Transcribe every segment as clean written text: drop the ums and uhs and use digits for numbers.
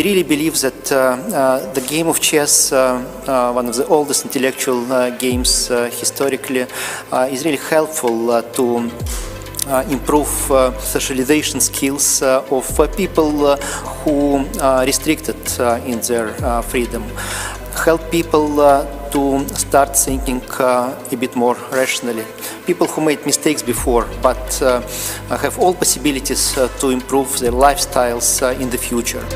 We really believe that the game of chess, one of the oldest intellectual games historically, is really helpful to improve socialization skills of people who are restricted in their freedom, help people to start thinking a bit more rationally. People who made mistakes before but have all possibilities to improve their lifestyles in the future.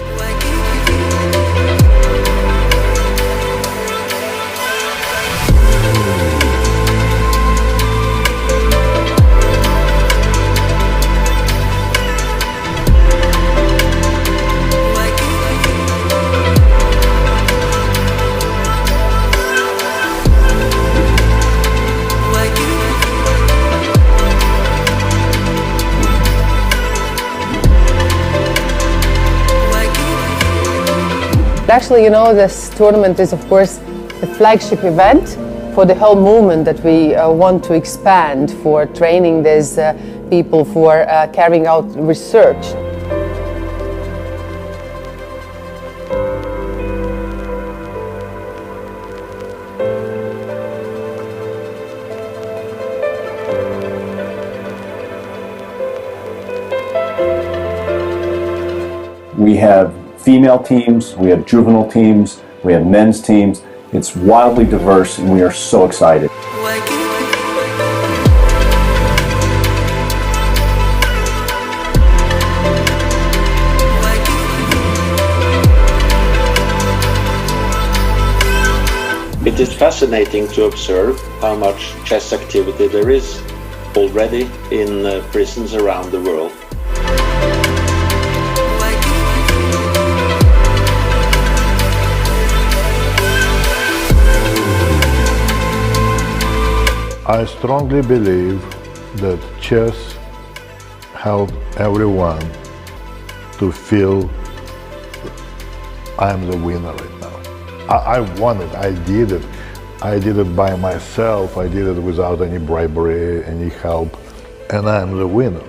Actually, you know, this tournament is, of course, the flagship event for the whole movement that we want to expand for training these people for carrying out research. We have female teams, we have juvenile teams, we have men's teams. It's wildly diverse and we are so excited. It is fascinating to observe how much chess activity there is already in prisons around the world. I strongly believe that chess helped everyone to feel I'm the winner right now. I won it, I did it. I did it by myself, I did it without any bribery, any help, and I'm the winner.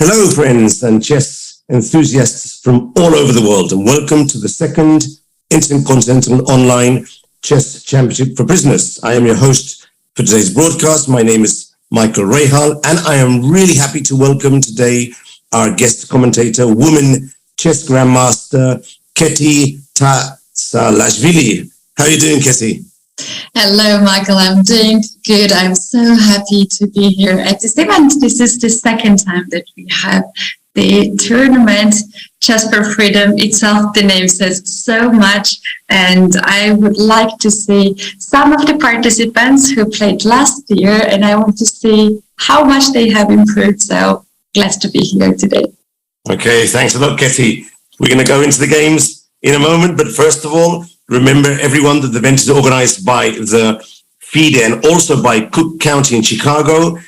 Hello, friends and chess enthusiasts from all over the world, and welcome to the second Intercontinental Online Chess Championship for Prisoners. I am your host for today's broadcast. My name is Michael Rahal, and I am really happy to welcome today our guest commentator, woman chess grandmaster, Keti Tsatsalashvili. How are you doing, Keti? Hello, Michael. I'm doing good. I'm so happy to be here at this event. This is the second time that we have the tournament Chess for Freedom itself. The name says so much, and I would like to see some of the participants who played last year, and I want to see how much they have improved. So glad to be here today. Okay, thanks a lot, Keti. We're going to go into the games in a moment, but first of all, remember, everyone, that the event is organized by the FIDE and also by Cook County in Chicago.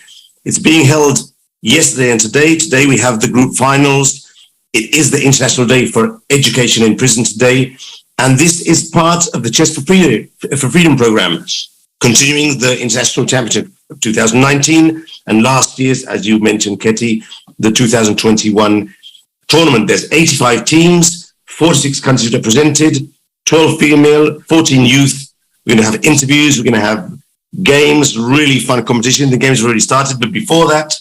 It's being held yesterday and today. Today we have the group finals. It is the International Day for Education in Prison today. And this is part of the Chess for Freedom program, continuing the International Championship of 2019 and last year's, as you mentioned, Keti, the 2021 tournament. There's 85 teams, 46 countries represented, 12 female, 14 youth. We're going to have interviews. We're going to have games, really fun competition. The games have already started. But before that,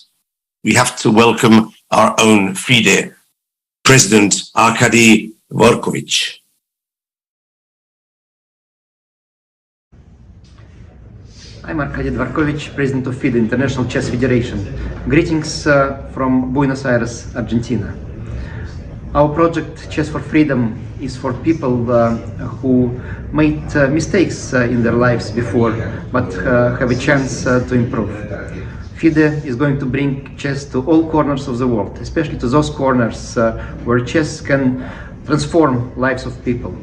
we have to welcome our own FIDE President, Arkady Vorkovich. I'm Arkady Dvorkovich, President of FIDE, International Chess Federation. Greetings from Buenos Aires, Argentina. Our project, Chess for Freedom, is for people who made mistakes in their lives before, but have a chance to improve. FIDE is going to bring chess to all corners of the world, especially to those corners where chess can transform lives of people,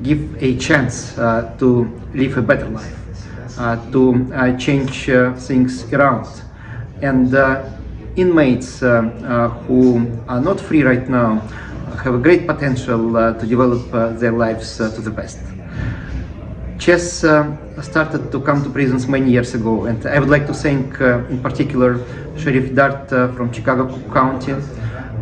give a chance to live a better life, to change things around. and inmates who are not free right now have a great potential to develop their lives to the best. Chess started to come to prisons many years ago, and I would like to thank in particular Sheriff Dart from Chicago Cook County,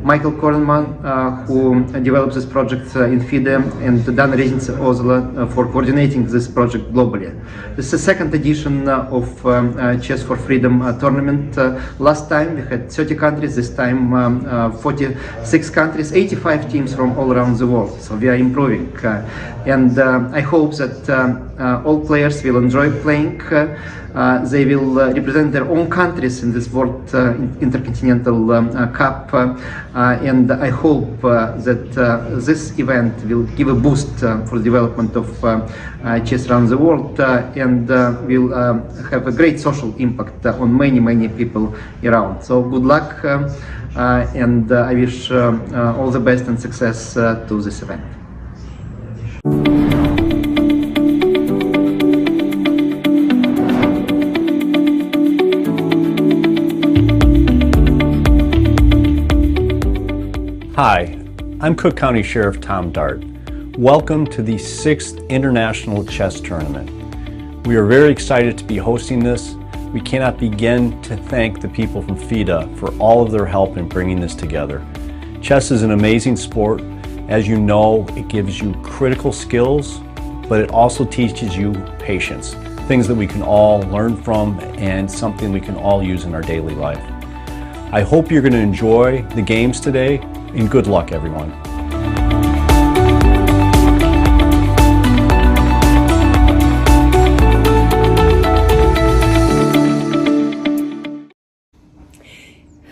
Michael Kornman, who developed this project in FIDE, and Dana Reznice Ozla for coordinating this project globally. This is the second edition of Chess for Freedom tournament. Last time we had 30 countries, this time 46 countries, 85 teams from all around the world, so we are improving. And I hope that all players will enjoy playing. They will represent their own countries in this World Intercontinental Cup, and I hope that this event will give a boost for the development of chess around the world, and will have a great social impact on many people around. So good luck, and I wish all the best and success to this event. Hi, I'm Cook County Sheriff Tom Dart. Welcome to the 6th International Chess Tournament. We are very excited to be hosting this. We cannot begin to thank the people from FIDE for all of their help in bringing this together. Chess is an amazing sport. As you know, it gives you critical skills, but it also teaches you patience, things that we can all learn from and something we can all use in our daily life. I hope you're going to enjoy the games today, and good luck, everyone.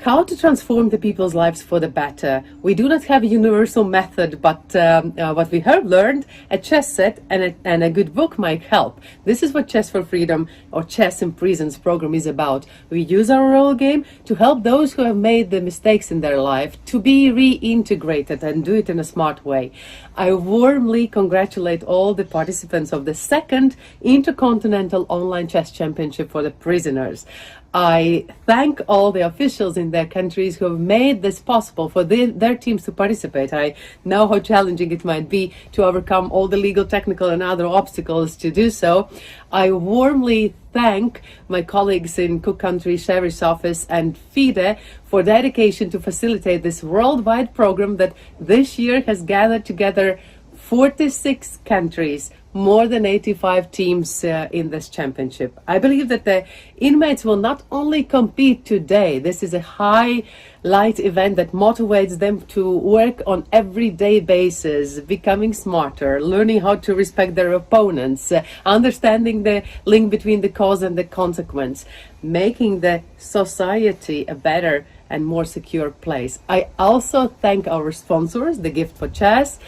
How to transform the people's lives for the better. We do not have a universal method, but what we have learned, a chess set and a good book might help. This is what Chess for Freedom or Chess in Prisons program is about. We use our role game to help those who have made the mistakes in their life to be reintegrated and do it in a smart way. I warmly congratulate all the participants of the second Intercontinental Online Chess Championship for the prisoners. I thank all the officials in their countries who have made this possible for their teams to participate. I know how challenging it might be to overcome all the legal, technical and other obstacles to do so. I warmly thank my colleagues in Cook County Sheriff's Office and FIDE for dedication to facilitate this worldwide program that this year has gathered together 46 countries, more than 85 teams in this championship. I believe that the inmates will not only compete today, this is a highlight event that motivates them to work on everyday basis, becoming smarter, learning how to respect their opponents, understanding the link between the cause and the consequence, making the society a better and more secure place. I also thank our sponsors, The Gift for Chess.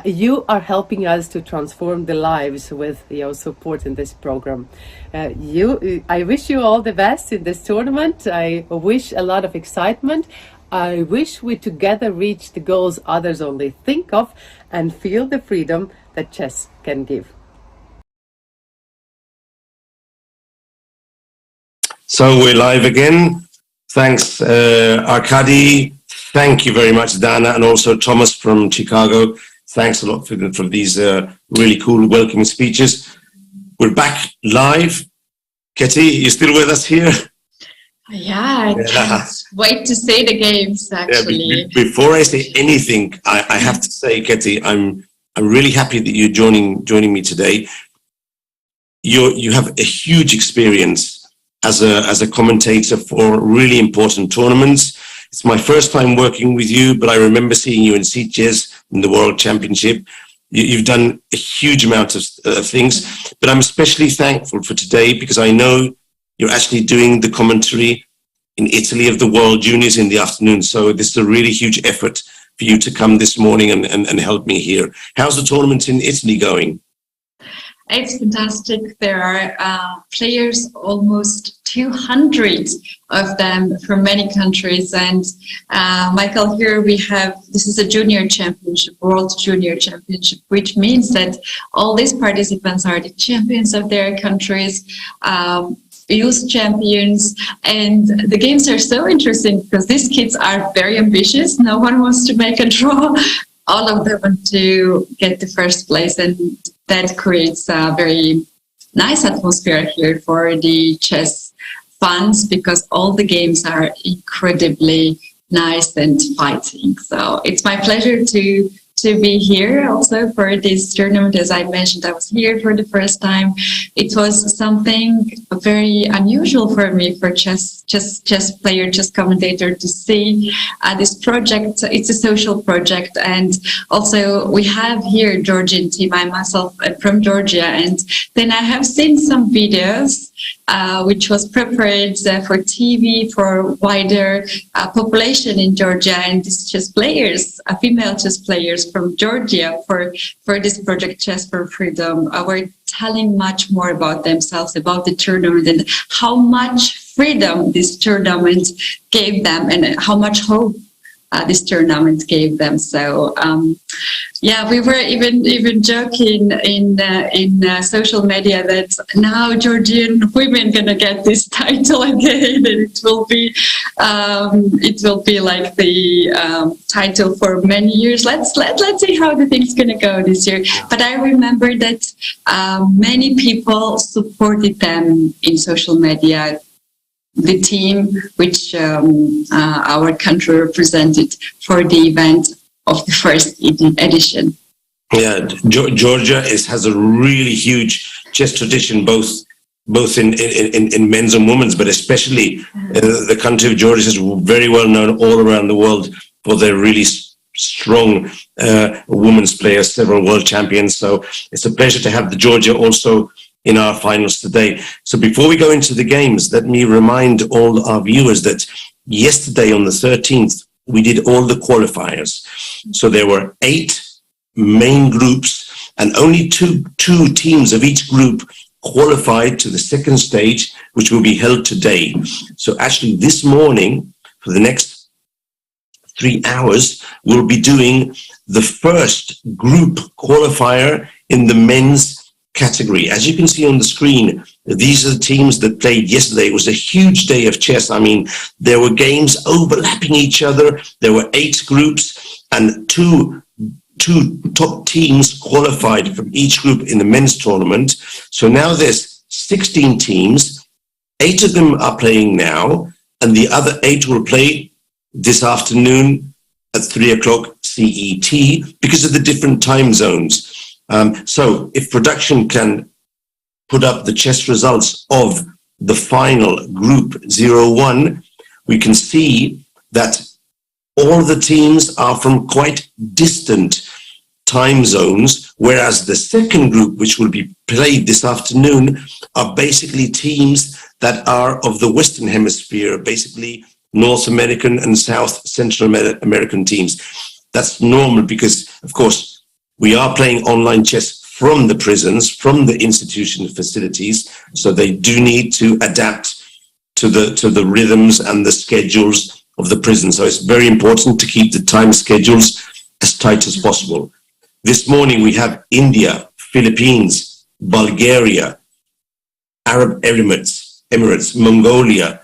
You are helping us to transform the lives with your support in this program. I wish you all the best in this tournament. I wish a lot of excitement. I wish we together reach the goals others only think of and feel the freedom that chess can give. So we're live again. Thanks, Arkady. Thank you very much, Dana, and also Thomas from Chicago. Thanks a lot for these really cool welcoming speeches. We're back live. Keti, you still with us here? Yeah, I can't wait to see the games, actually. Yeah, before I say anything, I have to say, Keti, I'm really happy that you're joining me today. You have a huge experience as a commentator for really important tournaments. It's my first time working with you, but I remember seeing you in Sitges in the World Championship. You've done a huge amount of things, but I'm especially thankful for today because I know you're actually doing the commentary in Italy of the World Juniors in the afternoon. So this is a really huge effort for you to come this morning and help me here. How's the tournament in Italy going? It's fantastic. There are players, almost 200 of them from many countries. And Michael, here we have, this is a junior championship, World Junior Championship, which means that all these participants are the champions of their countries. youth champions. And the games are so interesting because these kids are very ambitious. No one wants to make a draw. All of them want to get the first place, and that creates a very nice atmosphere here for the chess fans because all the games are incredibly nice and fighting. So it's my pleasure to be here also for this tournament. As I mentioned, I was here for the first time. It was something very unusual for me, for chess player, chess commentator, to see this project. It's a social project, and also we have here Georgian team. I myself am from Georgia, and then I have seen some videos which was prepared for TV for wider population in Georgia, and these chess players, female chess players from Georgia for this project Chess for Freedom were telling much more about themselves, about the tournament, and how much freedom this tournament gave them, and how much hope this tournament gave them. So yeah, we were even joking in social media that now Georgian women gonna get this title again, and it will be like the title for many years. Let's see how the thing's gonna go this year. But I remember that many people supported them in social media. The team which our country represented for the event of the first edition. Yeah, Georgia has a really huge chess tradition, both in men's and women's, but especially the country of Georgia is very well known all around the world for their really strong women's players, several world champions. So it's a pleasure to have the Georgia also in our finals today. So before we go into the games, let me remind all our viewers that yesterday on the 13th, we did all the qualifiers. So there were 8 main groups, and only two teams of each group qualified to the second stage, which will be held today. So actually this morning, for the next 3 hours, we'll be doing the first group qualifier in the men's category. As you can see on the screen, these are the teams that played yesterday. It was a huge day of chess. I mean, there were games overlapping each other. There were 8 groups, and two top teams qualified from each group in the men's tournament. So now there's 16 teams. 8 of them are playing now, and the other 8 will play this afternoon at 3 o'clock CET because of the different time zones. So if production can put up the chess results of the final group 01, we can see that all the teams are from quite distant time zones, whereas the second group, which will be played this afternoon, are basically teams that are of the Western Hemisphere, basically North American and South Central American teams. That's normal because, of course, we are playing online chess from the prisons, from the institution facilities, so they do need to adapt to the rhythms and the schedules of the prison. So it's very important to keep the time schedules as tight as possible. This morning we have India, Philippines, Bulgaria, Arab Emirates, Mongolia,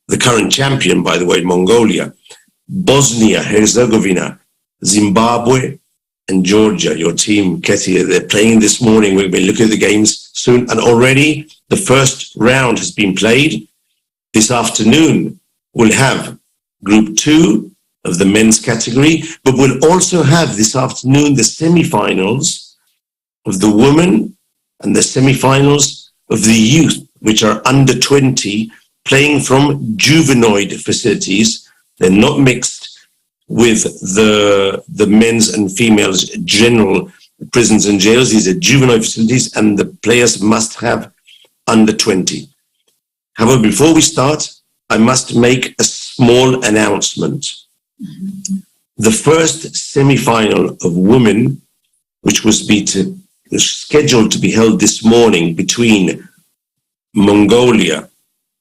the current champion, by the way, Mongolia, Bosnia, Herzegovina, Zimbabwe, and Georgia, your team, Keti. They're playing this morning. We'll be looking at the games soon. And already the first round has been played. This afternoon, we'll have Group 2 of the men's category, but we'll also have this afternoon the semifinals of the women and the semifinals of the youth, which are under 20, playing from juvenile facilities. They're not mixed with the men's and females general prisons and jails. These are juvenile facilities, and the players must have under 20. However, before we start, I must make a small announcement. The first semi-final of women, which was scheduled to be held this morning between Mongolia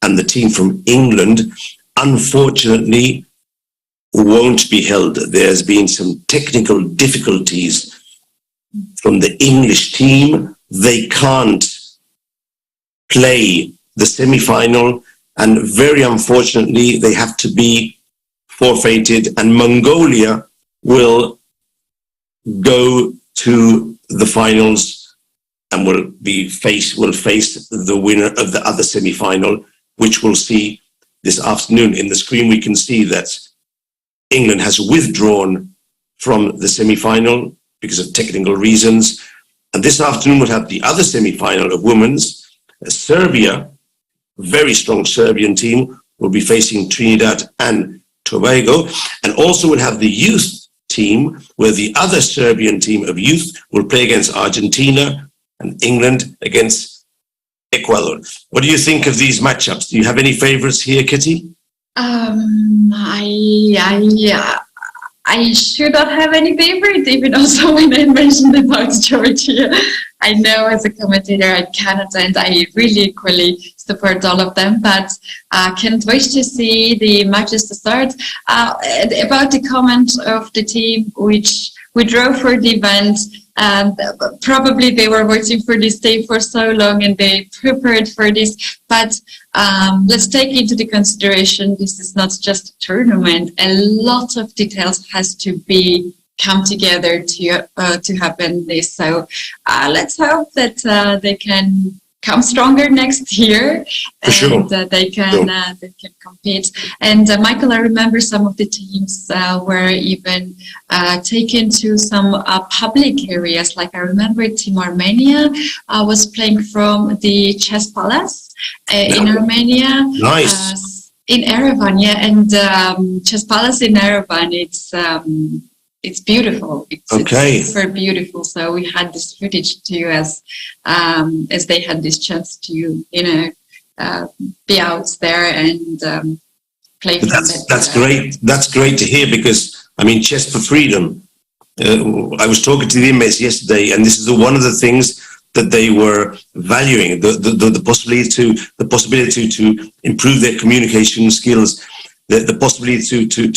and the team from England, unfortunately won't be held. There's been some technical difficulties from the English team. They can't play the semi-final, and very unfortunately, they have to be forfeited, and Mongolia will go to the finals and will face the winner of the other semi-final, which we'll see this afternoon. In the screen, we can see that England has withdrawn from the semi-final because of technical reasons. And this afternoon, we'll have the other semi-final of women's. Serbia, very strong Serbian team, will be facing Trinidad and Tobago. And also we'll have the youth team, where the other Serbian team of youth will play against Argentina, and England against Ecuador. What do you think of these matchups? Do you have any favorites here, Keti? I should not have any favorite, even also when I mentioned about Georgia. I know as a commentator I cannot, and I really equally support all of them, but can't wait to see the matches to start. About the comment of the team which withdrew for the event, probably they were waiting for this day for so long and they prepared for this, but let's take into the consideration this is not just a tournament. A lot of details has to be come together to happen this. So let's hope that they can come stronger next year, and they can compete. And Michael, I remember some of the teams were even taken to some public areas. Like I remember Team Armenia was playing from the Chess Palace in Armenia. Nice. In Erevan, yeah, and Chess Palace in Erevan, it's beautiful. It's super beautiful. So we had this footage too, as they had this chance to, be out there and play. That's great. That's great to hear, because I mean, Chess for Freedom. I was talking to the inmates yesterday, and this is one of the things that they were valuing: the possibility to improve their communication skills. The possibility to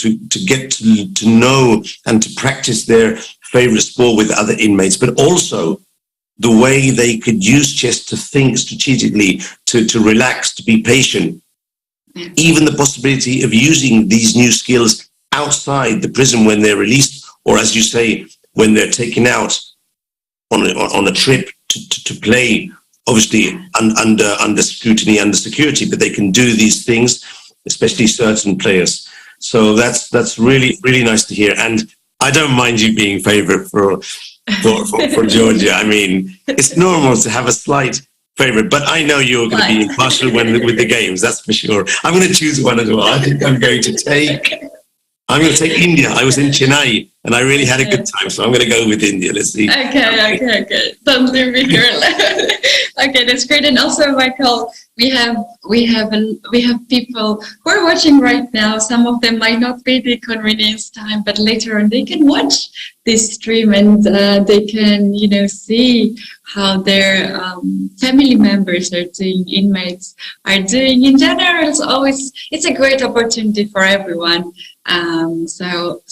get to know and to practice their favorite sport with other inmates, but also the way they could use chess to think strategically, to relax, to be patient. Even the possibility of using these new skills outside the prison when they're released, or as you say, when they're taken out on a trip to play, obviously under scrutiny, under security, but they can do these things, especially certain players. So that's really, really nice to hear. And I don't mind you being favorite for Georgia. I mean, it's normal to have a slight favorite, but I know you're going to be impartial with the games, that's for sure. I'm going to choose one as well. I think I'm going to take India. I was in Chennai and I really had a good time, so I'm going to go with India. Let's see. Okay. Don't leave me here alone. Okay, that's great. And also, Michael, we have people who are watching right now. Some of them might not be the convenience time, but later on they can watch this stream and they can, see how their family members are doing, inmates are doing. In general, it's a great opportunity for everyone. So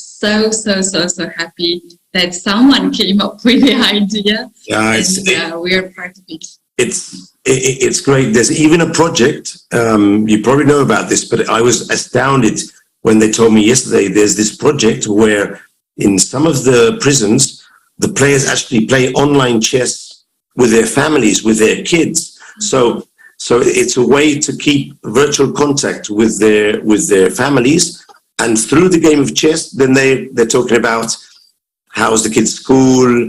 happy that someone came up with the idea. Yeah, we are part of it. It's great. There's even a project, you probably know about this, but I was astounded when they told me yesterday, there's this project where in some of the prisons, the players actually play online chess with their families, with their kids. So it's a way to keep virtual contact with their families. And through the game of chess, then they're talking about how's the kid's school.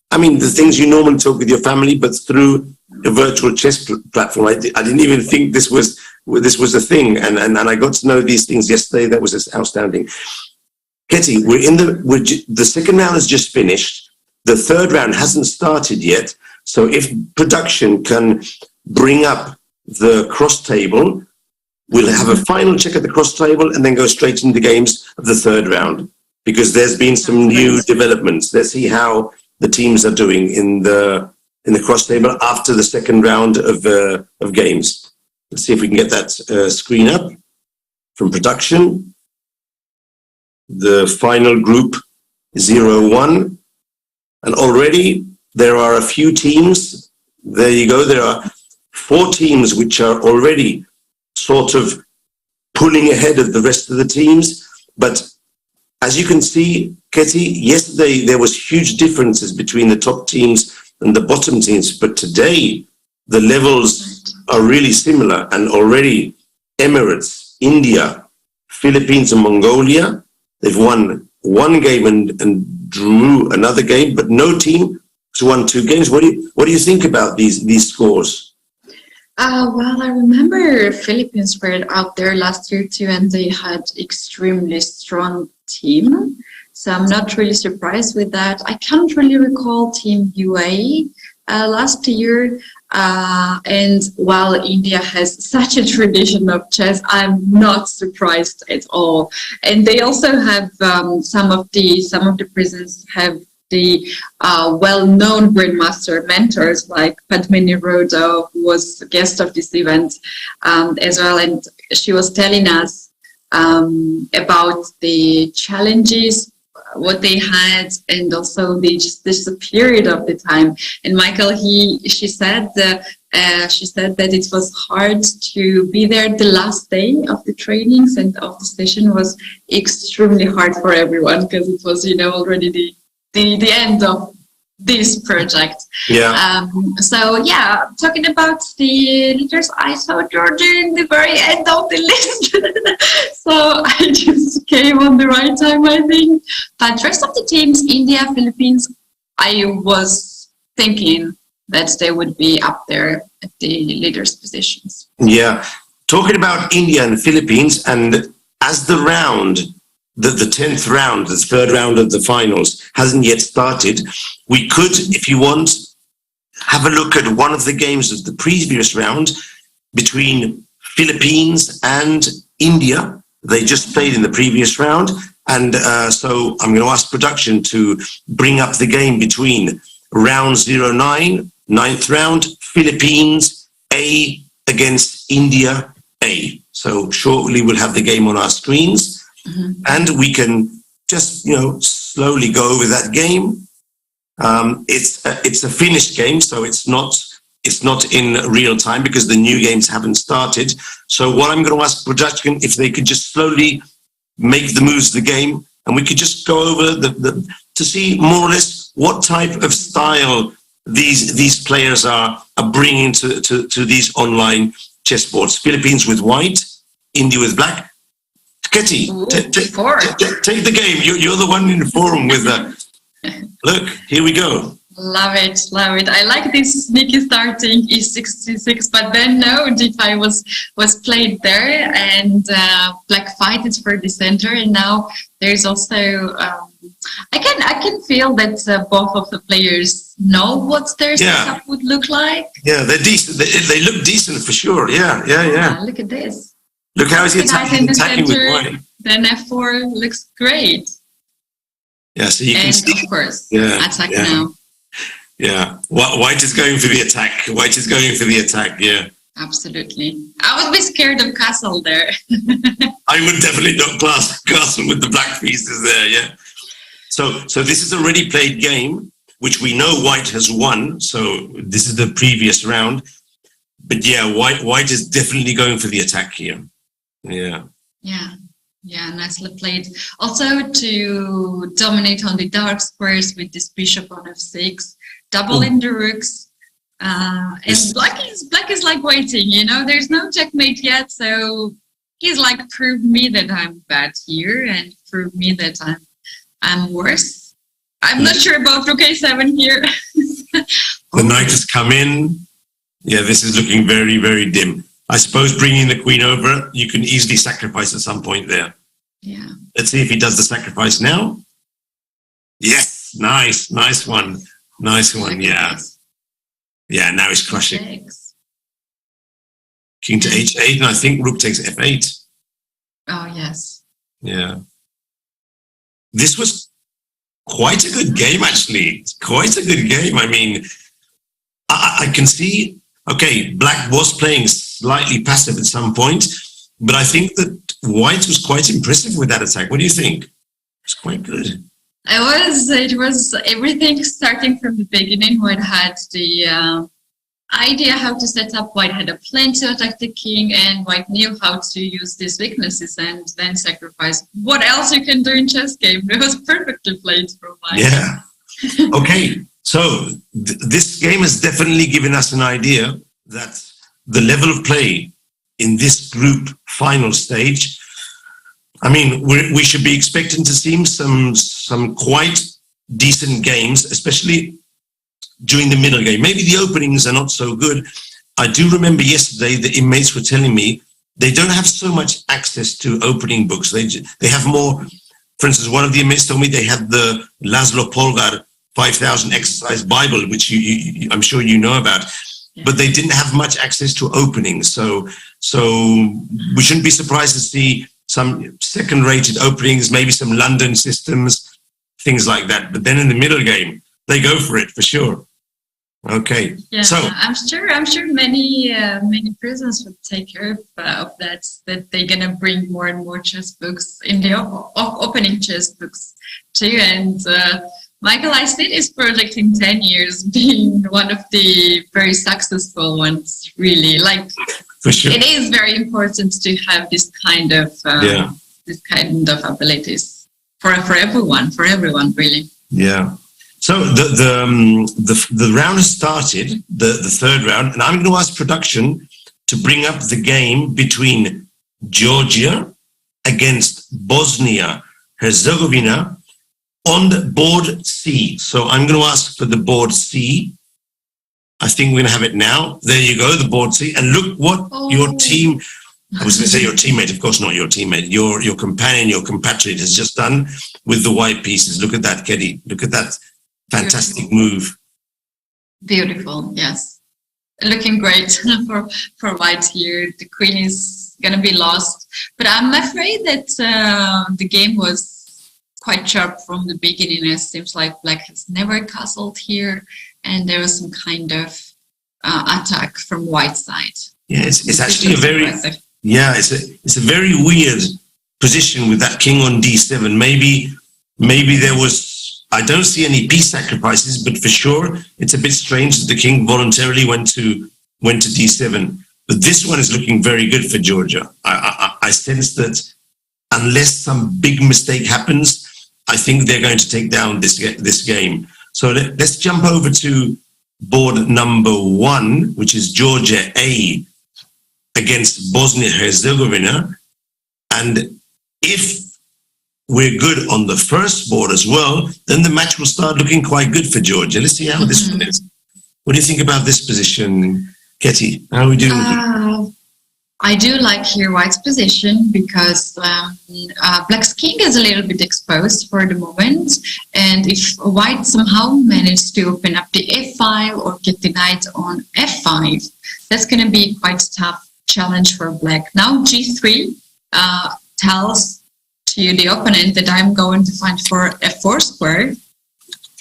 I mean, the things you normally talk with your family, but through a virtual chess platform. I didn't even think this was a thing, and I got to know these things yesterday. That was just outstanding. Keti, the second round has just finished. The third round hasn't started yet. So if production can bring up the cross table, we'll have a final check at the cross table and then go straight into the games of the third round, because there's been some new developments. Let's see how the teams are doing in the cross table after the second round of games. Let's see if we can get that screen up from production. The final group 0-1, and already there are a few teams. There you go. There are 4 teams which are already sort of pulling ahead of the rest of the teams. But as you can see, Keti, yesterday there was huge differences between the top teams and the bottom teams. But today, the levels are really similar. And already Emirates, India, Philippines and Mongolia, they've won 1 game and drew another game, but no team has won 2 games. What do you think about these scores? Well, I remember Philippines were out there last year too, and they had extremely strong team. So I'm not really surprised with that. I can't really recall Team UAE last year. And while India has such a tradition of chess, I'm not surprised at all. And they also have some of the prisons have the well-known grandmaster mentors like Padmini Rodo, who was the guest of this event as well. And she was telling us about the challenges, what they had, and also this period of the time. And Michael, she said that it was hard to be there. The last day of the trainings and of the session was extremely hard for everyone because it was, already the end of this project. Yeah. So yeah, talking about the leaders, I saw Georgia in the very end of the list. So I just came on the right time, I think. But rest of the teams, India, Philippines, I was thinking that they would be up there at the leaders' positions. Yeah. Talking about India and Philippines, and as the round, the 10th round, the 3rd round of the finals hasn't yet started, we could, if you want, have a look at one of the games of the previous round between Philippines and India. They just played in the previous round. And so I'm going to ask production to bring up the game between round 09, 9th round, Philippines A against India A. So shortly we'll have the game on our screens. Mm-hmm. And we can just, slowly go over that game. It's a finished game, so it's not in real time because the new games haven't started. So what I'm going to ask production, if they could just slowly make the moves of the game, and we could just go over to see more or less what type of style these players are bringing to these online chessboards. Philippines with white, India with black. Keti, take the game. You're the one in the forum with look, here we go. Love it. I like this sneaky starting E66, but then no, D5 was played there, and black fighted for the center, and now there's also I can feel that both of the players know what their setup would look like. Yeah, they're decent. They look decent for sure. Yeah. Look at this. Look how he's attacking with white. Then F4 looks great. Yeah, so you can see. Of course, attack now. Yeah, white is going for the attack. Yeah. Absolutely. I would be scared of castle there. I would definitely not castle with the black pieces there, yeah. So this is a already played game, which we know white has won. So this is the previous round. But yeah, white is definitely going for the attack here. Yeah, nicely played. Also to dominate on the dark squares with this bishop on f6, double in the rooks. And black is like waiting, there's no checkmate yet. So he's like, prove me that I'm bad here and prove me that I'm worse. I'm not sure about rook a7 here. The knight has come in. Yeah, this is looking very, very dim. I suppose bringing the queen over, you can easily sacrifice at some point there. Yeah. Let's see if he does the sacrifice now. Yes, nice one. Yeah. Yeah, now he's crushing. King to h8, and I think rook takes f8. Oh, yes. Yeah. This was quite a good game, actually. Quite a good game. I mean, I can see, okay, black was playing slightly passive at some point, but I think that white was quite impressive with that attack. What do you think? It's quite good. It was everything starting from the beginning. White had idea how to set up. White had a plan to attack the king, and White knew how to use these weaknesses and then sacrifice. What else you can do in chess game? It was perfectly played for White. Yeah. Okay. So this game has definitely given us an idea that the level of play in this group final stage, I mean, we should be expecting to see some quite decent games, especially during the middle game. Maybe the openings are not so good. I do remember yesterday the inmates were telling me they don't have so much access to opening books. They have more. For instance, one of the inmates told me they had the Laszlo Polgar 5,000 exercise Bible, which I'm sure you know about, but they didn't have much access to openings. So we shouldn't be surprised to see some second-rated openings, maybe some London systems, things like that. But then in the middle game, they go for it for sure. Okay. Yeah, so I'm sure many prisons would take care of that they're gonna bring more and more chess books in the opening chess books too. And Michael, I see this project in 10 years being one of the very successful ones. Really, like for sure, it is very important to have this kind of abilities for everyone, really. Yeah. So the round has started, the third round, and I'm going to ask production to bring up the game between Georgia against Bosnia-Herzegovina on board C. So I'm going to ask for the board C. I think we're going to have it now. There you go, the board C. And look what your team, I was going to say your teammate, of course not your teammate, your companion, your compatriot has just done with the white pieces. Look at that, Keti. Look at that. Fantastic move. Beautiful, yes. Looking great for white here. The queen is going to be lost. But I'm afraid that the game was quite sharp from the beginning. It seems like black has never castled here. And there was some kind of attack from white side. Yeah, it's actually a very, it's a very weird position with that king on d7. Maybe there was, I don't see any piece sacrifices, but for sure, it's a bit strange that the king voluntarily went to d7. But this one is looking very good for Georgia. I sense that unless some big mistake happens, I think they're going to take down this game. So let's jump over to board number 1, which is Georgia A against Bosnia-Herzegovina. And if we're good on the first board as well, then the match will start looking quite good for Georgia. Let's see how this one is. What do you think about this position, Keti? How are we doing? I do like here white's position because black's king is a little bit exposed for the moment. And if white somehow managed to open up the f5 or get the knight on f5, that's going to be quite a tough challenge for black. Now g3 tells to the opponent that I'm going to find for f4 square.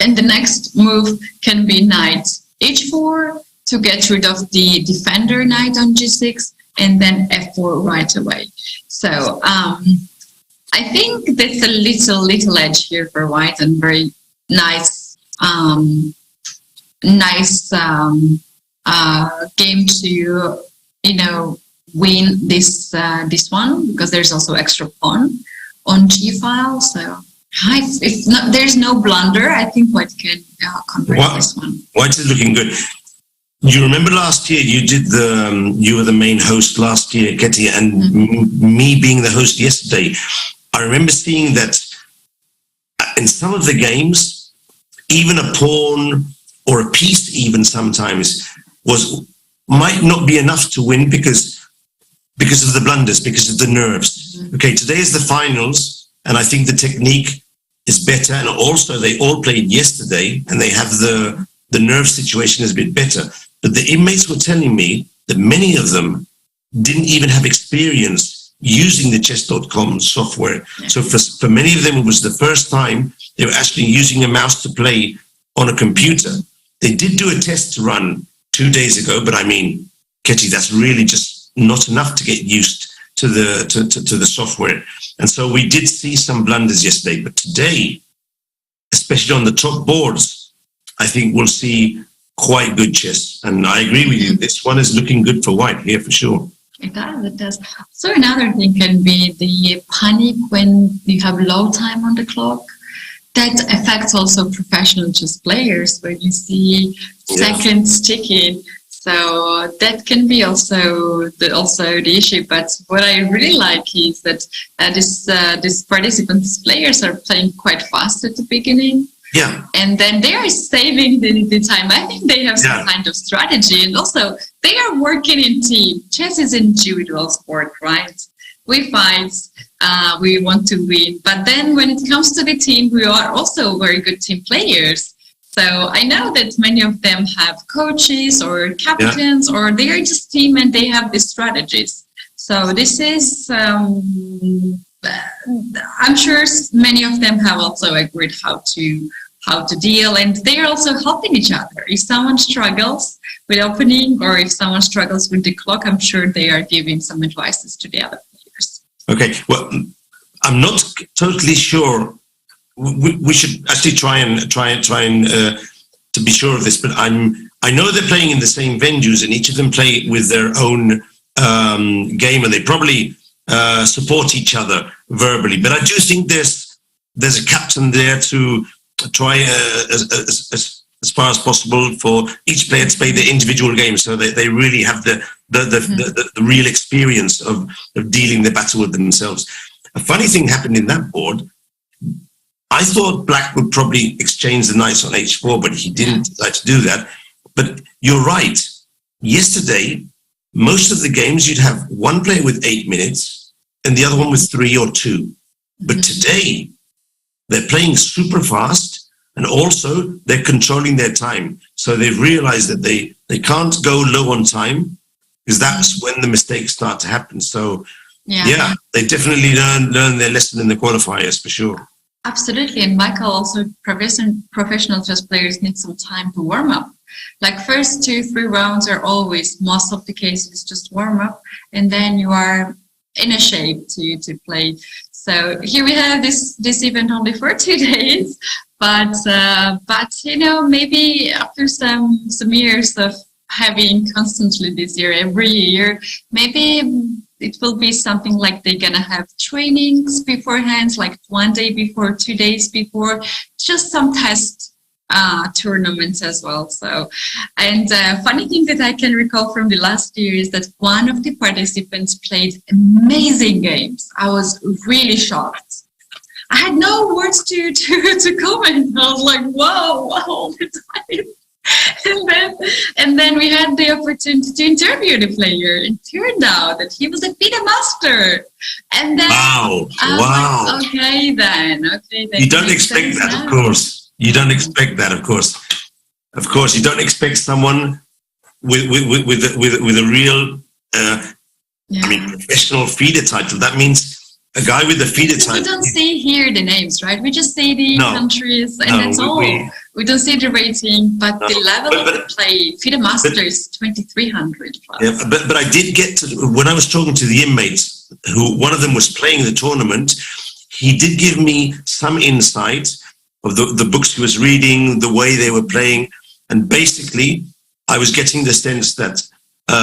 And the next move can be knight h4 to get rid of the defender knight on g6, and then f4 right away. So I think that's a little edge here for white, and very nice game to win this one, because there's also extra pawn on g file. So if not, there's no blunder, I think white can convert this one. White is looking good. You remember last year you were the main host last year, Keti, and me being the host yesterday. I remember seeing that in some of the games, even a pawn or a piece even sometimes might not be enough to win because of the blunders, because of the nerves. Okay, today is the finals, and I think the technique is better, and also they all played yesterday, and they have the nerve situation is a bit better. But the inmates were telling me that many of them didn't even have experience using the chess.com software. So for many of them, it was the first time they were actually using a mouse to play on a computer. They did do a test run 2 days ago, but I mean, Keti, that's really just not enough to get used to the software. And so we did see some blunders yesterday, but today, especially on the top boards, I think we'll see quite good chess. And I agree with you. This one is looking good for white here for sure. It does, it does. So another thing can be the panic when you have low time on the clock. That affects also professional chess players when you see seconds ticking. So that can be also the issue. But what I really like is that these participants, players are playing quite fast at the beginning. Yeah. And then they are saving the time. I think they have some kind of strategy. And also, they are working in team. Chess is an individual sport, right? We fight, we want to win. But then when it comes to the team, we are also very good team players. So I know that many of them have coaches or captains, or they are just team and they have these strategies. So this is, I'm sure many of them have also agreed how to deal, and they are also helping each other. If someone struggles with opening or if someone struggles with the clock, I'm sure they are giving some advices to the other players. Okay, well, I'm not totally sure. We should actually try and to be sure of this, but I know they're playing in the same venues, and each of them play with their own game, and they probably support each other verbally. But I do think there's a captain there to try as far as possible for each player to play their individual game, so that they really have the real experience of dealing the battle with themselves. A funny thing happened in that board. I thought Black would probably exchange the knights on h4, but he didn't decide to do that. But you're right. Yesterday, most of the games, you'd have one player with 8 minutes and the other one with 3 or 2. But today, they're playing super fast, and also they're controlling their time. So they've realized that they can't go low on time, because that's when the mistakes start to happen. So, yeah they definitely learn their lesson in the qualifiers, for sure. Absolutely. And Michael, also professional chess players need some time to warm up. Like first 2-3 rounds are always, most of the cases, just warm up, and then you are in a shape to play. So here we have this event only for 2 days, but you know, maybe after some years of having constantly this year, every year, maybe it will be something like they're gonna have trainings beforehand, like 1 day before, 2 days before, just some test tournaments as well. So, and funny thing that I can recall from the last year is that one of the participants played amazing games. I was really shocked. I had no words to comment. I was like, whoa, all the time. And then we had the opportunity to interview the player. It turned out that he was a FIDE master. And then wow. Like, okay then. You don't expect that, of course. You don't expect that, of course. Of course, you don't expect someone with a real, I mean, professional FIDE title. That means a guy with the FIDE title. We don't see here the names, right? We just see the countries, and that's all. We don't see the rating, but the level of play, FIDE Master is 2,300 plus. Yeah, but I did get to, when I was talking to the inmates, who one of them was playing the tournament, he did give me some insight of the books he was reading, the way they were playing, and basically I was getting the sense that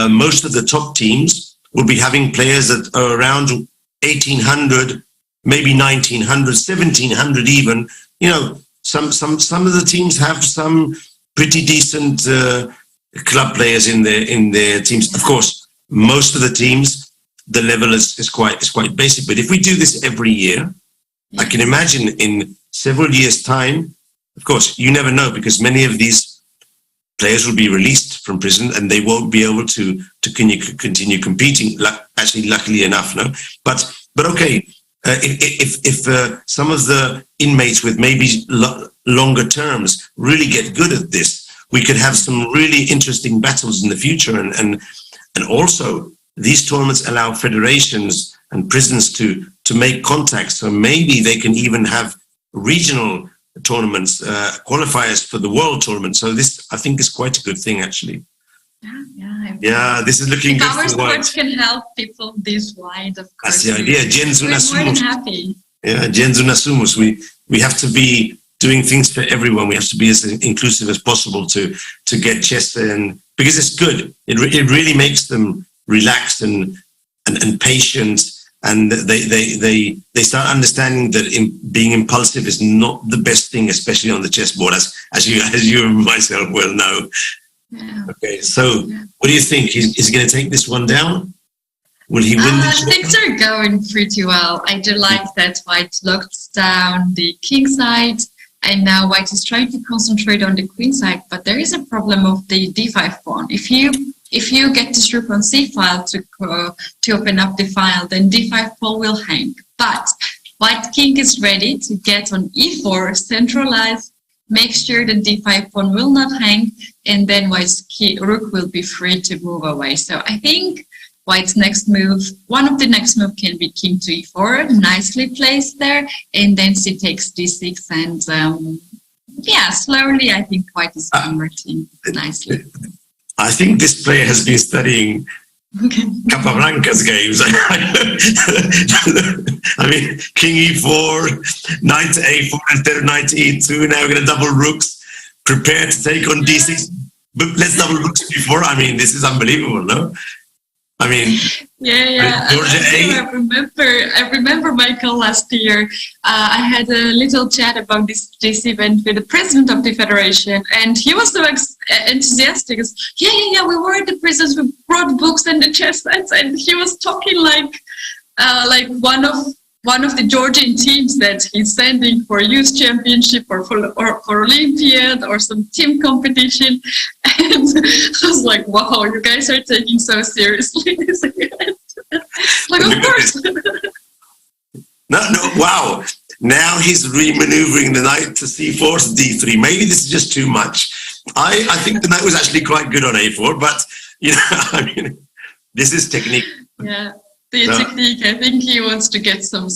most of the top teams will be having players that are around 1,800, maybe 1,900, 1,700 even. You know, some of the teams have some pretty decent club players in their teams. Of course, most of the teams, the level is quite basic. But if we do this every year, I can imagine in several years' time, of course, you never know, because many of these players will be released from prison and they won't be able to continue competing. Actually, luckily enough, no. But okay, if some of the inmates with maybe longer terms really get good at this, we could have some really interesting battles in the future. And also, these tournaments allow federations and prisons to make contacts. So maybe they can even have regional tournaments, qualifiers for the world tournament. So this, I think, is quite a good thing, actually. Yeah, this is looking good. Our sports can help people this wide, of course. That's the idea. We're more than happy. Yeah, gens unasumus. We have to be doing things for everyone. We have to be as inclusive as possible to get chess in, because it's good. It really makes them relaxed and patient, and they start understanding that being impulsive is not the best thing, especially on the chessboard, as you and myself well know. Yeah. Okay, so what do you think? Is he going to take this one down? Will he win this? Things are going pretty well. I do like that White locked down the king side, and now White is trying to concentrate on the queen side, but there is a problem of the d5 pawn. If you get this rook on c file to open up the file, then d5 pawn will hang. But White king is ready to get on e4, centralize, make sure the d5 pawn will not hang, and then White's rook will be free to move away. So I think White's next move, one of the next move can be king to e4, nicely placed there, and then she takes d6, and slowly I think White is converting nicely. I think this player has been studying Capablanca's games. I mean, king e4, knight to a4 instead of knight to e2. Now we're going to double rooks. Prepare to take on d6. But let's double rooks before. I mean, this is unbelievable, no? I mean, I remember Michael last year. I had a little chat about this event with the president of the federation, and he was so enthusiastic. Yeah, we were at the prisons, we brought books and the chess sets, and he was talking like one of the Georgian teams that he's sending for youth championship or for Olympiad or some team competition. And I was like, wow, you guys are taking so seriously this event. Like, of course. No, wow. Now he's re-maneuvering the knight to c4 to d3. Maybe this is just too much. I think the knight was actually quite good on a4, but, I mean, this is technique. Yeah. The technique, I think he wants to get some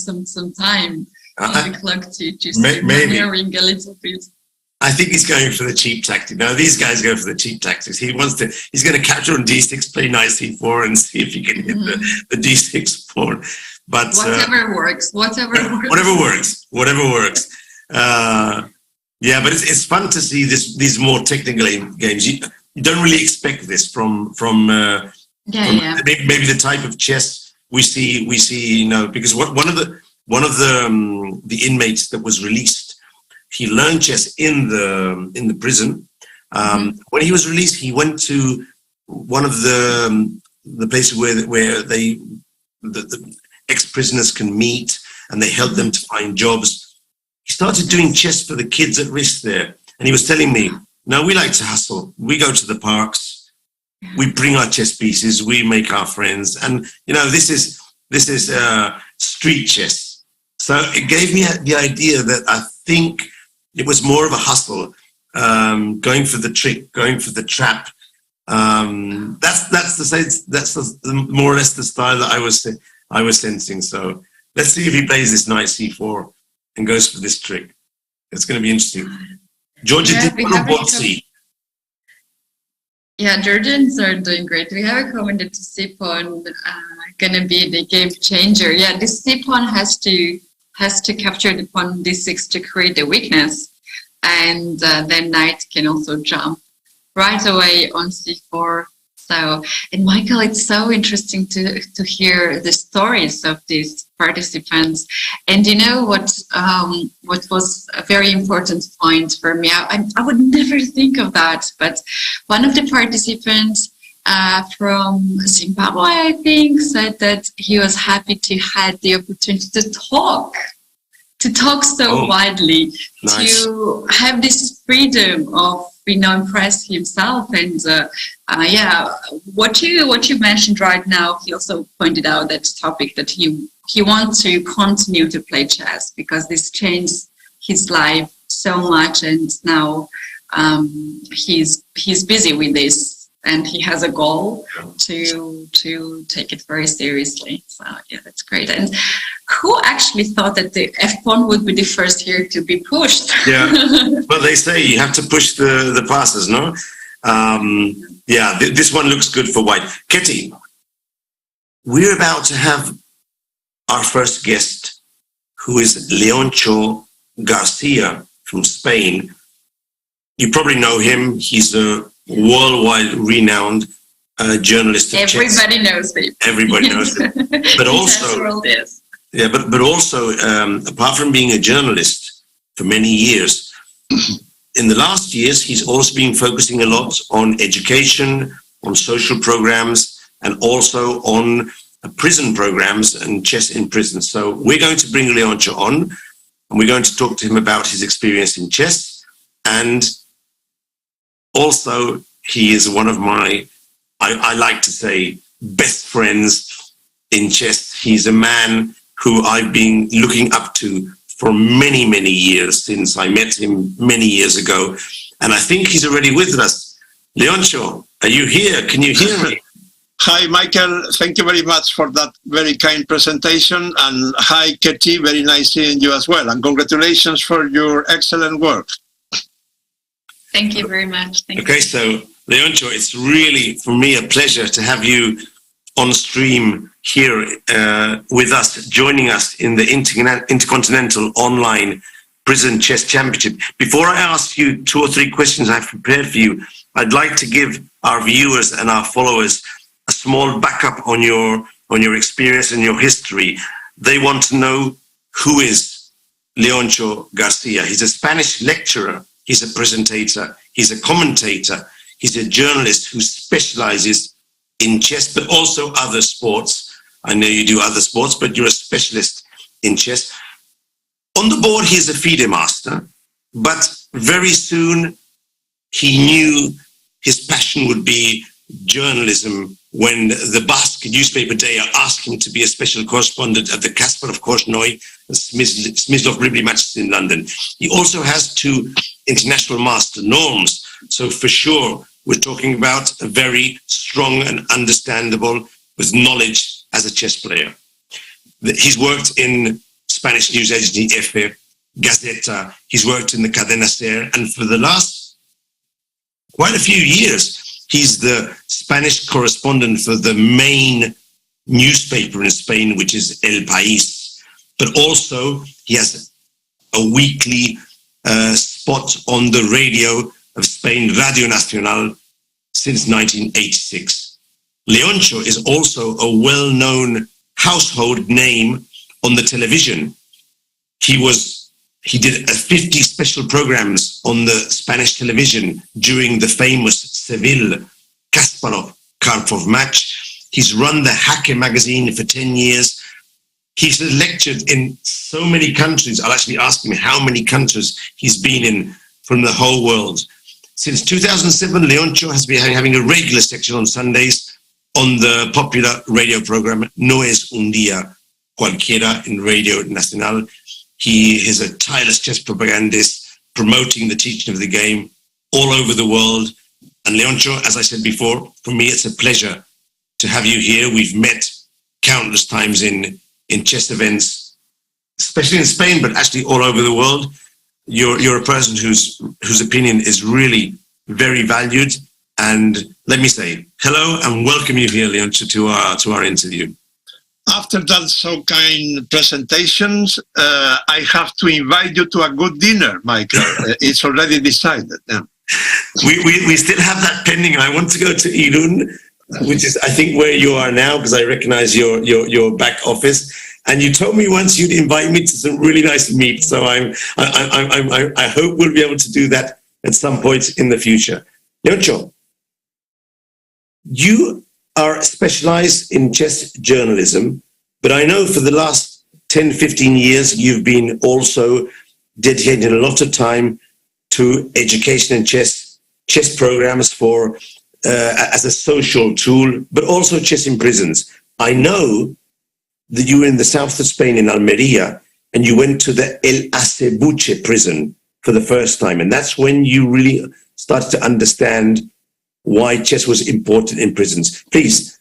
time on the clock to start maneuvering a little bit. I think he's going for the cheap tactic. Now, these guys go for the cheap tactics. He's going to capture on d6, play knight c4, and see if he can hit the d6 pawn. But whatever works. Whatever works. But it's fun to see this more technical games. You don't really expect this from maybe the type of chess we see, because one of the inmates that was released, he learned chess in the prison. When he was released, he went to one of the places where the ex-prisoners can meet, and they help them to find jobs. He started doing chess for the kids at risk there, and he was telling me, "No, we like to hustle. We go to the parks. We bring our chess pieces. We make our friends, and this is street chess." So it gave me the idea that I think it was more of a hustle, going for the trick, going for the trap. That's more or less the style that I was sensing. So let's see if he plays this knight c4 and goes for this trick. It's going to be interesting. Georgia did on board c. Yeah, Georgians are doing great. We have a comment that the c-pawn going to be the game changer. Yeah, this c-pawn has to capture the pawn d6 to create the weakness, and then knight can also jump right away on c4. So, and Michael, it's so interesting to hear the stories of these participants. And what was a very important point for me, I would never think of that, but one of the participants from Zimbabwe, I think, said that he was happy to have the opportunity to talk so widely, nice. To have this freedom of impress himself. And what you mentioned right now, he also pointed out that topic that he wants to continue to play chess because this changed his life so much, and now he's busy with this. And he has a goal to take it very seriously. So yeah, that's great. And who actually thought that the f-pawn would be the first here to be pushed? Yeah, well, they say you have to push the passes, no? This one looks good for white. Keti, we're about to have our first guest, who is Leoncho Garcia from Spain. You probably know him. He's a worldwide renowned journalist of chess. Everybody knows him. Everybody knows him. But also, world is. yeah, but also, apart from being a journalist for many years, in the last years, he's also been focusing a lot on education, on social programs, and also on prison programs and chess in prison. So we're going to bring Leoncio on, and we're going to talk to him about his experience in chess. And also, he is one of my, I like to say, best friends in chess. He's a man who I've been looking up to for many, many years, since I met him many years ago. And I think he's already with us. Leoncio, are you here? Can you hear me? Hi, Michael. Thank you very much for that very kind presentation. And hi, Keti. Very nice seeing you as well. And congratulations for your excellent work. Thank you very much. Okay, so Leoncio, it's really, for me, a pleasure to have you on stream here with us, joining us in the Intercontinental Online Prison Chess Championship. Before I ask you 2 or 3 questions I've prepared for you, I'd like to give our viewers and our followers a small backup on your experience and your history. They want to know, who is Leoncio Garcia? He's a Spanish lecturer, he's a presentator, he's a commentator, he's a journalist who specializes in chess, but also other sports. I know you do other sports, but you're a specialist in chess. On the board, he's a FIDE master, but very soon he knew his passion would be journalism when the Basque newspaper Day asked him to be a special correspondent at the Kasparov Korchnoi and Smyslov Ribli matches in London. He also has 2 international master norms. So for sure, we're talking about a very strong and understandable with knowledge as a chess player. He's worked in Spanish news agency EFE, Gazeta. He's worked in the Cadena Ser, and for the last quite a few years, he's the Spanish correspondent for the main newspaper in Spain, which is El País. But also, he has a weekly spot on the radio of Spain, Radio Nacional, since 1986. Leoncio is also a well-known household name on the television. He did 50 special programs on the Spanish television during the famous Seville Kasparov-Karpov match. He's run the Hacke magazine for 10 years. He's lectured in so many countries. I'll actually ask him how many countries he's been in from the whole world. Since 2007, Leoncio has been having a regular section on Sundays on the popular radio program No es un día cualquiera in Radio Nacional. He is a tireless chess propagandist, promoting the teaching of the game all over the world. And Leoncio, as I said before, for me, it's a pleasure to have you here. We've met countless times in chess events, especially in Spain, but actually all over the world. You're a person whose opinion is really very valued. And let me say hello and welcome you here, Leoncio, to our interview. After that so kind presentations, I have to invite you to a good dinner, Michael. It's already decided. Yeah. We still have that pending. I want to go to Irun, which is, I think, where you are now, because I recognize your back office. And you told me once you'd invite me to some really nice meat. So I hope we'll be able to do that at some point in the future. Leoncio, you are specialized in chess journalism, but I know for the last 10, 15 years, you've been also dedicating a lot of time to education and chess programs for as a social tool, but also chess in prisons. I know that you were in the south of Spain in Almeria, and you went to the El Acebuche prison for the first time. And that's when you really started to understand why chess was important in prisons. Please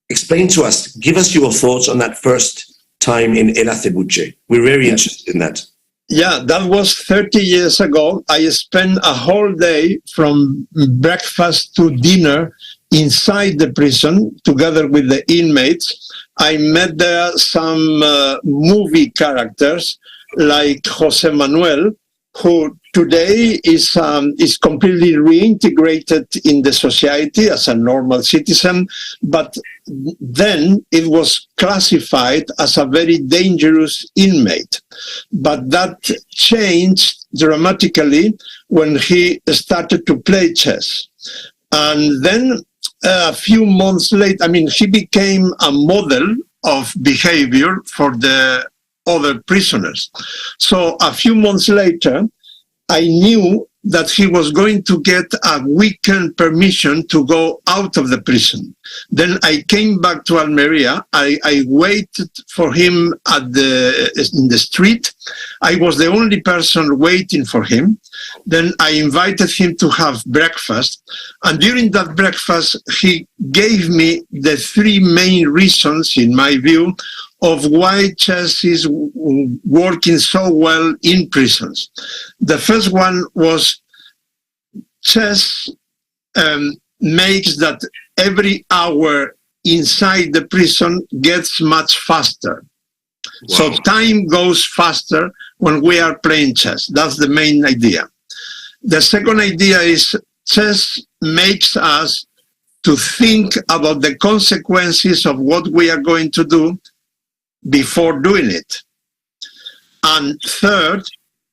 explain to us, give us your thoughts on that first time in El Acebuche. We're very interested in that. Yeah, that was 30 years ago. I spent a whole day from breakfast to dinner inside the prison together with the inmates. I met there some movie characters like Jose Manuel, who today is completely reintegrated in the society as a normal citizen, but then it was classified as a very dangerous inmate. But that changed dramatically when he started to play chess. And then a few months later, he became a model of behavior for the other prisoners. So a few months later, I knew that he was going to get a weekend permission to go out of the prison. Then I came back to Almeria. I waited for him in the street. I was the only person waiting for him. Then I invited him to have breakfast. And during that breakfast, he gave me the three main reasons, in my view, of why chess is working so well in prisons. The first one was chess makes that every hour inside the prison gets much faster. Wow. So time goes faster when we are playing chess. That's the main idea. The second idea is chess makes us to think about the consequences of what we are going to do before doing it. And third,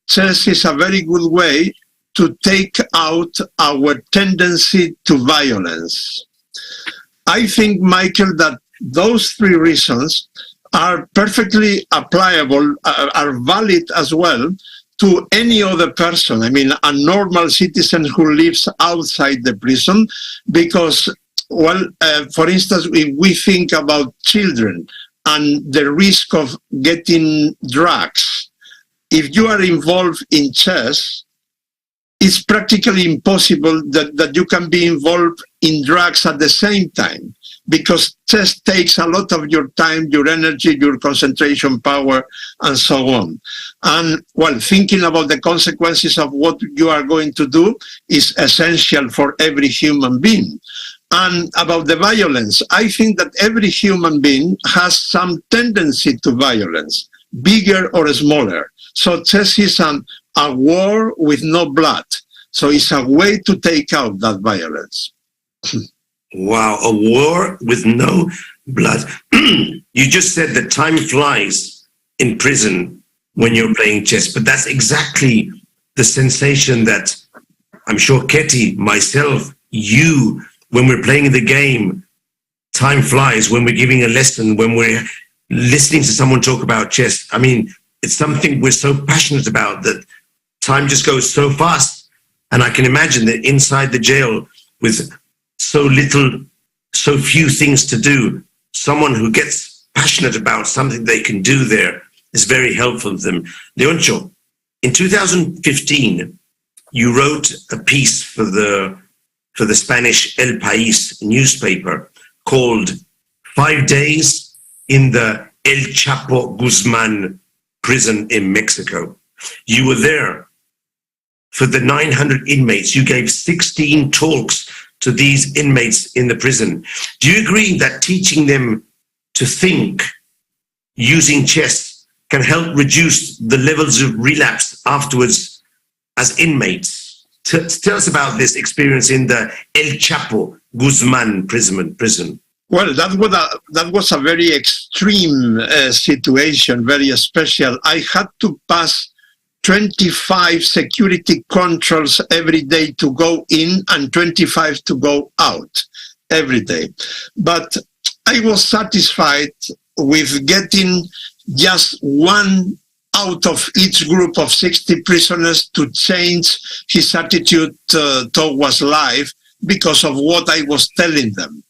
chess is a very good way to take out our tendency to violence. I think, Michael, that those three reasons are perfectly applicable, are valid as well to any other person. A normal citizen who lives outside the prison, because, for instance, if we think about children and the risk of getting drugs, if you are involved in chess, it's practically impossible that you can be involved in drugs at the same time, because chess takes a lot of your time, your energy, your concentration power, and so on. And thinking about the consequences of what you are going to do is essential for every human being. And about the violence, I think that every human being has some tendency to violence, bigger or smaller. So chess is a war with no blood. So it's a way to take out that violence. Wow, a war with no blood. You just said that time flies in prison when you're playing chess, but that's exactly the sensation that I'm sure Keti, myself, you, when we're playing the game, time flies. When we're giving a lesson, when we're listening to someone talk about chess, it's something we're so passionate about that time just goes so fast. And I can imagine that inside the jail with so few things to do, someone who gets passionate about something they can do there is very helpful to them. Leoncho, in 2015, you wrote a piece for the Spanish El País newspaper called 5 Days in the El Chapo Guzman prison in Mexico. You were there for the 900 inmates. You gave 16 talks to these inmates in the prison. Do you agree that teaching them to think using chess can help reduce the levels of relapse afterwards as inmates? Tell us about this experience in the El Chapo Guzman prison. Well, that was a very extreme situation, very special. I had to pass 25 security controls every day to go in and 25 to go out every day. But I was satisfied with getting just one out of each group of 60 prisoners to change his attitude towards life because of what I was telling them.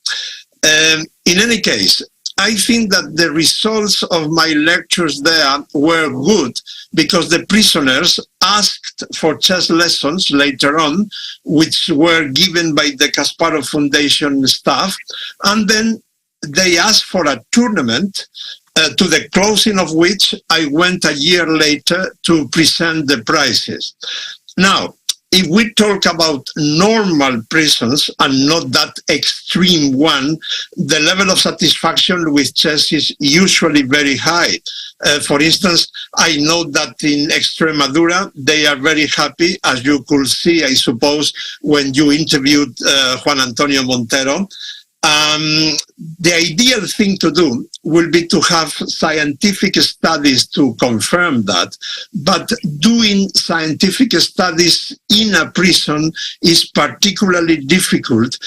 In any case, I think that the results of my lectures there were good because the prisoners asked for chess lessons later on, which were given by the Kasparov Foundation staff, and then they asked for a tournament to the closing of which I went a year later to present the prizes. Now, if we talk about normal prisons and not that extreme one, the level of satisfaction with chess is usually very high. For instance, I know that in Extremadura, they are very happy, as you could see, I suppose, when you interviewed Juan Antonio Montero. The ideal thing to do will be to have scientific studies to confirm that, but doing scientific studies in a prison is particularly difficult,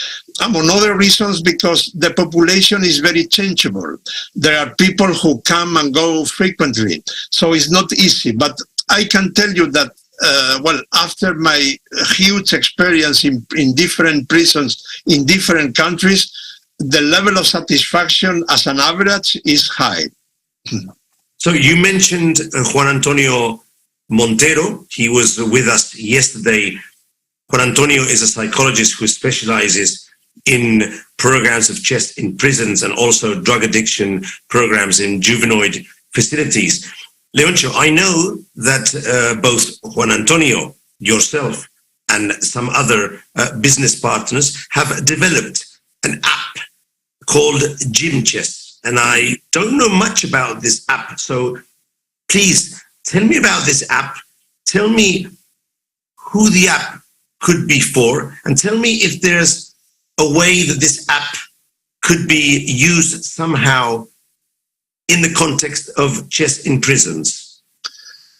among other reasons because the population is very changeable. There are people who come and go frequently, so it's not easy, but I can tell you that well, after my huge experience in different prisons in different countries, the level of satisfaction as an average is high. So you mentioned Juan Antonio Montero. He was with us yesterday. Juan Antonio is a psychologist who specializes in programs of chess in prisons and also drug addiction programs in juvenile facilities. Leoncio, I know that both Juan Antonio, yourself, and some other business partners have developed an app called Gym Chess. And I don't know much about this app. So please tell me about this app. Tell me who the app could be for, and tell me if there's a way that this app could be used somehow in the context of chess in prisons.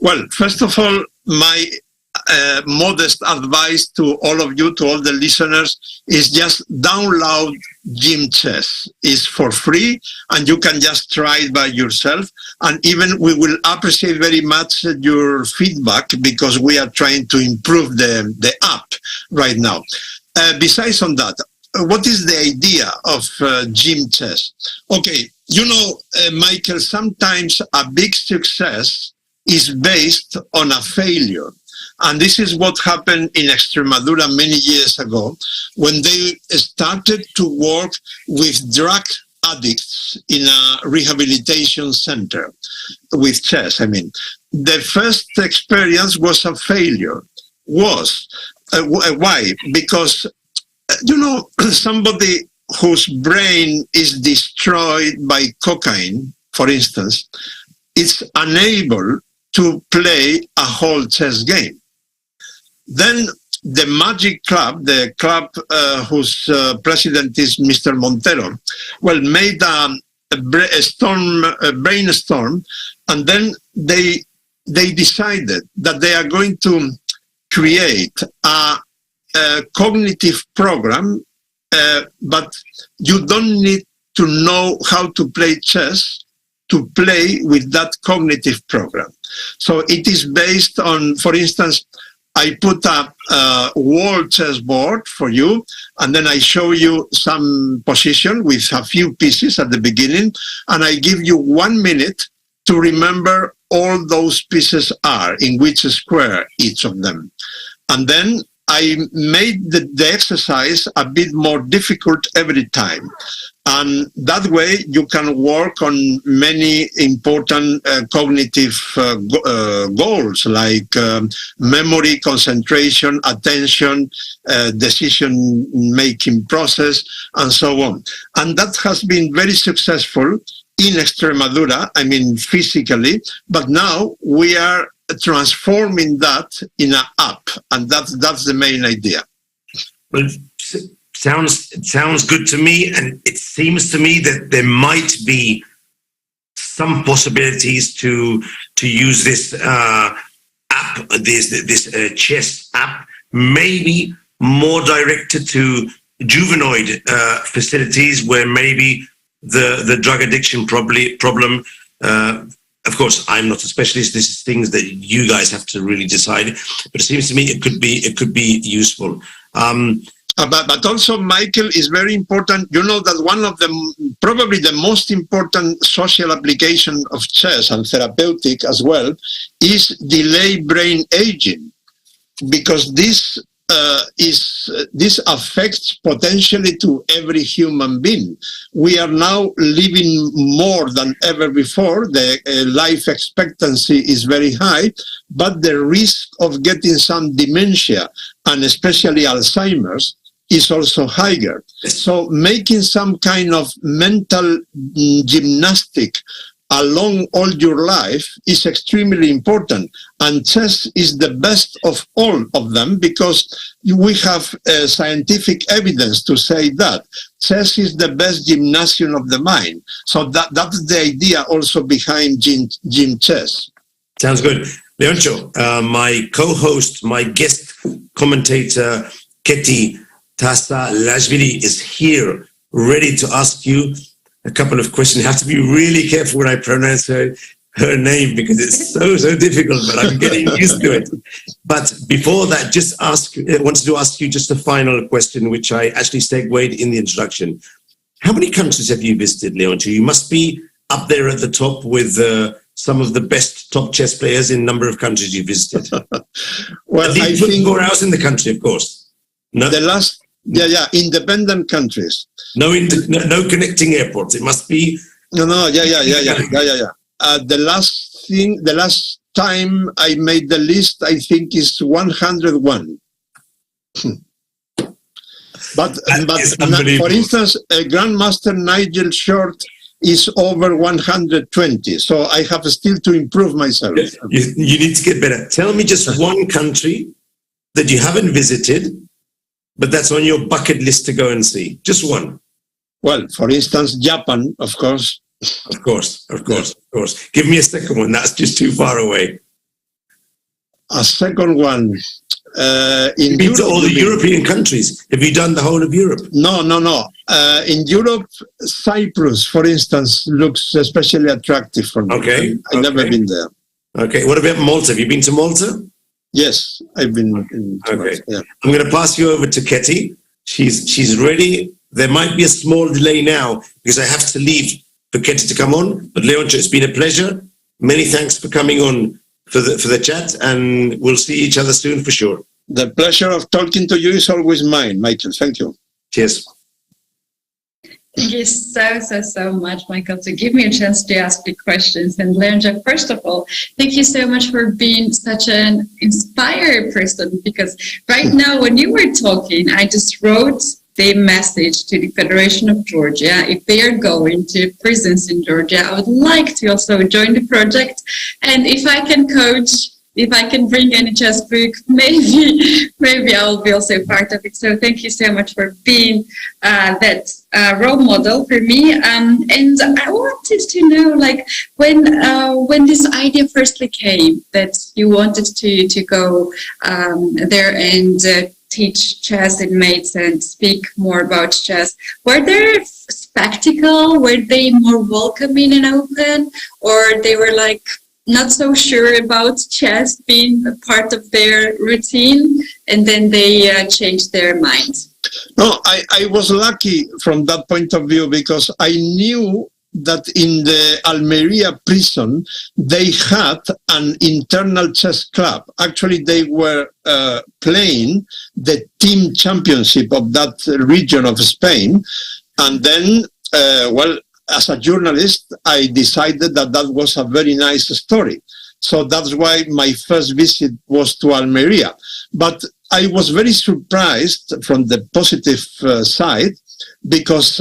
Well, first of all, my modest advice to all of you, to all the listeners, is just download Gym Chess. It's for free, and you can just try it by yourself. And even we will appreciate very much your feedback, because we are trying to improve the app right now. Besides on that, what is the idea of Gym Chess? Okay, you know, Michael, sometimes a big success is based on a failure. And this is what happened in Extremadura many years ago, when they started to work with drug addicts in a rehabilitation center with chess. I mean, the first experience was a failure. Why? Because, you know, somebody whose brain is destroyed by cocaine, for instance, is unable to play a whole chess game. Then the Magic Club, the club whose president is Mr. Montero, well, made a brainstorm, and then they decided that they are going to create a cognitive program, but you don't need to know how to play chess to play with that cognitive program. So it is based on, for instance, I put up a world chess board for you, and then I show you some position with a few pieces at the beginning, and I give you 1 minute to remember all those pieces are, in which square each of them. And then I made the exercise a bit more difficult every time. And that way you can work on many important cognitive goals, like memory, concentration, attention, decision-making process, and so on. And that has been very successful in Extremadura, I mean physically, but now we are transforming that in an app, and that's the main idea. Well, sounds good to me, and it seems to me that there might be some possibilities to use this app, this chess app, maybe more directed to juvenile facilities where maybe the drug addiction problem. Of course, I'm not a specialist. This is things that you guys have to really decide. But it seems to me it could be useful. But also, Michael, is very important. You know that one of the, probably the most important social application of chess, and therapeutic as well, is delay brain aging. Because this this affects potentially to every human being. We are now living more than ever before. The life expectancy is very high, but the risk of getting some dementia, and especially Alzheimer's, is also higher. So making some kind of mental gymnastic along all your life is extremely important, and chess is the best of all of them, because we have scientific evidence to say that chess is the best gymnasium of the mind. So that's the idea also behind gym chess. Sounds good. Leoncho, my co-host, my guest commentator, Keti Tsatsalashvili, is here, ready to ask you a couple of questions. I have to be really careful when I pronounce her name, because it's so difficult, but I'm getting used to it. But before that, I wanted to ask you just a final question, which I actually segued in the introduction. How many countries have you visited, Leoncho? You must be up there at the top with some of the best top chess players in number of countries you visited. Well, I think 4 hours in the country, of course. No? The last, independent countries. No connecting airports. It must be. The last time I made the list, I think is 101. But for instance, Grandmaster Nigel Short is over 120. So I have still to improve myself. You need to get better. Tell me just one country that you haven't visited, but that's on your bucket list to go and see. Just one. Well, for instance, Japan, of course. Of course. Give me a second one. That's just too far away. A second one. You've been to all the European countries. Have you done the whole of Europe? No. In Europe, Cyprus, for instance, looks especially attractive for me. Okay. I've never been there. Okay. What about Malta? Have you been to Malta? Yes, I've been. Okay. Yeah. I'm going to pass you over to Keti. She's ready. There might be a small delay now because I have to leave for Keti to come on. But Leoncho, it's been a pleasure. Many thanks for coming on for the chat, and we'll see each other soon for sure. The pleasure of talking to you is always mine, Michael. Thank you. Cheers. Thank you so much, Michael, to give me a chance to ask the questions. And Leoncho, first of all, thank you so much for being such an inspired person, because right now when you were talking, I just wrote the message to the Federation of Georgia. If they are going to prisons in Georgia, I would like to also join the project. And if I can coach, if I can bring any chess book, maybe I will be also part of it. So thank you so much for being that role model for me. And I wanted to know, like, when this idea firstly came that you wanted to go there and teach chess inmates and speak more about chess, were there spectacle? Were they more welcoming and open, or they were like not so sure about chess being a part of their routine, and then they changed their mind? No, I was lucky from that point of view, because I knew that in the Almeria prison, they had an internal chess club. Actually, they were playing the team championship of that region of Spain. And then, as a journalist, I decided that was a very nice story. So that's why my first visit was to Almeria. But I was very surprised from the positive side, because,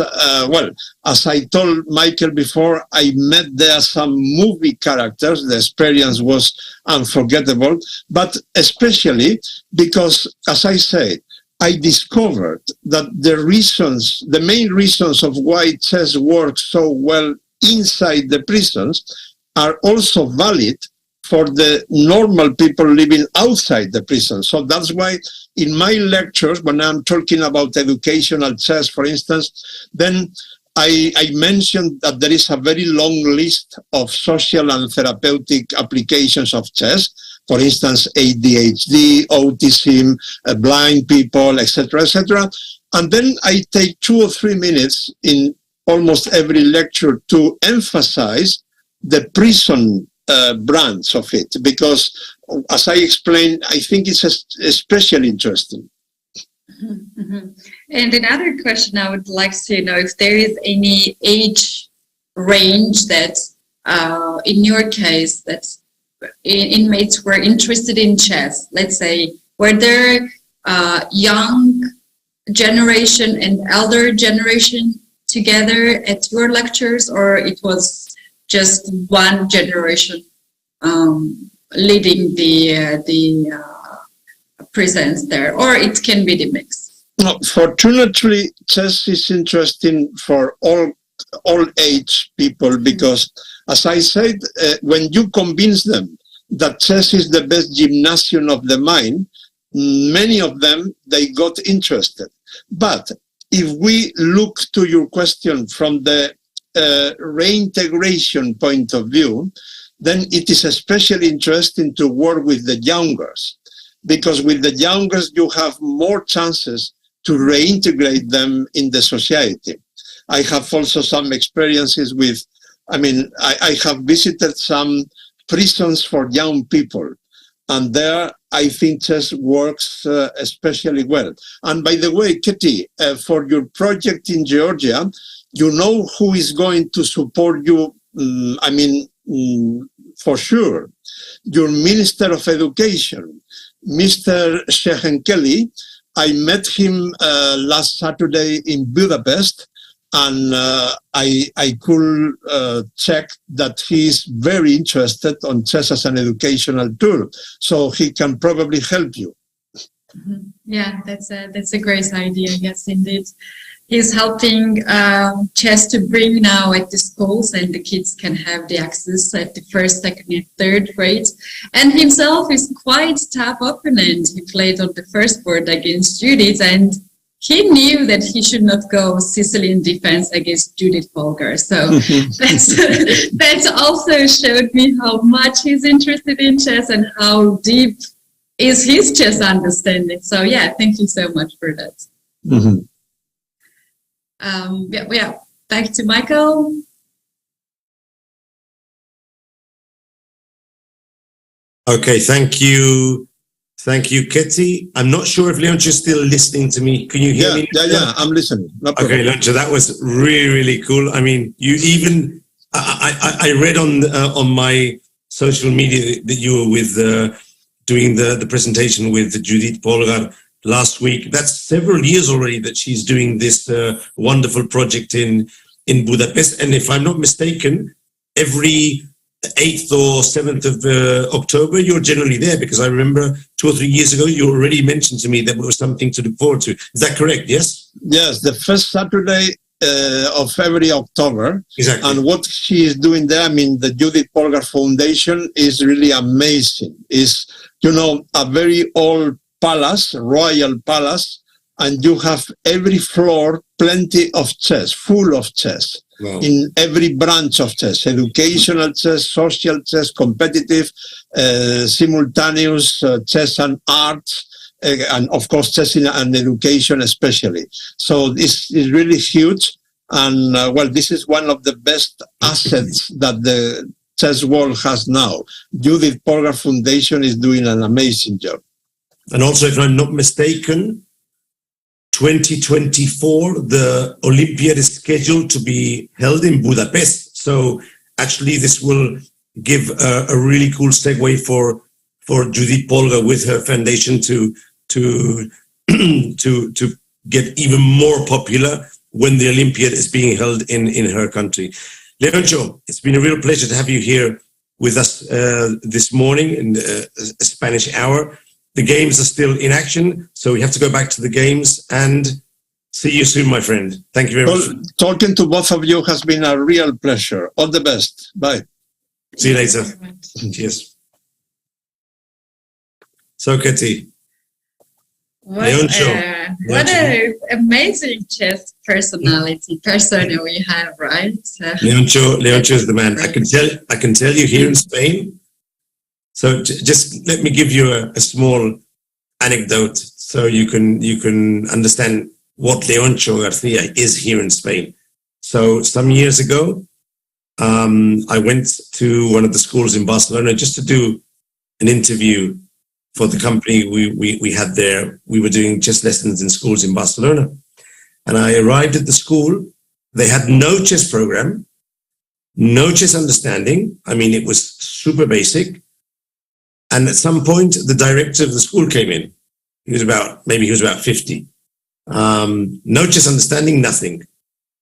as I told Michael before, I met there some movie characters. The experience was unforgettable, but especially because, as I said, I discovered that the main reasons of why chess works so well inside the prisons are also valid for the normal people living outside the prison. So that's why in my lectures, when I'm talking about educational chess, for instance, then I mentioned that there is a very long list of social and therapeutic applications of chess. For instance, ADHD, autism, blind people, etc., etc. And then I take 2 or 3 minutes in almost every lecture to emphasize the prison branch of it, because, as I explained, I think it's especially interesting. And another question I would like to know if there is any age range that, in your case, that inmates were interested in chess. Let's say, were there young generation and elder generation together at your lectures, or it was just one generation leading the presence there, or it can be the mix? No, fortunately, chess is interesting for all age people because, as I said, when you convince them that chess is the best gymnasium of the mind, many of them, they got interested. But if we look to your question from the reintegration point of view, then it is especially interesting to work with the youngers, because with the youngers you have more chances to reintegrate them in the society. I have also some experiences with, I have visited some prisons for young people, and there I think chess works especially well. And by the way, Keti, for your project in Georgia, you know who is going to support you, for sure, your Minister of Education, Mr. Shehenkeli. I met him last Saturday in Budapest, and I could check that he is very interested on chess as an educational tool, so he can probably help you. Yeah, that's a great idea. Yes, indeed. He's helping chess to bring now at the schools, and the kids can have the access at the first, second, and third grade. And himself is quite tough opponent. He played on the first board against Judith, and he knew that he should not go Sicilian defense against Judith Polgar. So that also showed me how much he's interested in chess and how deep is his chess understanding. So yeah, thank you so much for that. Mm-hmm. Yeah, back to Michael. Okay, thank you. Thank you, Keti. I'm not sure if Leoncio is still listening to me. Can you hear me? Yeah, I'm listening. No problem. Okay, Leoncio, that was really, really cool. I mean, you even, I read on my social media that you were with doing the presentation with Judith Polgar last week. That's several years already that she's doing this wonderful project in Budapest. And if I'm not mistaken, every 8th or 7th of October, you're generally there, because I remember 2 or 3 years ago, you already mentioned to me that it was something to look forward to. Is that correct? Yes? Yes, the first Saturday of every October. Exactly. And what she is doing there, the Judith Polgar Foundation is really amazing. It's, a very old palace, royal palace, and you have every floor plenty of chess, full of chess. Wow. In every branch of chess: educational chess, social chess, competitive, simultaneous chess and arts, and of course chess and education especially. So this is really huge, and this is one of the best assets that the chess world has now. Judith Polgar Foundation is doing an amazing job. And also, if I'm not mistaken, 2024, the Olympiad is scheduled to be held in Budapest. So actually, this will give a really cool segue for Judith Polgar with her foundation to get even more popular when the Olympiad is being held in her country. Leoncio, it's been a real pleasure to have you here with us this morning in a Spanish hour. The games are still in action, so we have to go back to the games, and see you soon, my friend. Thank you very much. Talking to both of you has been a real pleasure. All the best. Bye. See you later. Cheers. So, Keti. What an amazing chess persona we have, right? Leoncio is the man. I can tell you here in Spain. So just let me give you a small anecdote so you can understand what Leoncio Garcia is here in Spain. So some years ago, I went to one of the schools in Barcelona just to do an interview for the company we had there. We were doing chess lessons in schools in Barcelona. And I arrived at the school. They had no chess program, no chess understanding. I mean, it was super basic. And at some point, the director of the school came in. He was about 50. No chess understanding, nothing.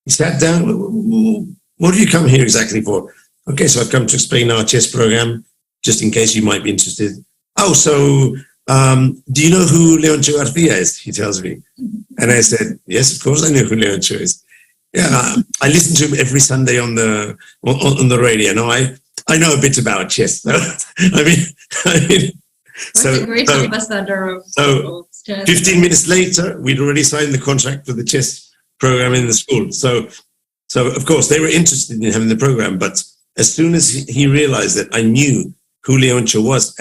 He sat down. What have you come here exactly for? Okay, so I've come to explain our chess program, just in case you might be interested. Oh, so do you know who Leoncio Garcia is? He tells me. And I said, yes, of course I know who Leoncio is. Yeah, I listen to him every Sunday on the radio. No, I know a bit about chess. So, I mean, a great ambassador of chess. 15 minutes later, we'd already signed the contract for the chess program in the school. So of course, they were interested in having the program. But as soon as he realized that I knew who Leoncio was,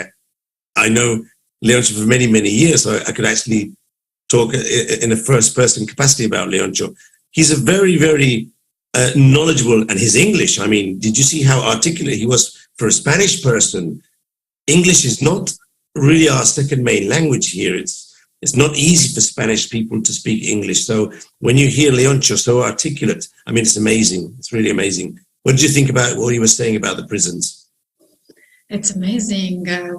I know Leoncio for many, many years, so I could actually talk in a first-person capacity about Leoncio. He's a very, very knowledgeable, and his English, I mean, did you see how articulate he was for a Spanish person? English is not really our second main language here. It's not easy for Spanish people to speak English. So when you hear Leoncio so articulate, I mean, it's amazing. It's really amazing. What did you think about what he was saying about the prisons? It's amazing. I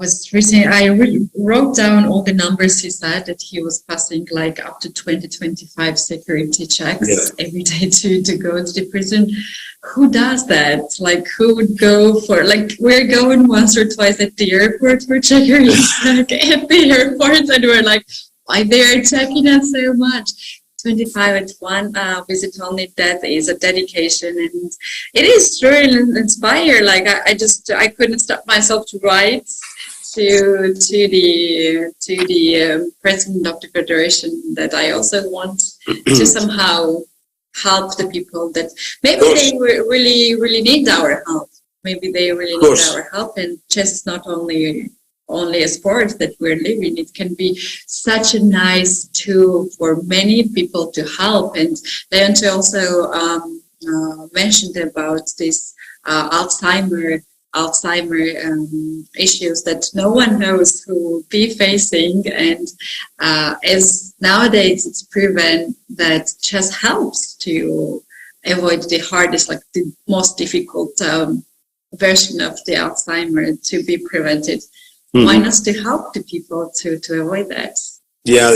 wrote down all the numbers he said, that he was passing like up to 20-25 security checks every day to go to the prison. Who does that? Like, who would go for, like, we're going once or twice at the airport for security check at the airport, and we're like, why they're checking us so much? 25 at one visit only, that is a dedication, and it is really inspired. Like I couldn't stop myself to write to the president of the federation that I also want to somehow help the people that maybe they really need our help. Maybe they really need our help, and chess is not only a sport that we're living. It can be such a nice tool for many people to help. And Leoncio also mentioned about this Alzheimer issues that no one knows who will be facing. And as nowadays it's proven that chess helps to avoid the hardest, like the most difficult version of the Alzheimer to be prevented. Why not to help the people to avoid that? Yeah,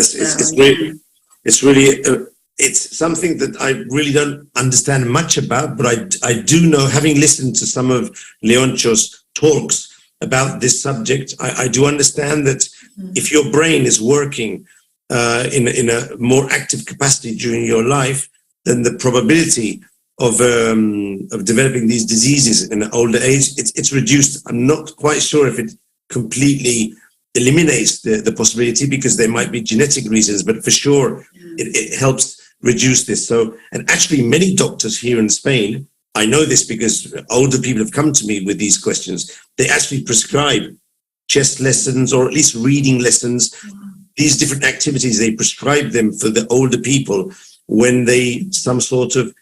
it's something that I really don't understand much about, but I do know, having listened to some of Leoncio's talks about this subject, I do understand that if your brain is working in a more active capacity during your life, then the probability of developing these diseases in an older age, it's reduced. I'm not quite sure if it completely eliminates the possibility, because there might be genetic reasons, but for sure it helps reduce this. So, and actually many doctors here in Spain, I know this because older people have come to me with these questions, they actually prescribe chess lessons, or at least reading lessons, these different activities, they prescribe them for the older people when they sort of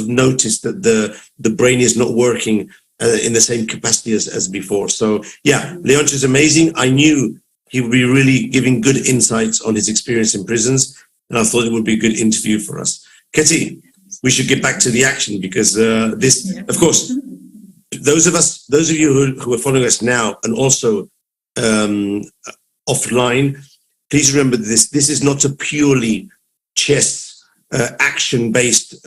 notice that the brain is not working in the same capacity as before. So yeah, Leoncio is amazing. I knew he would be really giving good insights on his experience in prisons, and I thought it would be a good interview for us. Keti, we should get back to the action, because this, of course, those of you who are following us now and also offline, please remember this is not a purely chess action-based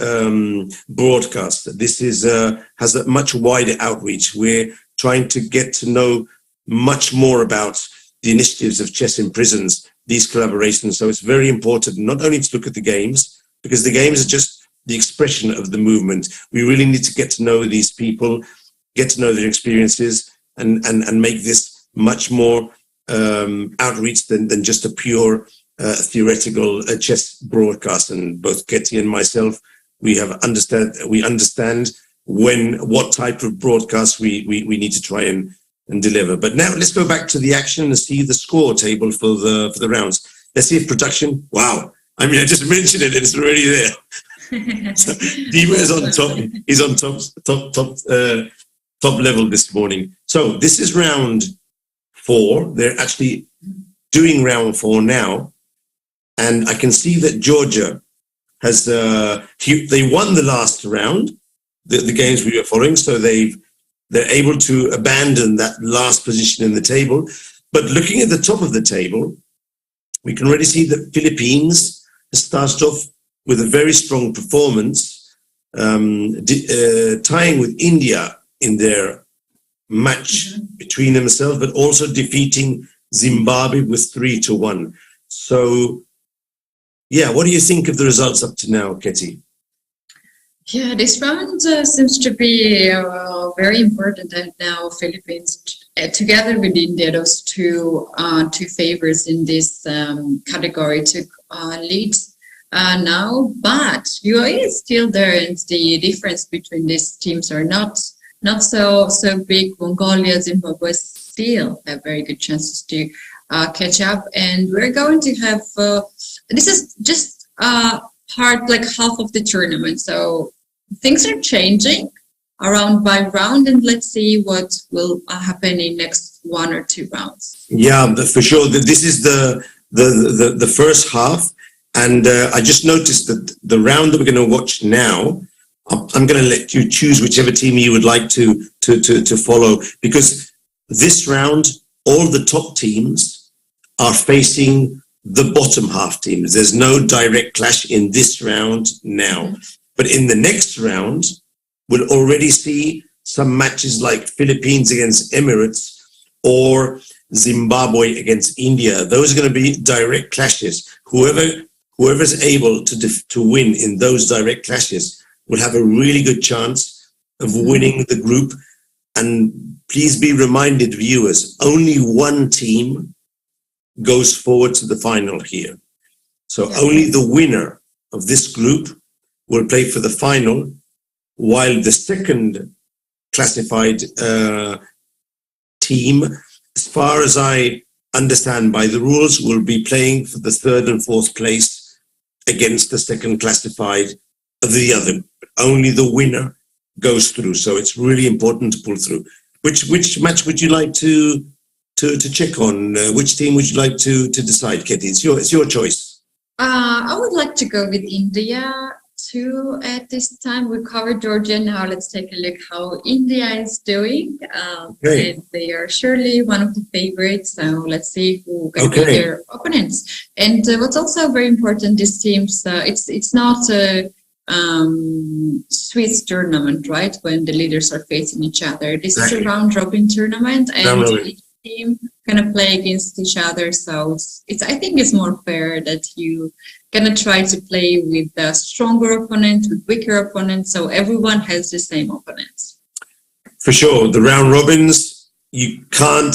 broadcast. This has a much wider outreach. We're trying to get to know much more about the initiatives of chess in prisons, these collaborations. So it's very important not only to look at the games, because the games are just the expression of the movement. We really need to get to know these people, get to know their experiences, and make this much more outreach than just a pure theoretical chess broadcast. And both Keti and myself, we understand what type of broadcast we need to try and deliver. But now let's go back to the action and see the score table for the rounds. Let's see if production. Wow! I mean, I just mentioned it, and it's already there. So Dima is on top. He's on top level this morning. So this is round 4. They're actually doing round 4 now, and I can see that Georgia has they won the last round, the games we were following, so they're able to abandon that last position in the table. But looking at the top of the table, we can already see that Philippines has started off with a very strong performance, tying with India in their match between themselves, but also defeating Zimbabwe with 3-1. So, yeah, what do you think of the results up to now, Keti? Yeah, this round seems to be very important. And now Philippines, together with India, those two favorites in this category, took leads now. But UAE is still there, and the difference between these teams are not so big. Mongolia, Zimbabwe still have very good chances to catch up, and we're going to have. This is just part, like half of the tournament, so things are changing round by round, and let's see what will happen in next 1 or 2 rounds. Yeah, for sure. This is the first half, and I just noticed that the round that we're going to watch now, I'm going to let you choose whichever team you would like to follow, because this round, all the top teams are facing the bottom half teams. There's no direct clash in this round now. But in the next round, we'll already see some matches like Philippines against Emirates or Zimbabwe against India. Those are going to be direct clashes. Whoever's able to win in those direct clashes will have a really good chance of winning the group. And please be reminded, viewers, only one team goes forward to the final here. So only the winner of this group will play for the final, while the second classified team, as far as I understand by the rules, will be playing for the 3rd and 4th place against the second classified of the other. Only the winner goes through. So it's really important to pull through. Which match would you like to check on? Which team would you like to decide, Keti? It's your choice. I would like to go with India too at this time. We covered Georgia. Now let's take a look how India is doing. They are surely one of the favorites. So let's see who can be their opponents. And what's also very important, this teams, it's not a Swiss tournament, right? When the leaders are facing each other. This is a round-robin tournament, and each team gonna play against each other. So it's I think it's more fair that you gonna try to play with a stronger opponent, with weaker opponents, so everyone has the same opponents. For sure, the round robins, you can't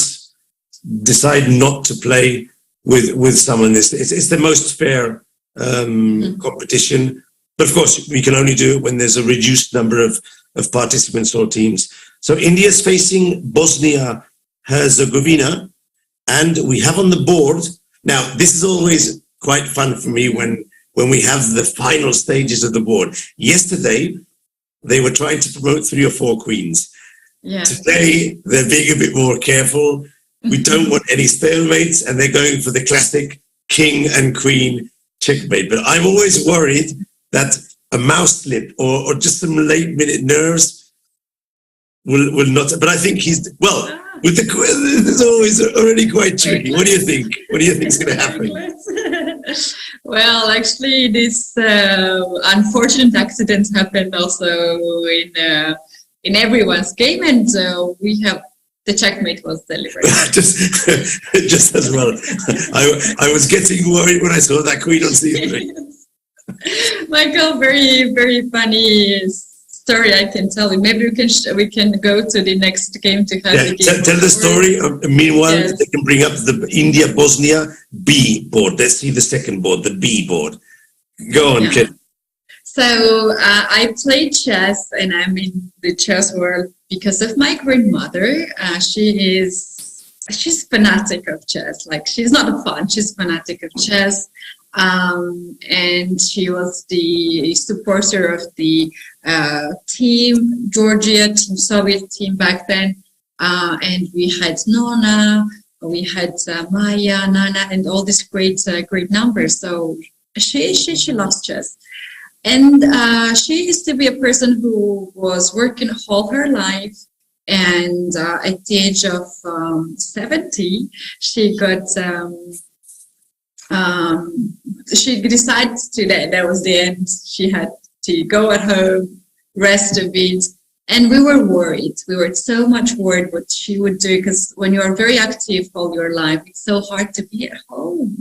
decide not to play with someone. It's the most fair competition. But of course, we can only do it when there's a reduced number of participants or teams. So India's facing Bosnia-Herzegovina, and we have on the board, now this is always quite fun for me when we have the final stages of the board. Yesterday, they were trying to promote 3 or 4 queens. Yeah. Today, they're being a bit more careful. We don't want any stalemates, and they're going for the classic king and queen checkmate. But I'm always worried that a mouse slip or just some late minute nerves will not. But I think with the quiz, it's always already quite tricky. What do you think? What do you think is going to happen? Well, actually, this unfortunate accident happened also in everyone's game, and we have the checkmate was delivered. just as well. I was getting worried when I saw that queen on screen. Michael, very, very funny story I can tell you. Maybe we can go to the next game to have the game. Tell the story. Meanwhile, they can bring up the India-Bosnia B board. Let's see the second board, the B board. Go on, Kit. So I play chess, and I'm in the chess world because of my grandmother. She's fanatic of chess. Like, she's not a fan, she's fanatic of chess. And she was the supporter of the team, Georgia team, Soviet team back then. And we had Nona, we had Maya, Nana, and all these great numbers. So she loves chess. And she used to be a person who was working all her life. And at the age of 70, she got, she decided that was the end. She had to go at home, rest a bit. And we were worried. We were so much worried what she would do, because when you are very active all your life, it's so hard to be at home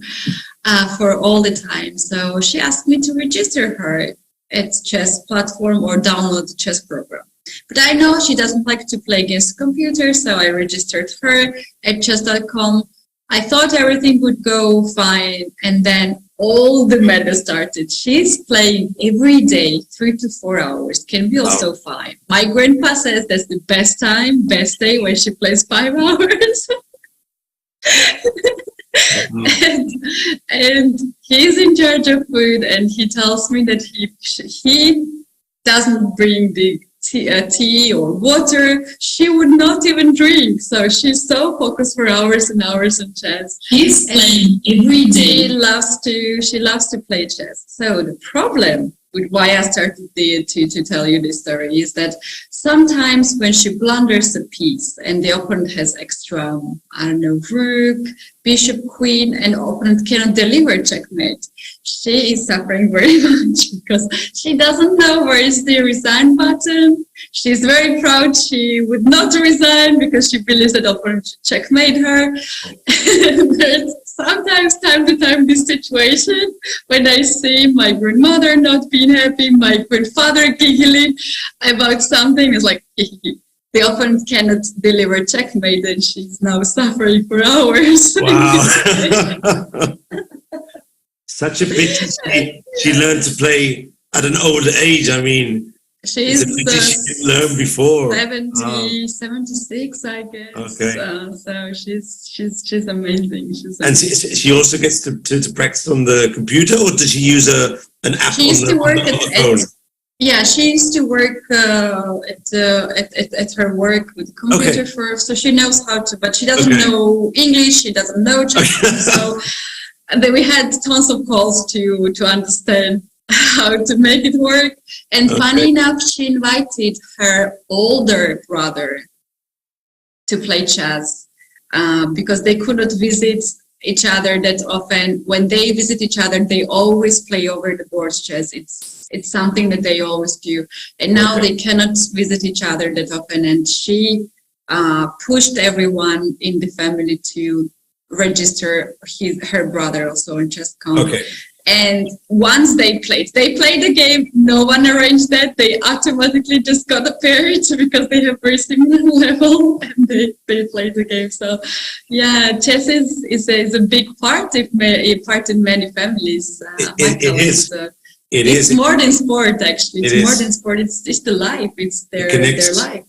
for all the time. So she asked me to register her at chess platform or download the chess program. But I know she doesn't like to play against the computer, so I registered her at chess.com. I thought everything would go fine, and then all the madness started. She's playing every day, 3 to 4 hours. Can be also 5. My grandpa says that's the best day when she plays 5 hours. and he's in charge of food, and he tells me that he doesn't bring the tea or water. She would not even drink. So she's so focused for hours and hours on chess. She's playing every day. She loves to play chess. So the problem with why I started to tell you this story is that sometimes when she blunders a piece and the opponent has extra, rook, bishop, queen, and opponent cannot deliver checkmate, she is suffering very much because she doesn't know where is the resign button. She's very proud she would not resign because she believes that the opponent should checkmate her. There's sometimes, time to time, this situation when I see my grandmother not being happy, my grandfather giggling about something. It's like, the opponent cannot deliver checkmate, and she's now suffering for hours. Wow. Such a pity she learned to play at an older age. I mean, she's she didn't learn before. 76, I guess. Okay. So she's amazing. And she also gets to practice on the computer, or does she use an app she used on to work on the phone? Yeah, she used to work at her work with the computer first, so she knows how to, but she doesn't know English, she doesn't know Japanese, so and then we had tons of calls to understand how to make it work. And funny enough, she invited her older brother to play chess because they could not visit each other that often. When they visit each other, they always play over the board chess. It's something that they always do. And now they cannot visit each other that often. And she pushed everyone in the family to register her brother also on chess.com. And once they played the game, no one arranged that. They automatically just got paired because they have very similar level, and they played the game. So yeah, chess is a big part in many families. It is. It's more than sport, actually. It's more than sport. It's the life. It's their life.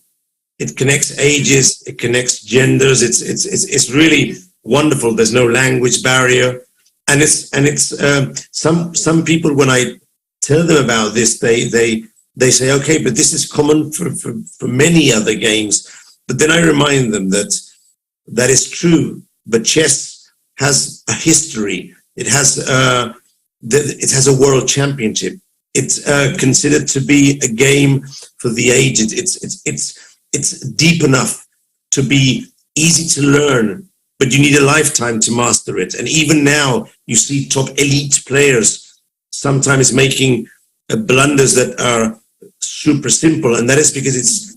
It connects ages. It connects genders. It's really wonderful. There's no language barrier, and it's some people, when I tell them about this, they say, okay, but this is common for many other games. But then I remind them that is true. But chess has a history. It has a world championship. It's considered to be a game for the aged. It's deep enough to be easy to learn, but you need a lifetime to master it. And even now, you see top elite players sometimes making blunders that are super simple, and that is because it's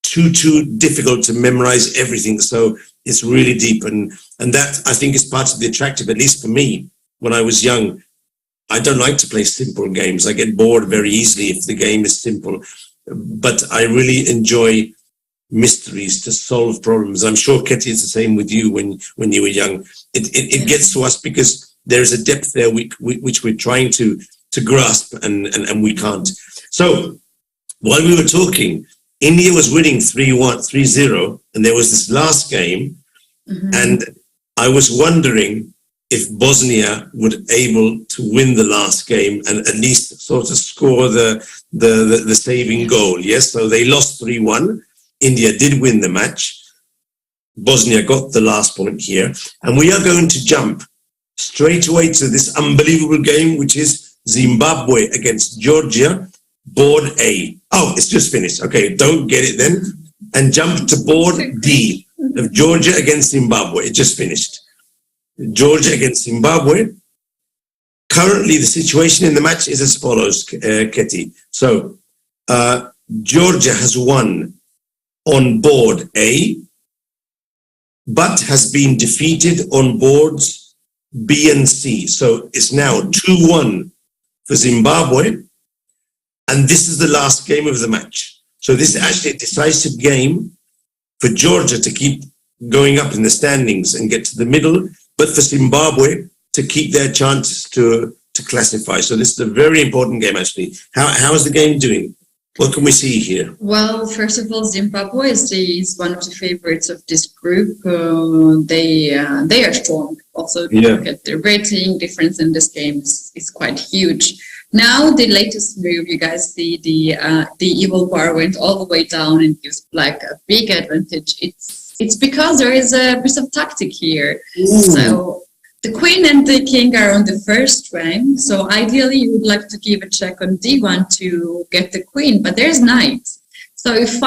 too difficult to memorize everything. So it's really deep, and that, I think, is part of the attractive, at least for me. When I was young, I don't like to play simple games. I get bored very easily if the game is simple, but I really enjoy mysteries, to solve problems. I'm sure, Keti, it's the same with you when you were young. It gets to us because there is a depth there which we're trying to grasp, and we can't. So while we were talking, India was winning 3-0, and there was this last game, and I was wondering if Bosnia would able to win the last game and at least sort of score the saving goal. Yes, so they lost 3-1. India did win the match. Bosnia got the last point here. And we are going to jump straight away to this unbelievable game, which is Zimbabwe against Georgia, board A. Oh, it's just finished. Okay, don't get it then. And jump to board D of Georgia against Zimbabwe. It just finished. Georgia against Zimbabwe. Currently, the situation in the match is as follows, Keti. So, Georgia has won on board A, but has been defeated on boards B and C. So, it's now 2-1 for Zimbabwe. And this is the last game of the match. So, this is actually a decisive game for Georgia to keep going up in the standings and get to the middle, but for Zimbabwe to keep their chances to classify. So this is a very important game, actually. How is the game doing? What can we see here? Well, first of all, Zimbabwe is one of the favorites of this group. They are strong. Also, look at the rating difference in this game is quite huge. Now, the latest move, you guys see the evil bar went all the way down and gives Black a big advantage. It's because there is a piece of tactic here. Ooh. So the queen and the king are on the first rank. So ideally, you would like to give a check on D1 to get the queen, but there's knight. So if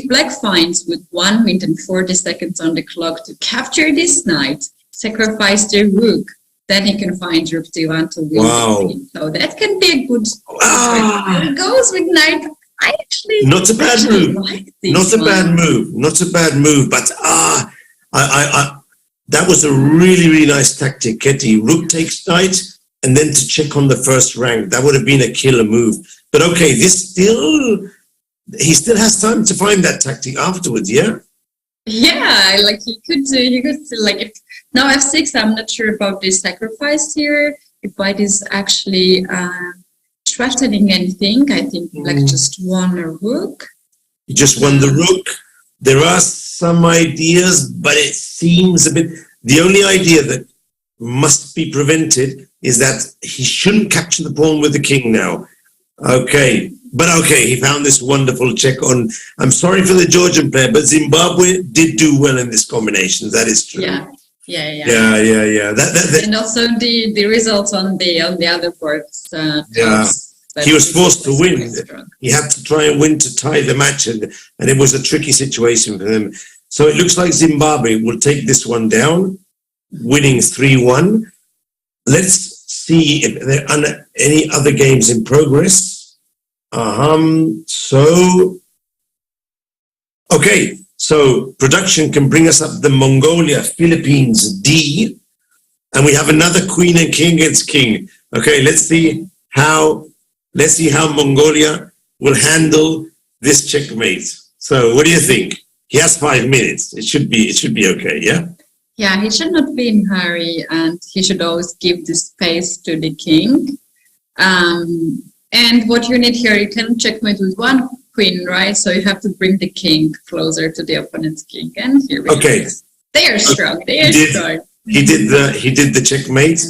Black finds with 1 minute and 40 seconds on the clock to capture this knight, sacrifice the rook, then he can find rook D1 to win the queen. So that can be a good. It goes with knight. I actually not a bad move. Like not a bad move. Not a bad move. But that was a really, really nice tactic, Keti. Rook takes knight, and then to check on the first rank. That would have been a killer move. But okay, he still has time to find that tactic afterwards. Yeah. Yeah, like he could like if now F6. I'm not sure about this sacrifice here. If White is actually threatening anything, I think Black just won a rook. He just won the rook. There are some ideas, but it seems a bit. The only idea that must be prevented is that he shouldn't capture the pawn with the king now. Okay. But okay, he found this wonderful check on. I'm sorry for the Georgian player, but Zimbabwe did do well in this combination. That is true. Yeah. That, and also the results on the other boards. He was forced to win. He had to try and win to tie the match, and it was a tricky situation for him. So it looks like Zimbabwe will take this one down, winning 3-1. Let's see if there are any other games in progress. So production can bring us up the Mongolia, Philippines, D, and we have another queen and king against king. Okay, let's see how Mongolia will handle this checkmate. So what do you think? He has 5 minutes. It should be okay, yeah? Yeah, he should not be in a hurry, and he should always give the space to the king. And what you need here, you can checkmate with one queen, right? So you have to bring the king closer to the opponent's king. And here we go. They are strong. He did the checkmate.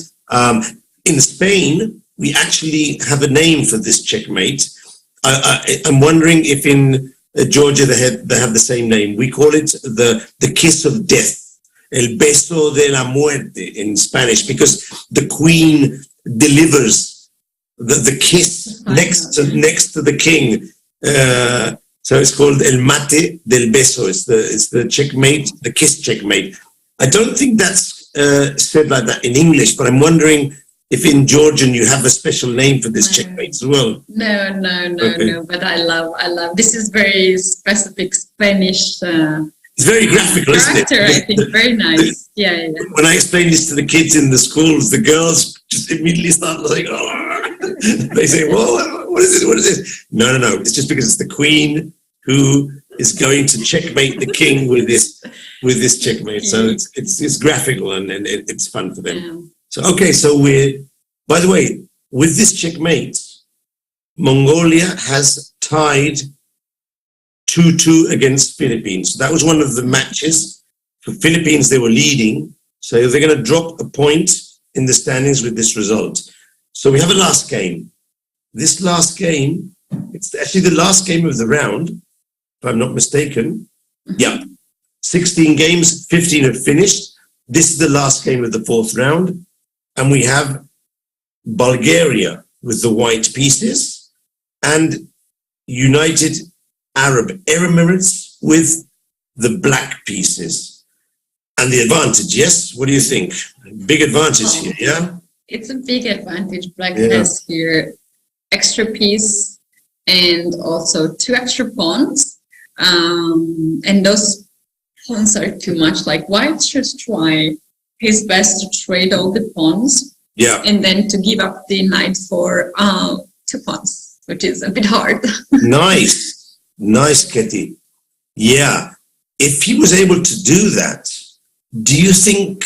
In Spain, we actually have a name for this checkmate. I'm wondering if in Georgia they have the same name. We call it the kiss of death, el beso de la muerte in Spanish, because the queen delivers the kiss next to the king. So it's called el mate del beso. It's the checkmate, the kiss checkmate. I don't think that's said like that in English, but I'm wondering if in Georgian you have a special name for this checkmate as well. No. But I love. This is very specific Spanish. It's very graphical, isn't it? I think very nice. Yeah. When I explain this to the kids in the schools, the girls just immediately start like, oh. They say, "Well, what is this? What is this?" No. It's just because it's the queen who is going to checkmate the king with this checkmate. So it's graphical and it's fun for them. Yeah. So by the way, with this checkmate, Mongolia has tied 2-2 against Philippines. So that was one of the matches. For Philippines, they were leading. So they're going to drop a point in the standings with this result. So we have a last game. This last game, it's actually the last game of the round, if I'm not mistaken. Yeah. 16 games, 15 have finished. This is the last game of the fourth round. And we have Bulgaria with the white pieces and United Arab Emirates with the black pieces. And the advantage, yes? What do you think? Big advantage here, yeah? It's a big advantage. Black has here extra piece and also 2 extra pawns. And those pawns are too much. Like white should try his best to trade all the pawns. Yeah. And then to give up the knight for 2 pawns, which is a bit hard. Nice. Nice, Keti. Yeah. If he was able to do that, do you think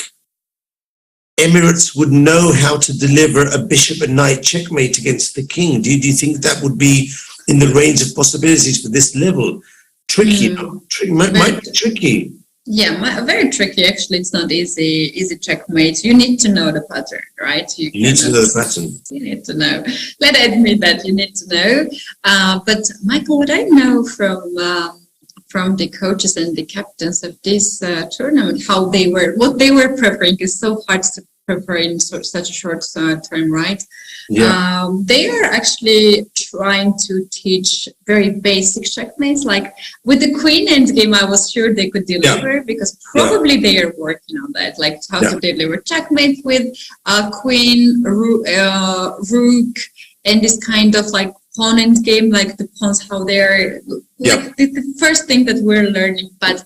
Emirates would know how to deliver a bishop and knight checkmate against the king? Do you think that would be in the range of possibilities for this level? Tricky, no? Might be tricky. Yeah, very tricky. Actually, it's not easy checkmate. You need to know the pattern, right? You need to know the pattern. You need to know. Let me admit that you need to know. But Michael, what I know from the coaches and the captains of this tournament, what they were preparing is so hard to prepare in such a short time, right? Yeah. They are actually trying to teach very basic checkmates. Like with the queen endgame, I was sure they could deliver because probably they are working on that, like how to deliver checkmate with queen, rook, and this kind of like pawn end game, like the pawns, how they're like the first thing that we're learning. But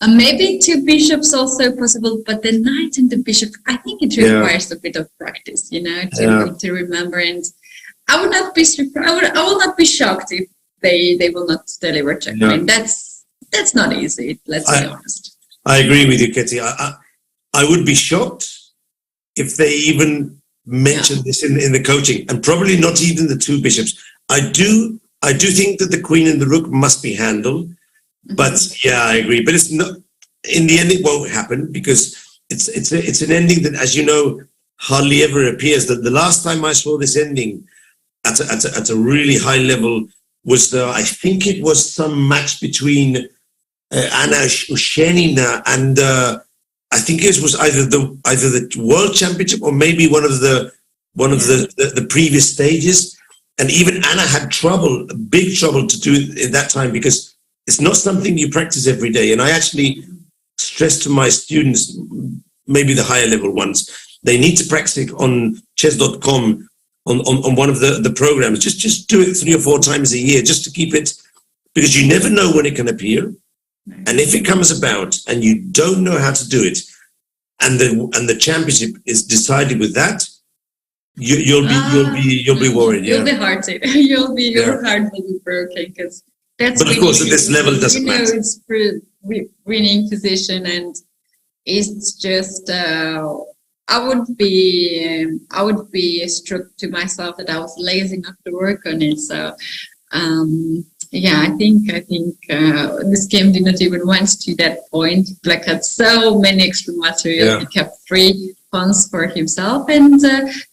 maybe 2 bishops also possible, but the knight and the bishop, I think it requires a bit of practice, to remember. And I would not be surprised. I will not be shocked if they will not deliver checkmate. That's not easy. Let's be honest. I agree with you, Keti. I would be shocked if they even mentioned this in the coaching, and probably not even the 2 bishops. I do think that the queen and the rook must be handled, but I agree. But it's not. In the end, it won't happen because it's an ending that, as you know, hardly ever appears. That the last time I saw this ending at a really high level was I think it was some match between Anna Ushenina and. I think it was either the World Championship or maybe one of the previous stages, and even Anna had big trouble to do it at that time because it's not something you practice every day. And I actually stress to my students, maybe the higher level ones, they need to practice it on chess.com on one of the programs. Just do it 3 or 4 times a year just to keep it, because you never know when it can appear. And if it comes about and you don't know how to do it, and the championship is decided with that, you'll be worried. You'll be hearted. Your heart will be broken because that's. But of course, at this level, it doesn't matter. It's winning position, and it's just. I would be struck to myself that I was lazy enough to work on it. So. I think this game did not even went to that point. Black had so many extra material. He kept 3 pawns for himself, and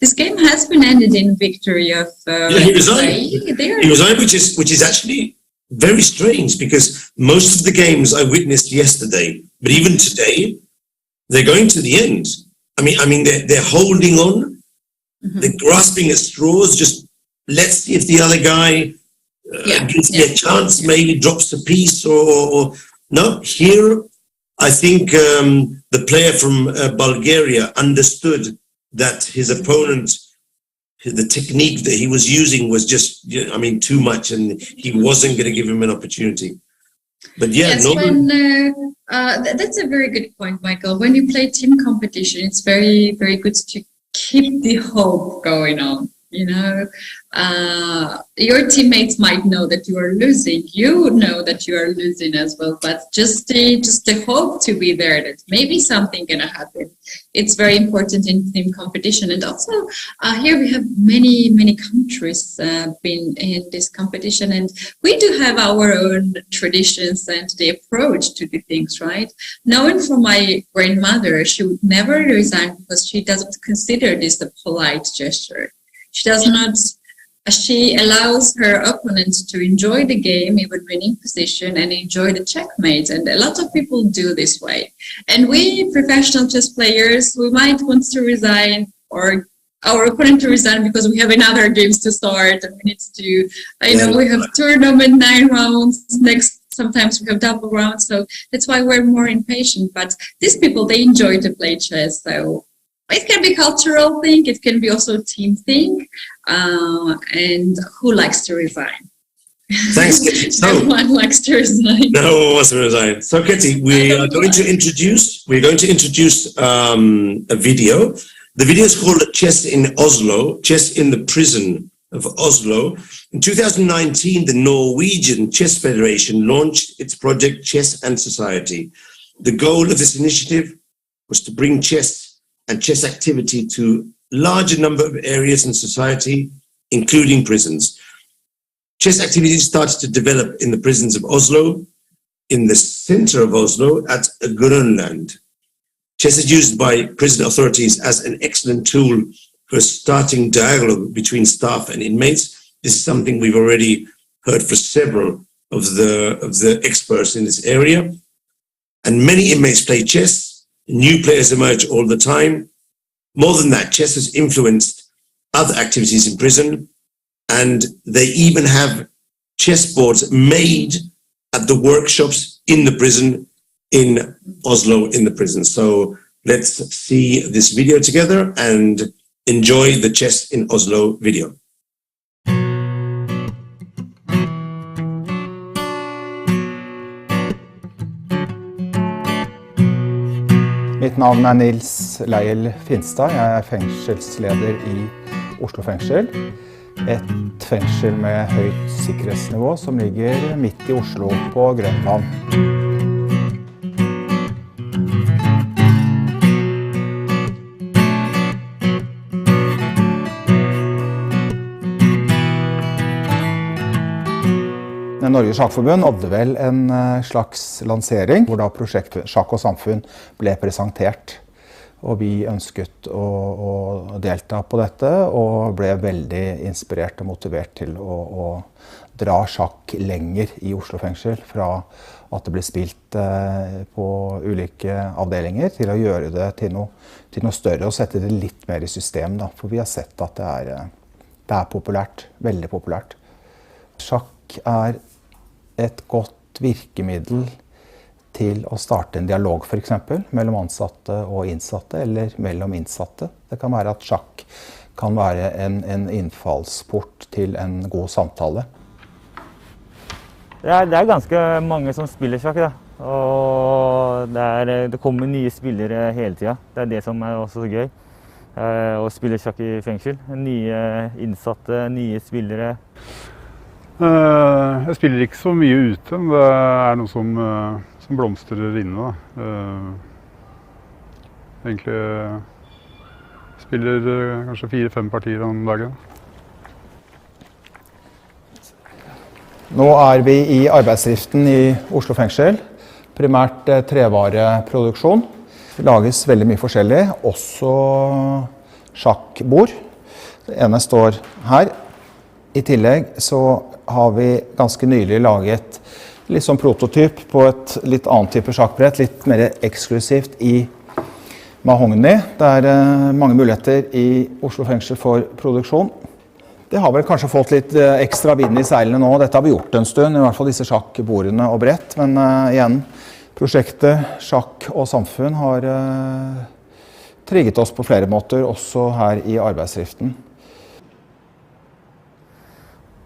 this game has been ended in victory of. He resigned, which is actually very strange because most of the games I witnessed yesterday, but even today, they're going to the end. I mean, they're holding on, they're grasping at straws. Just let's see if the other guy. Gives me a chance, maybe drops a piece or no. Here, I think the player from Bulgaria understood that his opponent, the technique that he was using was just, too much, and he wasn't going to give him an opportunity. But that's a very good point, Michael. When you play team competition, it's very, very good to keep the hope going on. Your teammates might know that you are losing. You know that you are losing as well, but just the hope to be there that maybe something gonna happen. It's very important in team competition, and also here we have many countries been in this competition, and we do have our own traditions and the approach to the things. Right? Knowing from my grandmother, she would never resign because she doesn't consider this a polite gesture. She does not she allows her opponent to enjoy the game, even winning position, and enjoy the checkmate. And a lot of people do this way. And we professional chess players, we might want to resign, or our opponent to resign because we have another games to start. And we need to, we have tournament 9 rounds. Sometimes we have double rounds. So that's why we're more impatient. But these people, they enjoy to play chess. So it can be cultural thing. It can be also team thing. And who likes to resign? Thanks, Keti. So, everyone likes to resign. No one wants to resign. So, Keti, we're going to introduce a video. The video is called Chess in Oslo, Chess in the Prison of Oslo. In 2019, the Norwegian Chess Federation launched its project Chess and Society. The goal of this initiative was to bring chess and chess activity to a larger number of areas in society, including prisons. Chess activity started to develop in the prisons of Oslo, in the center of Oslo at Grønland. Chess is used by prison authorities as an excellent tool for starting dialogue between staff and inmates. This is something we've already heard from several of the experts in this area. And many inmates play chess. New players emerge all the time. More than that, chess has influenced other activities in prison, and they even have chessboards made at the workshops in the prison in Oslo, in the prison. So let's see this video together and enjoy the Chess in Oslo video. Mitt navn Nils Leiel Finstad. Jeg fengselsleder i Oslo fengsel. Et fengsel med høyt sikkerhetsnivå som ligger midt i Oslo på Grønland. Norges Sjakkforbund hadde vel en slags lansering, hvor da prosjektet Sjakk og Samfunn ble presentert. Og vi ønsket å delta på dette, og ble veldig inspirert og motivert til å dra sjakk lenger i Oslo fengsel, fra at det ble spilt på ulike avdelinger, til å gjøre det til noe større, og sette det litt mer i system, da. For vi har sett at det er populært, veldig populært. Sjakk er et godt virkemiddel til å starte en dialog, for eksempel, mellom ansatte og innsatte, eller mellom innsatte. Det kan være at sjakk kan være en innfallsport til en god samtale. Det er ganske mange som spiller sjakk, da. Og det kommer nye spillere hele tiden. Det er det som er også så gøy. Å spille sjakk i fengsel. Nye innsatte, nye spillere. Jeg spiller ikke så mye ute, men det er noe som blomstrer inne. Egentlig spiller kanskje 4-5 partier om dagen. Nå er vi i arbeidsdriften i Oslo fengsel, primært trevareproduksjon. Det lages veldig mye forskjellig, også sjakkbord. Det ene står her. I tillegg så har vi ganske nylig laget litt sånn prototyp på et litt annen type sjakkbrett, litt mer eksklusivt i mahogni. Det er mange muligheter i Oslo fengsel for produksjon. Det har vel kanskje fått litt ekstra vind i seilene nå. Dette har vi gjort en stund, i hvert fall disse sjakkbordene og brett. Men igjen, prosjektet Sjakk og Samfunn har trigget oss på flere måter, også her i arbeidsdriften.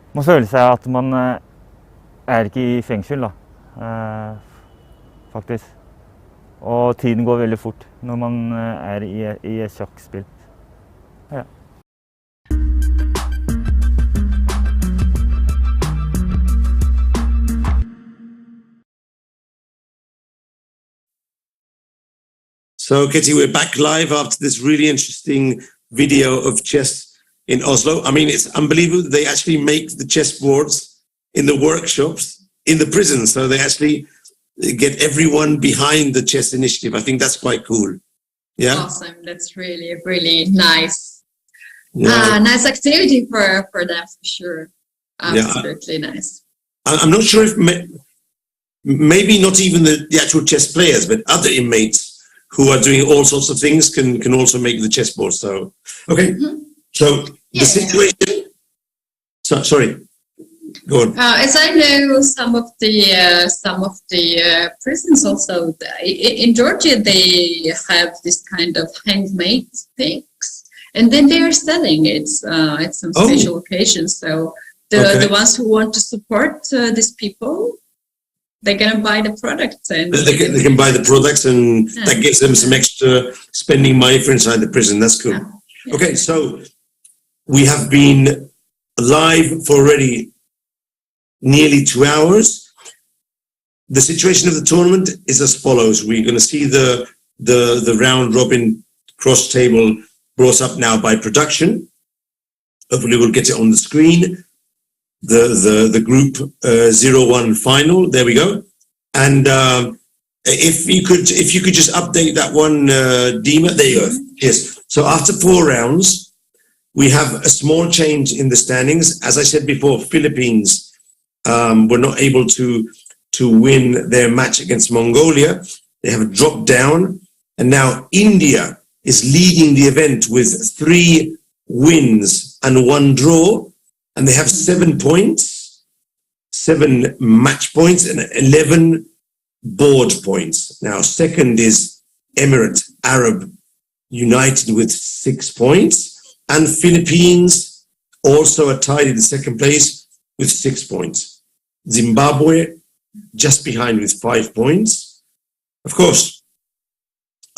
Man føler seg at man er ikke i fengsel, da, faktisk. Og tiden går veldig fort når man er i et sjakkspill. Ja. So, Keti, we're back live after this really interesting video of chess in Oslo. I mean, it's unbelievable. They actually make the chessboards in the workshops in the prison. So they actually get everyone behind the chess initiative. I think that's quite cool. Yeah. Awesome. That's really, really nice. Nice activity for them for sure. Absolutely nice. I'm not sure if maybe not even the actual chess players, but other inmates who are doing all sorts of things can also make the chessboard. So okay, so the situation. So sorry, go on. As I know, some of the prisons also in Georgia, they have this kind of handmade things, and then they are selling it at some special occasions. So the ones who want to support these people, they're gonna buy the products, and they can buy the products, and that gives them some extra spending money for inside the prison. That's cool. Yeah. Okay, so we have been live for already nearly 2 hours. The situation of the tournament is as follows. We're going to see the round robin cross table brought up now by production. Hopefully we'll get it on the screen. The group 0-1 final. There we go. And if you could just update that one, Dima. There you go. Yes. So after 4 rounds, we have a small change in the standings. As I said before, Philippines were not able to win their match against Mongolia. They have dropped down, and now India is leading the event with 3 wins and 1 draw, and they have 7 points, 7 match points, and 11 board points. Now, second is Emirate Arab United with 6 points, and Philippines also are tied in the second place with 6 points. Zimbabwe just behind with 5 points. Of course,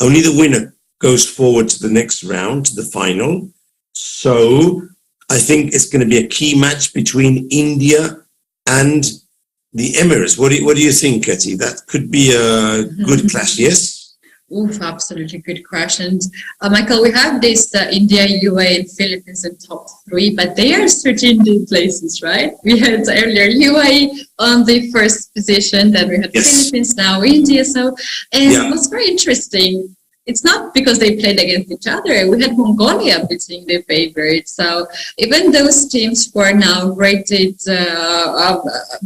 only the winner goes forward to the next round, to the final. So I think it's going to be a key match between India and the Emirates. What do you think, Keti? That could be a good clash, yes? Oof, absolutely good questions. Michael, we have this India, UAE, and Philippines in top 3, but they are certainly places, right? We had earlier UAE on the first position, then we had Philippines, now India. So, and what's very interesting, it's not because they played against each other. We had Mongolia beating their favorites. So even those teams who are now rated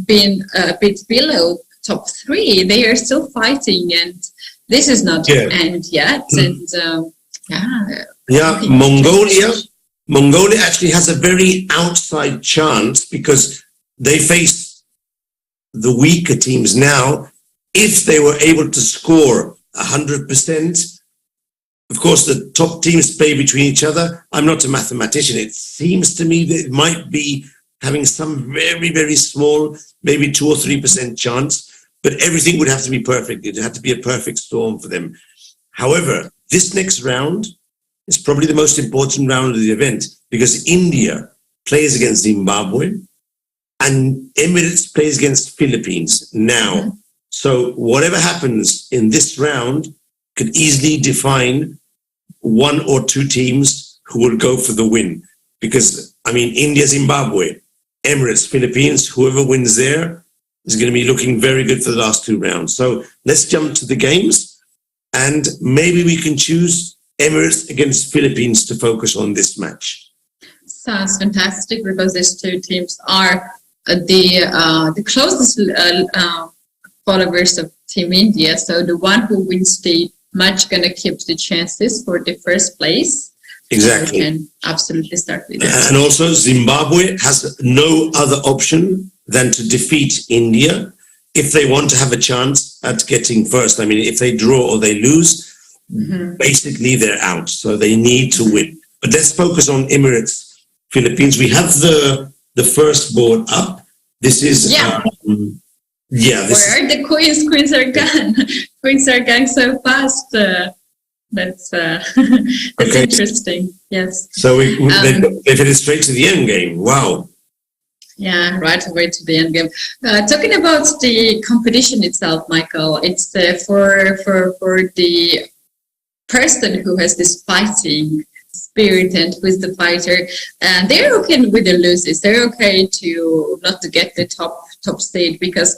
being a bit below top 3, they are still fighting, and this is not the end yet. And Mongolia actually has a very outside chance because they face the weaker teams now. If they were able to score 100%, of course, the top teams play between each other. I'm not a mathematician. It seems to me that it might be having some very, very small, maybe 2 or 3% chance. But everything would have to be perfect. It had to be a perfect storm for them. However, this next round is probably the most important round of the event because India plays against Zimbabwe and Emirates plays against Philippines now. So whatever happens in this round could easily define 1 or 2 teams who will go for the win. Because, I mean, India, Zimbabwe, Emirates, Philippines, whoever wins there is going to be looking very good for the last 2 rounds. So let's jump to the games, and maybe we can choose Emirates against Philippines to focus on this match. Sounds fantastic because these 2 teams are the closest followers of Team India. So the one who wins the match going to keep the chances for the first place. Exactly. So we can absolutely start with that. And also Zimbabwe has no other option than to defeat India if they want to have a chance at getting first. I mean, if they draw or they lose, basically they're out. So they need to win. But let's focus on Emirates, Philippines. We have the first board up. This is... Where are the queens? Queens are gone. Queens are going so fast. That's interesting. Yes. So they've headed straight to the end game. Wow. Yeah, right away to the end game. Talking about the competition itself, Michael, it's for the person who has this fighting spirit and who is the fighter, and they're okay with the losses. They're okay to not to get the top seed because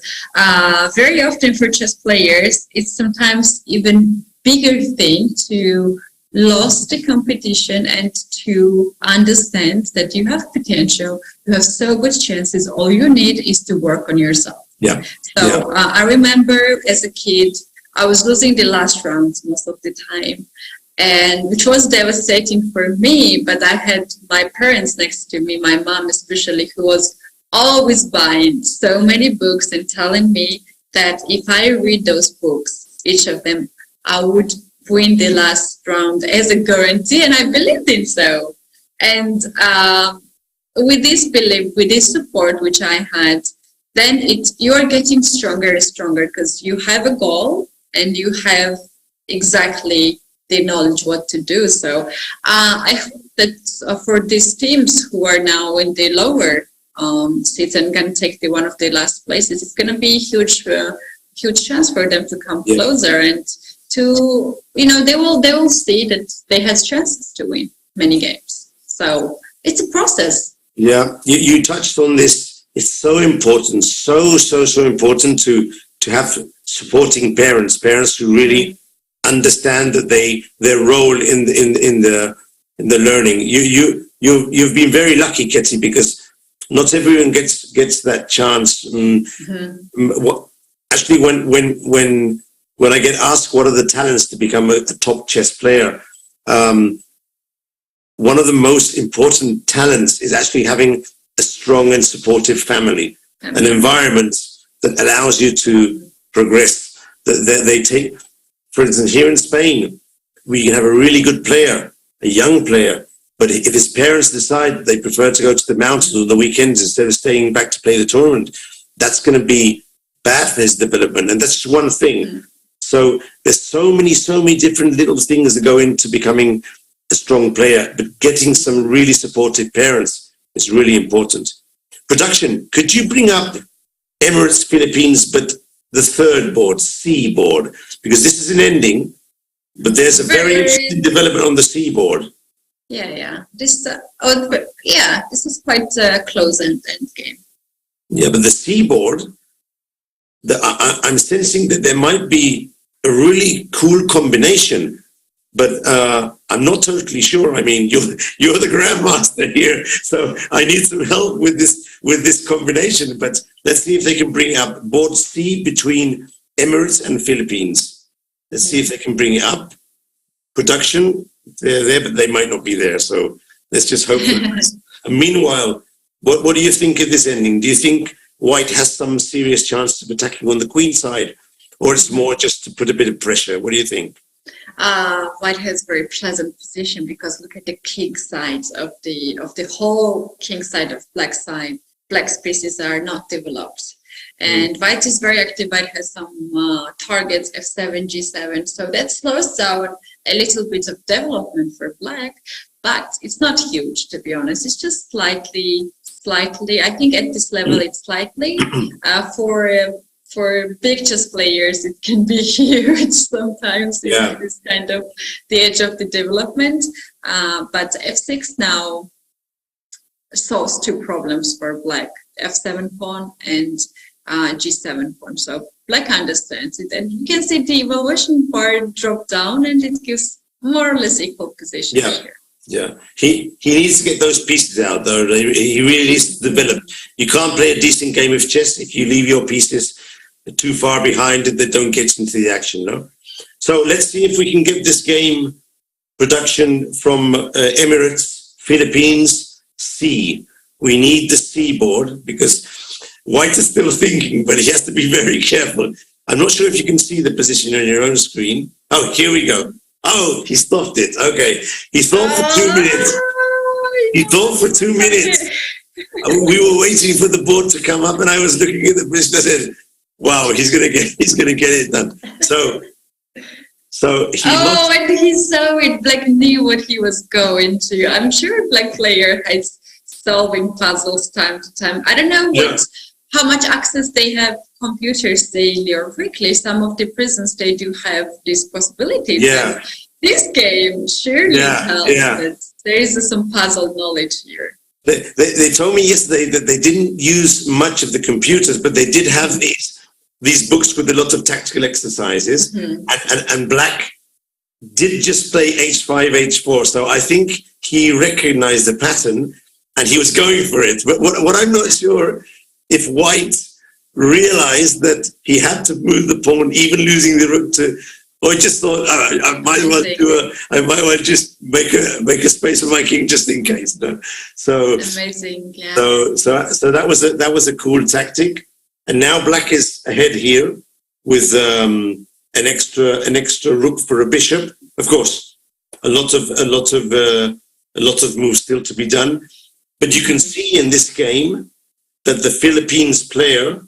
very often for chess players, it's sometimes even bigger thing to lost the competition and to understand that you have potential, you have so good chances. All you need is to work on yourself. Yeah. So I remember as a kid, I was losing the last rounds most of the time, and which was devastating for me. But I had my parents next to me, my mom especially, who was always buying so many books and telling me that if I read those books, each of them, I would win the last round as a guarantee, and I believed in so. And with this belief, with this support which I had, then you are getting stronger and stronger because you have a goal and you have exactly the knowledge what to do. So I hope that for these teams who are now in the lower seats and can take one of the last places, it's going to be a huge chance for them to come closer and to, they will see that they have chances to win many games. So it's a process. Yeah, you touched on this. It's so important, so important to have supporting parents who really understand that their role in the learning. You've been very lucky, Keti, because not everyone gets that chance. Actually, when I get asked what are the talents to become a top chess player, one of the most important talents is actually having a strong and supportive family, an environment that allows you to progress. They take, for instance, here in Spain, we can have a really good player, a young player, but if his parents decide they prefer to go to the mountains on the weekends instead of staying back to play the tournament, that's going to be bad for his development. And that's just one thing. So there's so many different little things that go into becoming a strong player, but getting some really supportive parents is really important. Production, could you bring up Emirates Philippines, but the third board, C board, because this is an ending, but there's a very interesting development on the C board. Yeah. This is quite a close end game. Yeah, but the C board, I'm sensing that there might be a really cool combination, but I'm not totally sure. I mean, you're the grandmaster here, so I need some help with this combination. But let's see if they can bring up board C between Emirates and Philippines. Let's see if they can bring it up. Production, they're there, but they might not be there. So let's just hope for the best. And meanwhile, what do you think of this ending? Do you think White has some serious chance of attacking on the queen side, or it's more just to put a bit of pressure? What do you think? White has very pleasant position because look at the king side of the whole king side of black side. Black spaces are not developed, and White is very active. White has some targets F7, G7, so that slows down a little bit of development for black, but it's not huge, to be honest. It's just slightly. I think at this level it's slightly. For big chess players, it can be huge sometimes. It's kind of the edge of the development. But F6 now solves two problems for black: F7 pawn and G7 pawn. So black understands it, and you can see the evaluation bar drop down, and it gives more or less equal position here. Yeah, he needs to get those pieces out, though. He really needs to develop. You can't play a decent game of chess if you leave your pieces too far behind and they don't get into the action, no? So let's see if we can get this game production from Emirates, Philippines, C. We need the C board because White is still thinking, but he has to be very careful. I'm not sure if you can see the position on your own screen. Oh, here we go. Oh, he stopped it. Okay. He thought for 2 minutes. He thought for 2 minutes. We were waiting for the board to come up and I was looking at the position. I said, wow, he's gonna get it done. So and he saw it, Black knew what he was going to. I'm sure Black player has solving puzzles time to time. I don't know how much access they have computers daily or weekly. Some of the prisons they do have these possibilities. Yeah. This game surely helps that there is some puzzle knowledge here. They told me yesterday that they didn't use much of the computers, but they did have these books with a lot of tactical exercises, and Black did just play h5, h4. So I think he recognized the pattern and he was going for it. But what I'm not sure if White realized that he had to move the pawn, even losing the rook to, or he just thought, I might well just make a space for my king just in case. No? So amazing, yeah. So that was a cool tactic. And now Black is ahead here with an extra rook for a bishop. Of course, a lot of moves still to be done. But you can see in this game that the Philippines player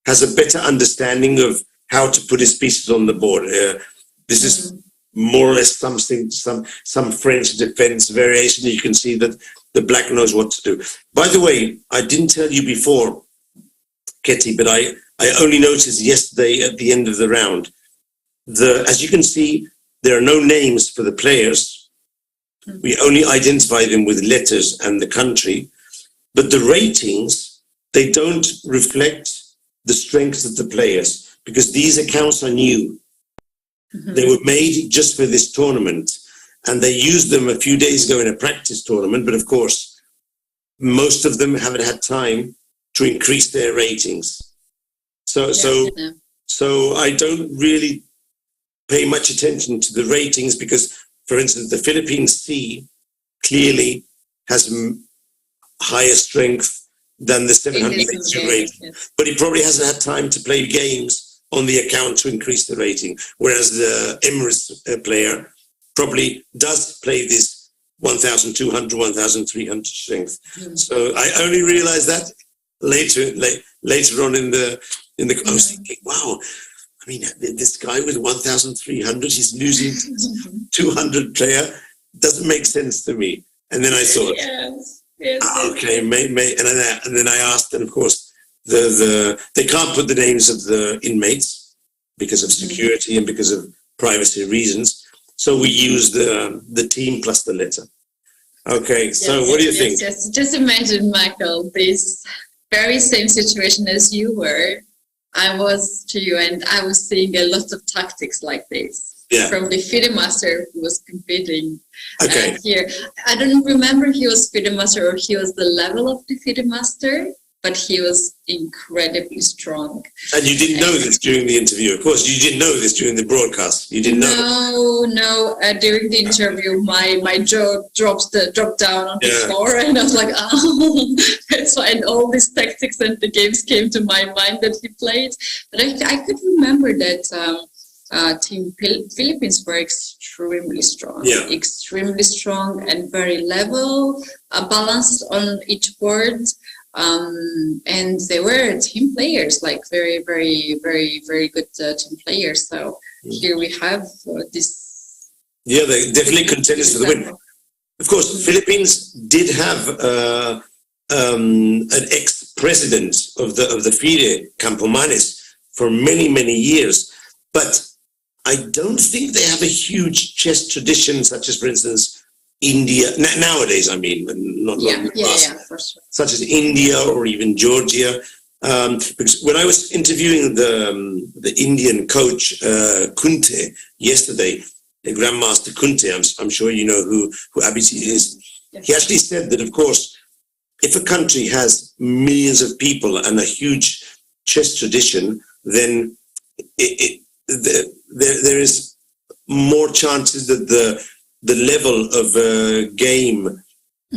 has a better understanding of how to put his pieces on the board. This is more or less some French defense variation. You can see that the Black knows what to do. By the way, I didn't tell you before, Keti, but I only noticed yesterday at the end of the round. As you can see, there are no names for the players. We only identify them with letters and the country. But the ratings, they don't reflect the strengths of the players because these accounts are new. They were made just for this tournament and they used them a few days ago in a practice tournament. But of course, most of them haven't had time to increase their ratings. So I don't really pay much attention to the ratings because, for instance, the Philippines C clearly has higher strength than the 782 rating, but he probably hasn't had time to play games on the account to increase the rating, whereas the Emirates player probably does play this 1,200, 1,300 strength. So I only realized that later on in the I was thinking, wow, I mean, this guy with 1,300, he's losing 200 player. Doesn't make sense to me. And then I thought, okay, and then I asked, and of course, they can't put the names of the inmates because of security and because of privacy reasons. So we use the team plus the letter. Okay, so what do you think? Yes. Just imagine, Michael, this very same situation as you were. I was to you, and I was seeing a lot of tactics like this from the FIDE master who was competing here. I don't remember he was FIDE master or he was the level of the FIDE master, but he was incredibly strong. And you didn't know this during the interview, of course. You didn't know this during the broadcast. You didn't know. No. During the interview, my jaw dropped down on the floor, and I was like, oh. That's why, and all these tactics and the games came to my mind that he played. But I could remember that Team Philippines were extremely strong, and very level, balanced on each board. And they were team players, like very, very, very, very good team players. So here we have this. Yeah, they definitely contenders for the win. Of course, Philippines did have an ex-president of the FIDE, Campomanes, for many, many years. But I don't think they have a huge chess tradition, such as, for instance, India nowadays. I mean, not for sure. Such as India or even Georgia. Because when I was interviewing the Indian coach Kunte yesterday, the Grandmaster Kunte, I'm sure you know who Abhijit is. Yes. He actually said that, of course, if a country has millions of people and a huge chess tradition, then there is more chances that the level of game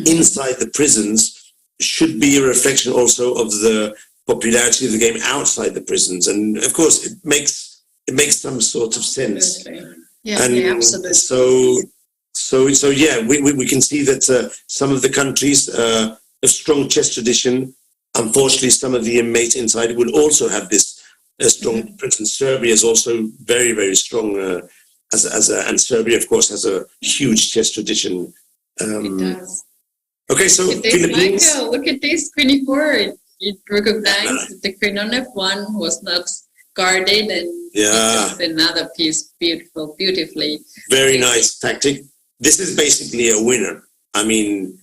inside the prisons should be a reflection also of the popularity of the game outside the prisons. And of course, it makes some sort of sense. Absolutely. So we can see that some of the countries a strong chess tradition. Unfortunately, some of the inmates inside will also have this strong. For instance, Serbia is also very, very strong. And Serbia, of course, has a huge chess tradition. It does. Okay, so Philippines. Michael, look at this, Queen E4. It recognized the Queen on F1 was not guarded, and another piece beautifully. Very nice tactic. This is basically a winner. I mean,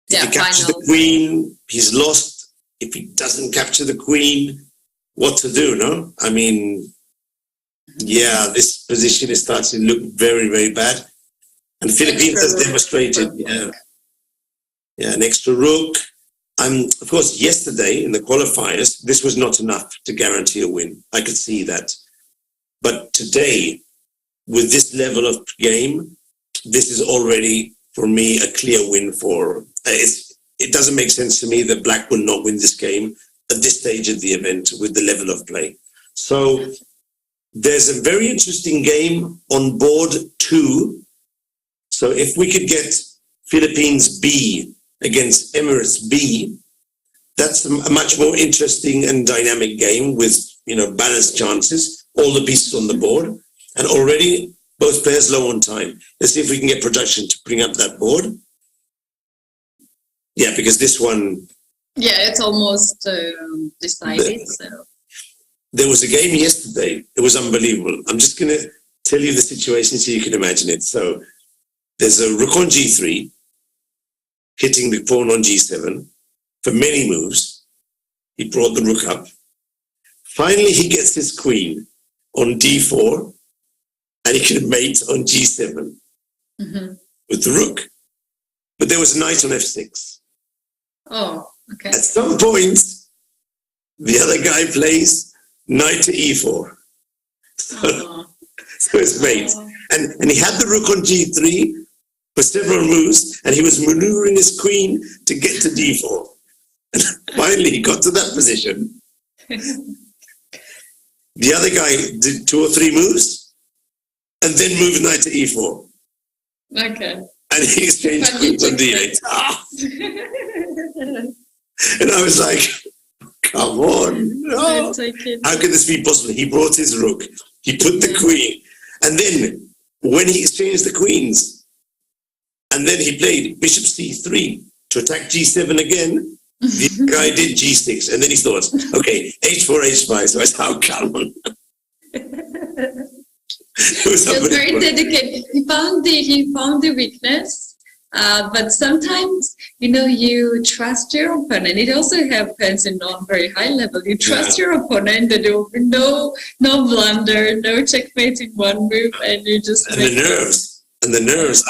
if he captures the queen, he's lost. If he doesn't capture the queen, what to do, no? I mean, Yeah, this position is starting to look very, very bad. And Philippines has demonstrated, an extra rook. Of course, yesterday in the qualifiers, this was not enough to guarantee a win. I could see that. But today, with this level of game, this is already, for me, a clear win for... It doesn't make sense to me that Black will not win this game at this stage of the event with the level of play. So there's a very interesting game on board 2. So if we could get Philippines B against Emirates B, that's a much more interesting and dynamic game with, balanced chances, all the pieces on the board, and already both players low on time. Let's see if we can get production to bring up that board. Yeah, because this one... Yeah, it's almost decided. So there was a game yesterday. It was unbelievable. I'm just going to tell you the situation so you can imagine it. So there's a rook on G3, hitting the pawn on G7 for many moves. He brought the rook up. Finally, he gets his queen on D4, and he can mate on G7 with the rook. But there was a knight on F6. Oh, okay. At some point, the other guy plays knight to E4. So it's mate. And he had the rook on G3 for several moves, and he was maneuvering his queen to get to D4. And finally, he got to that position. The other guy did 2 or 3 moves, and then moved knight to E4. Okay. And he exchanged queens on D8. And I was like, come on. No. How can this be possible? He brought his rook. He put the queen. And then when he exchanged the queens, and then he played bishop C3 to attack G7 again, the guy did G6. And then he thought, okay, H4, H5. So I said, oh, come on. He was very dedicated. He found the weakness, but sometimes you trust your opponent. It also happens in non very high level. You trust your opponent, that there will be no blunder, no checkmate in one move, and you just the nerves.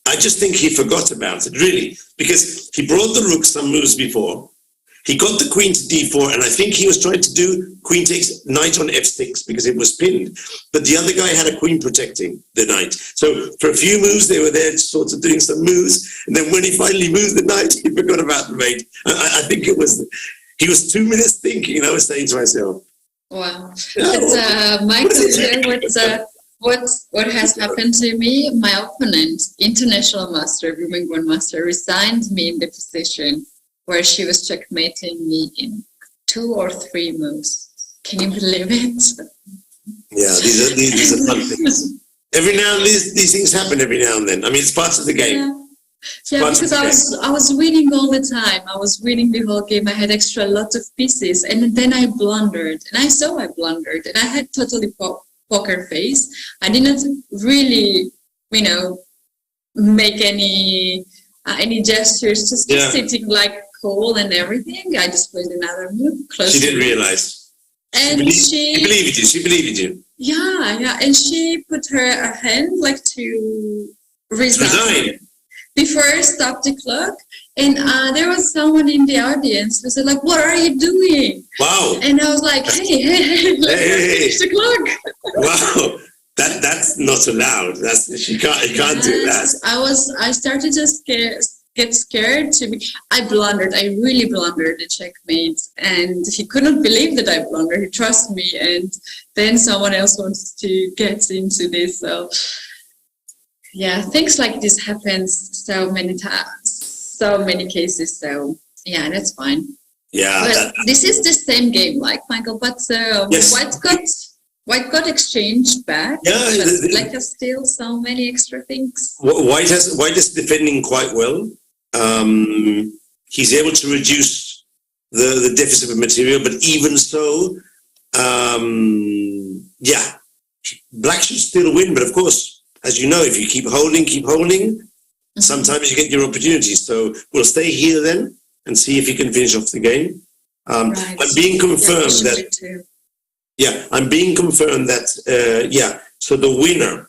I just think he forgot about it, really, because he brought the rook some moves before. He got the queen to D4, and I think he was trying to do queen takes knight on F6 because it was pinned. But the other guy had a queen protecting the knight. So for a few moves, they were there sort of doing some moves. And then when he finally moved the knight, he forgot about the mate. I think he was 2 minutes thinking, and I was saying to myself. Wow. But Michael, what has happened to me? My opponent, international master, women grandmaster, resigned me in the position where she was checkmating me in 2 or 3 moves. Can you believe it? Yeah, these are fun things. Every now and then, these things happen every now and then. I mean, it's part of the game. Yeah, because I was winning all the time. I was winning the whole game. I had extra lots of pieces, and then I blundered. And I saw I blundered, and I had totally poker face. I didn't really, make any gestures, just sitting like cool and everything. I just played another move. She didn't realize. And she believed you. She believed you. Yeah. And she put her hand like to resign before I stopped the clock. And there was someone in the audience who said, like, what are you doing? Wow. And I was like, hey, let's finish the clock. Wow. That's not allowed. You can't do that. I started to get scared. I blundered. I really blundered the checkmate, and he couldn't believe that I blundered. He trusted me, and then someone else wanted to get into this. So yeah, things like this happens so many times, so many cases. So yeah, that's fine. Yeah, but this is the same game, like Michael. But White got exchanged back. Yeah, but Black has still so many extra things. White is defending quite well. He's able to reduce the deficit of material, but even so, Black should still win. But of course, as you know, if you keep holding, sometimes you get your opportunities. So we'll stay here then and see if he can finish off the game. I'm being confirmed that. Yeah, I'm being confirmed that, so the winner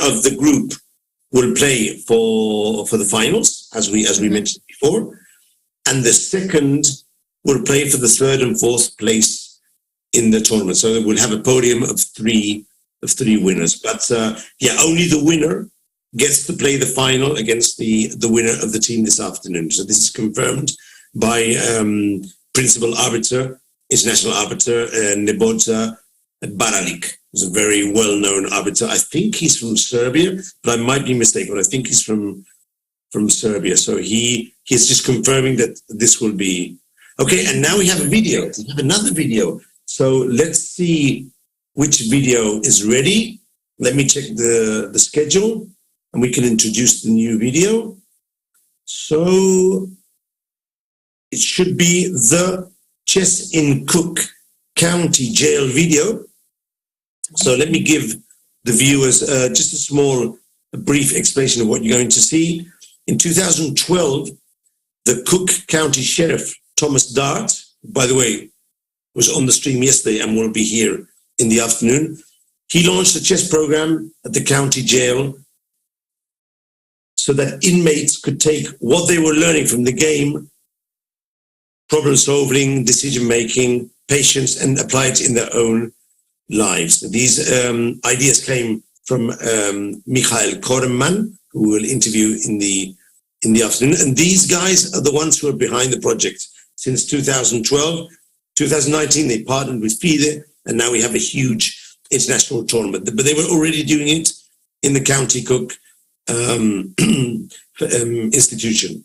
of the group will play for the finals, as we mentioned before, and the second will play for the third and fourth place in the tournament. So we'll have a podium of three winners. But only the winner gets to play the final against the winner of the team this afternoon. So this is confirmed by principal arbiter, international arbiter Nebojsa Baralik. He's a very well-known arbiter. I think he's from Serbia, but I might be mistaken. I think he's from Serbia. So he's just confirming that this will be okay. And now we have a video. We have another video. So let's see which video is ready. Let me check the schedule, and we can introduce the new video. So it should be the Chess in Cook County Jail video. So let me give the viewers just a brief explanation of what you're going to see. In 2012, the Cook County Sheriff, Thomas Dart, by the way, was on the stream yesterday and will be here in the afternoon. He launched a chess program at the county jail so that inmates could take what they were learning from the game, problem solving, decision making, patience, and apply it in their own lives. These ideas came from Michael Rahal, who we'll interview in the afternoon. And these guys are the ones who are behind the project. Since 2012, 2019, they partnered with FIDE, and now we have a huge international tournament. But they were already doing it in the County Cook institution.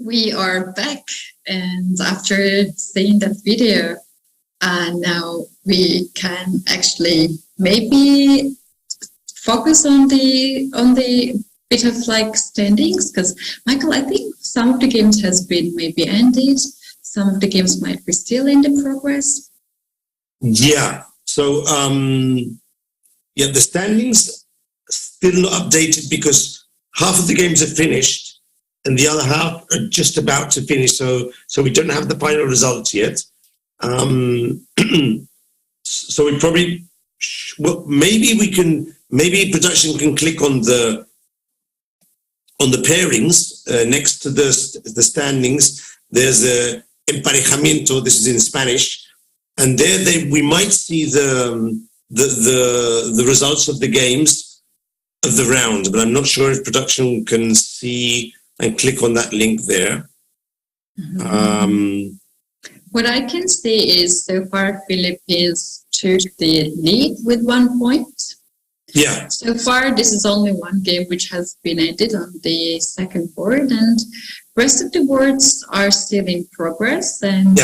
We are back, and after seeing that video, now we can actually maybe focus on the bit of like standings, because Michael, I think some of the games has been maybe ended, some of the games might be still in the progress. Yeah. So the standings still not updated because half of the games are finished and the other half are just about to finish. So we don't have the final results yet. So we probably, maybe production can click on the pairings next to the standings. There's a emparejamiento. This is in Spanish, and there we might see the results of the games of the round. But I'm not sure if production can see and click on that link there. Mm-hmm. What I can see is so far Philippines took the lead with 1 point. Yeah. So far, this is only one game which has been ended on the second board, and rest of the boards are still in progress, and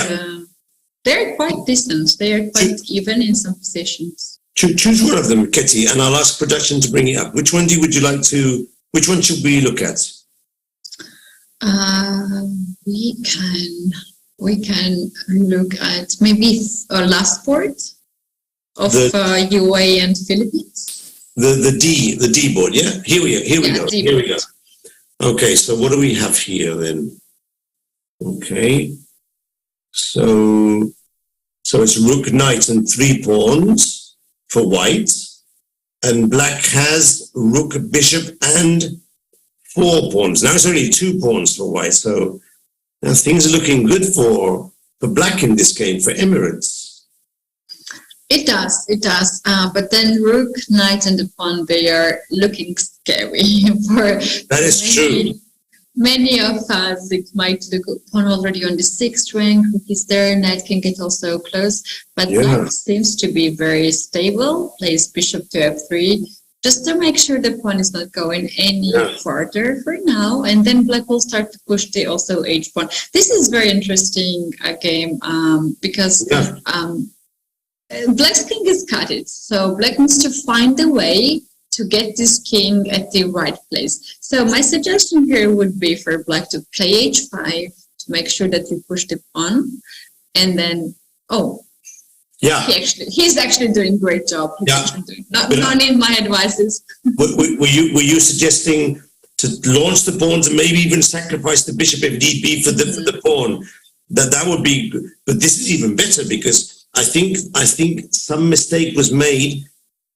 they're quite distant. They are quite even in some positions. Choose one of them, Keti, and I'll ask production to bring it up. Which one would you like to? Which one should we look at? We can look at maybe last board of UAE and Philippines. The D board, yeah. Here we go. Okay, so what do we have here then? Okay, so it's rook, knight, and 3 pawns for white, and black has rook, bishop, and 4 pawns. Now it's only 2 pawns for white. So now things are looking good for black in this game, for Emirates. It does. But then rook, knight, and the pawn, they are looking scary. That is true. Many of us, it might look pawn already on the 6th rank, rook is there, knight can get also close. But black seems to be very stable, plays bishop to f3, just to make sure the pawn is not going any further for now. And then black will start to push the also h pawn. This is very interesting game because black's king is cut it. So black needs to find a way to get this king at the right place. So my suggestion here would be for black to play h5 to make sure that you push the pawn, and then he's actually doing a great job. No need my advices. Were you suggesting to launch the pawns and maybe even sacrifice the bishop if need be for the pawn? That would be good. But this is even better because I think some mistake was made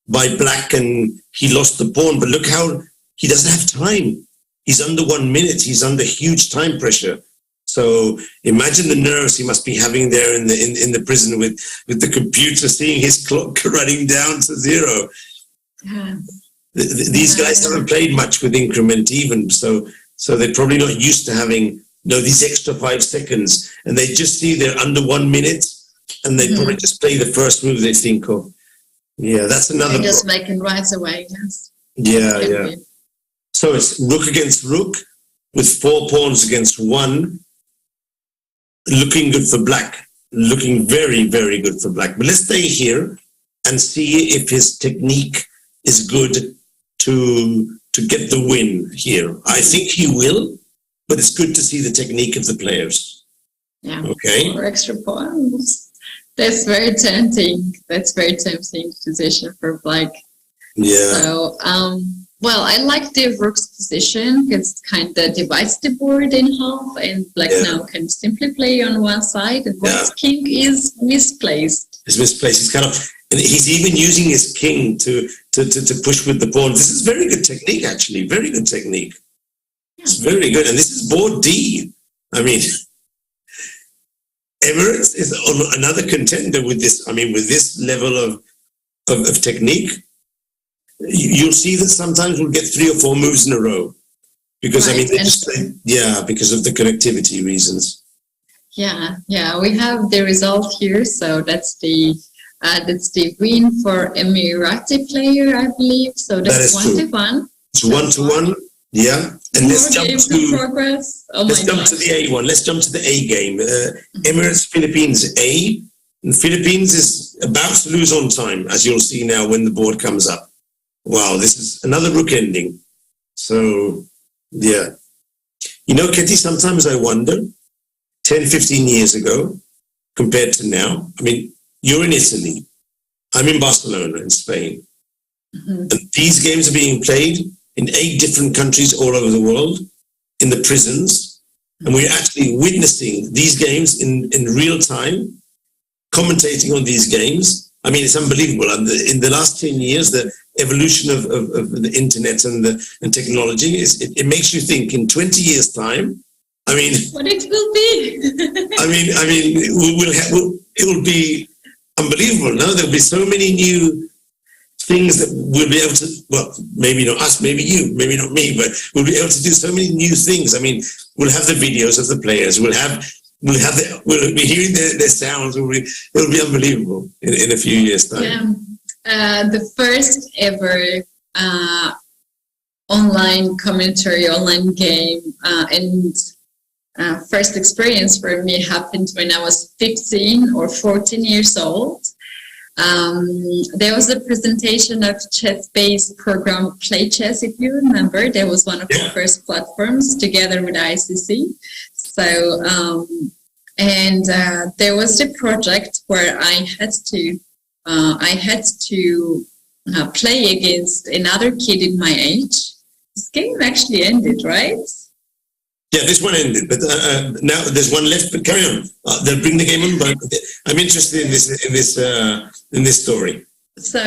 by black and he lost the pawn, but look how he doesn't have time. He's under 1 minute. He's under huge time pressure. So imagine the nerves he must be having there in the prison with the computer, seeing his clock running down to 0. These guys haven't played much with increment even, so they're probably not used to having these extra 5 seconds, and they just see they're under 1 minute, and they probably just play the first move they think of. Yeah, that's another. Just making right away. Yes. Yeah. So it's rook against rook with 4 pawns against 1. Looking good for black. Looking very, very good for black. But let's stay here and see if his technique is good to get the win here. I think he will, but it's good to see the technique of the players. Yeah. Okay. 4 extra pawns. That's very tempting. That's very tempting position for black. Yeah. So, I like the rook's position. It kind of divides the board in half, and black now can simply play on one side, and white's king is misplaced. It's misplaced. He's and he's even using his king to push with the pawn. This is very good technique, actually. Very good technique. Yeah. It's very good. And this is board D. I mean, Emirates is another contender with this. I mean, with this level of technique, you'll see that sometimes we'll get 3 or 4 moves in a row because because of the connectivity reasons. Yeah. We have the result here, so that's the win for Emirati player, I believe. So that's 1-1. It's 1-1. Yeah, and let's jump to the A one. Let's jump to the A game. Emirates Philippines A. And Philippines is about to lose on time, as you'll see now when the board comes up. Wow, this is another rook ending. So, yeah. Keti, sometimes I wonder, 10, 15 years ago, compared to now, I mean, you're in Italy. I'm in Barcelona, in Spain. And these games are being played in 8 different countries all over the world, in the prisons. And we're actually witnessing these games in real time, commentating on these games. I mean, it's unbelievable. And in the last 10 years, the evolution of the internet and technology, it makes you think in 20 years' time, I mean... What it will be. it will be unbelievable. No, there'll be so many new things that we'll be able to, maybe not us, maybe you, maybe not me, but we'll be able to do so many new things. I mean, we'll have the videos of the players. We'll be hearing their sounds. It'll be unbelievable in a few years' time. Yeah. The first ever online commentary, online game, and first experience for me happened when I was 15 or 14 years old. There was a presentation of chess-based program Play Chess, if you remember. That was one of the first platforms together with ICC. So, there was the project where I had to play against another kid in my age. This game actually ended, right? Yeah, this one ended, but now there's one left. But carry on. They'll bring the game on, but I'm interested in this story. So,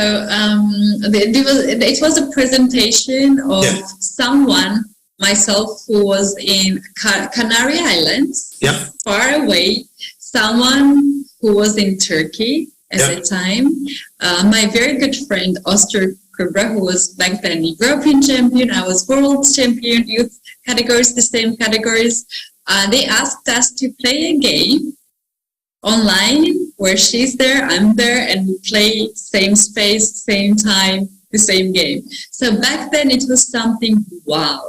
it was a presentation of someone. So, the presentation was about 2 hours long. So, it was a presentation of someone playing against another kid in my age. So, this game actually ended, right? Yeah, this one ended, but now there's one left. Carry on. They'll bring the game on, but I'm interested in this story. So, it was a presentation of someone myself who was in Canary Islands, far away, someone who was in Turkey at the time, my very good friend Oscar Kubra, who was back then European champion, I was world champion, youth categories, the same categories. They asked us to play a game online where she's there, I'm there, and we play same space, same time, the same game. So back then it was something wow,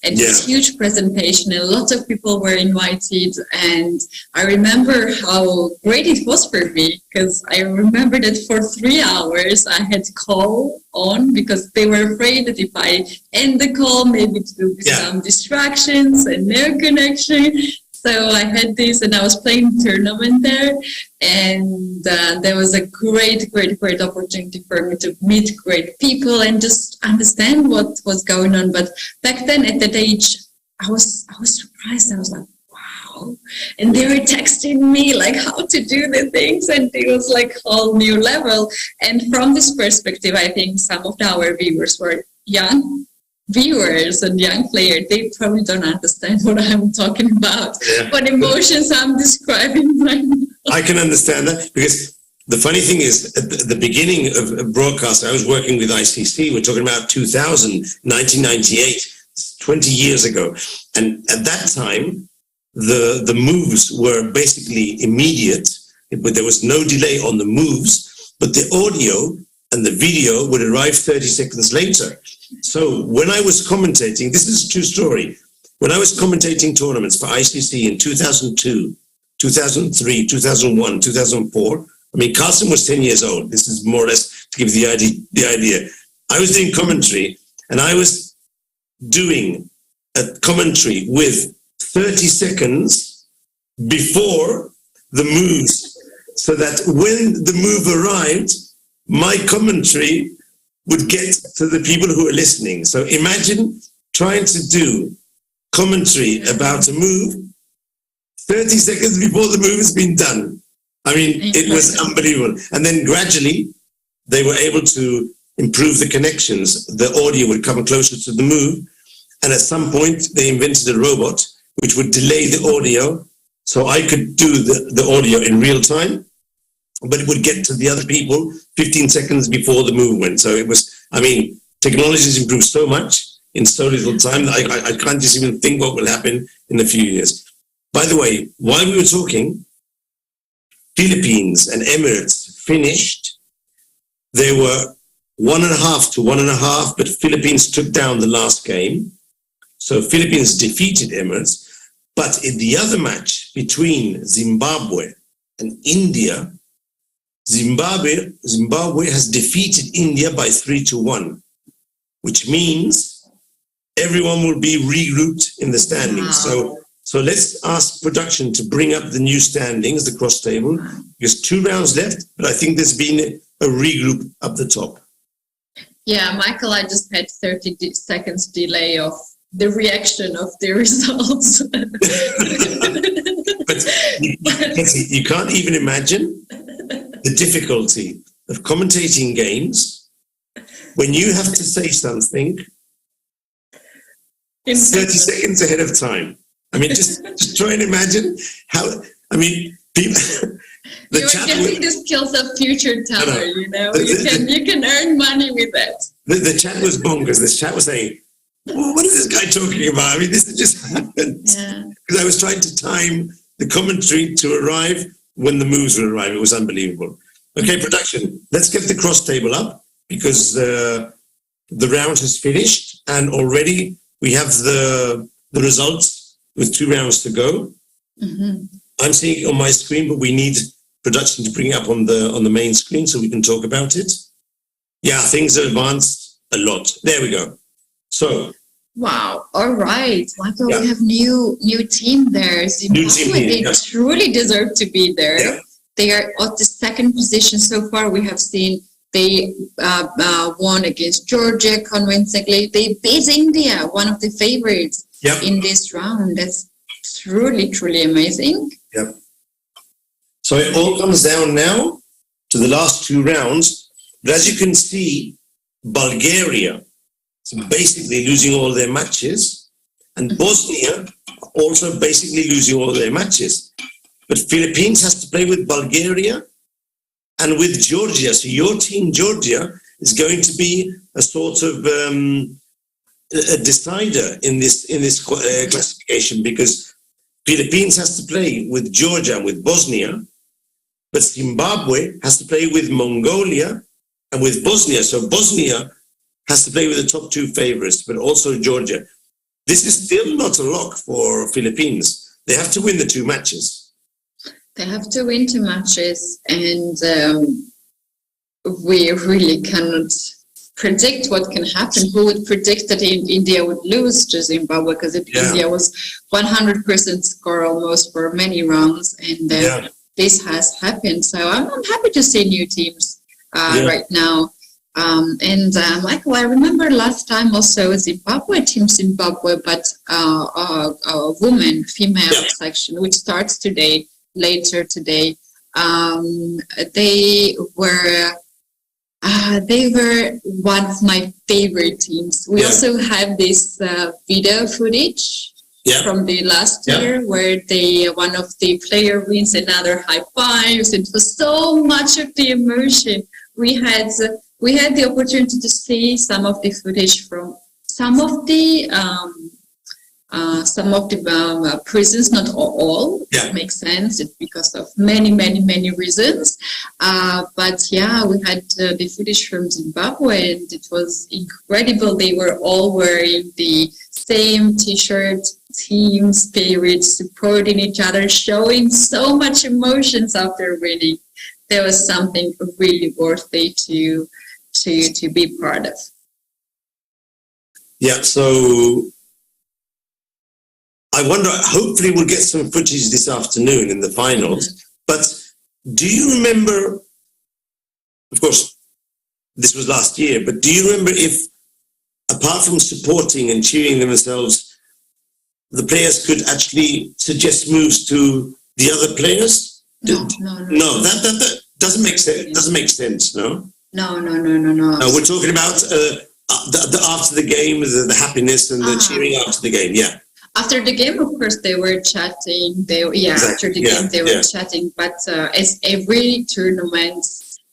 and it's huge presentation, and a lot of people were invited, and I remember how great it was for me, because I remember that for 3 hours I had call on because they were afraid that if I end the call, maybe it will be some distractions and no connection. So I had this, and I was playing tournament there, and there was a great opportunity for me to meet great people and just understand what was going on. But back then, at that age, I was surprised. I was like, wow! And they were texting me like how to do the things, and it was like a whole new level. And from this perspective, I think some of our viewers were young viewers and young players. They probably don't understand what I'm talking about, what emotions I'm describing right now. I can understand that, because the funny thing is, at the beginning of broadcast, I was working with ICC. We're talking about 2000, 1998, 20 years ago. And at that time, the moves were basically immediate, but there was no delay on the moves, but the audio and the video would arrive 30 seconds later. So when I was commentating, this is a true story. When I was commentating tournaments for ICC in 2002, 2003, 2001, 2004, I mean, Carlsen was 10 years old. This is more or less to give the idea. I was doing commentary, and I was doing a commentary with 30 seconds before the moves, so that when the move arrived, my commentary would get to the people who are listening. So imagine trying to do commentary about a move 30 seconds before the move has been done. I mean, it was unbelievable. And then gradually they were able to improve the connections. The audio would come closer to the move. And at some point they invented a robot which would delay the audio, so I could do the audio in real time, but it would get to the other people 15 seconds before the move went. So it was, I mean, technology has improved so much in so little time that I can't just even think what will happen in a few years. By the way, while we were talking, Philippines and Emirates finished. They were 1.5 to 1.5, but Philippines took down the last game. So Philippines defeated Emirates. But in the other match between Zimbabwe and India, Zimbabwe has defeated India by 3-1, which means everyone will be regrouped in the standings. Wow. So let's ask production to bring up the new standings, the cross table, because 2 rounds left, but I think there's been a regroup up the top. Yeah, Michael, I just had 30 seconds delay of the reaction of the results. But you can't even imagine the difficulty of commentating games when you have to say something 30 seconds ahead of time. I mean, just try and imagine how, I mean, people... You're getting the skills of future teller, you know. You can earn money with that. The chat was bonkers. The chat was saying, well, what is this guy talking about? I mean, this just happened. Because I was trying to time the commentary to arrive when the moves would arrive. It was unbelievable. Okay, production, let's get the cross table up, because the round has finished, and already we have the results with 2 rounds to go. I'm seeing it on my screen, but we need production to bring it up on the main screen so we can talk about it. Yeah, things have advanced a lot. There we go. So. Wow. All right. Michael, we have new team there. Zimbabwe, they truly deserve to be there. Yeah. They are at the 2nd position so far. We have seen they won against Georgia convincingly. They beat India, one of the favorites in this round. That's truly, truly amazing. Yep. So it all comes down now to the last 2 rounds. But as you can see, Bulgaria is basically losing all their matches. and Bosnia also basically losing all their matches. But Philippines has to play with Bulgaria and with Georgia. So your team, Georgia, is going to be a sort of a decider in this classification, because Philippines has to play with Georgia and with Bosnia, but Zimbabwe has to play with Mongolia and with Bosnia. So Bosnia has to play with the top two favorites, but also Georgia. This is still not a lock for Philippines. They have to win the two matches. They have to win two matches, and we really cannot predict what can happen. Who would predict that India would lose to Zimbabwe? Because India was 100% score almost for many rounds, and this has happened. So I'm happy to see new teams right now. Michael, I remember last time also Team Zimbabwe, but a female section, which starts later today. They were one of my favorite teams. We also have this video footage from the last year where one of the player wins another high fives, and for so much of the emotion we had the opportunity to see some of the footage from some of the prisons, not all. That makes sense. It's because of many reasons. But we had the footage from Zimbabwe, and it was incredible. They were all wearing the same T-shirt, team spirit, supporting each other, showing so much emotions after winning. There was something really worthy to be part of. Yeah, so I wonder, hopefully we'll get some footage this afternoon in the finals. But do you remember, of course, this was last year, but do you remember if, apart from supporting and cheering themselves, the players could actually suggest moves to the other players? No, that doesn't make sense. Doesn't make sense, no? No. We're talking about the after the game, the happiness and the cheering after the game. Yeah. After the game, of course, they were chatting. After the game, they were chatting. But as every tournament,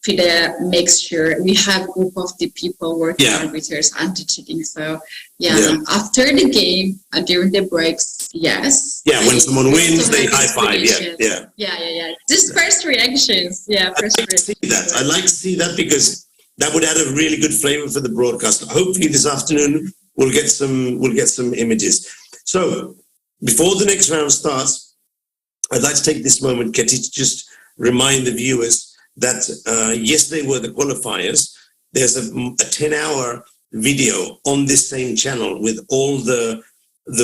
FIDE makes sure we have a group of the people working arbiters anti-cheating. So after the game, during the breaks, yes. Yeah, when someone wins, they high five. Yeah. Just first reactions. Yeah, first reactions. I'd like to see that because that would add a really good flavor for the broadcast. Hopefully, this afternoon we'll get some images. So, before the next round starts, I'd like to take this moment, Keti, to just remind the viewers that yesterday were the qualifiers. There's a 10-hour video on this same channel with all the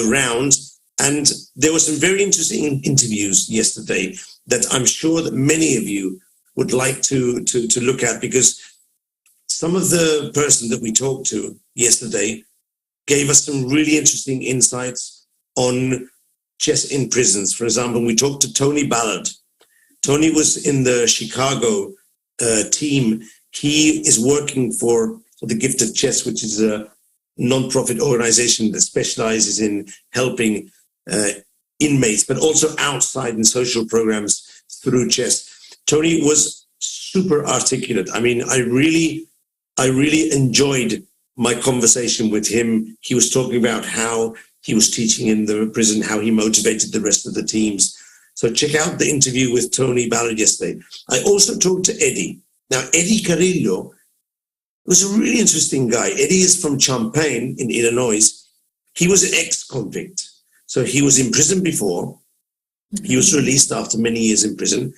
rounds, and there were some very interesting interviews yesterday that I'm sure that many of you would like to look at, because some of the person that we talked to yesterday gave us some really interesting insights on chess in prisons. For example, we talked to Tony Ballard. Tony was in the Chicago team. He is working for the Gift of Chess, which is a non-profit organization that specializes in helping inmates, but also outside in social programs through chess. Tony was super articulate. I mean, I really enjoyed my conversation with him. He was talking about how he was teaching in the prison, how he motivated the rest of the teams. So check out the interview with Tony Ballard yesterday. I also talked to Eddie. Now, Eddie Carrillo was a really interesting guy. Eddie is from Champaign in Illinois. He was an ex-convict. So he was in prison before. He was released after many years in prison.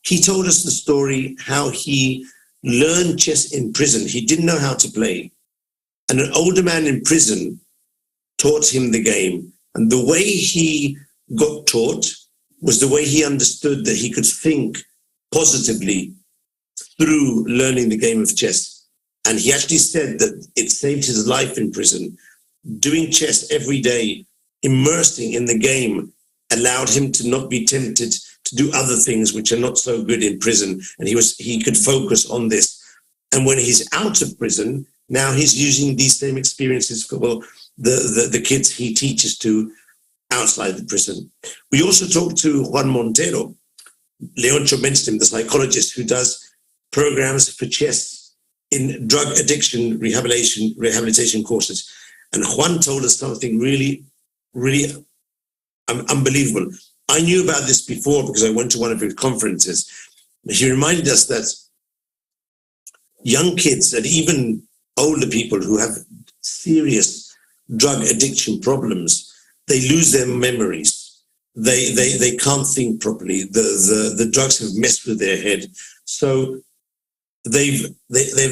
He told us the story how he learned chess in prison. He didn't know how to play. And an older man in prison taught him the game. And the way he got taught was the way he understood that he could think positively through learning the game of chess. And he actually said that it saved his life in prison. Doing chess every day, immersing in the game, allowed him to not be tempted to do other things which are not so good in prison. And he could focus on this. And when he's out of prison, now he's using these same experiences for, well, the kids he teaches to outside the prison. We also talked to Juan Montero. Leoncho mentioned him, the psychologist who does programs for chess in drug addiction rehabilitation courses. And Juan told us something really, really unbelievable. I knew about this before because I went to one of his conferences. He reminded us that young kids and even older people who have serious drug addiction problems, they lose their memories. They can't think properly. The drugs have messed with their head. So they've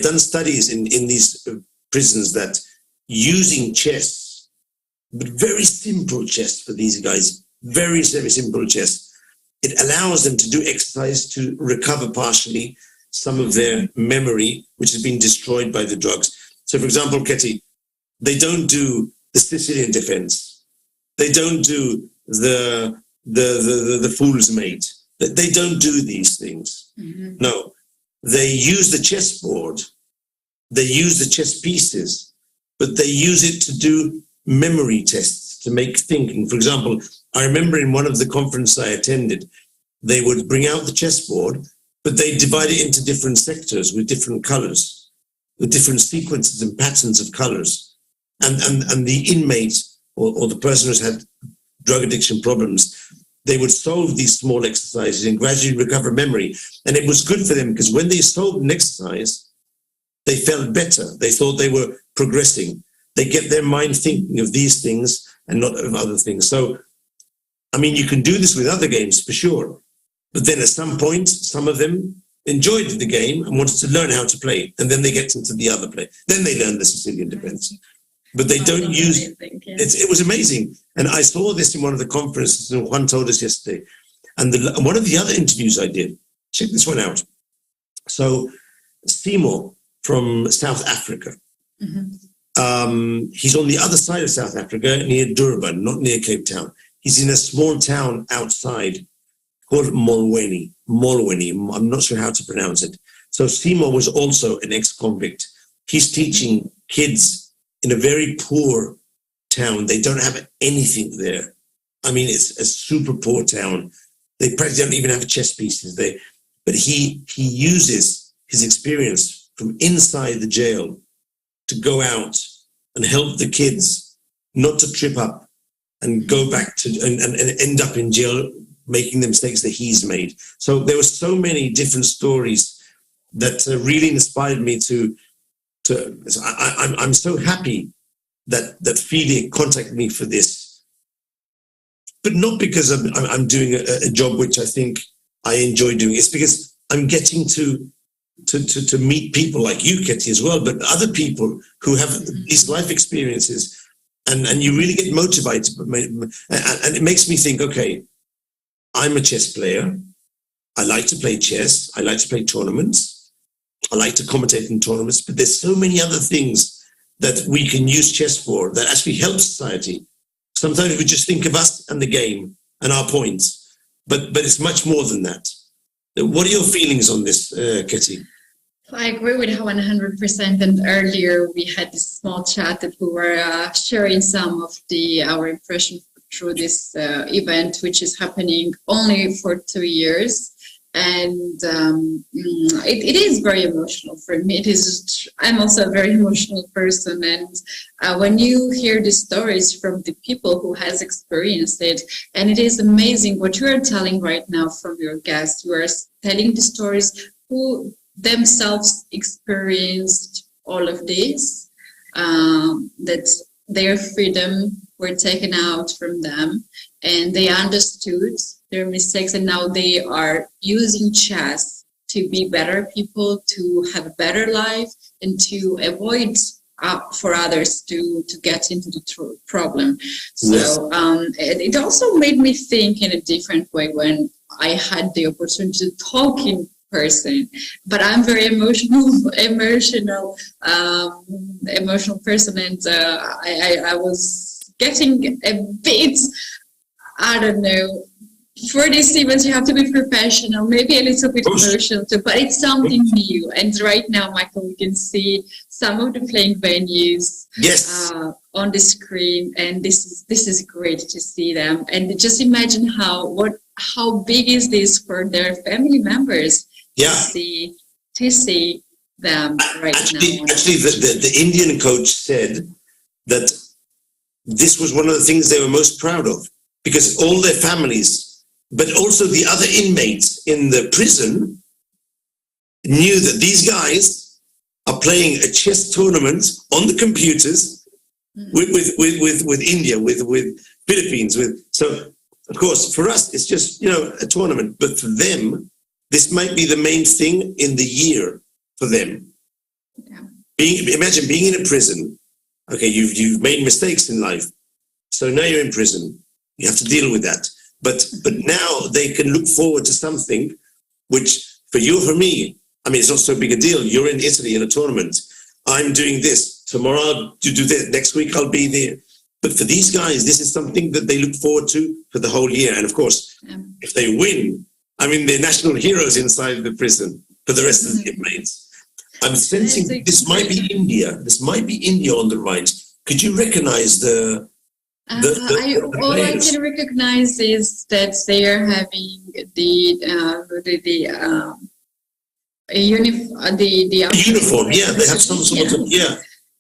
done studies in these prisons that using chess, but very simple chess for these guys, very, very simple chess, it allows them to do exercise to recover partially some of their memory, which has been destroyed by the drugs. So, for example, Keti, they don't do the Sicilian defense. They don't do the fool's mate. They don't do these things. Mm-hmm. No, they use the chessboard. They use the chess pieces, but they use it to do memory tests, to make thinking. For example, I remember in one of the conferences I attended, they would bring out the chessboard, but they divide it into different sectors with different colors, with different sequences and patterns of colors. And the inmate or the person who's had drug addiction problems, they would solve these small exercises and gradually recover memory. And it was good for them because when they solved an exercise, they felt better. They thought they were progressing. They get their mind thinking of these things and not of other things. So, I mean, you can do this with other games for sure. But then at some point, some of them enjoyed the game and wanted to learn how to play. And then they get into the other play. Then they learn the Sicilian defense. But they don't use it. It was amazing. And I saw this in one of the conferences, and Juan told us yesterday. And one of the other interviews I did, check this one out. So Simo from South Africa. Mm-hmm. He's on the other side of South Africa, near Durban, not near Cape Town. He's in a small town outside called Molweni. I'm not sure how to pronounce it. So Simo was also an ex-convict. He's teaching kids in a very poor town. They don't have anything there. I mean, it's a super poor town. They practically don't even have chess pieces there. But he uses his experience from inside the jail to go out and help the kids not to trip up and go back to and end up in jail making the mistakes that he's made. So there were so many different stories that really inspired me to I'm so happy that FIDE contacted me for this, but not because I'm doing a job which I think I enjoy doing. It's because I'm getting to meet people like you, Keti, as well, but other people who have these life experiences, and you really get motivated. And it makes me think, okay, I'm a chess player. I like to play chess. I like to play tournaments. I like to commentate in tournaments, but there's so many other things that we can use chess for that actually help society. Sometimes we just think of us and the game and our points, but it's much more than that. What are your feelings on this, Keti? I agree with her 100%. And earlier we had this small chat that we were sharing some of our impression through this event, which is happening only for 2 years. And it is very emotional for me. I'm also a very emotional person. And when you hear the stories from the people who has experienced it, and it is amazing what you are telling right now from your guests. You are telling the stories who themselves experienced all of this, that their freedom were taken out from them, and they understood their mistakes, and now they are using chess to be better people, to have a better life, and to avoid for others to get into the problem. So yes. It also made me think in a different way when I had the opportunity to talk in person. But I'm very emotional person, and I was getting a bit, I don't know, for these events, you have to be professional, maybe a little bit commercial too, but it's something new. And right now, Michael, we can see some of the playing venues on the screen, and this is great to see them. And just imagine how big is this for their family members to see them right now. Actually, the Indian coach said that this was one of the things they were most proud of, because all their families, but also the other inmates in the prison, knew that these guys are playing a chess tournament on the computers with India, with Philippines. So, of course, for us, it's just, a tournament. But for them, this might be the main thing in the year for them. Yeah. Imagine being in a prison. Okay, you've made mistakes in life. So now you're in prison. You have to deal with that. But now they can look forward to something which, for you or for me, it's not so big a deal. You're in Italy in a tournament. I'm doing this. Tomorrow I'll do this. Next week I'll be there. But for these guys, this is something that they look forward to for the whole year. And of course, if they win, they're national heroes inside the prison for the rest of the inmates. I'm sensing this might be India. This might be India on the right. Could you recognize all I can recognize is that they are having the uniform. Yeah, they have some sort of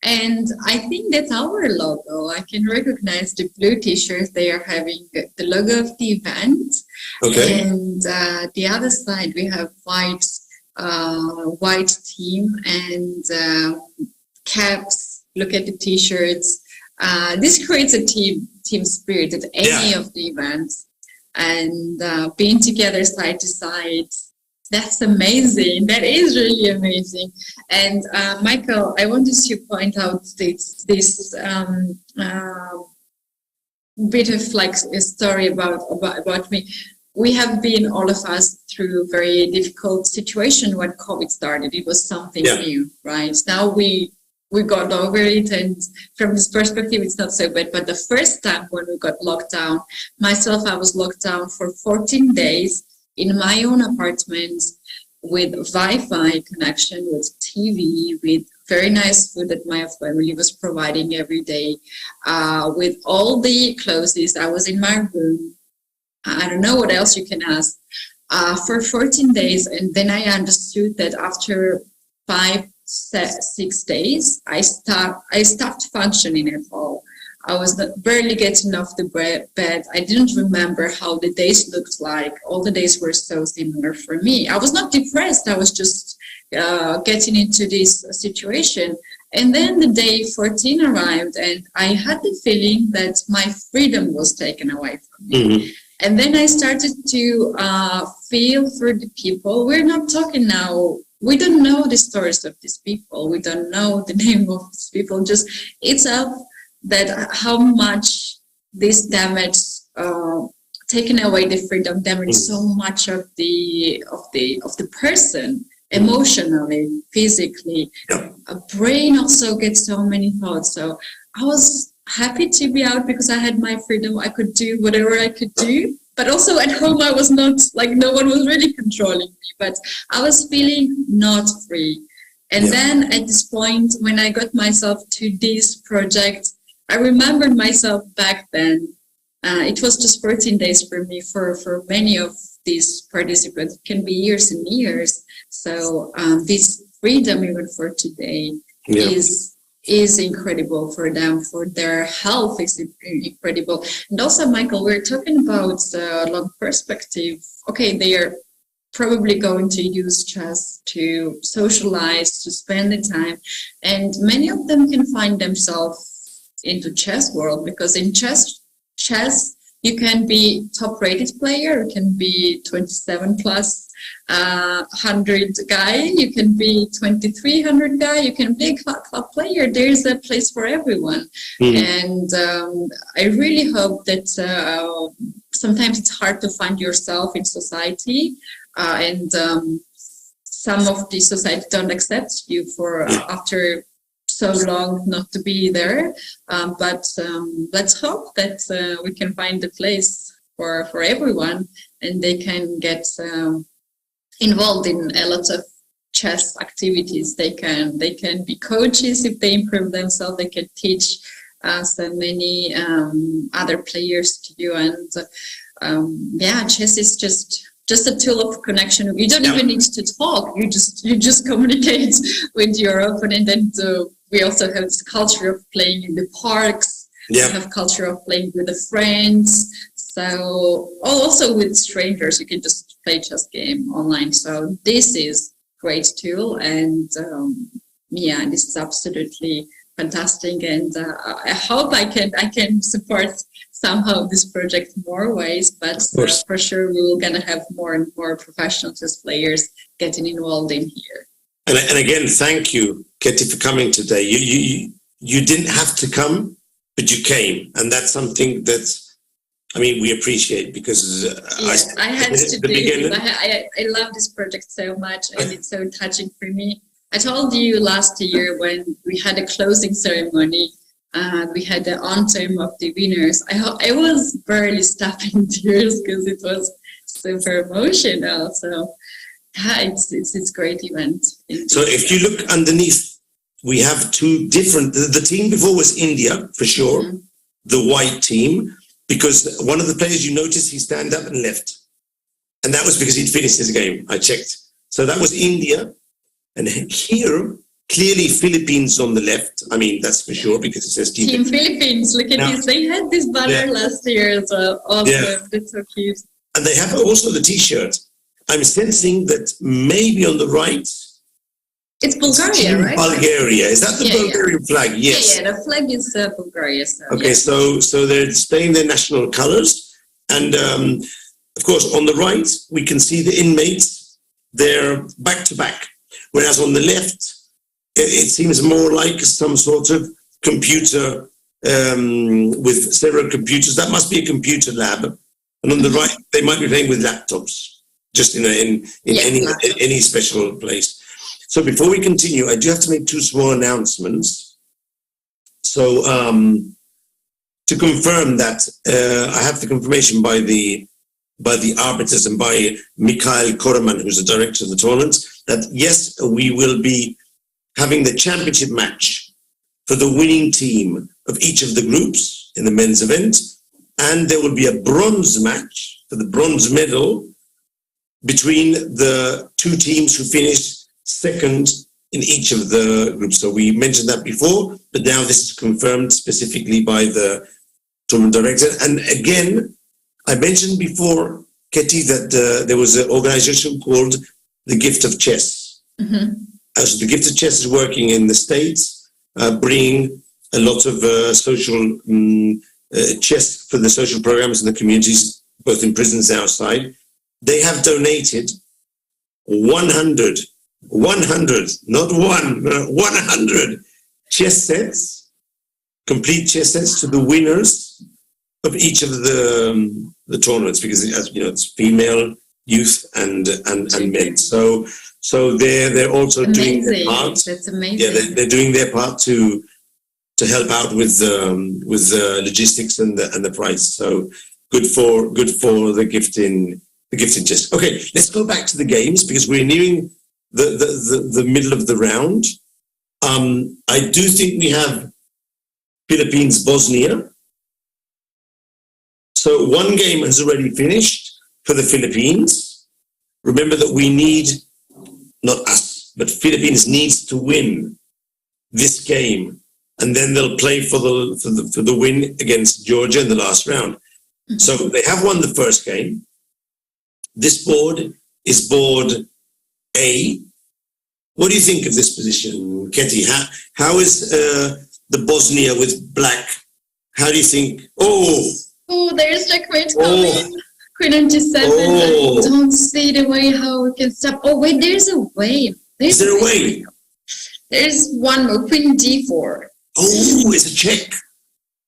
And I think that's our logo. I can recognize the blue T-shirts. They are having the logo of the event. Okay. And the other side we have white team and caps. Look at the T-shirts. This creates a team spirit at any of the events, and being together side to side. That's amazing. That is really amazing. And Michael, I wanted to point out this bit of a story about me. We have been, all of us, through a very difficult situation when COVID started. It was something new, right? Now we got over it, and from this perspective, it's not so bad. But the first time when we got locked down, I was locked down for 14 days in my own apartment with Wi-Fi connection, with TV, with very nice food that my family was providing every day, with all the clothes. I was in my room. I don't know what else you can ask, for 14 days. And then I understood that after 5-6 days, I stopped functioning at all. I was barely getting off the bed. I didn't remember how the days looked like. All the days were so similar for me. I was not depressed. I was just getting into this situation. And then the day 14 arrived, and I had the feeling that my freedom was taken away from me. Mm-hmm. And then I started to feel for the people. We're not talking now. We don't know the stories of these people. We don't know the name of these people. Just it's up that how much this damage, taking away the freedom, damage so much of the person, emotionally, physically. A brain also gets so many thoughts. So I was happy to be out because I had my freedom. I could do whatever I could do. But also at home, I was not, no one was really controlling me. But I was feeling not free. And then at this point, when I got myself to this project, I remembered myself back then. It was just 14 days for me. For many of these participants, it can be years and years. So this freedom, even for today, is incredible for them. For their health, is incredible. And also, Michael, we're talking about long perspective. Okay, they are probably going to use chess to socialize, to spend the time, and many of them can find themselves into chess world, because in chess you can be top rated player, you can be 27 plus 100 guy, you can be 2300 guy, you can be a club player. There's a place for everyone. And I really hope that sometimes it's hard to find yourself in society, and some of the society don't accept you for after so long not to be there, but let's hope that we can find a place for everyone. and they can get involved in a lot of chess activities. They can be coaches if they improve themselves. They can teach so many other players to do. And chess is just a tool of connection. You don't even need to talk. You just communicate with your opponent. And we also have this culture of playing in the parks. We have culture of playing with the friends. So also with strangers, you can just play chess game online. So this is great tool, and this is absolutely fantastic. And I hope I can support somehow this project more ways. But for sure, we will gonna have more and more professional chess players getting involved in here. And again, thank you, Keti, for coming today. You didn't have to come, but you came, and that's something that, I mean, we appreciate, because I had to do it. I love this project so much, and it's so touching for me. I told you last year when we had a closing ceremony, we had the anthem of the winners. I was barely stopping tears because it was super emotional. So it's great event. So if you look underneath, we have two different. The team before was India for sure, the white team. Because one of the players, you noticed, he stand up and left. And that was because he'd finished his game. I checked. So that was India. And here, clearly Philippines on the left. I mean, that's for sure, because it says Team Philippines. Look at this. They had this banner last year as well. Awesome. That's so cute. And they have also the T-shirt. I'm sensing that maybe on the right, it's Bulgaria, right? Bulgaria. Is that the Bulgarian flag? Yes. Yeah, the flag is Bulgaria. So, okay, so they're displaying their national colors. And of course, on the right, we can see the inmates. They're back to back. Whereas on the left, it seems more like some sort of computer with several computers. That must be a computer lab. And on the right, they might be playing with laptops, just in any special place. So before we continue, I do have to make two small announcements. So to confirm that, I have the confirmation by the arbiters and by Michael Rahal, who's the director of the tournament, that yes, we will be having the championship match for the winning team of each of the groups in the men's event, and there will be a bronze match for the bronze medal between the two teams who finished second in each of the groups. So we mentioned that before, but now this is confirmed specifically by the tournament director. And again, I mentioned before, Keti, that there was an organization called the Gift of Chess. So the Gift of Chess is working in the States, bringing a lot of social chess for the social programs in the communities, both in prisons and outside. They have donated 100, not one, 100 chess sets, complete chess sets to the winners of each of the tournaments, because as you know, it's female, youth, and men. So they're also doing their part. That's amazing. Yeah, they're doing their part to help out with the logistics and the price. So good for the gifting chess. Okay, let's go back to the games, because we're nearing the middle of the round. I do think we have Philippines, Bosnia. So one game has already finished for the Philippines. Remember that we need, not us, but Philippines needs to win this game, and then they'll play for the win against Georgia in the last round. So they have won the first game. This board is board A. What do you think of this position, Keti? How is the Bosnia with black? How do you think? Oh, there's checkmate coming. Queen on G7. I don't see the way how we can stop. Oh, wait, there's a way. Is there a way? There's one more. Queen D4. Oh, it's a check.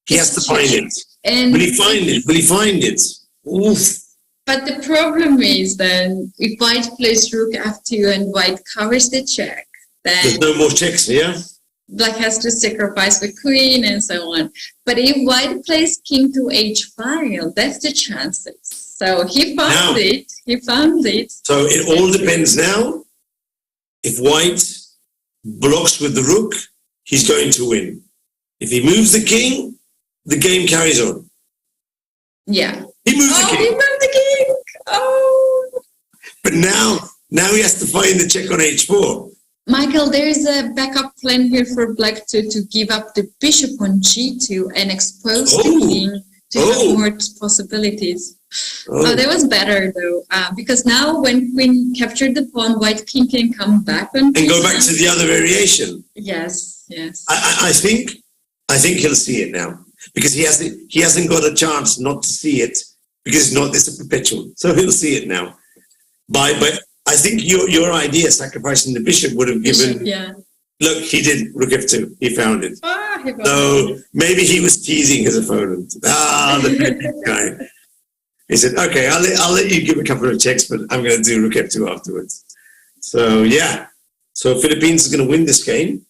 He has to find it. And will he find it? Will he find it? Oof. But the problem is then, if white plays rook f2 and white covers the check, then there's no more checks, yeah? Black has to sacrifice the queen and so on. But if white plays king to h5, that's the chances. So he found it. He found it. So it all depends now. If white blocks with the rook, he's going to win. If he moves the king, the game carries on. Yeah. He moves the king. He moved the king. Oh. But now he has to find the check on h4. Michael, there is a backup plan here for black to give up the bishop on g2 and expose the king to have more possibilities. Oh, that was better though, because now when queen captured the pawn, white king can come back on and go back to the other variation. Yes, yes. I think he'll see it now because he hasn't got a chance not to see it because it's a perpetual, so he'll see it now. But I think your idea, sacrificing the bishop, would have given. Yeah. Look, he did rook f2. He found it. He found So maybe he was teasing his opponent. The guy. He said, "Okay, I'll let you give a couple of checks, but I'm going to do rook f2 afterwards." So yeah, so Philippines is going to win this game.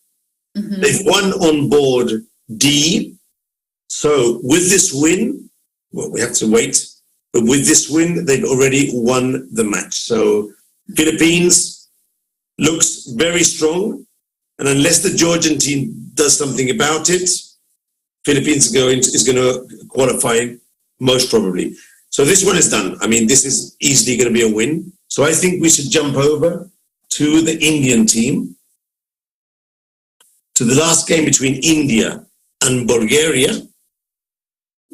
Mm-hmm. They've won on board D. So with this win, well, we have to wait. But with this win, they've already won the match. So Philippines looks very strong. And unless the Georgian team does something about it, Philippines is going to qualify most probably. So this one is done. I mean, this is easily going to be a win. So I think we should jump over to the Indian team, to the last game between India and Bulgaria.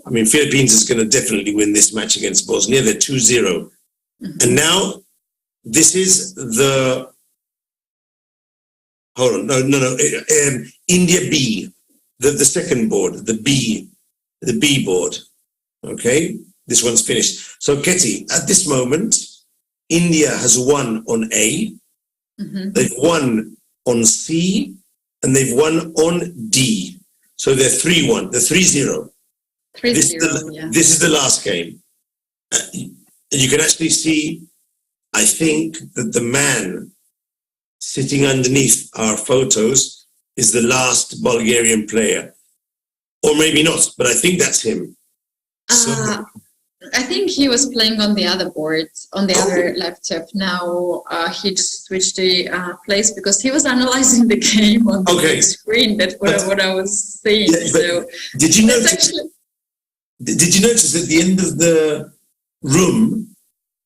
I mean, Philippines is going to definitely win this match against Bosnia. They're 2-0. Mm-hmm. And now this is the... Hold on. No. India B, the second board, the B board. Okay? This one's finished. So, Keti, at this moment, India has won on A. Mm-hmm. They've won on C. And they've won on D. So they're 3-1. They're 3-0. This is the last game. You can actually see, I think, that the man sitting underneath our photos is the last Bulgarian player. Or maybe not, but I think that's him. I think he was playing on the other board, on the other laptop. Now he just switched the place because he was analyzing the game on the big screen. That's what I was saying. Yeah, so did you notice? Did you notice at the end of the room?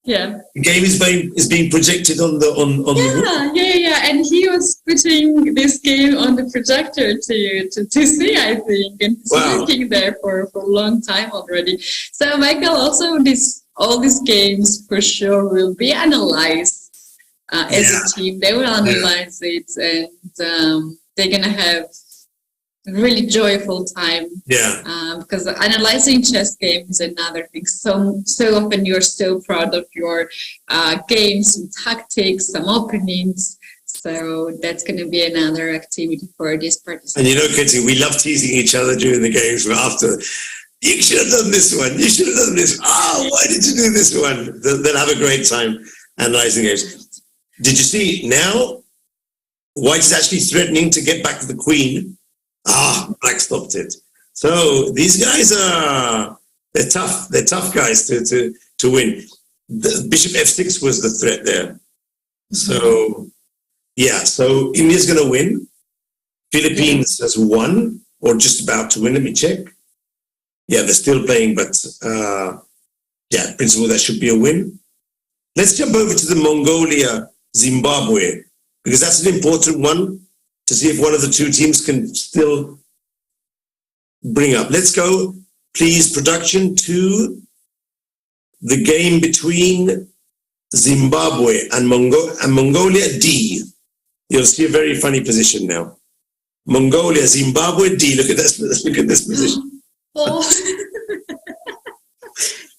Yeah. The game is being projected on the room. Yeah. And he was putting this game on the projector to see, I think, and he's working there for a long time already. So, Michael, also all these games for sure will be analyzed as a team. They will analyze it, and they're gonna have really joyful time. Because analyzing chess games is another thing. So often you're so proud of your games and tactics, some openings. So that's going to be another activity for this participants. And you know, Keti, we love teasing each other during the games. But after, you should have done this one. You should have done this. Why did you do this one? They'll have a great time analyzing games. Did you see now? White is actually threatening to get back to the queen. Black stopped it. So these guys they're tough. They're tough guys to win. The bishop f6 was the threat there. So so India's going to win. Philippines has won or just about to win. Let me check. Yeah, they're still playing, but in principle that should be a win. Let's jump over to the Mongolia Zimbabwe because that's an important one. To see if one of the two teams can still bring up. Let's go, please, production, to the game between Zimbabwe and Mongolia D. You'll see a very funny position now. Mongolia, Zimbabwe D. Look at this. Look at this position.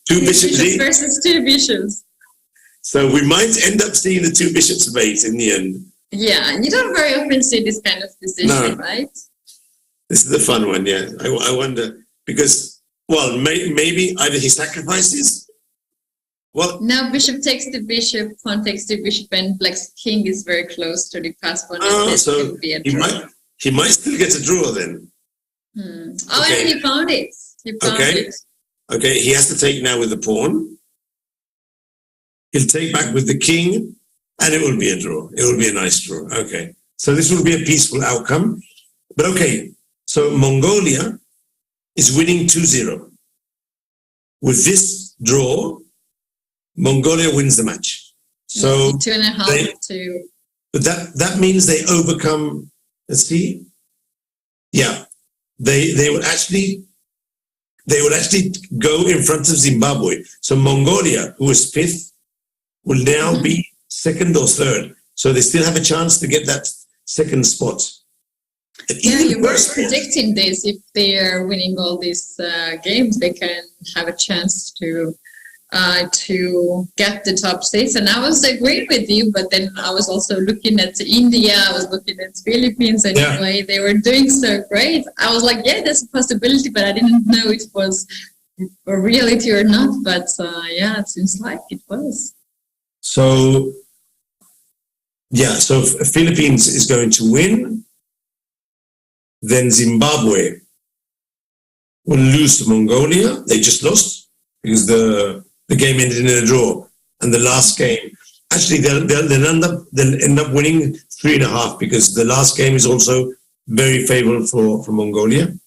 Two bishops D versus two bishops. So we might end up seeing the two bishops mate in the end. Yeah, you don't very often see this kind of position, right? This is the fun one, yeah. I wonder, because, well, maybe either he sacrifices. Well, now bishop takes the bishop, pawn takes the bishop, and black's king is very close to the pass pawn. So he might still get a draw then. And he found it. Okay, he has to take now with the pawn. He'll take back with the king, and it will be a draw. It will be a nice draw. Okay. So this will be a peaceful outcome. But okay, so Mongolia is winning 2-0. With this draw, Mongolia wins the match. So 2.5 to... But that means they overcome, let's see. Yeah. They would actually go in front of Zimbabwe. So Mongolia, who was 5th, will now be 2nd or 3rd. So they still have a chance to get that 2nd spot. Yeah, you were predicting this. If they are winning all these games, they can have a chance to get the top 6. And I was agreeing with you, but then I was also looking at India, I was looking at Philippines, and the way they were doing so great. I was like, yeah, there's a possibility, but I didn't know it was a reality or not. But yeah, it seems like it was. So, yeah, so Philippines is going to win. Then Zimbabwe will lose to Mongolia. They just lost because the game ended in a draw. And the last game, actually, they'll end up winning 3.5 because the last game is also very favorable for Mongolia.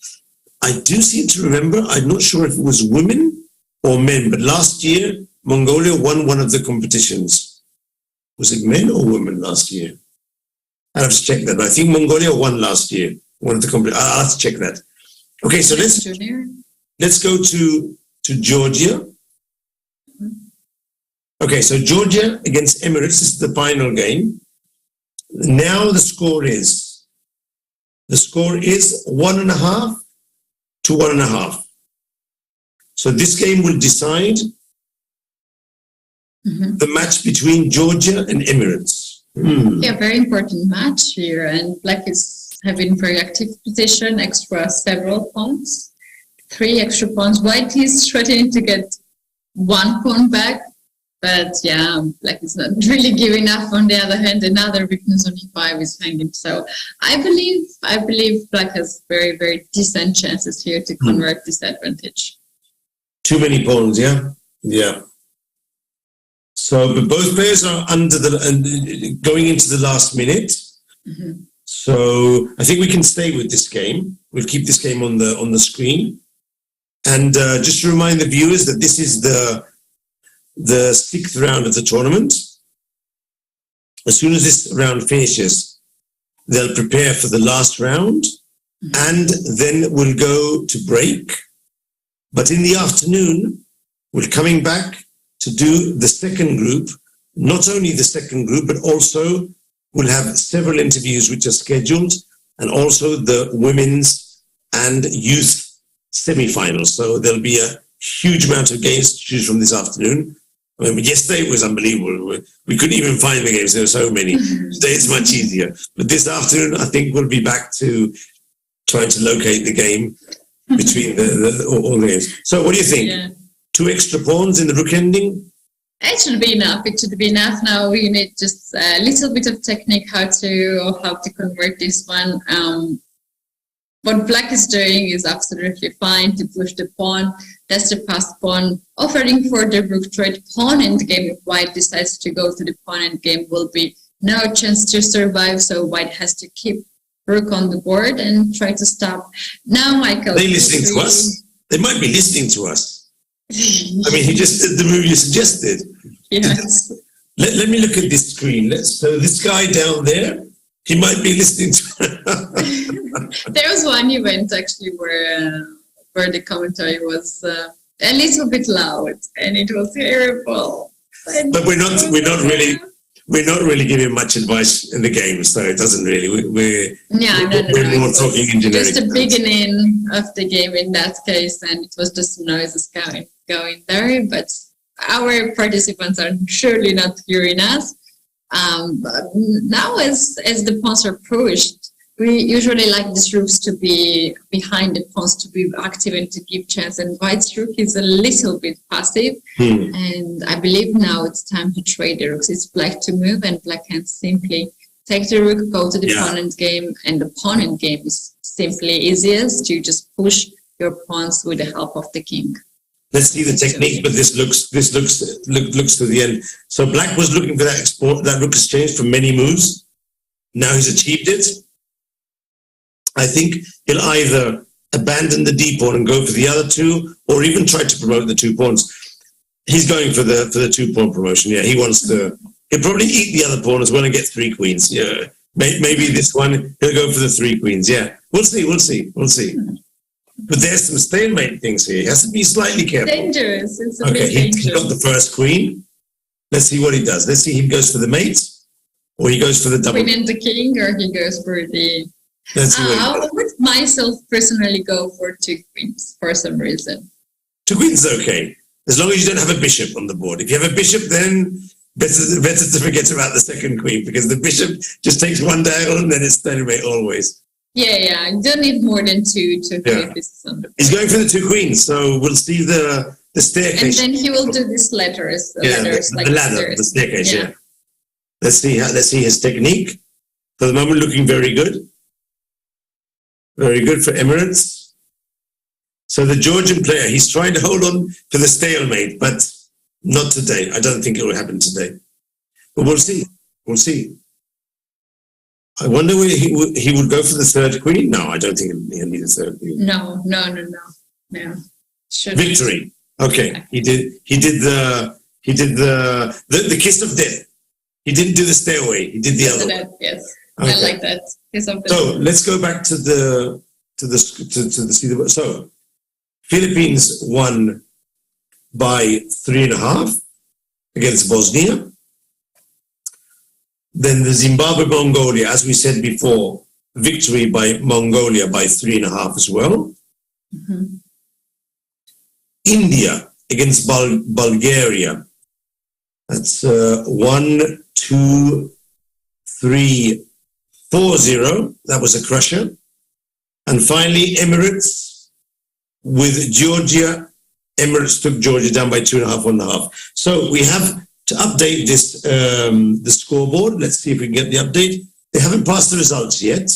I do seem to remember, I'm not sure if it was women or men, but last year, Mongolia won one of the competitions. Was it men or women last year? I have to check that. I think Mongolia won last year. One of the competitions. I'll have to check that. Okay, so let's go to Georgia. Okay, so Georgia against Emirates is the final game. Now the score is 1.5 to 1.5. So this game will decide the match between Georgia and Emirates. Yeah, very important match here, and Black is having very active position, extra several pawns, 3 extra pawns. White is threatening to get 1 pawn back, but yeah, Black is not really giving up. On the other hand, another weakness on e5 is hanging. So I believe Black has very, very decent chances here to convert this advantage. Too many pawns, yeah? Yeah. So, but both players are going into the last minute. So I think we can stay with this game. We'll keep this game on the screen. And just to remind the viewers that this is the 6th round of the tournament. As soon as this round finishes, they'll prepare for the last round, and then we'll go to break. But in the afternoon, we're coming back to do the second group, not only the second group, but also we'll have several interviews which are scheduled, and also the women's and youth semifinals. So there'll be a huge amount of games to choose from this afternoon. I mean, yesterday was unbelievable. We couldn't even find the games. There were so many. Today it's much easier. But this afternoon, I think we'll be back to trying to locate the game between all the games. So what do you think? Yeah. 2 extra pawns in the rook ending? It should be enough. It should be enough. Now we need just a little bit of technique how to convert this one. What Black is doing is absolutely fine to push the pawn. That's the passed pawn, offering for the rook trade pawn endgame. If White decides to go to the pawn endgame, will be no chance to survive. So White has to keep rook on the board and try to stop. Now, Michael, they listening to us? They might be listening to us. I mean, he just did the move you suggested. Yes. Let me look at this screen. So this guy down there, he might be listening to. There was one event actually where the commentary was a little bit loud, and it was terrible. But we're not really giving much advice in the game, so it doesn't really. We're more talking in generic. Just the beginning of the game in that case, and it was just noises going there. But our participants are surely not hearing us. But now, as the pawns are pushed, we usually like these rooks to be behind the pawns, to be active and to give chance. And White's rook is a little bit passive. And I believe now it's time to trade the rooks. It's Black to move, and Black can simply take the rook, go to the pawn end game. And the pawn end game is simply easiest. You just push your pawns with the help of the king. Let's see the technique, but this looks to the end. So Black was looking for that rook exchange for many moves. Now he's achieved it. I think he'll either abandon the D pawn and go for the other two, or even try to promote the 2 pawns. He's going for the 2 pawn promotion. Yeah, he wants to. He'll probably eat the other pawn as well and get 3 queens. Yeah, maybe this one he'll go for the 3 queens. Yeah, we'll see. But there's some stalemate things here. He has to be slightly careful. Dangerous. It's a Okay, bit dangerous. he got the first queen. Let's see what he does. Let's see if he goes for the mate, or he goes for the double. Queen and the king, or he goes for the... Let's see what he I does. would myself personally go for 2 queens for some reason. 2 queens is okay, as long as you don't have a bishop on the board. If you have a bishop, then better to forget about the second queen, because the bishop just takes one diagonal and then it's stalemate always. Yeah. You don't need more than 2 to have pieces on the board. He's going for the 2 queens, so we'll see the staircase. And then he will do these letters. The ladder, the staircase. Yeah. Let's see his technique. For the moment, looking very good. Very good for Emirates. So the Georgian player, he's trying to hold on to the stalemate, but not today. I don't think it will happen today. But we'll see. We'll see. I wonder where he would go for the 3rd queen. No, I don't think he'll need a 3rd queen. No. Victory. Okay, he did the kiss of death. He didn't do the stairway. He did the other one. Yes, okay. I like that. So let's go back to the so Philippines won by 3.5 against Bosnia. Then the Zimbabwe-Mongolia, as we said before, victory by Mongolia by 3.5 as well. Mm-hmm. India against Bulgaria. That's 1, 2, 3, 4-0. That was a crusher. And finally, Emirates with Georgia. Emirates took Georgia down by 2.5, 1.5. So we have to update this the scoreboard. Let's see if we can get the update. They haven't passed the results yet.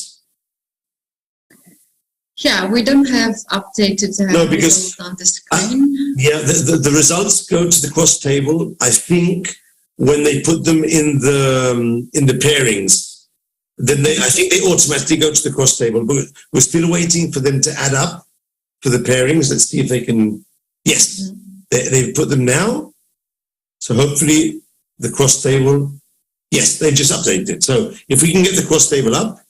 Yeah, we don't have updated results on the screen. The results go to the cross table, I think, when they put them in the pairings. Then I think they automatically go to the cross table. But we're still waiting for them to add up for the pairings. Let's see if they can. Yes, they've put them now. So hopefully the cross table. Yes, they've just updated it. So if we can get the cross table up,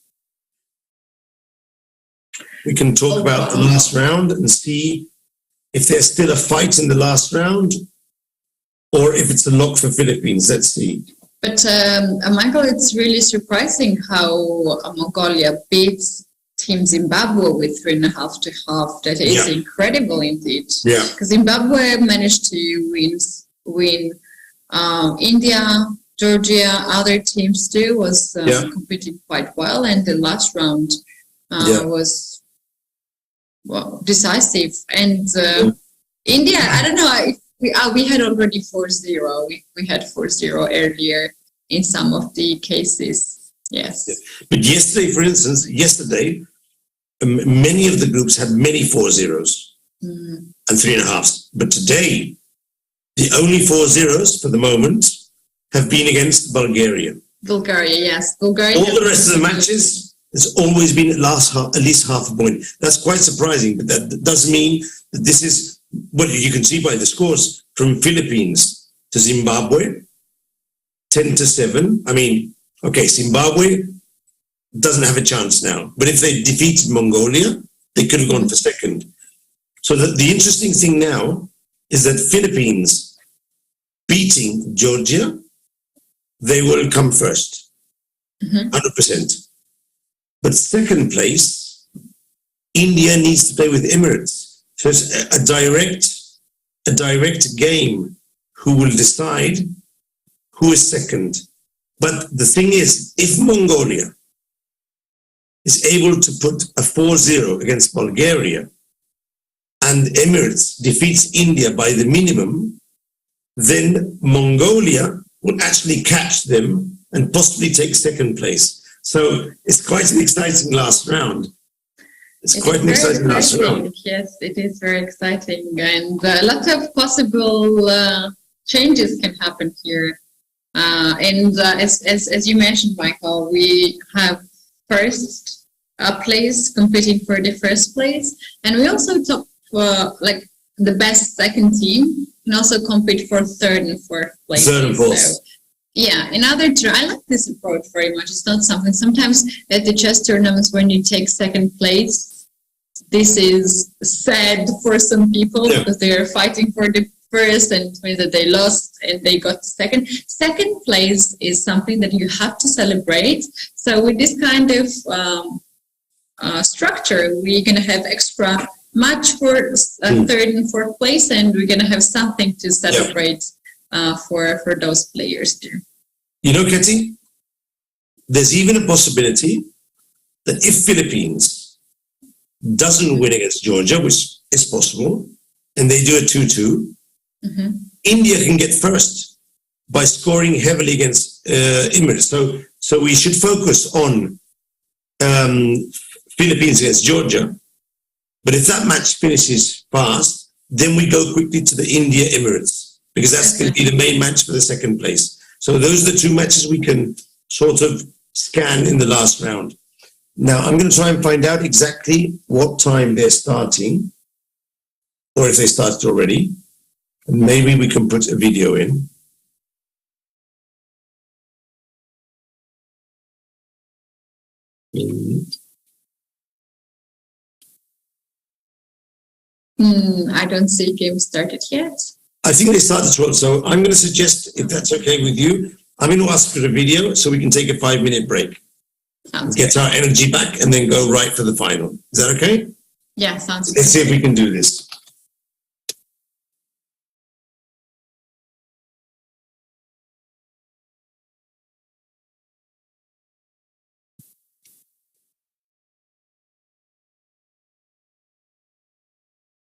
we can talk about the last round and see if there's still a fight in the last round or if it's a lock for Philippines. Let's see. But Michael, it's really surprising how Mongolia beats Team Zimbabwe with 3.5 to half. That is incredible indeed. Yeah. Because Zimbabwe managed to win India, Georgia, other teams too was competing quite well, and the last round was decisive. And India, I don't know if we had already 4-0. We had 4-0 earlier in some of the cases. Yes. But yesterday, for instance, many of the groups had many 4-0s and 3.5s. But today, the only 4-0s for the moment have been against Bulgaria. Bulgaria, yes. Bulgaria. All the rest of the matches, it's always been at least half a point. That's quite surprising, but that does mean that this is, well, you can see by the scores from Philippines to Zimbabwe, 10-7. I mean, okay, Zimbabwe doesn't have a chance now, but if they defeated Mongolia, they could have gone for second. So the interesting thing now is that Philippines beating Georgia, they will come first, 100%. But second place, India needs to play with Emirates. So it's a direct game who will decide who is second. But the thing is, if Mongolia is able to put a 4-0 against Bulgaria and Emirates defeats India by the minimum, then Mongolia will actually catch them and possibly take second place. So it's quite an exciting last round. It's quite an exciting last round. Yes, it is very exciting, and a lot of possible changes can happen here. As you mentioned, Michael, we have first place competing for the first place, and we also top like the best second team can also compete for third and fourth place. Third and fourth. So, yeah, I like this approach very much. It's not something, sometimes at the chess tournaments when you take second place, this is sad for some people because they are fighting for the first and it means that they lost and they got second. Second place is something that you have to celebrate. So with this kind of structure, we're going to have extra match for third and fourth place, and we're going to have something to celebrate for those players there. You know, Keti, there's even a possibility that if Philippines doesn't win against Georgia, which is possible, and they do a 2-2, India can get first by scoring heavily against Emirates. So we should focus on Philippines against Georgia. But if that match finishes fast, then we go quickly to the India-Emirates, because that's going to be the main match for the second place. So those are the two matches we can sort of scan in the last round. Now, I'm going to try and find out exactly what time they're starting, or if they started already. And maybe we can put a video in. I don't see game started yet. I think they started 12, so I'm going to suggest, if that's okay with you, I'm going to ask for a video so we can take a 5-minute break. Get our energy back and then go right for the final. Is that okay? Yeah, sounds good. Let's see if we can do this.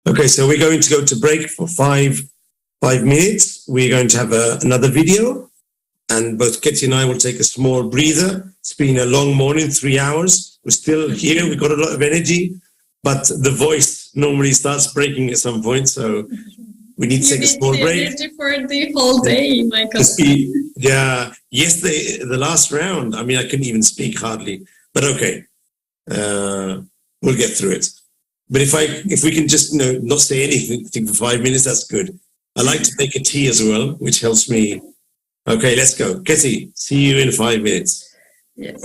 Okay, so we're going to go to break for five minutes. We're going to have another video, and both Keti and I will take a small breather. It's been a long morning, 3 hours. We're still here. We've got a lot of energy, but the voice normally starts breaking at some point, so we need to take a small break. For the whole day, Michael. Yeah, yesterday, the last round, I mean, I couldn't even speak hardly, but okay, we'll get through it. But if we can just not say anything for 5 minutes, that's good. I like to make a tea as well, which helps me. Okay, let's go. Keti, see you in 5 minutes. Yes.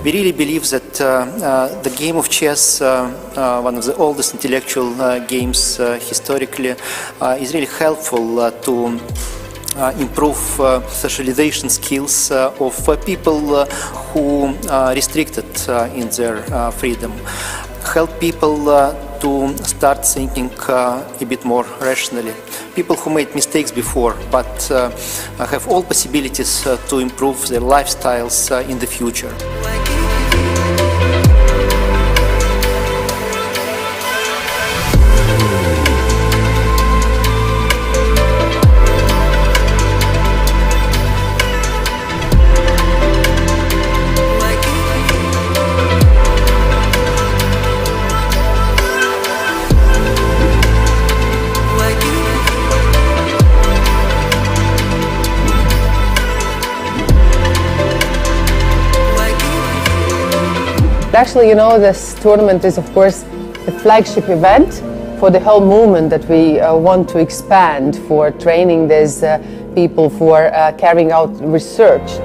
We really believe that the game of chess, one of the oldest intellectual games historically, is really helpful to improve socialization skills of people who are restricted in their freedom. Help people to start thinking a bit more rationally. People who made mistakes before, but have all possibilities to improve their lifestyles in the future. Actually, you know, this tournament is, of course, the flagship event for the whole movement that we want to expand for training these people for carrying out research.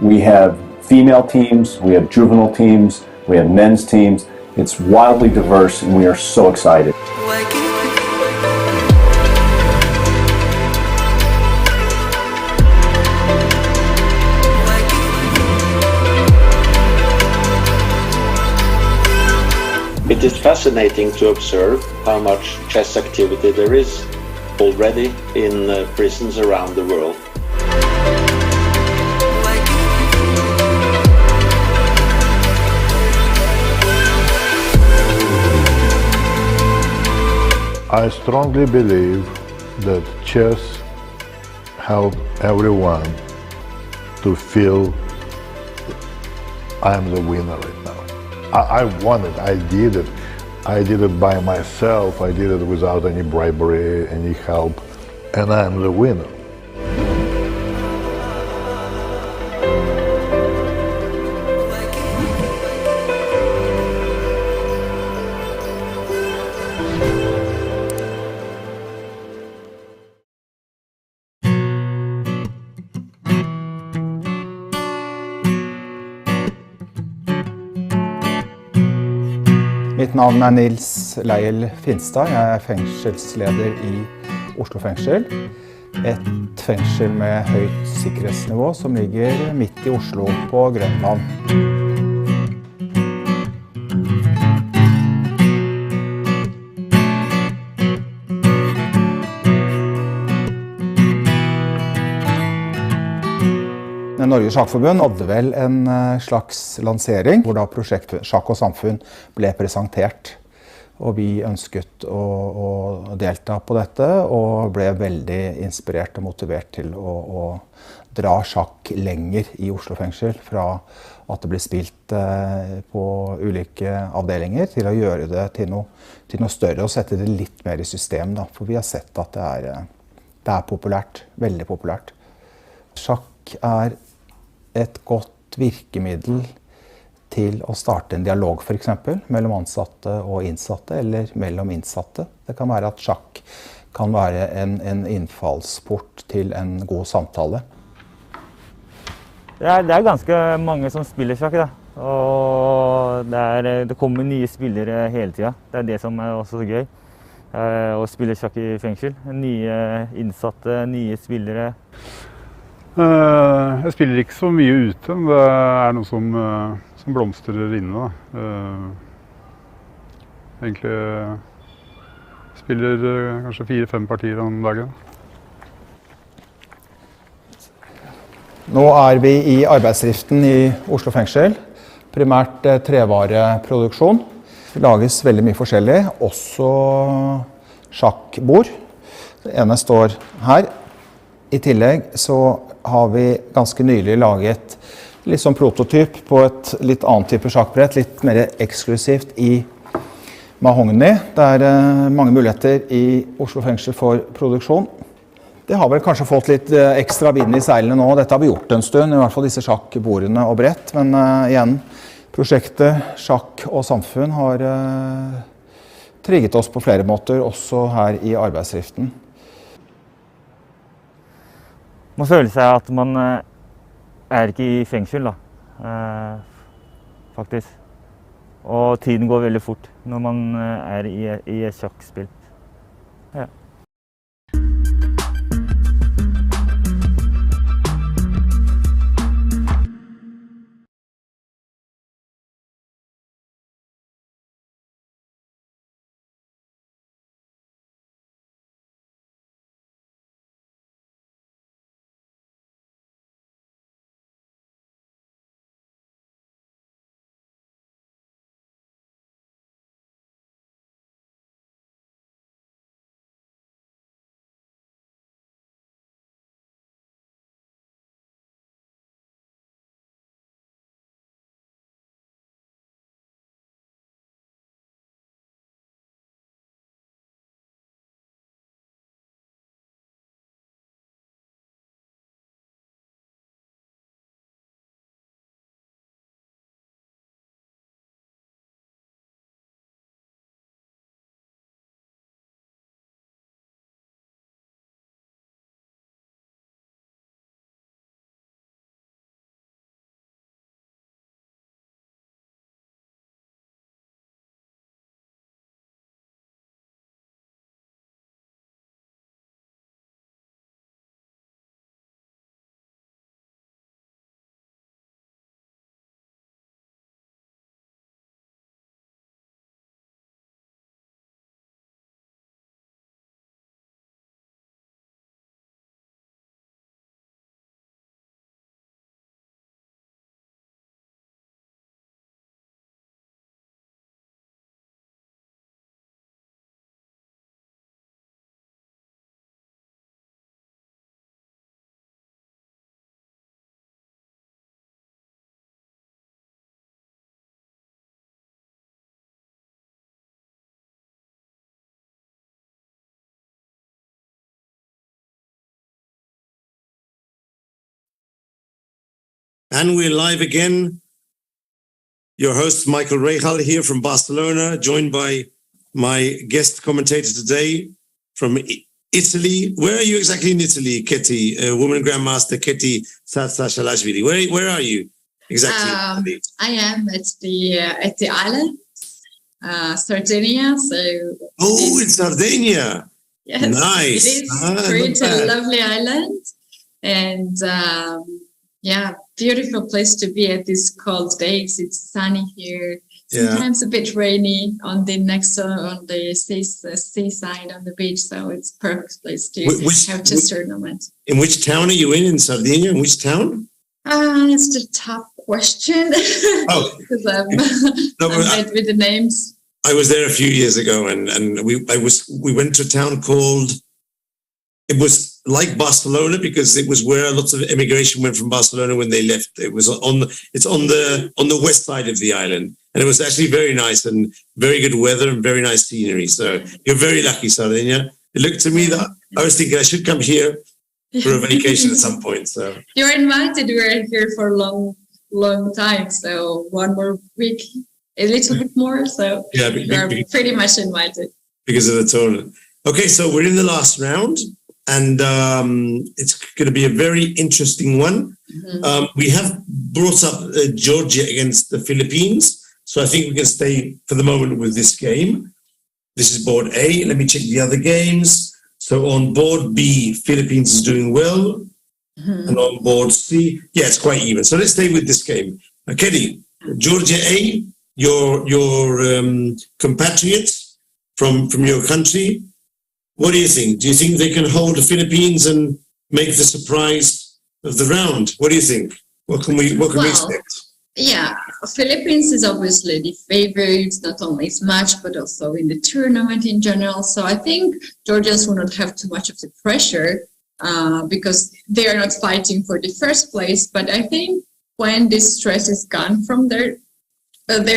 We have female teams, we have juvenile teams, we have men's teams. It's wildly diverse and we are so excited. It is fascinating to observe how much chess activity there is already in prisons around the world. I strongly believe that chess helps everyone to feel I'm the winner right now. I won it, I did it. I did it by myself, I did it without any bribery, any help, and I'm the winner. Mitt navn er Nils Leil Finstad. Jeg er fengselsleder i Oslo fengsel. Et fengsel med høyt sikkerhetsnivå som ligger midt i Oslo på Grønland. Norges Sjakkforbund hadde vel en slags lansering, hvor da prosjektet Sjakk og samfunn ble presentert. Og vi ønsket å delta på dette, og ble veldig inspirert og motivert til å dra sjakk lenger i Oslo fengsel, fra at det ble spilt på ulike avdelinger, til å gjøre det til noe større, og sette det litt mer i system, da. For vi har sett at det er populært, veldig populært. Sjakk er et godt virkemiddel til å starte en dialog, for eksempel, mellom ansatte og innsatte, eller mellom innsatte. Det kan være at sjakk kan være en innfallsport til en god samtale. Det er ganske mange som spiller sjakk, da. Og det kommer nye spillere hele tiden. Det er det som er også så gøy. Å spille sjakk i fengsel. Nye innsatte, nye spillere. Jeg spiller ikke så mye ute, men det er noe som blomstrer inne. Egentlig spiller kanskje 4-5 partier om dagen. Nå er vi i arbeidsdriften i Oslo fengsel, primært trevareproduksjon. Det lages veldig mye forskjellig, også sjakkbord. Det ene står her. I tillegg så har vi ganske nylig laget litt sånn prototyp på et litt annen type sjakkbrett, litt mer eksklusivt i mahogni. Det er mange muligheter i Oslo fengsel for produksjon. Det har vel kanskje fått litt ekstra vind i seilene nå. Dette har vi gjort en stund, i hvert fall disse sjakkbordene og brett. Men igjen, prosjektet Sjakk og samfunn har trigget oss på flere måter, også her i arbeidsdriften. Man føler seg at man er ikke i fengsel, da, faktisk. Og tiden går veldig fort når man er i et sjakkspill. Ja. And we're live again. Your host, Michael Rahal, here from Barcelona, joined by my guest commentator today from Italy. Where are you exactly in Italy, Keti? Woman Grandmaster Keti Tsatsalashvili. Where are you exactly? I am at the island, Sardinia. So it's Sardinia. Yes, nice. It is a lovely island, and beautiful place to be at these cold days. It's sunny here. Sometimes a bit rainy on the seaside on the beach. So it's perfect place to have this tournament. In which town are you in Sardinia? In which town? That's the top question. Oh, because I'm bad with the names. I was there a few years ago, and we went to a town called. It was like Barcelona because it was where lots of immigration went from Barcelona when they left. It was on the west side of the island, and it was actually very nice and very good weather and very nice scenery. So you're very lucky, Sardinia. It looked to me that I was thinking I should come here for a vacation at some point. So you're invited. We're here for a long time. So one more week, a little bit more. So you're pretty much invited because of the tournament. Okay, so we're in the last round. And it's going to be a very interesting one. We have brought up Georgia against the Philippines. So I think we can stay for the moment with this game. This is board A. Let me check the other games. So on board B, Philippines is doing well. And on board C, it's quite even. So let's stay with this game. Keti, Georgia A, your compatriots from your country. What do you think? Do you think they can hold the Philippines and make the surprise of the round? What do you think? What can we expect? Yeah, Philippines is obviously the favorite, not only this match, but also in the tournament in general. So I think Georgians will not have too much of the pressure because they are not fighting for the first place. But I think when this stress is gone from their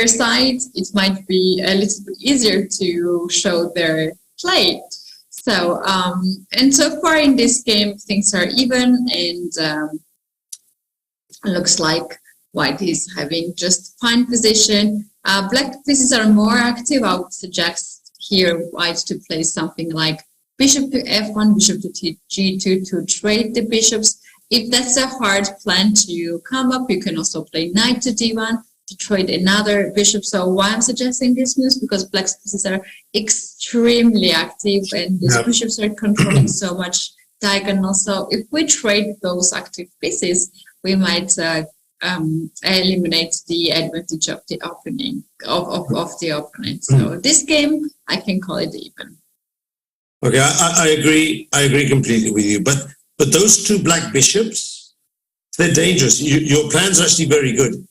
side, it might be a little bit easier to show their play. So, and so far in this game, things are even, and looks like White is having just fine position. Black pieces are more active. I would suggest here White to play something like bishop to f1, bishop to g2 to trade the bishops. If that's a hard plan to come up, you can also play knight to d1 to trade another bishop. So why I'm suggesting these moves? Because black pieces are extremely active and these bishops are controlling so much diagonal. So if we trade those active pieces, we might eliminate the advantage of the opening of the opponent. So this game, I can call it even. Okay, I agree. I agree completely with you. But those two black bishops, they're dangerous. Your plans are actually very good.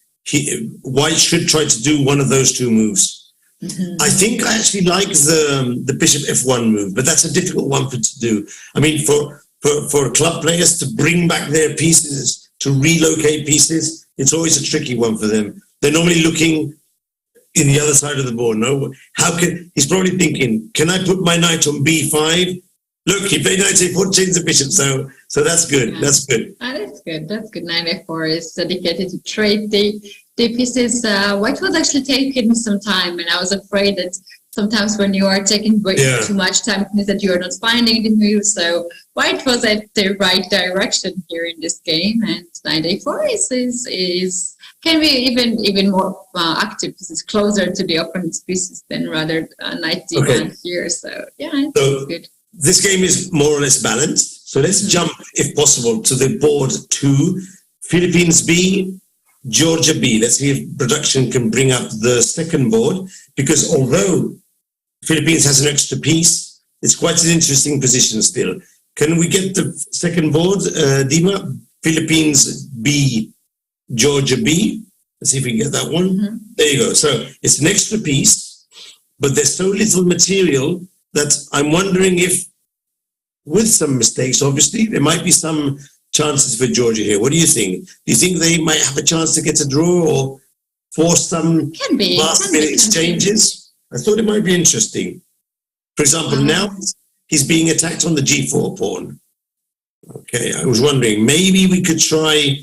White should try to do one of those two moves. I think I actually like the bishop f1 move, but that's a difficult one to do. I mean, for club players to bring back their pieces, to relocate pieces, it's always a tricky one for them. They're normally looking in the other side of the board. No, he's probably thinking, can I put my knight on b5? Look, he played knight a4, change the bishop, so that's good. Yeah. That's good. That's good. That's good. Knight a4 is dedicated to trade the pieces. White was actually taking some time, and I was afraid that sometimes when you are taking too much time, it means that you are not finding the move. So White was at the right direction here in this game, and knight a4 is can be even more active because it's closer to the opponent's pieces than rather knight d1 here. So it's good. This game is more or less balanced. So let's jump, if possible, to the board 2. Philippines B, Georgia B. Let's see if production can bring up the second board, because although Philippines has an extra piece, it's quite an interesting position still. Can we get the second board, Dima? Philippines B, Georgia B. Let's see if we can get that one. There you go. So it's an extra piece, but there's so little material that I'm wondering if, with some mistakes, obviously, there might be some chances for Georgia here. What do you think? Do you think they might have a chance to get a draw or force some last-minute exchanges? I thought it might be interesting. For example, now he's being attacked on the g4 pawn. Okay, I was wondering, maybe we could try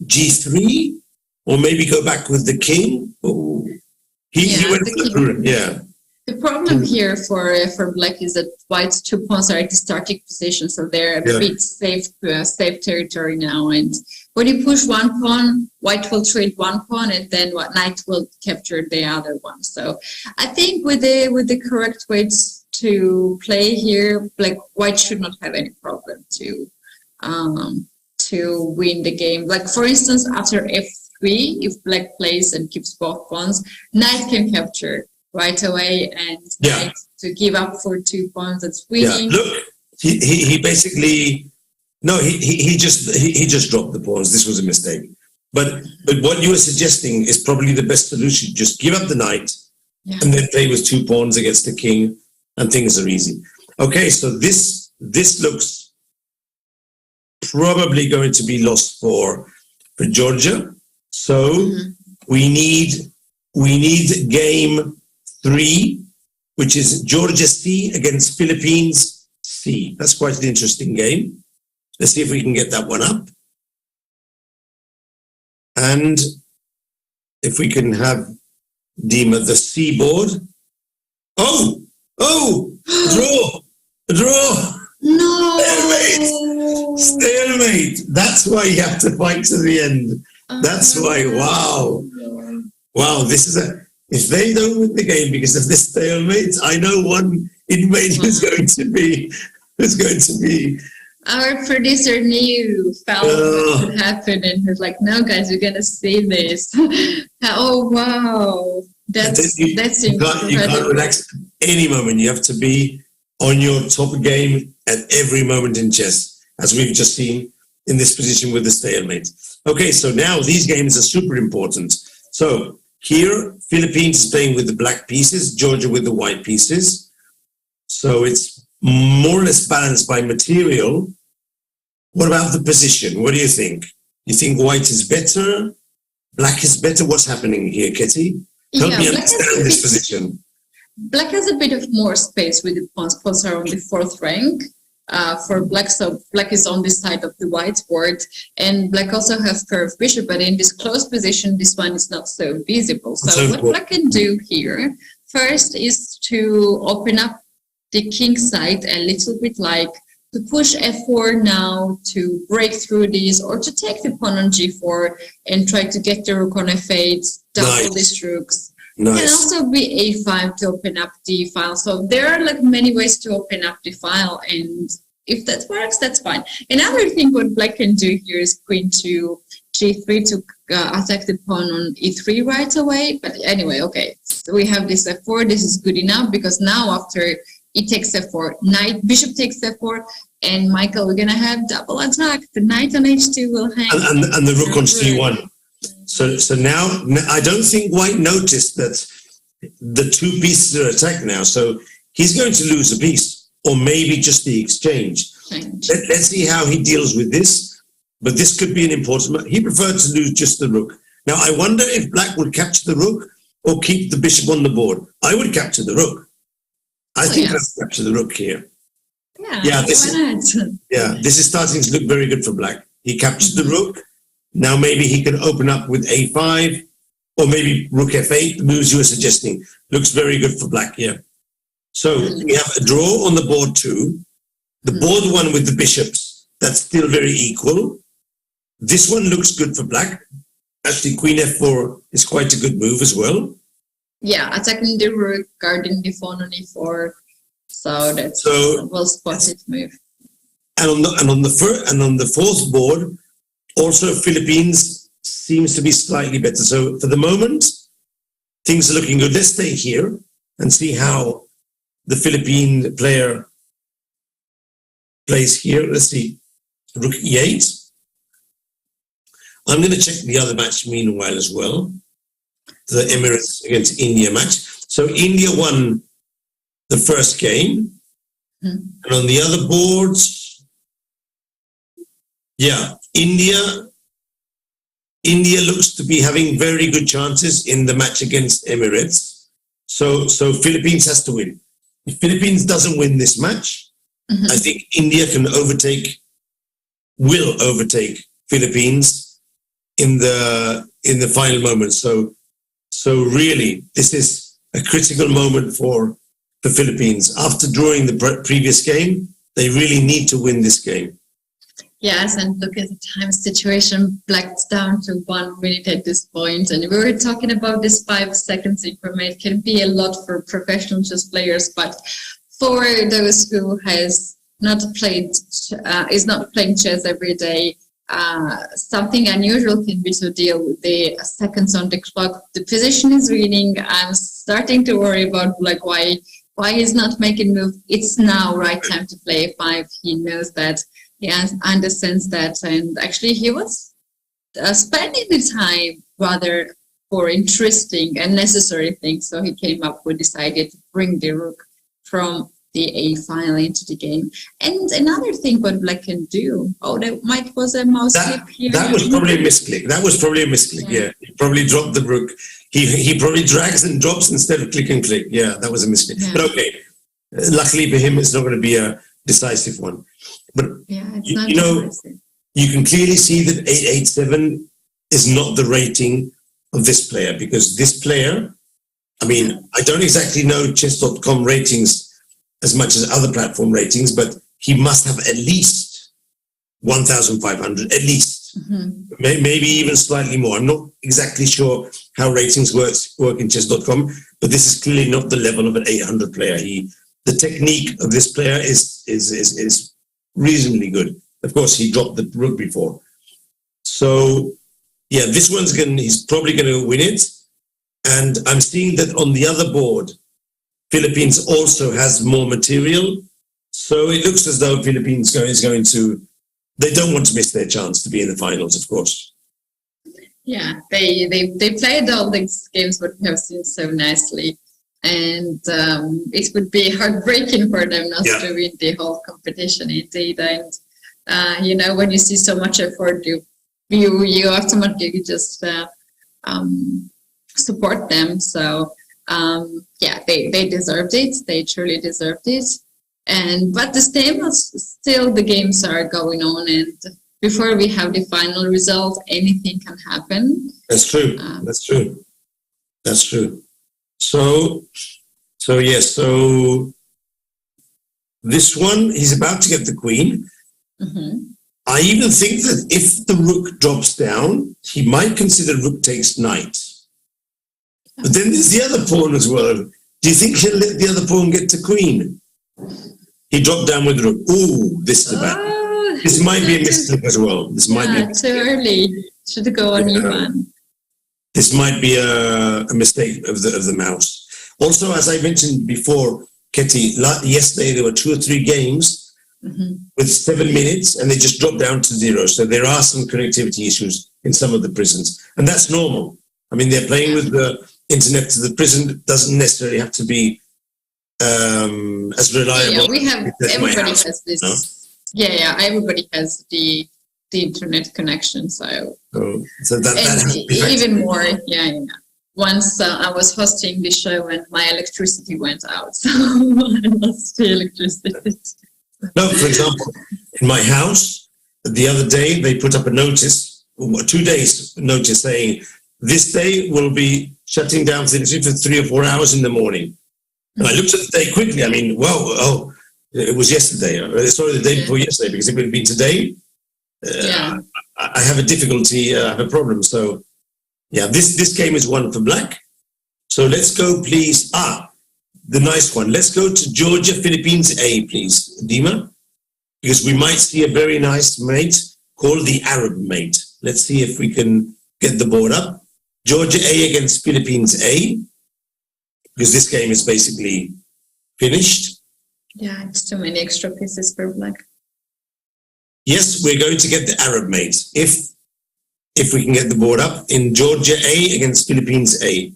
G3, or maybe go back with the king. Oh, he went for the yeah. The problem here for black is that white's 2 pawns are at the starting position, so they're a bit safe territory now. And when you push 1 pawn, white will trade 1 pawn, and then knight will capture the other one. So I think with the correct weights to play here, white should not have any problem to win the game. Like for instance, after f3, if black plays and keeps both pawns, knight can capture right away, and to give up for 2 pawns, that's winning. Yeah, look, he basically he just dropped the pawns. This was a mistake. But what you were suggesting is probably the best solution. Just give up the knight and then play with 2 pawns against the king, and things are easy. Okay, so this looks probably going to be lost for Georgia. So we need game 3, which is Georgia C against Philippines C. That's quite an interesting game. Let's see if we can get that one up. And if we can have Dima the C board. Oh, draw. No. Stalemate. That's why you have to fight to the end. That's why, wow, this is if they don't win the game because of this stalemate, I know one inmate who's going to be. Our producer knew, felt what would happen, and was like, "No, guys, we're gonna see this." Oh wow, that's incredible. You can't relax at any moment. You have to be on your top game at every moment in chess, as we've just seen in this position with the stalemate. Okay, so now these games are super important. So here, Philippines is playing with the black pieces, Georgia with the white pieces. So it's more or less balanced by material. What about the position? What do you think? You think white is better? Black is better? What's happening here, Keti? Help me understand this position. Black has a bit of more space with the pawns. Pawns are on the 4th rank for black, so black is on this side of the white board, and black also has curved bishop, but in this closed position, this one is not so visible. So what black can do here first is to open up the king side a little bit, like to push f4 now to break through these, or to take the pawn on g4 and try to get the rook on f8, double these rooks. Nice. Can also be a5 to open up the file. So there are like many ways to open up the file, and if that works, that's fine. Another thing what black can do here is queen to g3 to attack the pawn on e3 right away. But anyway, okay, so we have this f4. This is good enough because now after e takes f4, knight, bishop takes f4, and Michael, we're gonna have double attack. The knight on h2 will hang, and the rook on c1. So now I don't think white noticed that the 2 pieces are attacked now. So he's going to lose a piece, or maybe just the exchange. Let's see how he deals with this. But this could be an important. He preferred to lose just the rook. Now I wonder if black would capture the rook or keep the bishop on the board. I would capture the rook. I think I would capture the rook here. This is starting to look very good for black. He captured the rook. Now maybe he can open up with a5, or maybe rook f8, the moves you were suggesting. Looks very good for black here. So we have a draw on the board too. The board one with the bishops, that's still very equal. This one looks good for black. Actually, queen f4 is quite a good move as well. Yeah, attacking the rook, guarding the pawn on e4. So that's a well-spotted move. And on the 4th board, also, Philippines seems to be slightly better. So for the moment, things are looking good. Let's stay here and see how the Philippine player plays here. Let's see. Rook e8. I'm going to check the other match meanwhile as well. The Emirates against India match. So India won the first game. And on the other boards, India looks to be having very good chances in the match against Emirates. So Philippines has to win. If Philippines doesn't win this match, I think India will overtake Philippines in the final moment. So really, this is a critical moment for the Philippines. After drawing the previous game, they really need to win this game. Yes, and look at the time situation. Black's down to 1 minute at this point, and we were talking about this 5 seconds increment can be a lot for professional chess players, but for those who has not played, is not playing chess every day, something unusual can be to deal with the seconds on the clock. The position is reading. I'm starting to worry about like why he's not making move. It's now right time to play 5. He knows that. He understands that, and actually he was spending the time rather for interesting and necessary things. So he came up with this idea to bring the rook from the A file into the game. And another thing what Black can do, that was a mouse slip here. That was probably a misclick. Yeah. He probably dropped the rook. He probably drags and drops instead of click and click. Yeah, that was a misclick. Yeah. But okay, luckily for him, it's not going to be a decisive one. But you can clearly see that 887 is not the rating of this player, because this player, I mean, I don't exactly know chess.com ratings as much as other platform ratings, but he must have at least 1,500, at least. Mm-hmm. Maybe even slightly more. I'm not exactly sure how ratings work in chess.com, but this is clearly not the level of an 800 player. The technique of this player is reasonably good. Of course, he dropped the rook before. So, yeah, this he's probably going to win it. And I'm seeing that on the other board, Philippines also has more material. So it looks as though Philippines is going to, they don't want to miss their chance to be in the finals, of course. Yeah, they played all these games, what we have seen so nicely. And it would be heartbreaking for them not to win the whole competition indeed. And, when you see so much effort, you automatically just support them. So, they deserved it. They truly deserved it. But still the games are going on. And before we have the final result, anything can happen. That's true. That's true. So this one, he's about to get the queen. Mm-hmm. I even think that if the rook drops down, he might consider rook takes knight. But then there's the other pawn as well. Do you think he'll let the other pawn get to queen? He dropped down with rook. Ooh, this is bad. This might be a mistake as well. This might be too early. Should go on E1. This might be a mistake of the mouse. Also, as I mentioned before, Keti, yesterday there were 2 or 3 games with 7 minutes, and they just dropped down to 0. So there are some connectivity issues in some of the prisons, and that's normal. I mean, they're playing with the internet to the prison. It doesn't necessarily have to be as reliable. Yeah, everybody has this. No? Yeah, everybody has the internet connection. So that even more. Yeah. Once I was hosting the show and my electricity went out, so I lost the electricity. No, for example, in my house, the other day they put up a notice, 2 days notice saying, this day will be shutting down for 3 or 4 hours in the morning. And I looked at the day quickly. I mean, it was yesterday. Sorry, the day before yesterday, because if it had been today, I have a difficulty, I have a problem. So, yeah, this game is one for Black. So let's go, please. The nice one. Let's go to Georgia, Philippines A, please, Dima, because we might see a very nice mate called the Arab mate. Let's see if we can get the board up. Georgia A against Philippines A, because this game is basically finished. Yeah, it's too many extra pieces for Black. Yes, we're going to get the Arab mate if we can get the board up in Georgia A against Philippines A.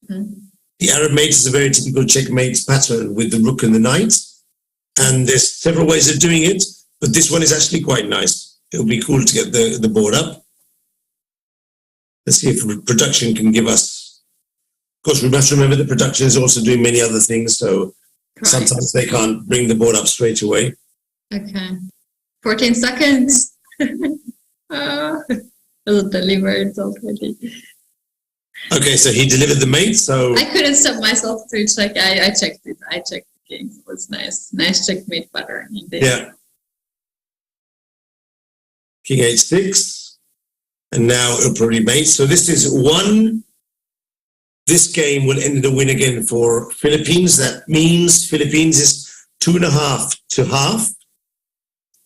Mm-hmm. The Arab mate is a very typical checkmate pattern with the rook and the knight, and there's several ways of doing it, but this one is actually quite nice. It'll be cool to get the board up. Let's see if production can give us. Of course, we must remember that production is also doing many other things, so sometimes they can't bring the board up straight away. Okay. 14 seconds. delivered already. Okay, so he delivered the mate, so... I couldn't stop myself to check. I checked it. I checked the game. It was nice. Nice checkmate pattern indeed. Yeah. King h6. And now it'll probably mate. So this is one... This game will end the win again for Philippines. That means Philippines is 2.5 to half.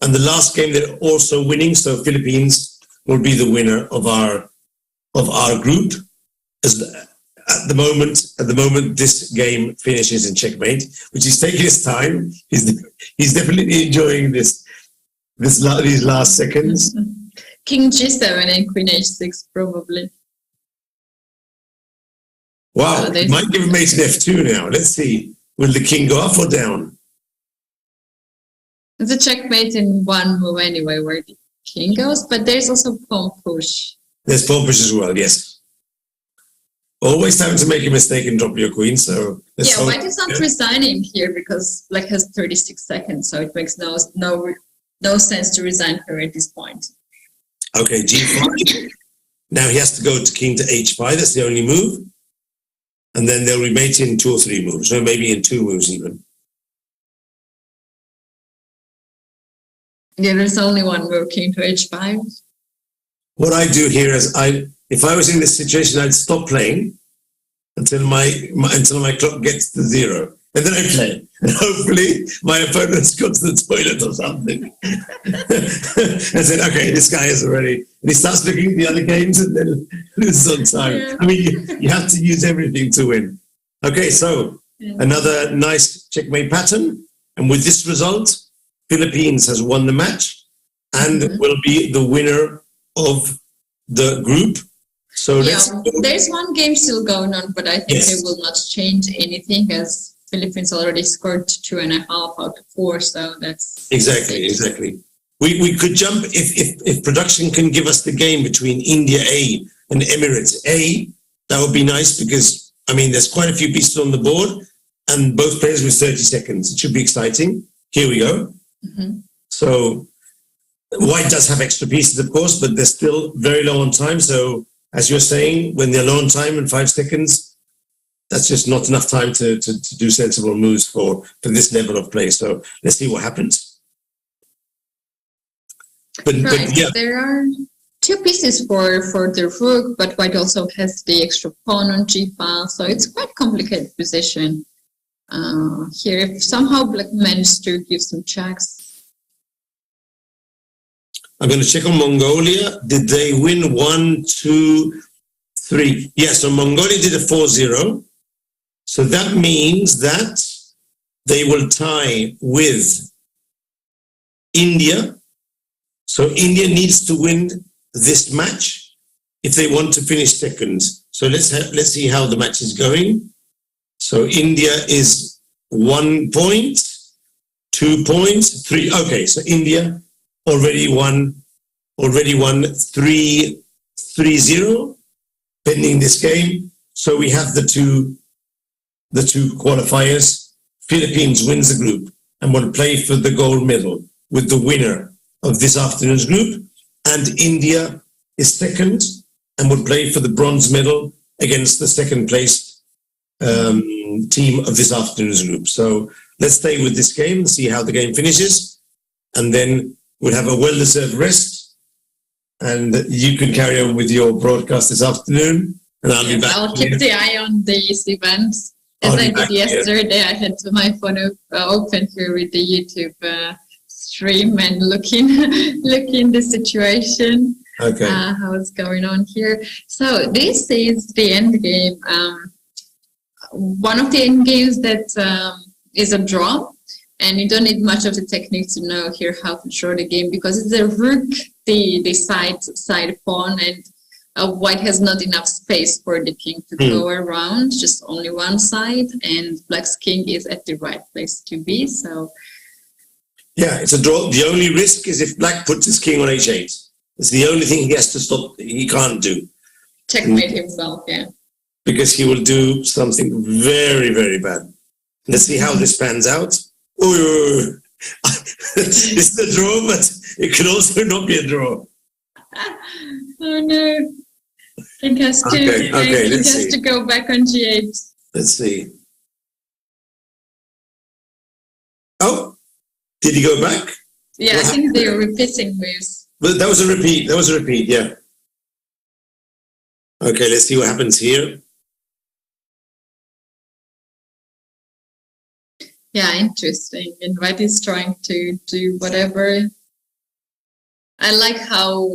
And the last game they're also winning, so Philippines will be the winner of our group. At the moment, this game finishes in checkmate, which is taking his time. He's definitely enjoying these last seconds. King G7 and Queen H6 probably. Wow, he might give mate in F2 now. Let's see. Will the king go up or down? It's a checkmate in one move anyway, where the king goes, but there's also pawn push. There's pawn push as well, yes. Always having to make a mistake and drop your queen, so... Yeah, White is not resigning here because Black has 36 seconds, so it makes no sense to resign her at this point. Okay, G5. Now he has to go to king to H5, that's the only move. And then they'll remate in 2 or 3 moves, or maybe in 2 moves even. Yeah, there's only one move, king to H5. What I do here is, if I was in this situation, I'd stop playing until my clock gets to 0. And then I play. And hopefully my opponent's got to the toilet or something. I said, okay, this guy is already... And he starts looking at the other games and then loses on time. Yeah. I mean, you have to use everything to win. Okay, so another nice checkmate pattern. And with this result, Philippines has won the match and will be the winner of the group. So there's one game still going on, but I think it will not change anything as Philippines already scored 2.5 out of 4, so that's... Exactly. We could jump, if production can give us the game between India A and Emirates A, that would be nice because, I mean, there's quite a few pieces on the board and both players with 30 seconds. It should be exciting. Here we go. So White does have extra pieces, of course, but they're still very low on time. So as you're saying, when they're low on time in 5 seconds, that's just not enough time to do sensible moves for this level of play. So let's see what happens. But yeah. There are 2 pieces for the rook, but White also has the extra pawn on g-file, so it's quite complicated position. Here, if somehow Black managed to give some checks. I'm going to check on Mongolia. Did they win 1, 2, 3? Yes, so Mongolia did a 4-0. So that means that they will tie with India. So India needs to win this match if they want to finish second. So let's see how the match is going. So India is 1 point, 2 points, 3. Okay, so India already won 3-0 pending this game. So we have the two qualifiers. Philippines wins the group and will play for the gold medal with the winner of this afternoon's group, and India is second and will play for the bronze medal against the second place team of this afternoon's group. So let's stay with this game and see how the game finishes, and then we'll have a well-deserved rest, and you can carry on with your broadcast this afternoon, and I'll be back. I'll keep the eye on these events. As I did yesterday, I had my phone open here with the YouTube stream and looking the situation, how it's going on here. So this is the end game. One of the end games that is a draw, and you don't need much of the technique to know here how to draw the game, because it's a rook, the side pawn, and White has not enough space for the king to go around, just only one side, and Black's king is at the right place to be. So yeah, it's a draw. The only risk is if Black puts his king on h8. It's the only thing he has to stop. He can't do. Checkmate himself, yeah. Because he will do something very, very bad. Let's see how this pans out. Ooh, it's a draw, but it could also not be a draw. Oh no. King has to, Okay, King let's has see. to go back on G8. Let's see. Oh, did he go back? Yeah, I think they are repeating moves. But that was a repeat. That was a repeat, yeah. Okay, let's see what happens here. Yeah, interesting. And White is trying to do whatever. I like how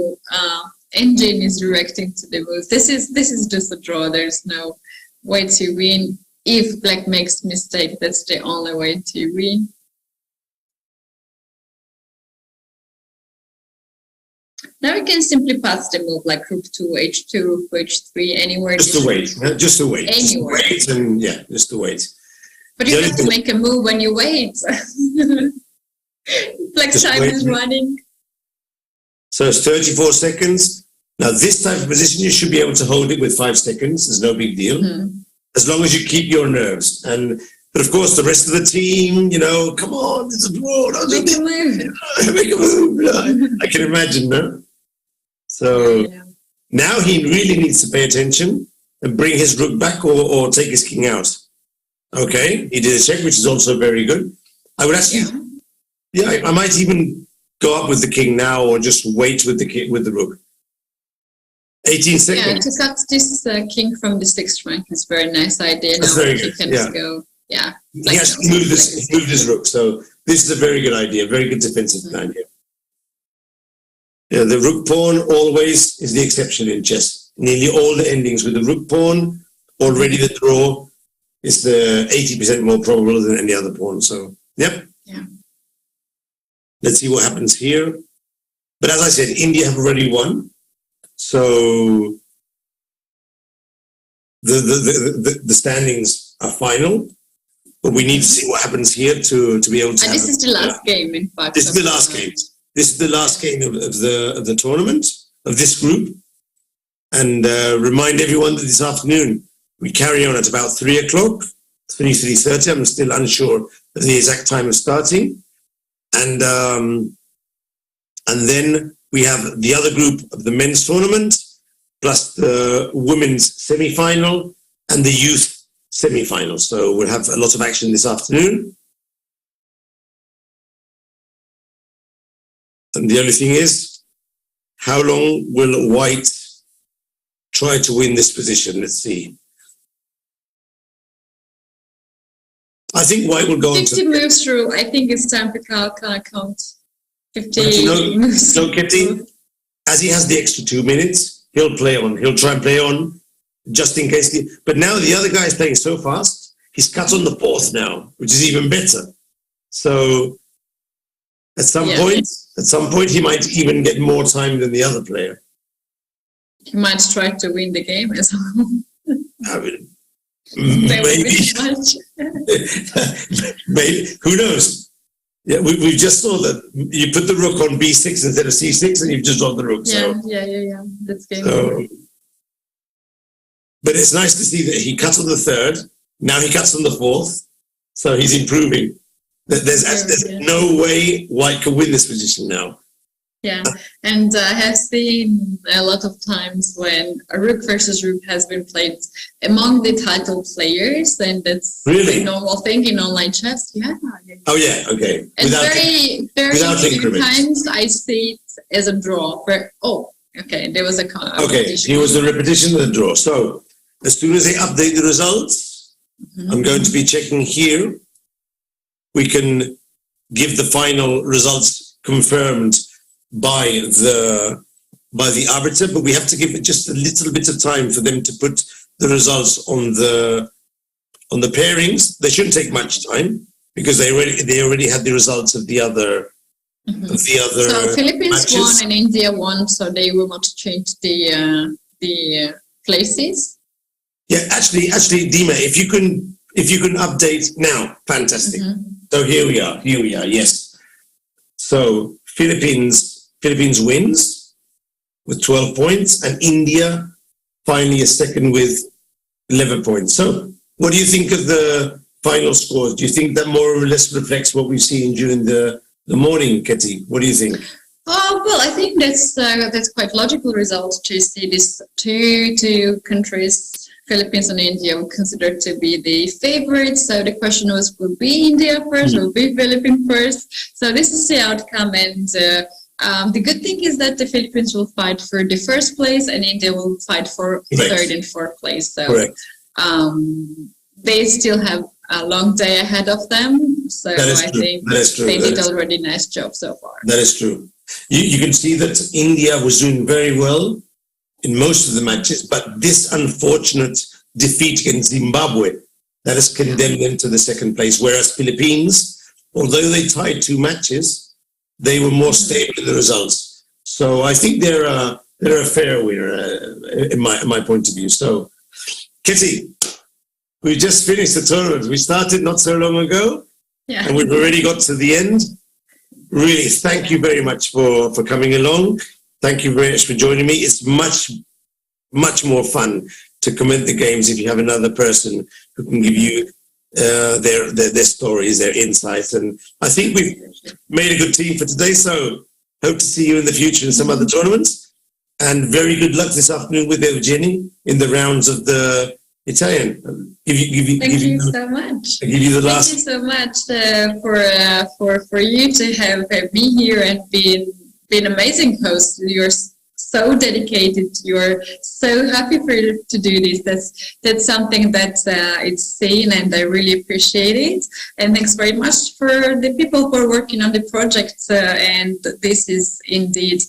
Engine is reacting to the move. This is just a draw. There's no way to win. If Black makes mistake, that's the only way to win. Now we can simply pass the move like rook to h2, rook to h3, anywhere. Just to wait. Just to wait. Anywhere. Just to wait and yeah, just to wait. But you have to make a move when you wait. Black's time is running. So it's 34 seconds. Now this type of position, you should be able to hold it with 5 seconds. There's no big deal. As long as you keep your nerves. But of course, the rest of the team, you know, come on, it's a draw. Make a move. Make a move. I can imagine, no? So now he really needs to pay attention and bring his rook back or take his king out. Okay, he did a check, which is also very good. I would actually, I might even go up with the king now or just wait with the king, with the rook. 18 seconds. Yeah, to cut this king from the 6th rank is a very nice idea. That's now very he good. can go, He has moved his rook, so this is a very good idea, very good defensive plan here. Yeah, the rook pawn always is the exception in chess. Nearly all the endings with the rook pawn, already the draw is the 80% more probable than any other pawn. So, yep. Yeah. Let's see what happens here. But as I said, India have already won. So the standings are final. But we need to see what happens here to be able to. And this is the last game, in fact. This is the last game. This is the last game of the tournament of this group. And remind everyone that this afternoon we carry on at about 3 o'clock, 3:30. I'm still unsure of the exact time of starting. And then we have the other group of the men's tournament, plus the women's semi-final and the youth semi-final. So we'll have a lot of action this afternoon. And the only thing is, how long will White try to win this position? Let's see. I think White will go 50 moves through. I think it's time to count 50 moves. No, Keti, as he has the extra 2 minutes, he'll play on. He'll try and play on just in case. But now the other guy is playing so fast, he's cut on the 4th now, which is even better. So at some point, he might even get more time than the other player. He might try to win the game as well. Maybe. Maybe. Who knows? Yeah, we just saw that you put the rook on b6 instead of c6, and you've just dropped the rook. Yeah. That's game. So, but it's nice to see that he cut on the 3rd. Now he cuts on the 4th. So he's improving. There's no way White can win this position now. Yeah, and I have seen a lot of times when a rook versus rook has been played among the title players, and that's a normal thing in online chess. Yeah. Oh yeah, okay. And very few times I see it as a draw. There was a here was the repetition of the draw. So as soon as they update the results, I'm going to be checking here. We can give the final results confirmed by the arbiter, but we have to give it just a little bit of time for them to put the results on the pairings. They shouldn't take much time because they already had the results of the other So Philippines matches. won and India won, so they will not change the places. Yeah, actually, Dima, if you can update now, fantastic. So here we are. Yes. So Philippines wins with 12 points, and India finally is second with 11 points. So what do you think of the final scores? Do you think that more or less reflects what we've seen during the morning, Keti? What do you think? Well, I think that's quite logical result to see these two countries, Philippines and India, were considered to be the favorites. So the question was, will be India first, will be Philippines first? So this is the outcome, and the good thing is that the Philippines will fight for the first place, and India will fight for third and fourth place. So they still have a long day ahead of them. So I think they did already a nice job so far. That is true. You can see that India was doing very well in most of the matches, but this unfortunate defeat against Zimbabwe, that has condemned them to the second place, whereas Philippines, although they tied 2 matches, they were more stable in the results. So I think they're a fair winner in my point of view. So, Keti, we just finished the tournament. We started not so long ago, and we've already got to the end. Really, thank you very much for coming along. Thank you very much for joining me. It's much more fun to comment the games if you have another person who can give you their stories, their insights. And I think we've made a good team for today. So hope to see you in the future in some other tournaments. And very good luck this afternoon with Evgeny in the rounds of the Italian. Thank you so much. I give you the last. Thank you so much for you to have me here and be an amazing host. You're so dedicated. You're so happy to do this. That's something that it's seen, and I really appreciate it. And thanks very much for the people who are working on the project. And this is indeed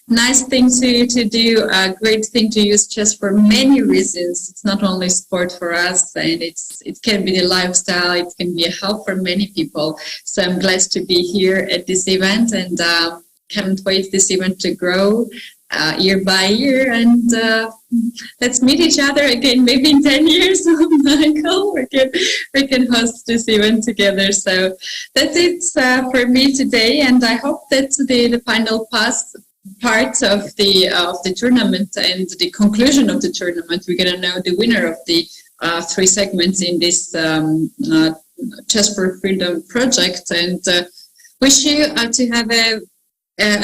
nice thing to do, a great thing to use chess for many reasons. It's not only sport for us, and it can be the lifestyle, it can be a help for many people. So I'm glad to be here at this event, and can't wait this event to grow year by year, and let's meet each other again, maybe in 10 years, Michael. We can host this event together. So that's it for me today, and I hope that the final part of the tournament and the conclusion of the tournament, we're going to know the winner of the 3 segments in this Chess for Freedom project, and wish you to have a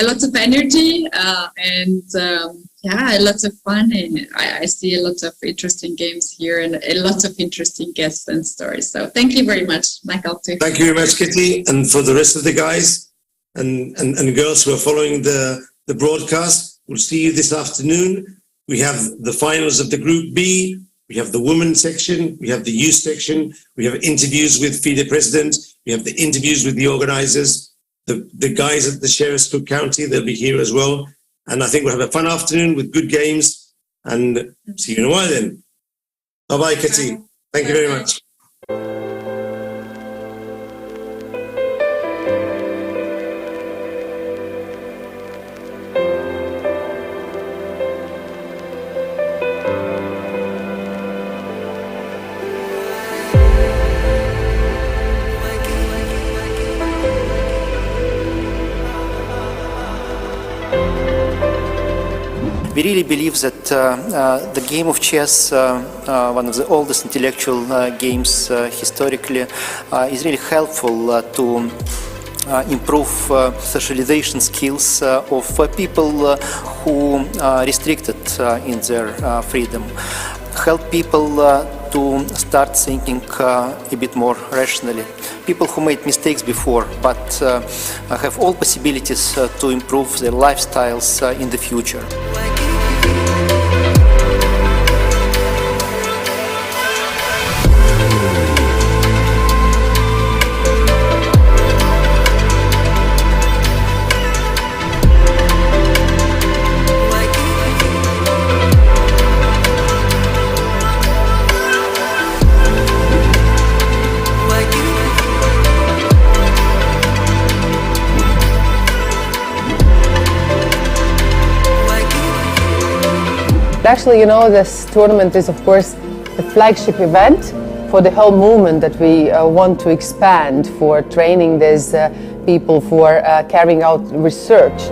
lot of energy and a lot of fun. And I see a lot of interesting games here and a lot of interesting guests and stories. So thank you very much, Michael. Thank you very much, Keti, and for the rest of the guys and girls who are following the broadcast. We'll see you this afternoon. We have the finals of the Group B. We have the women's section. We have the youth section. We have interviews with FIDE president. We have the interviews with the organizers. The guys at the Sheriff's Cook County, they'll be here as well. And I think we'll have a fun afternoon with good games. And see you in a while then. Bye-bye, Keti. Thank you very much. We really believe that the game of chess, one of the oldest intellectual games historically, is really helpful to improve socialization skills of people who are restricted in their freedom, help people to start thinking a bit more rationally. People who made mistakes before, but have all possibilities to improve their lifestyles in the future. Actually, you know, this tournament is, of course, the flagship event for the whole movement that we want to expand for training these people for carrying out research.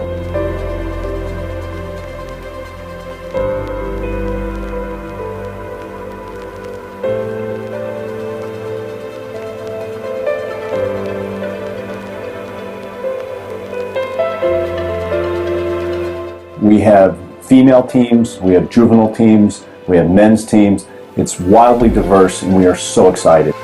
We have female teams, we have juvenile teams, we have men's teams. It's wildly diverse and we are so excited.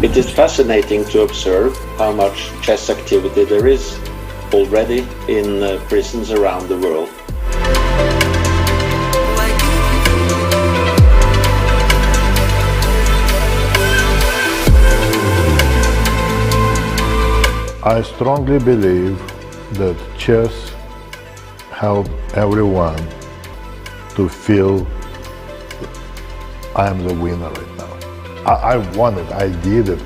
It is fascinating to observe how much chess activity there is already in prisons around the world. I strongly believe that chess helps everyone to feel I'm the winner right now. I won it, I did it.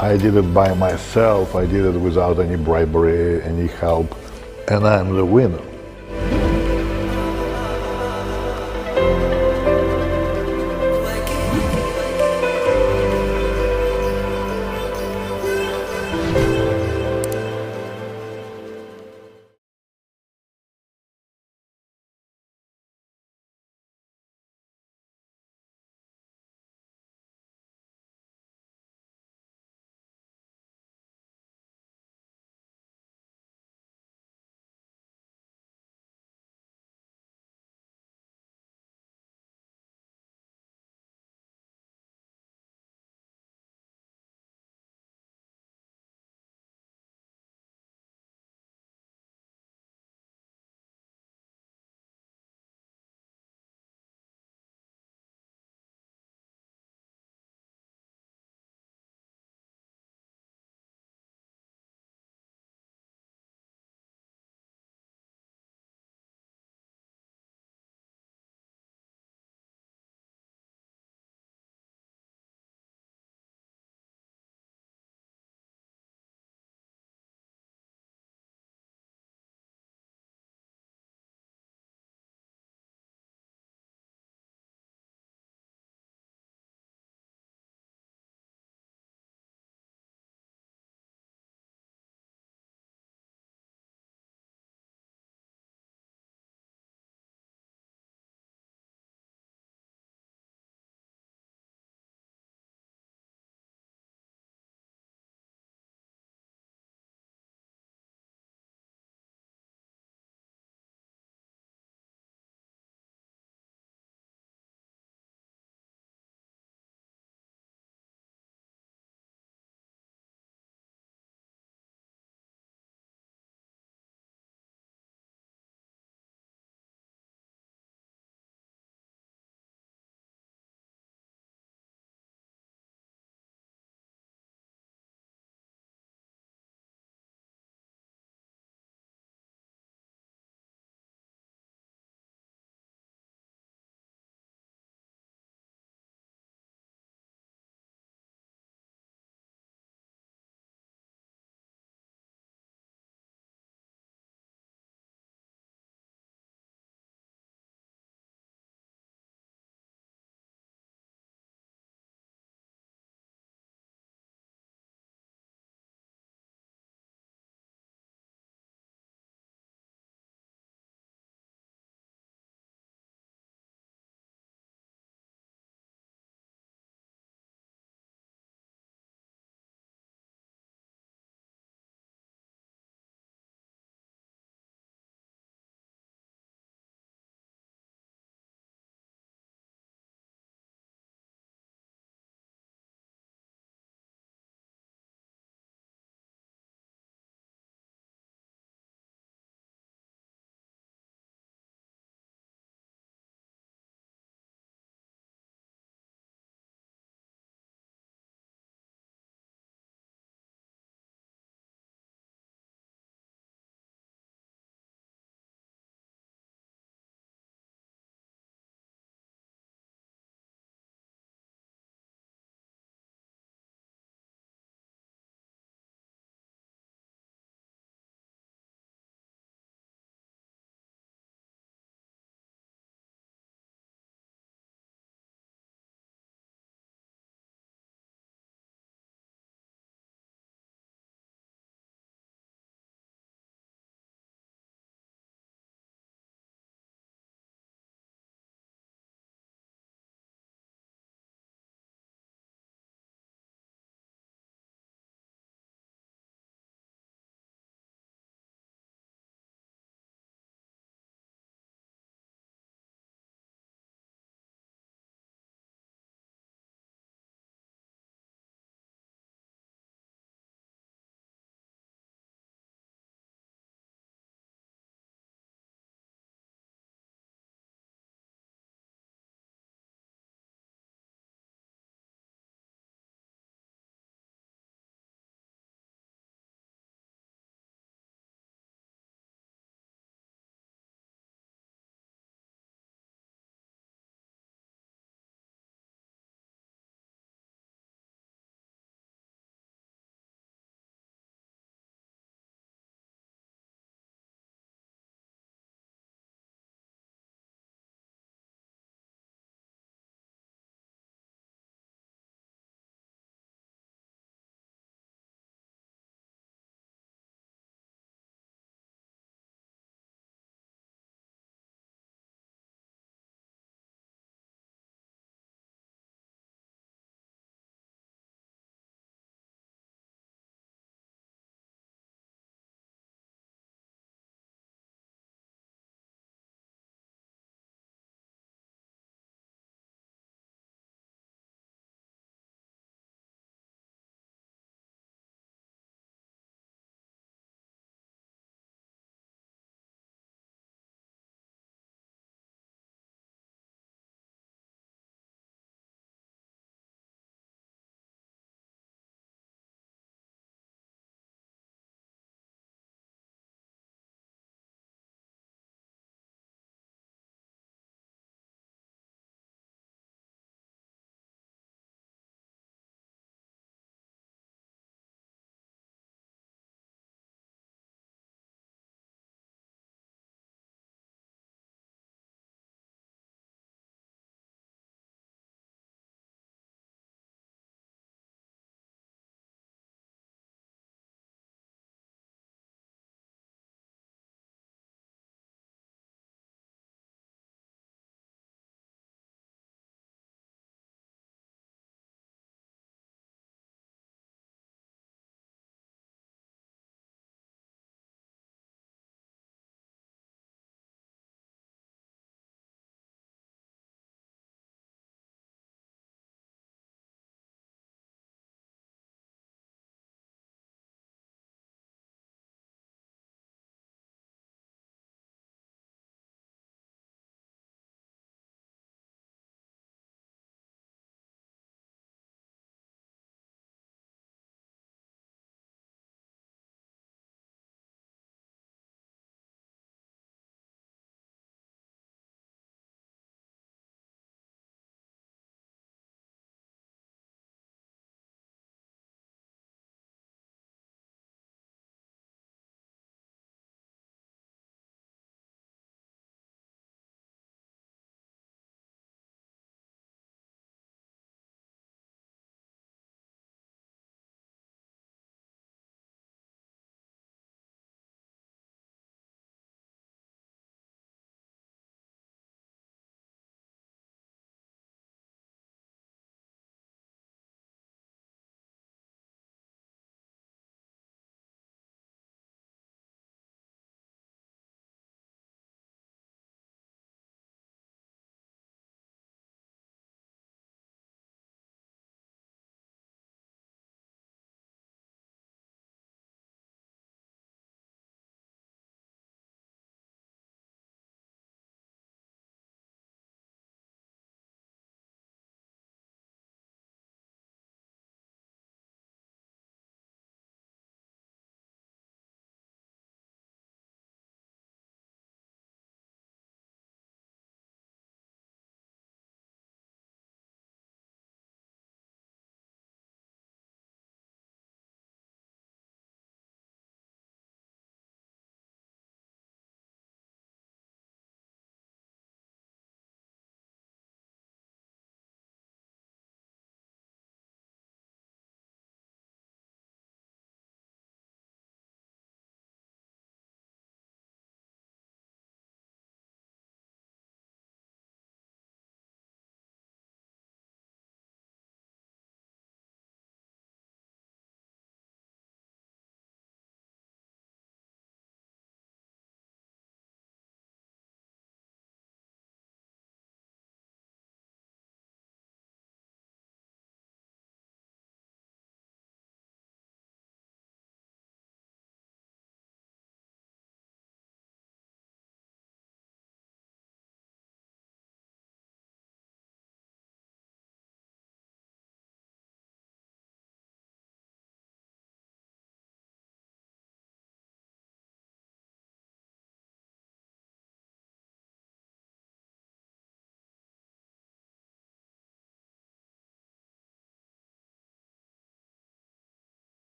I did it by myself, I did it without any bribery, any help, and I'm the winner.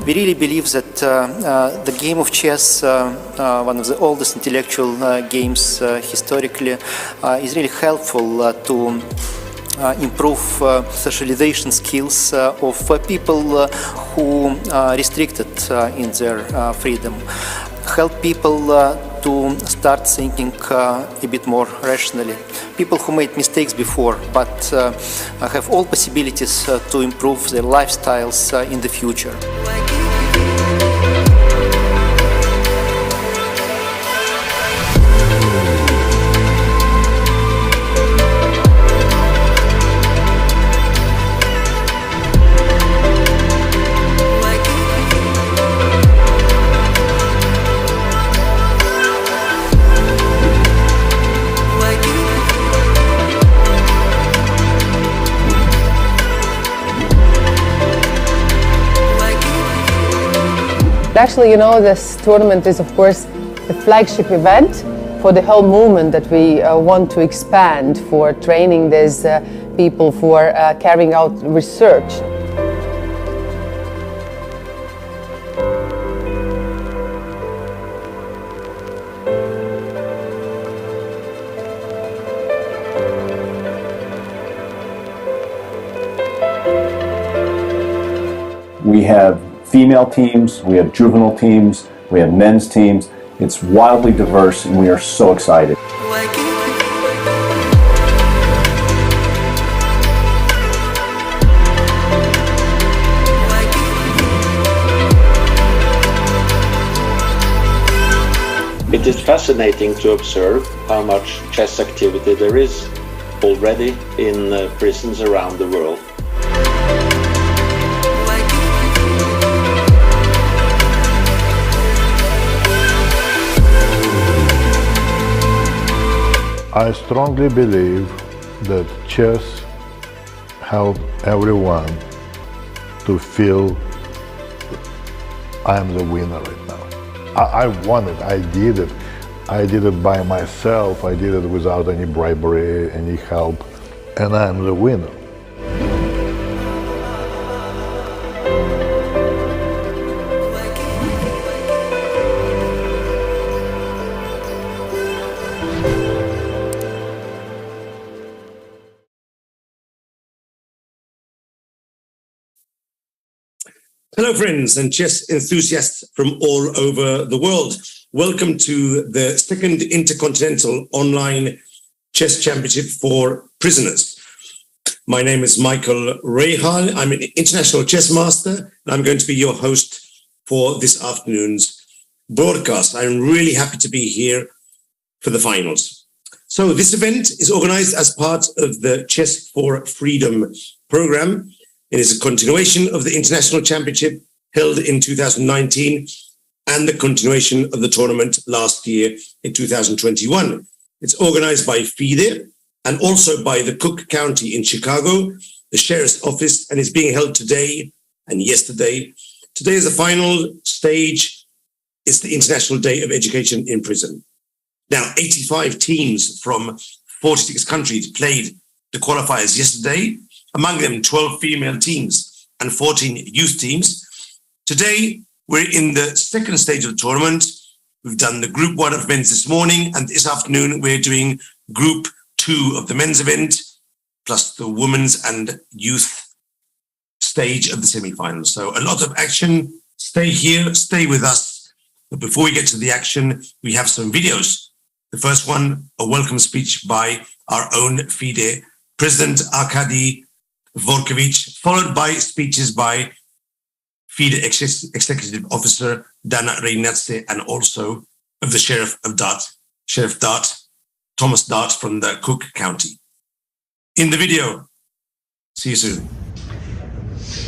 We really believe that the game of chess, one of the oldest intellectual games historically, is really helpful to improve socialization skills of people who are restricted in their freedom, help people to start thinking a bit more rationally. People who made mistakes before but have all possibilities to improve their lifestyles in the future. Actually, you know, this tournament is, of course, the flagship event for the whole movement that we want to expand for training these people for carrying out research. We have female teams, we have juvenile teams, we have men's teams. It's wildly diverse and we are so excited. It is fascinating to observe how much chess activity there is already in prisons around the world. I strongly believe that chess helps everyone to feel I'm the winner right now. I won it, I did it. I did it by myself, I did it without any bribery, any help, and I'm the winner. Hello, friends and chess enthusiasts from all over the world. Welcome to the second Intercontinental Online Chess Championship for prisoners. My name is Michael Rahal. I'm an international chess master, and I'm going to be your host for this afternoon's broadcast. I'm really happy to be here for the finals. So this event is organized as part of the Chess for Freedom program. It is a continuation of the International Championship held in 2019 and the continuation of the tournament last year in 2021. It's organized by FIDE and also by the Cook County in Chicago, the Sheriff's Office, and it's being held today and yesterday. Today is the final stage. It's the International Day of Education in Prison. Now, 85 teams from 46 countries played the qualifiers yesterday, among them 12 female teams and 14 youth teams. Today, we're in the second stage of the tournament. We've done the Group 1 of men's this morning, and this afternoon we're doing Group 2 of the men's event, plus the women's and youth stage of the semifinals. So a lot of action. Stay here, stay with us. But before we get to the action, we have some videos. The first one, a welcome speech by our own FIDE President Arkady Vorkovich, followed by speeches by FIDE Executive Officer Dana Reynatze, and also of the Sheriff of Dart, Sheriff Dart, Thomas Dart from the Cook County. In the video, see you soon.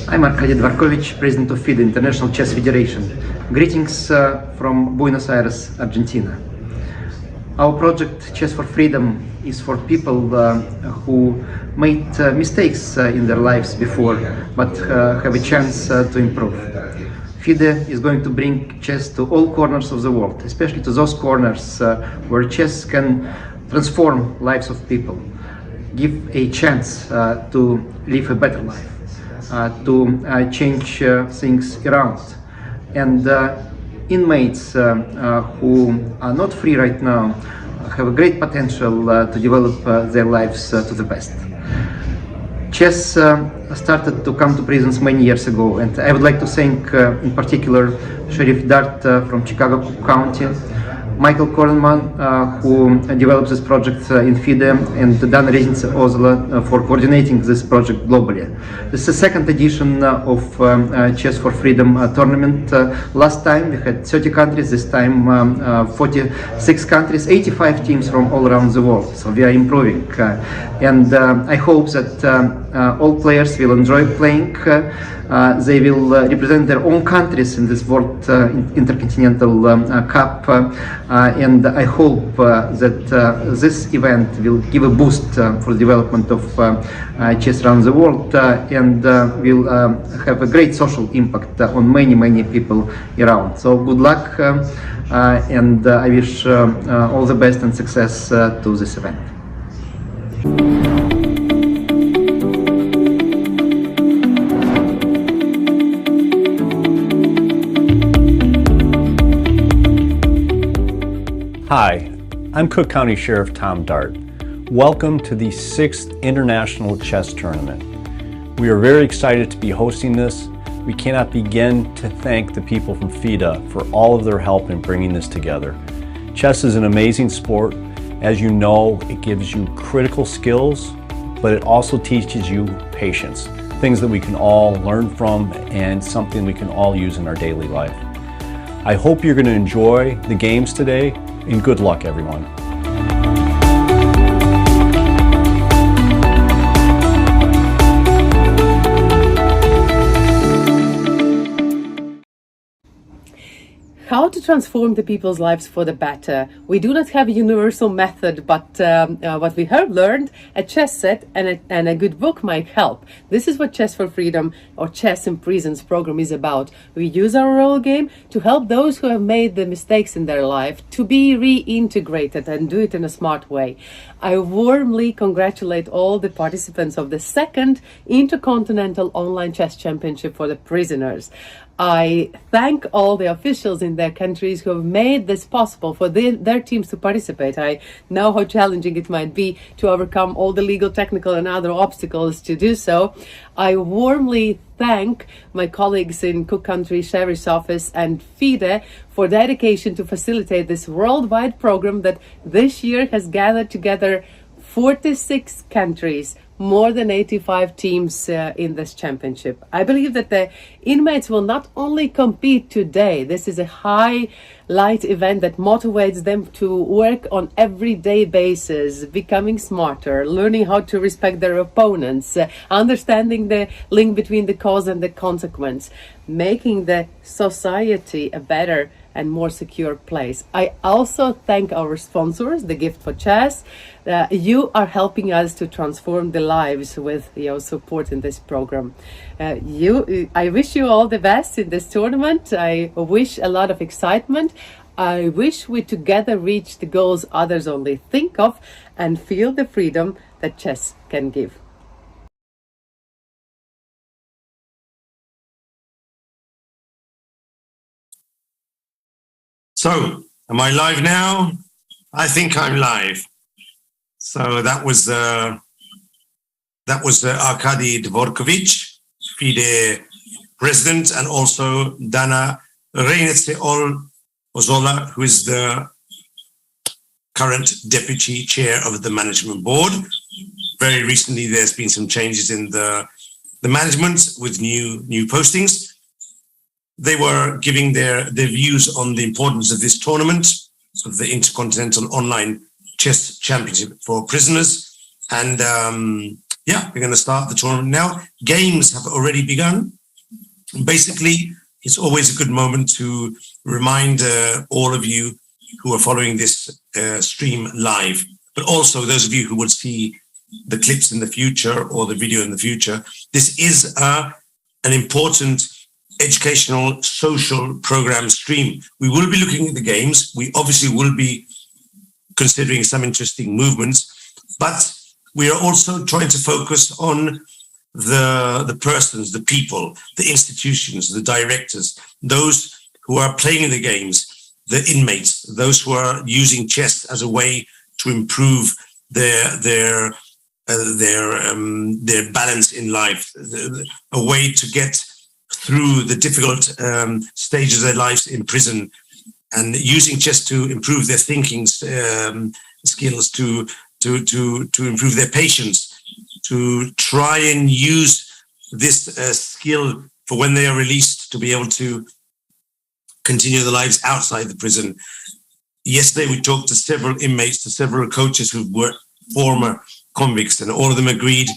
I'm Arkady Dvorkovich, President of FIDE, International Chess Federation. Greetings from Buenos Aires, Argentina. Our project, Chess for Freedom, is for people who made mistakes in their lives before, but have a chance to improve. FIDE is going to bring chess to all corners of the world, especially to those corners where chess can transform lives of people, give a chance to live a better life, to change things around, And inmates who are not free right now have a great potential to develop their lives to the best. Chess started to come to prisons many years ago, and I would like to thank in particular Sheriff Dart from Chicago Cook County, Michael Kornman, who develops this project in FIDE, and Dana Reznice Ozla for coordinating this project globally. This is the second edition of Chess for Freedom tournament. Last time we had 30 countries, this time 46 countries, 85 teams from all around the world, so we are improving. And I hope that all players will enjoy playing. They will represent their own countries in this World Intercontinental Cup, and I hope that this event will give a boost for the development of chess around the world, and will have a great social impact on many people around. So good luck, and I wish all the best and success to this event. Hi, I'm Cook County Sheriff Tom Dart. Welcome to the 6th International Chess Tournament. We are very excited to be hosting this. We cannot begin to thank the people from FIDE for all of their help in bringing this together. Chess is an amazing sport. As you know, it gives you critical skills, but it also teaches you patience, things that we can all learn from and something we can all use in our daily life. I hope you're going to enjoy the games today, and good luck, everyone. How to transform the people's lives for the better. We do not have a universal method, but what we have learned, a chess set and a good book might help. This is what Chess for Freedom or Chess in Prisons program is about. We use our role game to help those who have made the mistakes in their life to be reintegrated and do it in a smart way. I warmly congratulate all the participants of the second Intercontinental Online Chess Championship for the prisoners. I thank all the officials in their countries who have made this possible for their teams to participate. I know how challenging it might be to overcome all the legal, technical and other obstacles to do so. I warmly thank my colleagues in Cook County Sheriff's Office and FIDE for dedication to facilitate this worldwide program that this year has gathered together 46 countries, more than 85 teams in this championship. I believe that the inmates will not only compete today, this is a highlight event that motivates them to work on everyday basis, becoming smarter, learning how to respect their opponents, understanding the link between the cause and the consequence, making the society a better and more secure place. I also thank our sponsors, The Gift for Chess. You are helping us to transform the lives with your support in this program. I wish you all the best in this tournament. I wish a lot of excitement. I wish we together reach the goals others only think of and feel the freedom that chess can give. So, am I live now? I think I'm live. So that was Arkady Dvorkovich, FIDE president, and also Dana Reznice Ozla, who is the current deputy chair of the management board. Very recently, there's been some changes in the management with new postings. They were giving their views on the importance of this tournament, of the Intercontinental Online Chess Championship for prisoners. And we're going to start the tournament now. Games have already begun. Basically, it's always a good moment to remind all of you who are following this stream live, but also those of you who will see the clips in the future or the video in the future. This is an important educational social program stream. We will be looking at the games. We obviously will be considering some interesting movements, but we are also trying to focus on the persons, the people, the institutions, the directors, those who are playing the games, the inmates, those who are using chess as a way to improve their balance in life, a way to get through the difficult stages of their lives in prison, and using chess to improve their thinking skills, to improve their patience, to try and use this skill for when they are released to be able to continue their lives outside the prison. Yesterday, we talked to several inmates, to several coaches who were former convicts, and all of them agreed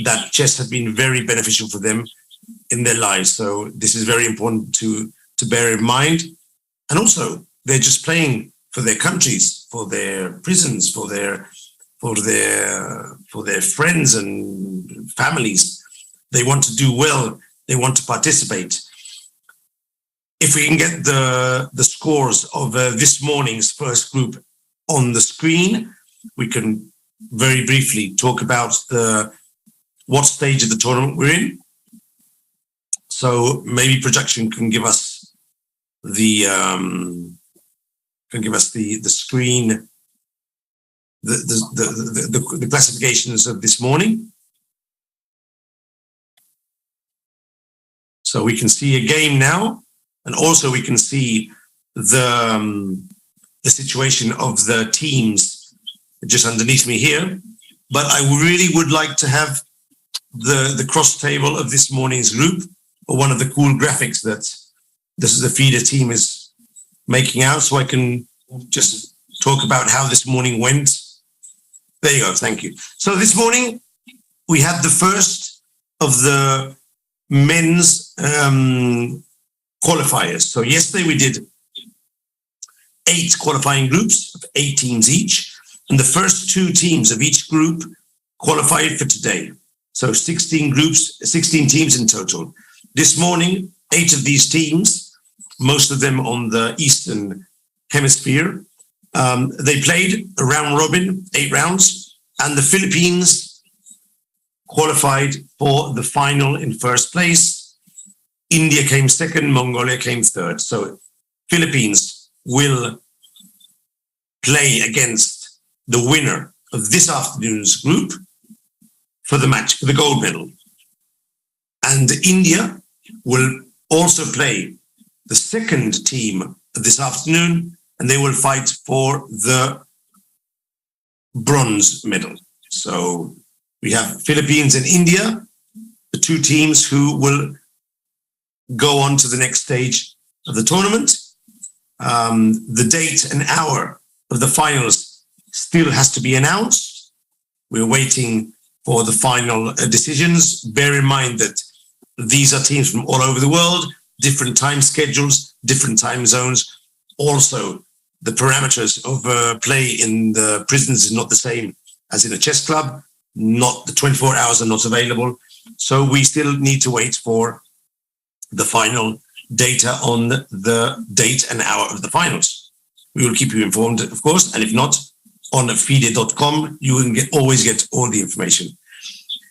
that chess had been very beneficial for them in their lives. So this is very important to bear in mind. And also, they're just playing for their countries, for their prisons, for their friends and families. They want to do well. They want to participate. If we can get the scores of this morning's first group on the screen, we can very briefly talk about what stage of the tournament we're in. So maybe production can give us the screen, the classifications of this morning. So we can see a game now, and also we can see the situation of the teams just underneath me here. But I really would like to have the cross table of this morning's group, or one of the cool graphics that the FIDE team is making out, so I can just talk about how this morning went. There you go, thank you. So this morning, we had the first of the men's qualifiers. So yesterday we did 8 qualifying groups of 8 teams each, and the first 2 teams of each group qualified for today. So 16 teams in total. This morning, 8 of these teams, most of them on the Eastern Hemisphere, they played a round robin, 8 rounds, and the Philippines qualified for the final in first place. India came second, Mongolia came third. So Philippines will play against the winner of this afternoon's group for the match, for the gold medal. And India will also play the second team of this afternoon, and they will fight for the bronze medal. So we have Philippines and India, the 2 teams who will go on to the next stage of the tournament. The date and hour of the finals still has to be announced. We're waiting for the final decisions. Bear in mind that these are teams from all over the world, different time schedules, different time zones. Also, the parameters of play in the prisons is not the same as in a chess club. Not the 24 hours are not available. So we still need to wait for the final data on the date and hour of the finals. We will keep you informed, of course, and if not, on FIDE.com, you will always get all the information.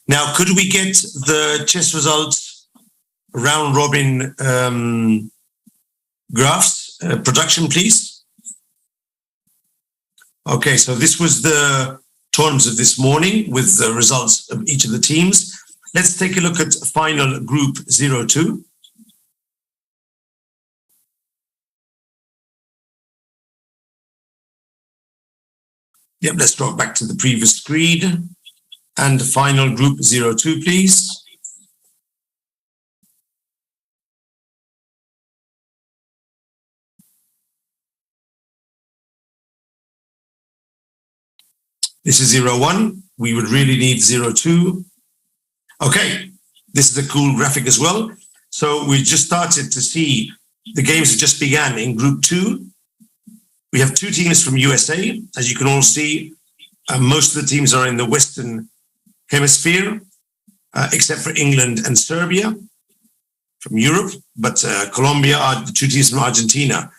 Now, could we get the chess results round robin graphs? Production, please. Okay, so this was the tournaments of this morning with the results of each of the teams. Let's take a look at final group 02. Yep, let's drop back to the previous screen. And final group 02, please. This is 01. We would really need 02. Okay, this is a cool graphic as well. So we just started to see the games that just began in group 2. We have 2 teams from USA. As you can all see, most of the teams are in the Western Hemisphere, except for England and Serbia from Europe. But Colombia are the 2 teams from Argentina.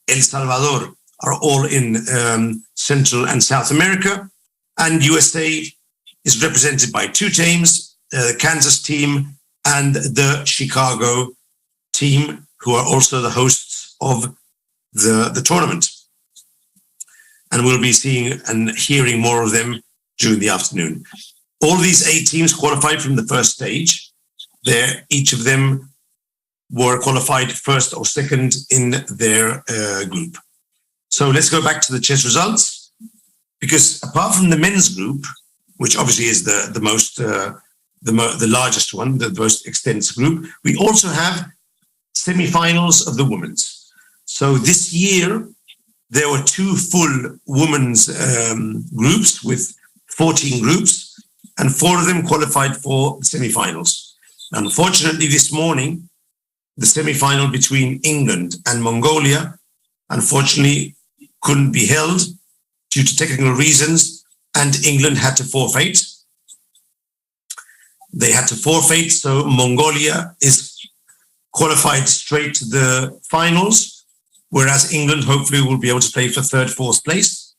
El Salvador are all in Central and South America. And USA is represented by 2 teams, the Kansas team and the Chicago team, who are also the hosts of the tournament. And we'll be seeing and hearing more of them during the afternoon. All these 8 teams qualified from the first stage. Each of them were qualified first or second in their group. So let's go back to the chess results, because apart from the men's group, which obviously is the most the largest one, the most extensive group, we also have semifinals of the women's. So this year there were 2 full women's groups with 14 groups, and 4 of them qualified for the semifinals. Unfortunately, this morning, the semifinal between England and Mongolia, unfortunately, couldn't be held due to technical reasons, and England had to forfeit. They had to forfeit, so Mongolia is qualified straight to the finals, whereas England hopefully will be able to play for 3rd, 4th place.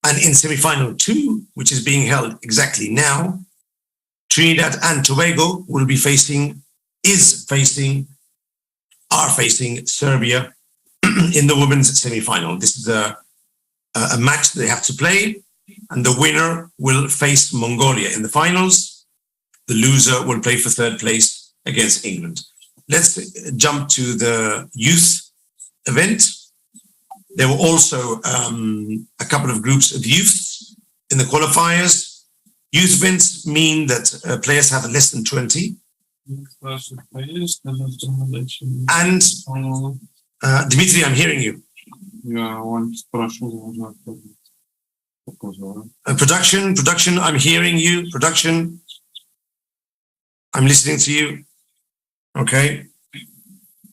And in semi-final 2, which is being held exactly now, Trinidad and Tobago are facing Serbia in the women's semi-final. This is a match they have to play, and the winner will face Mongolia in the finals. The loser will play for 3rd place against England. Let's jump to the youth event. There were also a couple of groups of youths in the qualifiers. Youth events mean that players have less than 20. And Dmitry, I'm hearing you. Production, I'm hearing you. Production, I'm listening to you. Okay.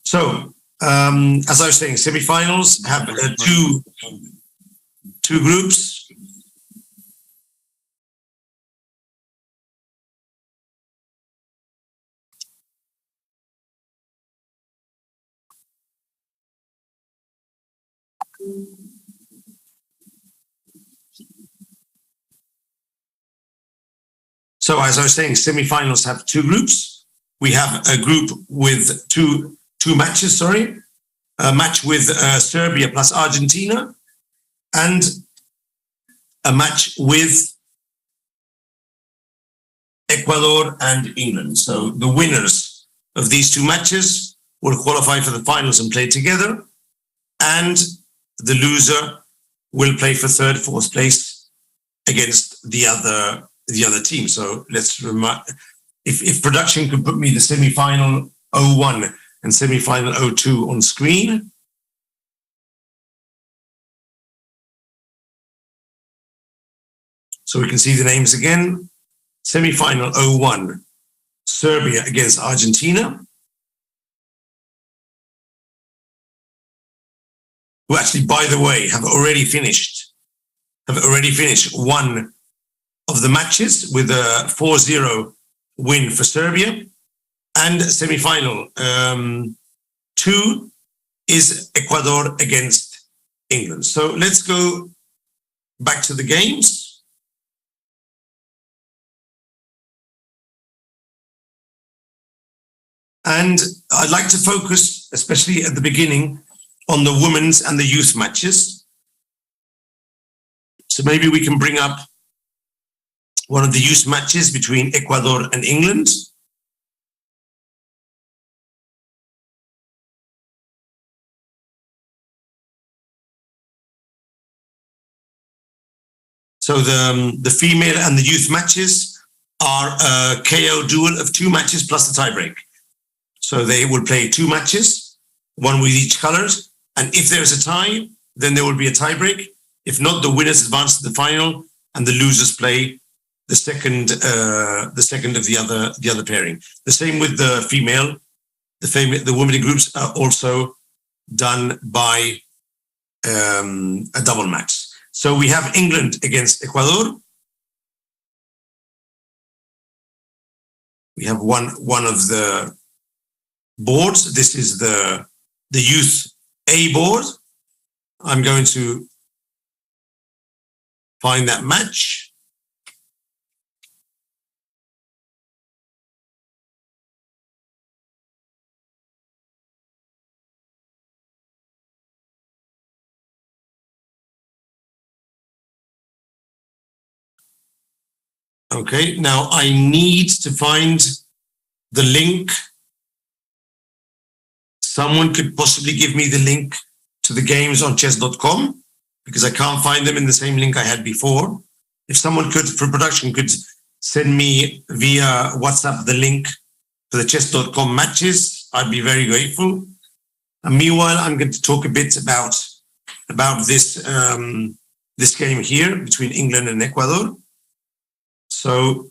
So, as I was saying, semifinals have two groups. So, as I was saying, semifinals have 2 groups. We have a group with two matches, a match with Serbia plus Argentina, and a match with Ecuador and England. So the winners of these 2 matches will qualify for the finals and play together, and the loser will play for 3rd, 4th place against the other team. So let's remind, if production could put me the semi-final 01 and semi-final 02 on screen. So we can see the names again. Semi-final 01, Serbia against Argentina, who actually, by the way, have already finished one of the matches with a 4-0 win for Serbia. And semi-final 2 is Ecuador against England. So let's go back to the games. And I'd like to focus, especially at the beginning, on the women's and the youth matches. So maybe we can bring up one of the youth matches between Ecuador and England. So the female and the youth matches are a KO duel of 2 matches plus the tiebreak. So they will play 2 matches, one with each colors. And if there's a tie, then there will be a tiebreak. If not, the winners advance to the final, and the losers play the second of the other pairing. The same with the female. The women groups are also done by a double match. So we have England against Ecuador. We have one of the boards. This is the youth A board. I'm going to find that match. Okay, now I need to find the link. Someone could possibly give me the link to the games on chess.com because I can't find them in the same link I had before. If someone could, for production, could send me via WhatsApp the link to the chess.com matches, I'd be very grateful. And meanwhile, I'm going to talk a bit about this this game here between England and Ecuador. So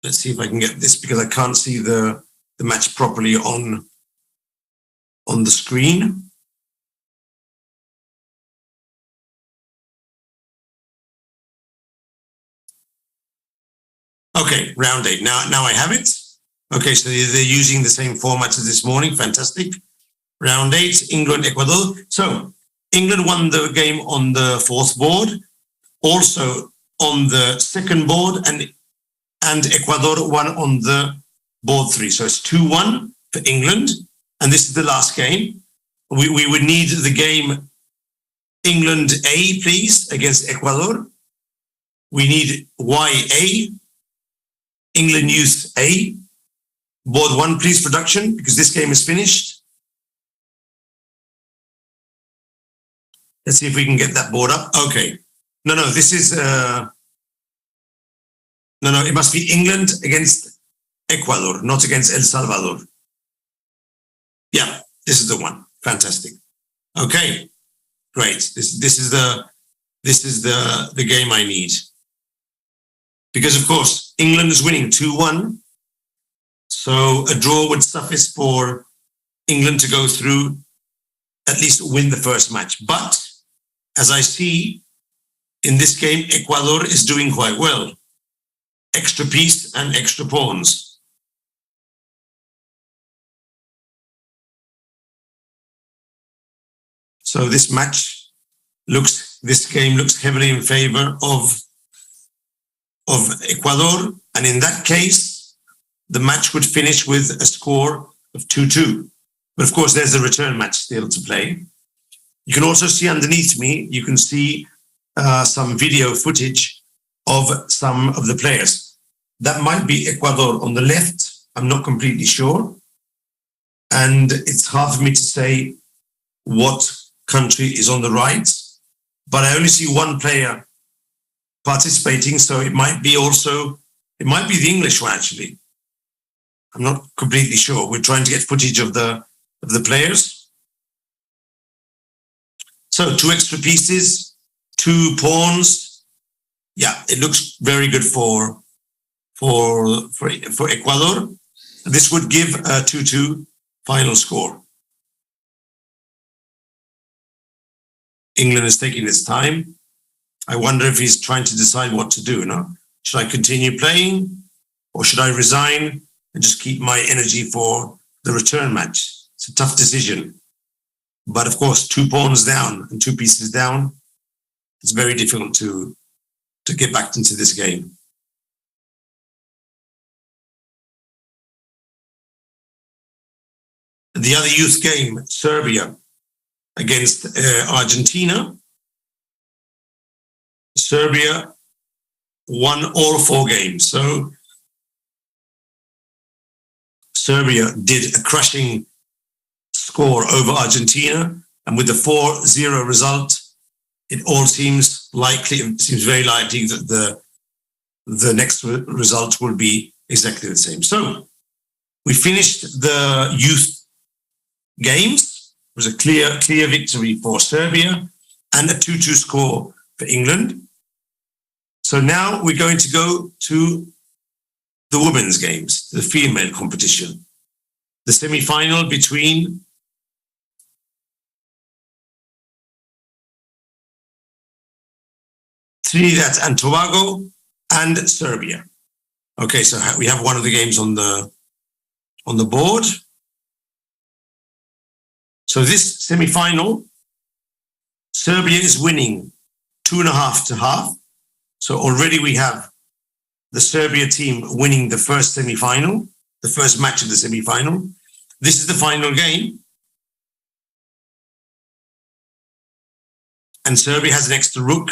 let's see if I can get this because I can't see the match properly on the screen. Okay, round 8. Now I have it. Okay, so they're using the same format as this morning. Fantastic. Round 8, England, Ecuador. So England won the game on the 4th board, also on the 2nd board, and Ecuador won on the board 3. So it's 2-1 for England, and this is the last game. We would need the game England A, please, against Ecuador. We need YA, England Youth A. Board 1, please, production, because this game is finished. Let's see if we can get that board up. Okay. No, this is... no, it must be England against Ecuador, not against El Salvador. Yeah, this is the one. Fantastic. Okay, great. This is the game I need. Because, of course, England is winning 2-1. So a draw would suffice for England to go through, at least win the first match. But as I see in this game, Ecuador is doing quite well. Extra piece and extra pawns. So this game looks heavily in favor of Ecuador. And in that case, the match would finish with a score of 2-2. But of course, there's a return match still to play. You can also see underneath me, you can see some video footage of some of the players. That might be Ecuador on the left. I'm not completely sure. And it's hard for me to say what country is on the right. But I only see one player participating, so it might be the English one, actually. I'm not completely sure. We're trying to get footage of the players. So 2 extra pieces, 2 pawns. Yeah, it looks very good for Ecuador. This would give a 2-2 final score. England is taking its time. I wonder if he's trying to decide what to do. No? Should I continue playing or should I resign and just keep my energy for the return match? It's a tough decision. But of course, 2 pawns down and 2 pieces down, it's very difficult to get back into this game. The other youth game, Serbia against Argentina. Serbia won all 4 games. So Serbia did a crushing score over Argentina, and with the 4-0 result, it all seems likely. It seems very likely that the next result will be exactly the same. So we finished the youth games. It was a clear victory for Serbia and a 2-2 score for England. So now we're going to go to the women's games, the female competition, the semi-final between Trinidad and Tobago and Serbia. Okay, so we have one of the games on the board. So this semi-final, Serbia is winning 2.5-0. So already we have the Serbia team winning the first semi-final, the first match of the semi-final. This is the final game. and Serbia has an extra rook,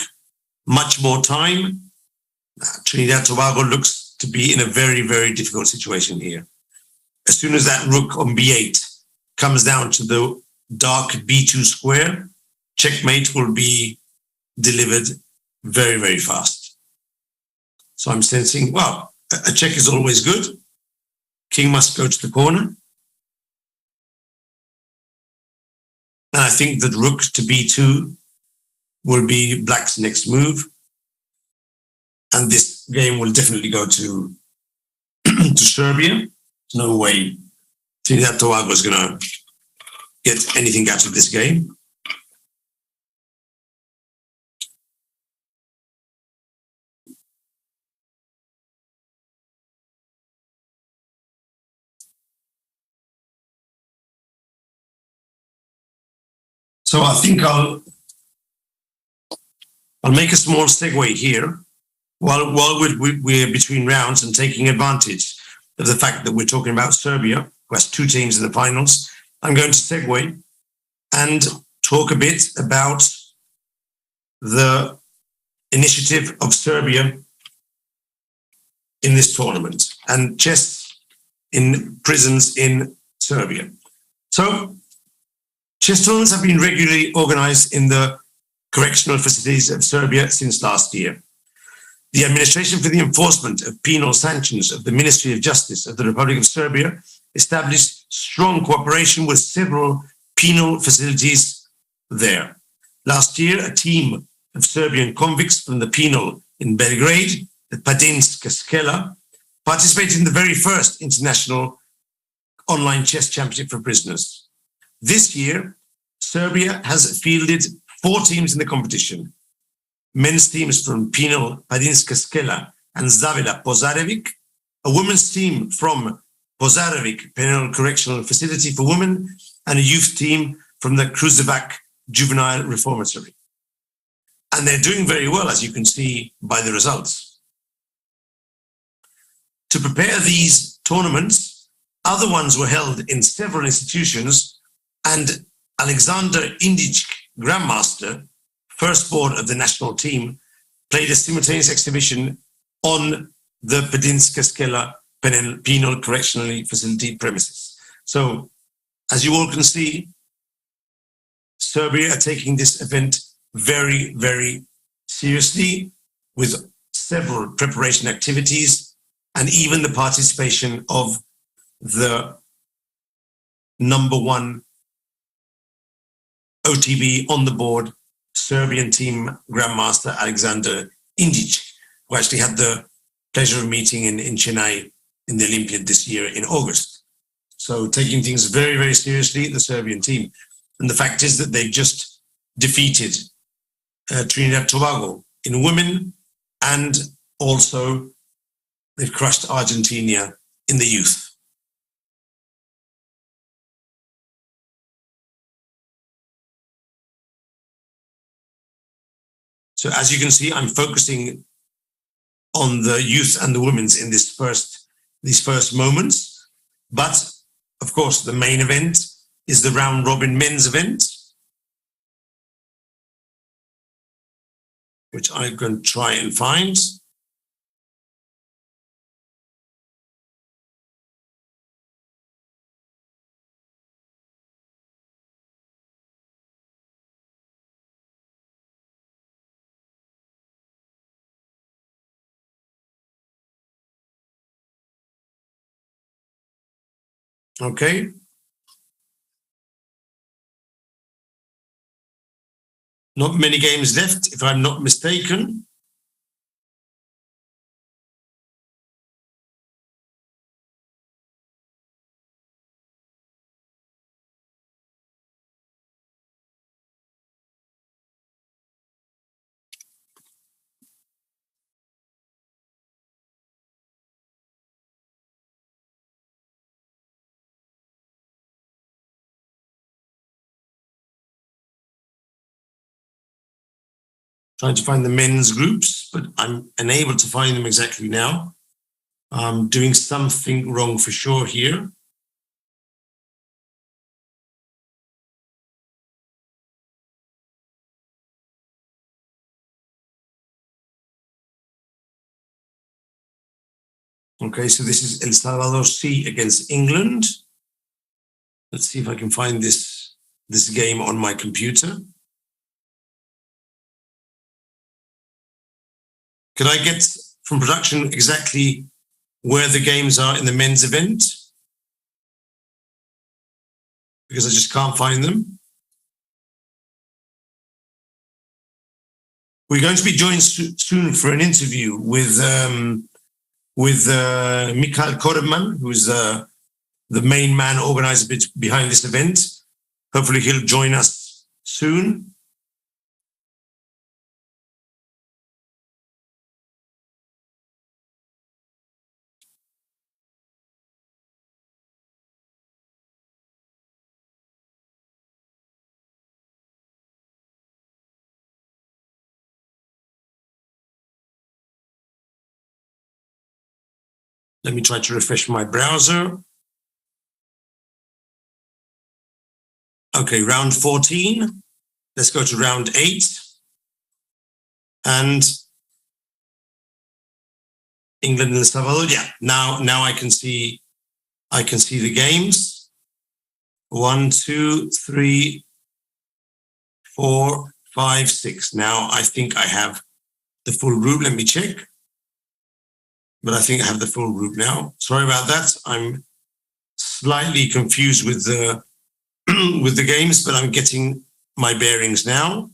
much more time. Trinidad and Tobago looks to be in a very, very difficult situation here. As soon as that rook on b8 comes down to the dark b2 square, checkmate will be delivered very, very fast. So I'm sensing, well, a check is always good. King must go to the corner. And I think that rook to b2 will be black's next move. And this game will definitely go to, to Serbia. No way Trinidad and Tobago is going to get anything out of this game. So I think I'll make a small segue here while we're between rounds and taking advantage of the fact that we're talking about Serbia, who has two teams in the finals. I'm going to segue and talk a bit about the initiative of Serbia in this tournament and chess in prisons in Serbia. So chess tournaments have been regularly organized in the correctional facilities of Serbia since last year. The Administration for the Enforcement of Penal Sanctions of the Ministry of Justice of the Republic of Serbia established strong cooperation with several penal facilities there. Last year, a team of Serbian convicts from the penal in Belgrade, the Padinska Skela, participated in the very first International Online Chess Championship for prisoners. This year, Serbia has fielded 4 teams in the competition. Men's teams from penal Padinska Skela and Zavila Pozarevic, a women's team from Pozarevic Penal Correctional Facility for Women, and a youth team from the Kruševac Juvenile Reformatory. And they're doing very well, as you can see by the results. To prepare these tournaments, other ones were held in several institutions, and Alexander Indic, Grandmaster, first board of the national team, played a simultaneous exhibition on the Padinska Skela Penal Correctional Facility premises. So, as you all can see, Serbia are taking this event very, very seriously with several preparation activities and even the participation of the #1 OTB on the board Serbian team Grandmaster Alexander Indic, who actually had the pleasure of meeting in Chennai in the Olympiad this year in August. So taking things very, very seriously, the Serbian team. And the fact is that they've just defeated Trinidad and Tobago in women, and also they've crushed Argentina in the youth. So as you can see, I'm focusing on the youth and the women's in these first moments. But of course, the main event is the round robin men's event, which I'm going to try and find. Okay. Not many games left, if I'm not mistaken. Trying to find the men's groups, but I'm unable to find them exactly now. I'm doing something wrong for sure here. Okay, so this is El Salvador C against England. Let's see if I can find this game on my computer. Could I get from production exactly where the games are in the men's event? Because I just can't find them. We're going to be joined soon for an interview with Michael Rahal, who is the main man organizer behind this event. Hopefully he'll join us soon. Let me try to refresh my browser. Okay, round 14. Let's go to round 8. And England and El Salvador. Yeah, now I can see the games. 1, 2, 3, 4, 5, 6. Now I think I have the full group. Let me check. But I think I have the full group now. Sorry about that. I'm slightly confused with the with the games, but I'm getting my bearings now.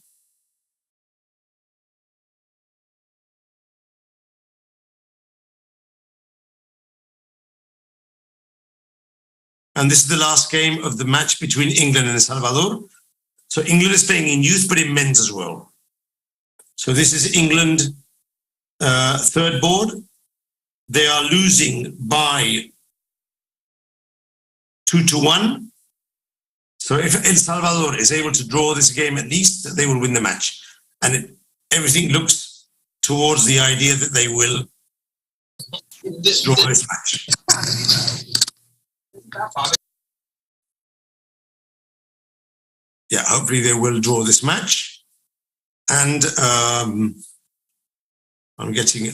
And this is the last game of the match between England and El Salvador. So England is playing in youth, but in men's as well. So this is England third board. They are losing by 2-1. So if El Salvador is able to draw this game at least, they will win the match. And everything looks towards the idea that they will draw this match. Yeah, hopefully they will draw this match. And I'm getting...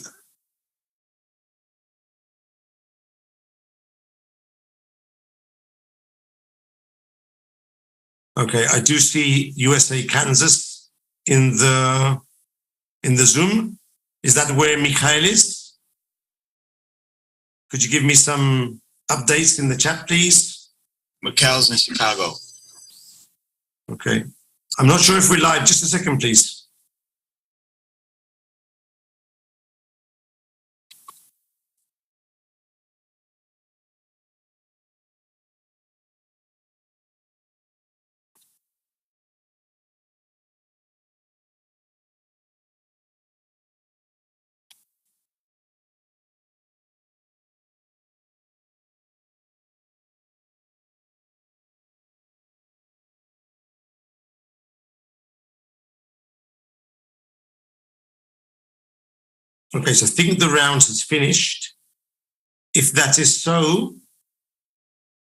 Okay, I do see USA Kansas in the Zoom. Is that where Michael is? Could you give me some updates in the chat, please? Michael's in Chicago. Okay. I'm not sure if we're live. Just a second, please. Okay, so I think the round has finished. If that is so,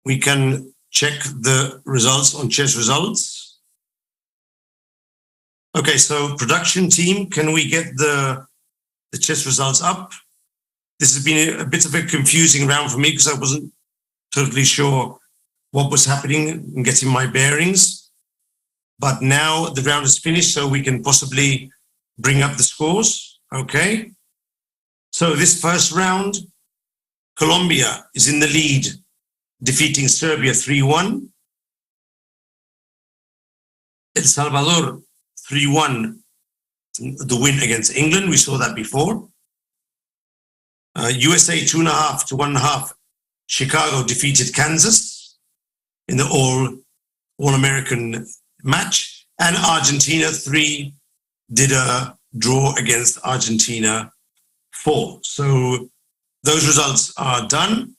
we can check the results on chess results. Okay, so production team, can we get the chess results up? This has been a bit of a confusing round for me because I wasn't totally sure what was happening and getting my bearings. But now the round is finished, so we can possibly bring up the scores. Okay. So this first round, Colombia is in the lead, defeating Serbia 3-1. El Salvador 3-1, the win against England. We saw that before. USA 2.5 to 1.5. Chicago defeated Kansas in the All-American match. And Argentina 3 did a draw against Argentina 4. So those results are done.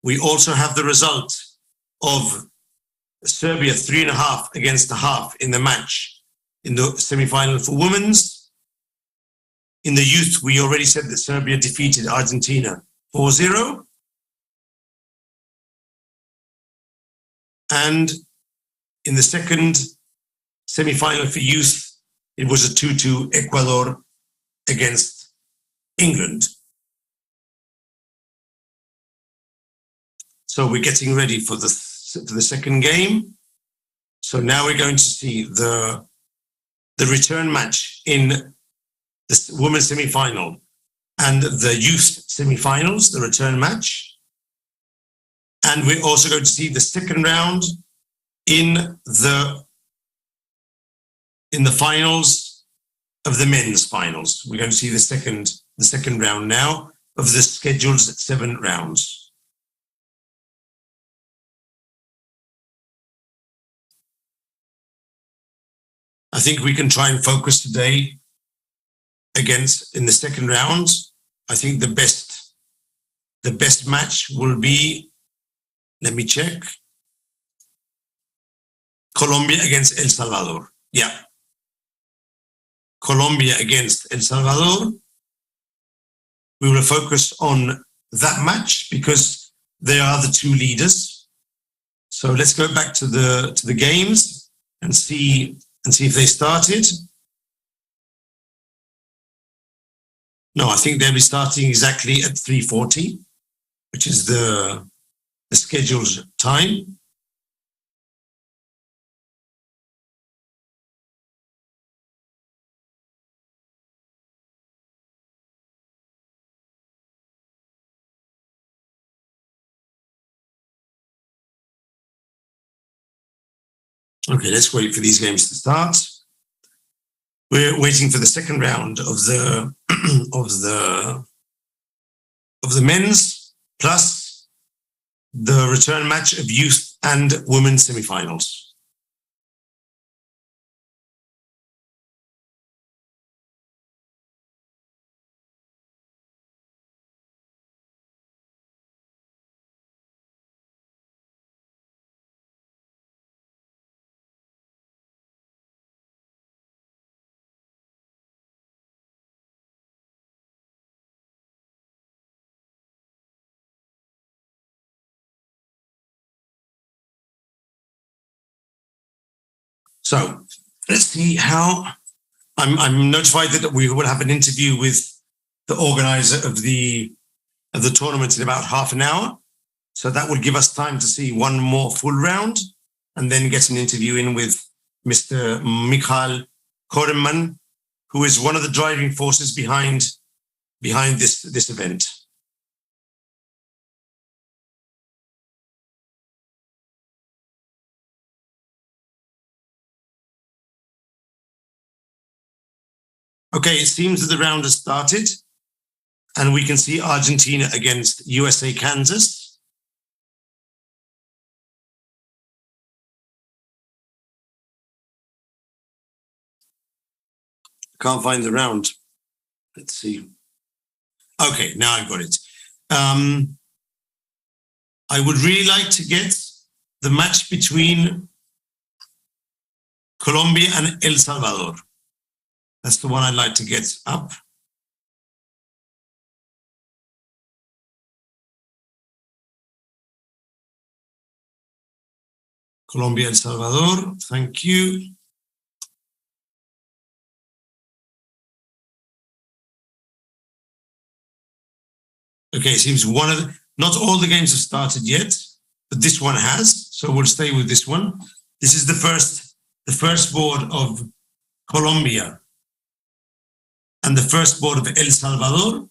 We also have the result of Serbia 3.5 against 0.5 in the match in the semi-final for women's. In the youth, we already said that Serbia defeated Argentina 4-0. And in the second semi-final for youth, it was a 2-2 Ecuador against England. So we're getting ready for the second game. So now we're going to see the return match in the women's semi-final and the youth semi-finals, the return match. And we're also going to see the second round in the finals of the men's finals. We're going to see the second round now of the scheduled 7 rounds. I think we can try and focus today in the second round. I think the best match will be, let me check, Colombia against El Salvador. Yeah. Colombia against El Salvador. We will focus on that match because they are the 2 leaders. So let's go back to the games and see if they started. No, I think they'll be starting exactly at 3:40, which is the scheduled time. Okay, let's wait for these games to start. We're waiting for the second round of the men's plus the return match of youth and women's semifinals. So let's see how. I'm notified that we will have an interview with the organizer of the tournament in about half an hour. So that will give us time to see one more full round and then get an interview in with Mr. Michael Rahal, who is one of the driving forces behind this event. Okay, it seems that the round has started and we can see Argentina against USA Kansas. Can't find the round. Let's see. Okay, now I've got it. I would really like to get the match between Colombia and El Salvador. That's the one I'd like to get up. Colombia, El Salvador, thank you. Okay, it seems not all the games have started yet, but this one has, so we'll stay with this one. This is the first board of Colombia and the first board of El Salvador.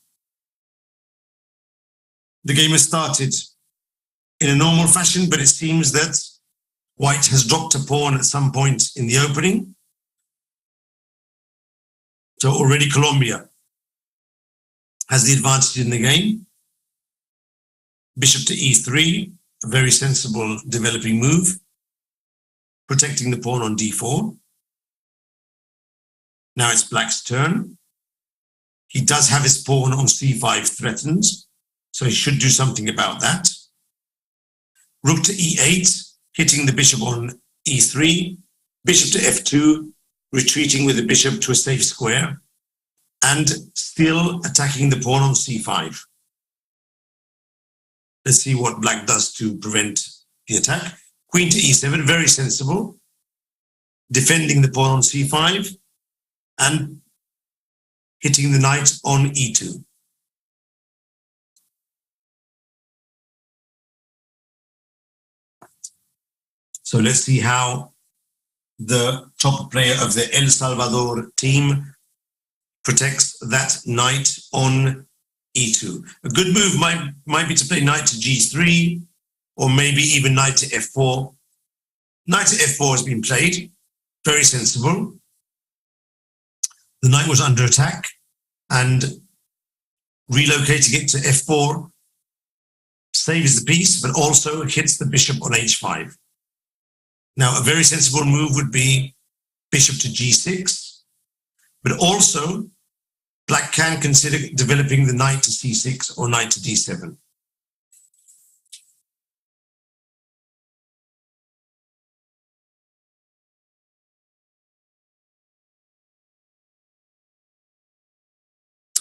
The game has started in a normal fashion, but it seems that White has dropped a pawn at some point in the opening. So already Colombia has the advantage in the game. Bishop to E3, a very sensible developing move, protecting the pawn on D4. Now it's Black's turn. He does have his pawn on C5 threatened, so he should do something about that. Rook to E8, hitting the bishop on E3. Bishop to F2, retreating with the bishop to a safe square, and still attacking the pawn on C5. Let's see what Black does to prevent the attack. Queen to E7, very sensible. Defending the pawn on C5 and hitting the knight on E2. So let's see how the top player of the El Salvador team protects that knight on e2. A good move might be to play knight to g3, or maybe even knight to f4. Knight to f4 has been played, very sensible. The knight was under attack, and relocating it to f4 saves the piece, but also hits the bishop on h5. Now, a very sensible move would be bishop to g6, but also black can consider developing the knight to c6 or knight to d7.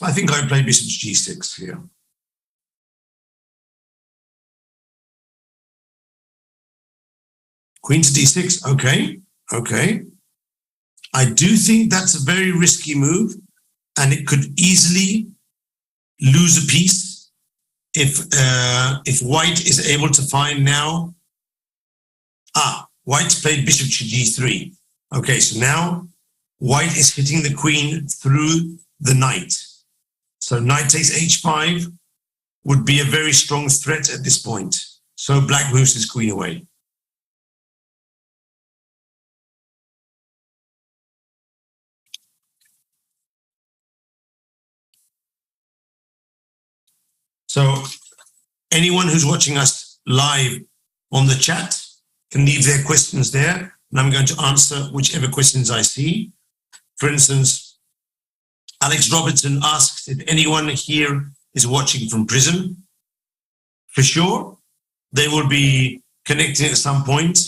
I think I play bishop to g6 here. Queen to d6, okay. I do think that's a very risky move, and it could easily lose a piece if white is able to find now. White's played bishop to g3. Okay, so now white is hitting the queen through the knight. So knight takes h5 would be a very strong threat at this point. So black moves his queen away. So anyone who's watching us live on the chat can leave their questions there, and I'm going to answer whichever questions I see. For instance, Alex Robertson asks if anyone here is watching from prison. For sure, they will be connecting at some point,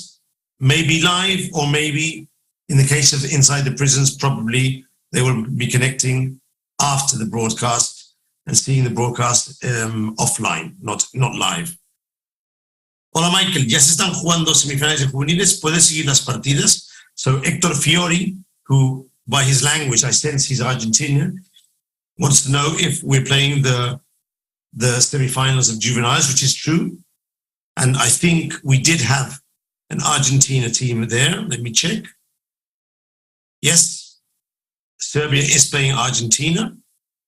maybe live, or maybe in the case of Inside the Prisons, probably they will be connecting after the broadcast and seeing the broadcast offline, not live. Hola Michael, ya se están jugando semifinales de juveniles, puedes seguir las partidas. So Hector Fiori, who by his language I sense he's Argentinian, wants to know if we're playing the semifinals of juveniles, which is true. And I think we did have an Argentina team there. Let me check. Yes, Serbia is playing Argentina.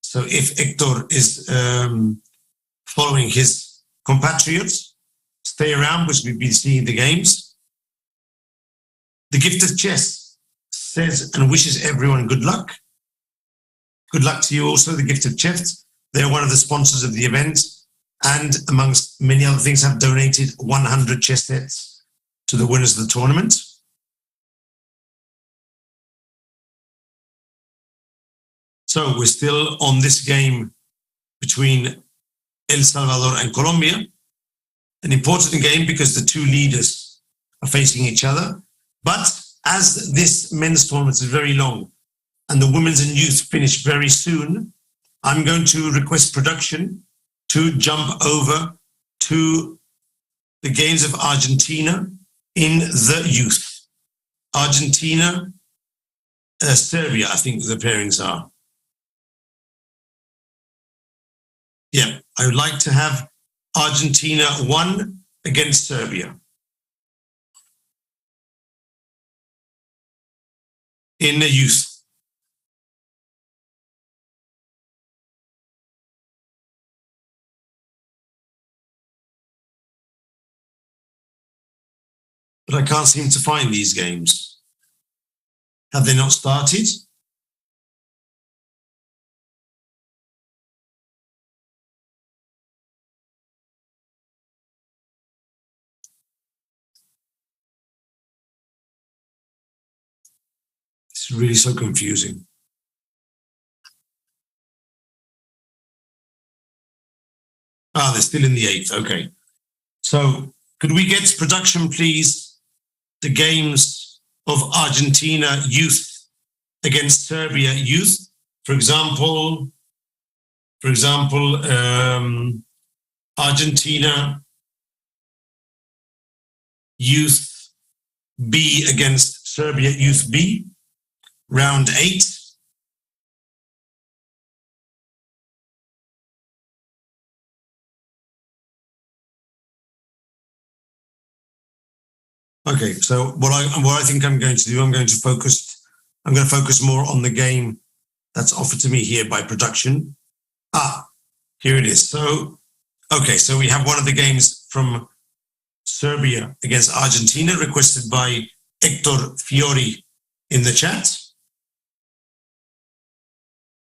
So if Hector is following his compatriots, stay around because we'll be seeing the games. The Gift of Chess says and wishes everyone good luck. Good luck to you also, the Gift of Chess. They're one of the sponsors of the event, and amongst many other things have donated 100 chess sets to the winners of the tournament. So we're still on this game between El Salvador and Colombia. An important game because the two leaders are facing each other. But as this men's tournament is very long and the women's and youth finish very soon, I'm going to request production to jump over to the games of Argentina in the youth. Argentina, Serbia, I think the pairings are. Yeah, I would like to have Argentina 1 against Serbia in the youth. But I can't seem to find these games. Have they not started? It's really so confusing. They're still in the 8th. Okay. So could we get production, please, the games of Argentina youth against Serbia youth? For example, Argentina youth B against Serbia youth B, round 8. Okay, so what I think I'm going to do, I'm going to focus more on the game that's offered to me here by production. Here it is. So, okay, so we have one of the games from Serbia against Argentina, requested by Hector Fiori in the chat.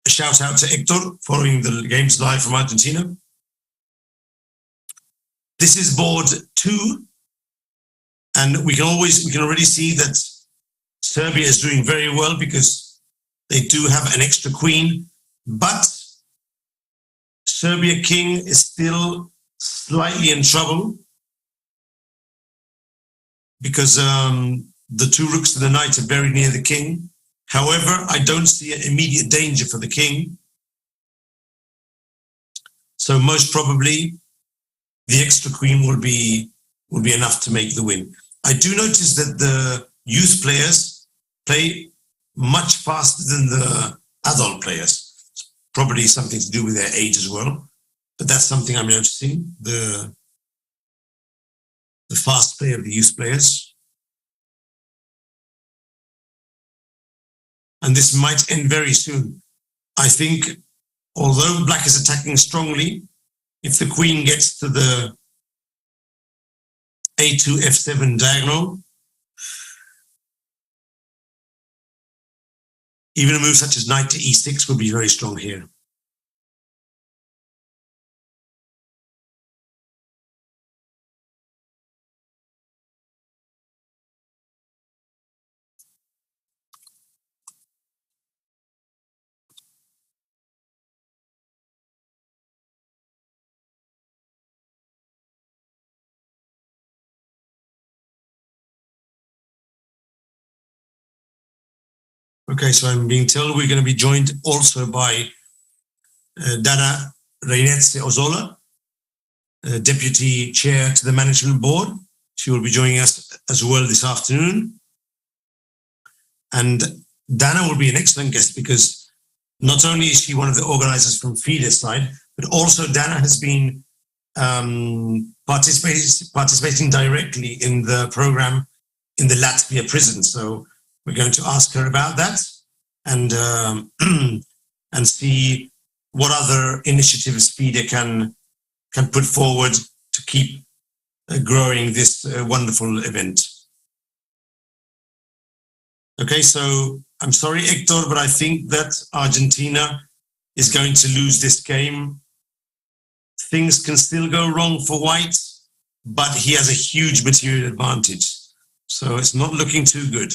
A shout out to Hector, following the games live from Argentina. This is board 2, and we can already see that Serbia is doing very well because they do have an extra queen, but Serbia king is still slightly in trouble because the 2 rooks and the knight are very near the king. However, I don't see an immediate danger for the king. So most probably the extra queen will be enough to make the win. I do notice that the youth players play much faster than the adult players. It's probably something to do with their age as well, but that's something I'm noticing, the fast play of the youth players. And this might end very soon. I think, although black is attacking strongly, if the queen gets to the a2, f7 diagonal, even a move such as knight to e6 would be very strong here. Okay, so I'm being told we're going to be joined also by Dana Reinetze Ozola, Deputy Chair to the Management Board. She will be joining us as well this afternoon. And Dana will be an excellent guest because not only is she one of the organizers from FIDE side, but also Dana has been participating directly in the program in the Latvia prison. So we're going to ask her about that and and see what other initiatives FIDE can put forward to keep growing this wonderful event. Okay, so I'm sorry, Hector, but I think that Argentina is going to lose this game. Things can still go wrong for white, but he has a huge material advantage. So it's not looking too good.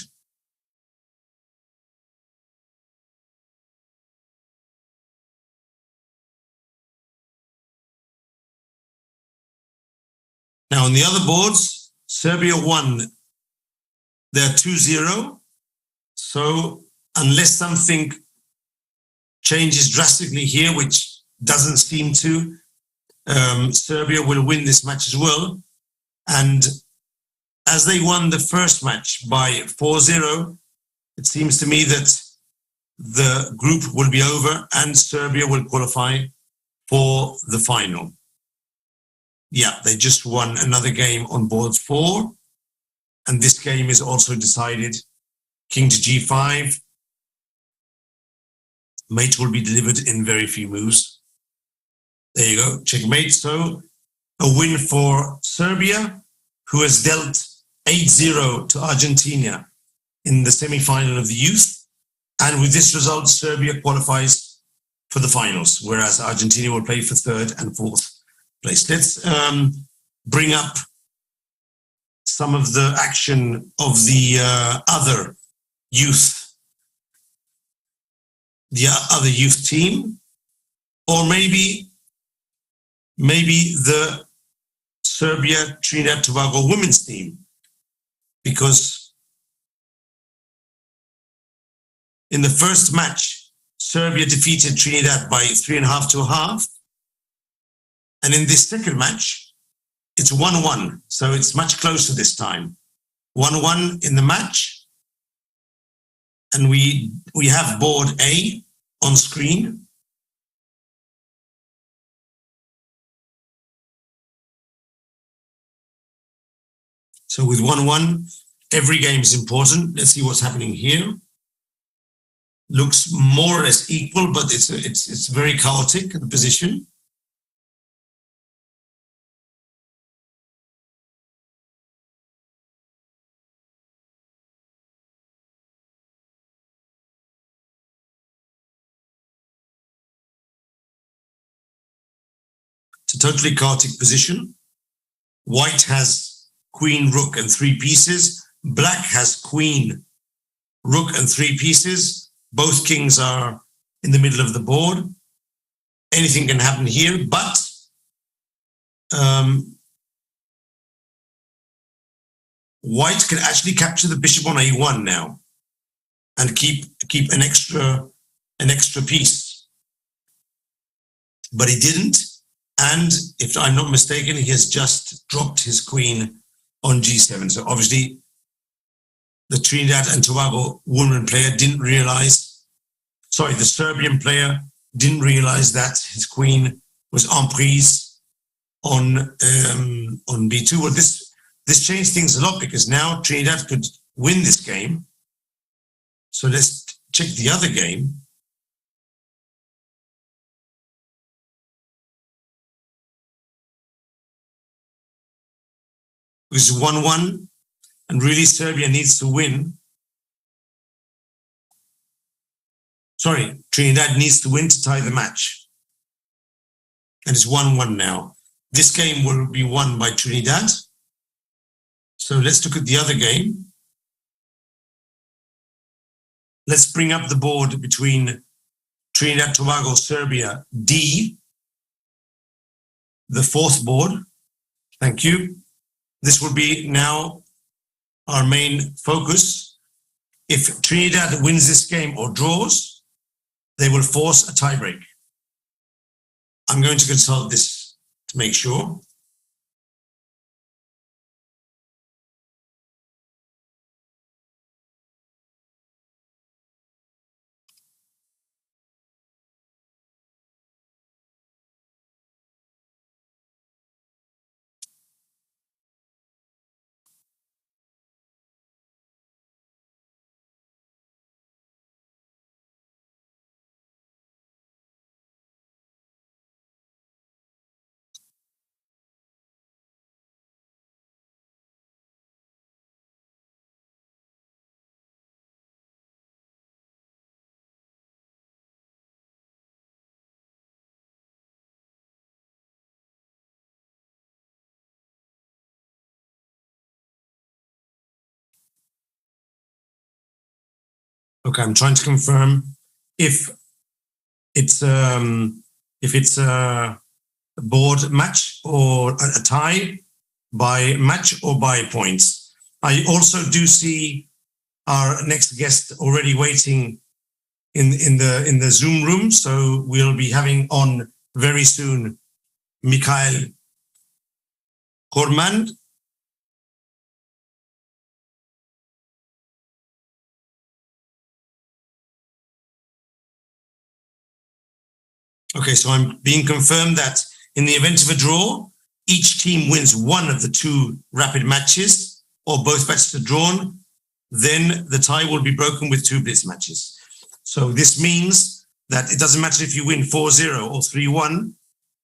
Now, on the other boards, Serbia won. They're 2-0. So unless something changes drastically here, which doesn't seem to, Serbia will win this match as well. And as they won the first match by 4-0, it seems to me that the group will be over and Serbia will qualify for the final. Yeah, they just won another game on board 4. And this game is also decided. King to g5. Mate will be delivered in very few moves. There you go, checkmate. So a win for Serbia, who has dealt 8-0 to Argentina in the semi-final of the youth. And with this result, Serbia qualifies for the finals, whereas Argentina will play for 3rd and 4th place. Let's bring up some of the action of the other youth team, or maybe the Serbia Trinidad Tobago women's team, because in the first match, Serbia defeated Trinidad by 3.5 to 1/2. And in this second match, it's 1-1. So it's much closer this time. 1-1 in the match. And we have board A on screen. So with 1-1, every game is important. Let's see what's happening here. Looks more or less equal, but it's very chaotic, the position. It's a totally chaotic position. White has queen, rook, and 3 pieces. Black has queen, rook, and 3 pieces. Both kings are in the middle of the board. Anything can happen here, but White can actually capture the bishop on a1 now and keep an extra piece. But he didn't. And if I'm not mistaken, he has just dropped his queen on g7. So obviously, the Trinidad and Tobago woman player didn't realize, sorry, the Serbian player didn't realize that his queen was emprise on b2. Well, this changed things a lot because now Trinidad could win this game. So let's check the other game. It's 1-1, and really Serbia needs to win. Sorry, Trinidad needs to win to tie the match. And it's 1-1 now. This game will be won by Trinidad. So let's look at the other game. Let's bring up the board between Trinidad, Tobago, Serbia, D, the 4th board. Thank you. This will be now our main focus. If Trinidad wins this game or draws, they will force a tiebreak. I'm going to consult this to make sure. Okay, I'm trying to confirm if it's a board match or a tie by match or by points. I also do see our next guest already waiting in the Zoom room, so we'll be having on very soon Michael Korman. Okay, so I'm being confirmed that in the event of a draw, each team wins one of the 2 rapid matches, or both matches are drawn, then the tie will be broken with 2 blitz matches. So this means that it doesn't matter if you win 4-0 or 3-1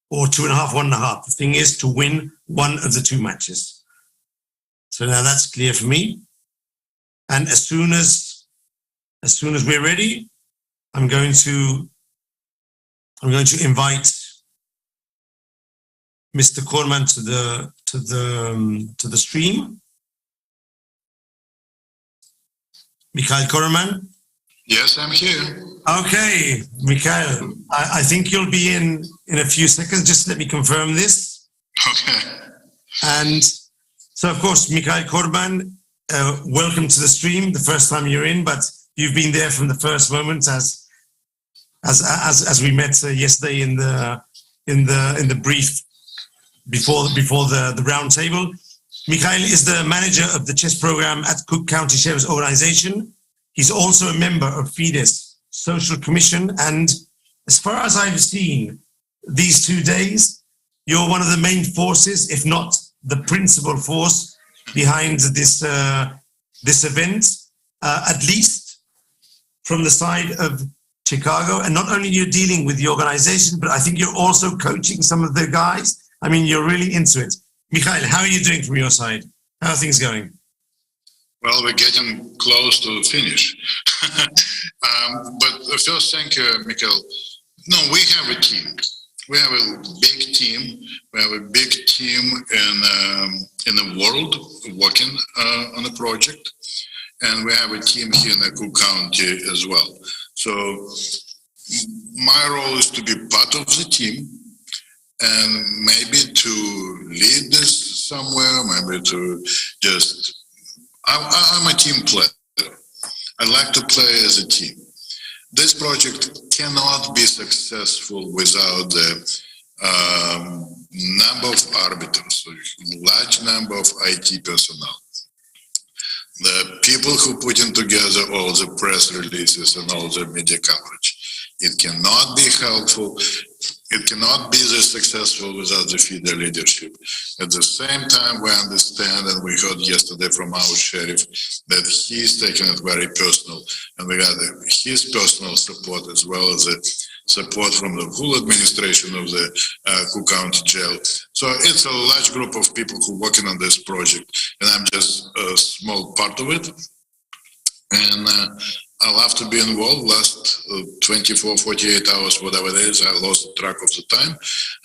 or 2.5, 1.5. The thing is to win one of the 2 matches. So now that's clear for me. And as soon as we're ready, I'm going to invite Mr. Korman to the stream. Mikhail Korman? Yes, I'm here. Okay, Mikhail, I think you'll be in a few seconds. Just let me confirm this. Okay. And so, of course, Mikhail Korman, welcome to the stream. The first time you're in, but you've been there from the first moment as we met yesterday in the brief before the round table. Mikhail is the manager of the chess program at Cook County Sheriff's Organization. He's also a member of FIDE's Social Commission, and as far as I've seen these 2 days, you're one of the main forces, if not the principal force, behind this this event, at least from the side of Chicago. And not only you're dealing with the organization, but I think you're also coaching some of the guys. I mean, you're really into it. Mikhail, how are you doing from your side? How are things going? Well, we're getting close to the finish. But first, thank you, Mikhail. No, we have a team. We have a big team. We have a big team in the world working on a project. And we have a team here in Cook County as well. So my role is to be part of the team and maybe to lead this somewhere, maybe to just... I'm a team player. I like to play as a team. This project cannot be successful without the number of arbiters, large number of IT personnel. The people who put in together all the press releases and all the media coverage. It cannot be helpful. It cannot be this successful without the FIDE leadership. At the same time, we understand, and we heard yesterday from our sheriff, that he's taking it very personal, and we got his personal support as well as the support from the whole administration of the Cook County Jail. So it's a large group of people who are working on this project, and I'm just a small part of it. And I'll have to be involved. Last 24, 48 hours, whatever it is, I lost track of the time.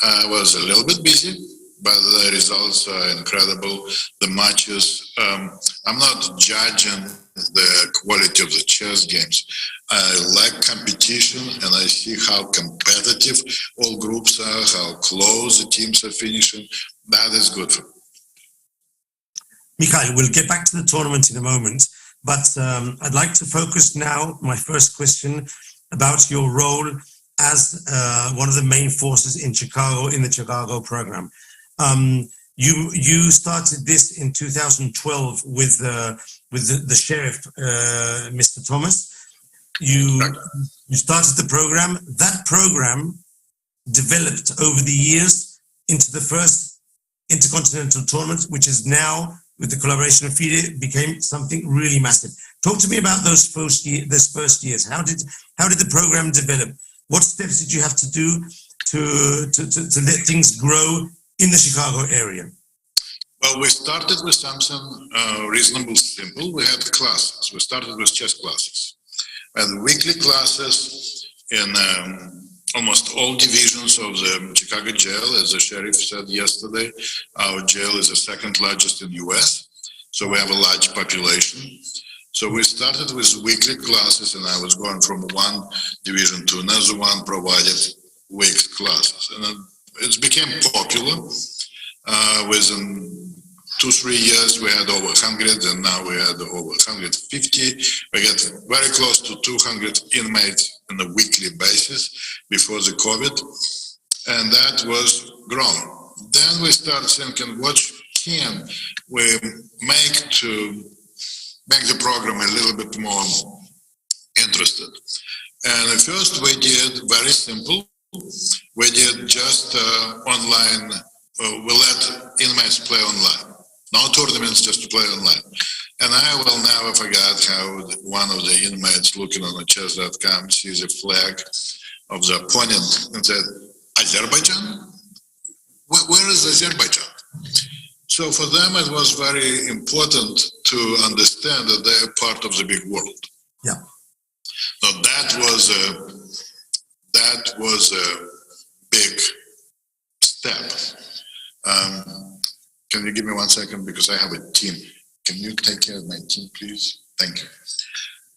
I was a little bit busy, but the results are incredible. The matches, I'm not judging the quality of the chess games. I like competition, and I see how competitive all groups are, how close the teams are finishing. That is good for me. Mikhail, we'll get back to the tournament in a moment. But I'd like to focus now, my first question, about your role as one of the main forces in Chicago, in the Chicago program. You started this in 2012 with the sheriff, Mr. Thomas. You started the program. That program developed over the years into the first Intercontinental tournament, which is now, with the collaboration of FIDE, became something really massive. Talk to me about those first years. How did the program develop? What steps did you have to do to let things grow in the Chicago area? Well, we started with something reasonably simple. We had classes. We started with chess classes. We had weekly classes in almost all divisions of the Chicago jail. As the sheriff said yesterday, our jail is the second largest in the US, so we have a large population. So we started with weekly classes, and I was going from one division to another one, provided week classes. And it became popular. Within 2-3 years, we had over 100, and now we had over 150. We got very close to 200 inmates on a weekly basis before the COVID, and that was growing. Then we started thinking, what can we make to make the program a little bit more interested? And at first we did very simple. We did just online. We let inmates play online. No tournaments, just to play online. And I will never forget how one of the inmates looking on the chess.com sees a flag of the opponent and said, Azerbaijan? Where is Azerbaijan? So for them, it was very important to understand that they are part of the big world. Yeah. So that was a big step. Can you give me 1 second, because I have a team. Can you take care of my team, please? Thank you.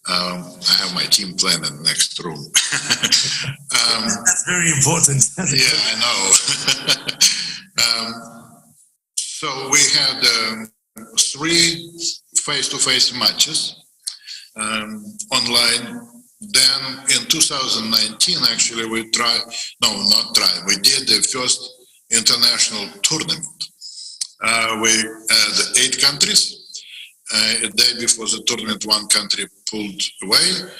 I have my team playing in the next room. That's very important. Yeah, I know. So we had 3 face-to-face matches online. Then in 2019, actually, we did the first international tournament. We had 8 countries. A day before the tournament, 1 country pulled away,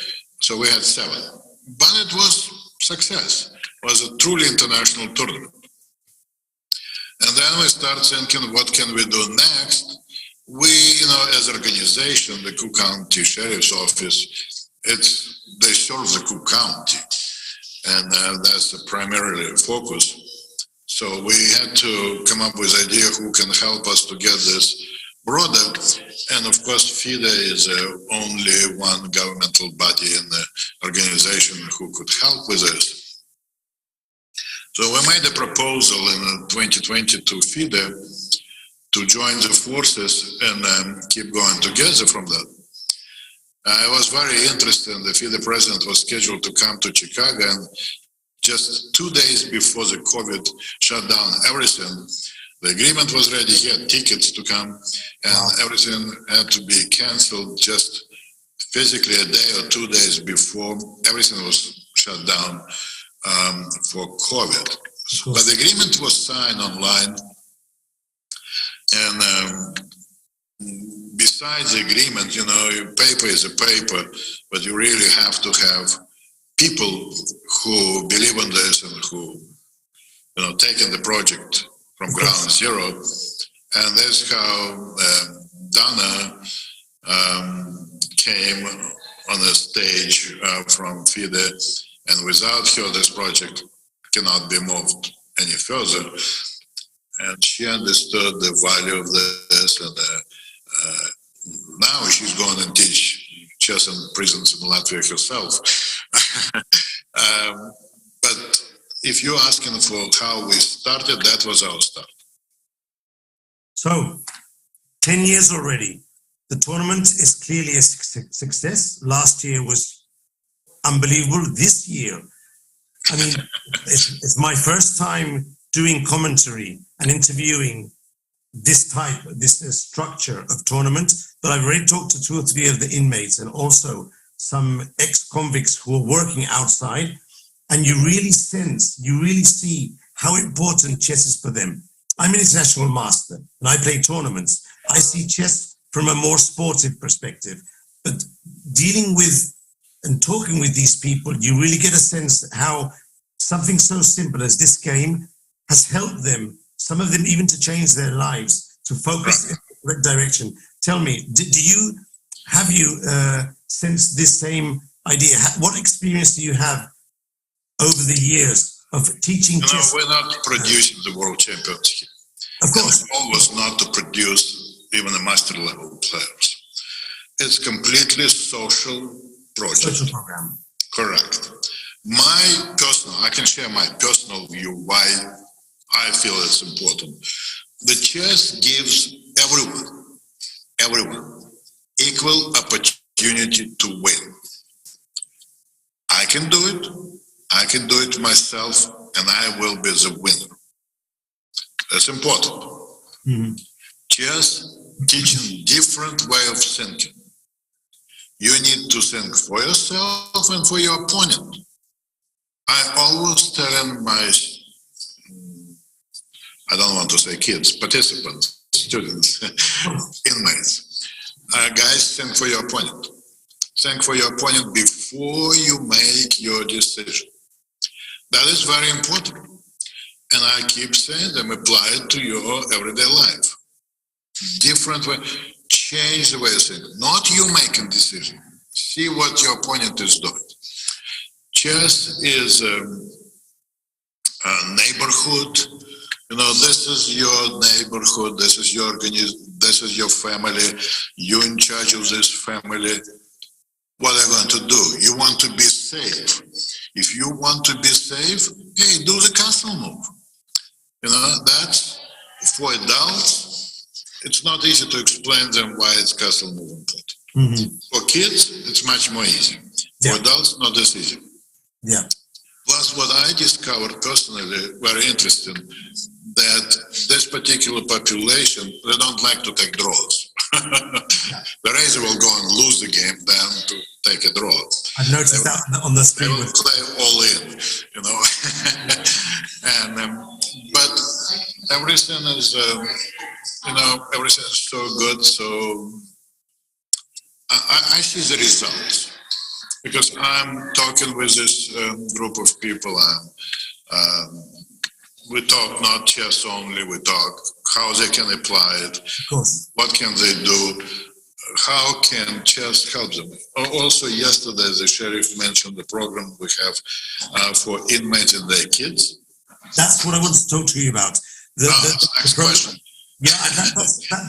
so we had 7. But it was success. It was a truly international tournament. And then we start thinking, what can we do next? we, as an organization, the Cook County Sheriff's Office, they serve the Cook County, and that's the primarily focus. So we had to come up with idea who can help us to get this product, and of course FIDE is only one governmental body in the organization who could help with this. So we made a proposal in 2020 to FIDE to join the forces and keep going together from that. I was very interested. The FIDE president was scheduled to come to Chicago, and just 2 days before the COVID shut down everything, the agreement was ready. He had tickets to come, and everything had to be canceled just physically a day or 2 days before everything was shut down for COVID. But the agreement was signed online, and besides the agreement, paper is a paper, but you really have to have people who believe in this and who, taking the project from ground zero. And that's how Dana came on the stage from FIDE, and without her, this project cannot be moved any further. And she understood the value of this, and now she's going to teach chess in prisons in Latvia herself. But if you're asking for how we started, that was our start. So, 10 years already. The tournament is clearly a success. Last year was unbelievable. This year, I mean, it's my first time doing commentary and interviewing this structure of tournament, but I've already talked to 2 or 3 of the inmates and also some ex-convicts who are working outside, and you really see how important chess is for them. I'm an international master and I play tournaments. I see chess from a more sportive perspective, but dealing with and talking with these people, you really get a sense how something so simple as this game has helped them, some of them even to change their lives, to focus in the correct direction. Tell me, have you sensed this same idea? What experience do you have over the years of teaching chess? We're not producing the world champions here. Of course. And the goal was not to produce even the master level players. It's completely social project. Social program. Correct. I can share my personal view why I feel it's important. The chess gives everyone equal opportunity to win. I can do it myself, and I will be the winner. That's important. Mm-hmm. Chess teaching different way of thinking. You need to think for yourself and for your opponent. I always tell my, I don't want to say kids, participants, students, inmates, guys, think for your opponent. Think for your opponent before you make your decision. That is very important. And I keep saying them, apply it to your everyday life. Different way, change the way you think. Not you making decision. See what your opponent is doing. Chess is a neighborhood. This is your neighborhood. This is your this is your family. You're in charge of this family. What are you going to do? You want to be safe. If you want to be safe, hey, do the castle move. That's for adults. It's not easy to explain them why it's castle move important. Mm-hmm. For kids, it's much more easy. For adults, not as easy. Yeah. Plus, what I discovered personally, very interesting, that this particular population, they don't like to take draws. The razor will go and lose the game than to take a draw. I've noticed that on the screen. They will play all in, and but everything is, everything is so good. So I see the results. Because I'm talking with this group of people, we talk not chess only, we talk how they can apply it, Of course. what can they do, how can chess help them. Also, yesterday the sheriff mentioned the program we have for inmates and their kids. That's what I want to talk to you about. Next question. Yeah,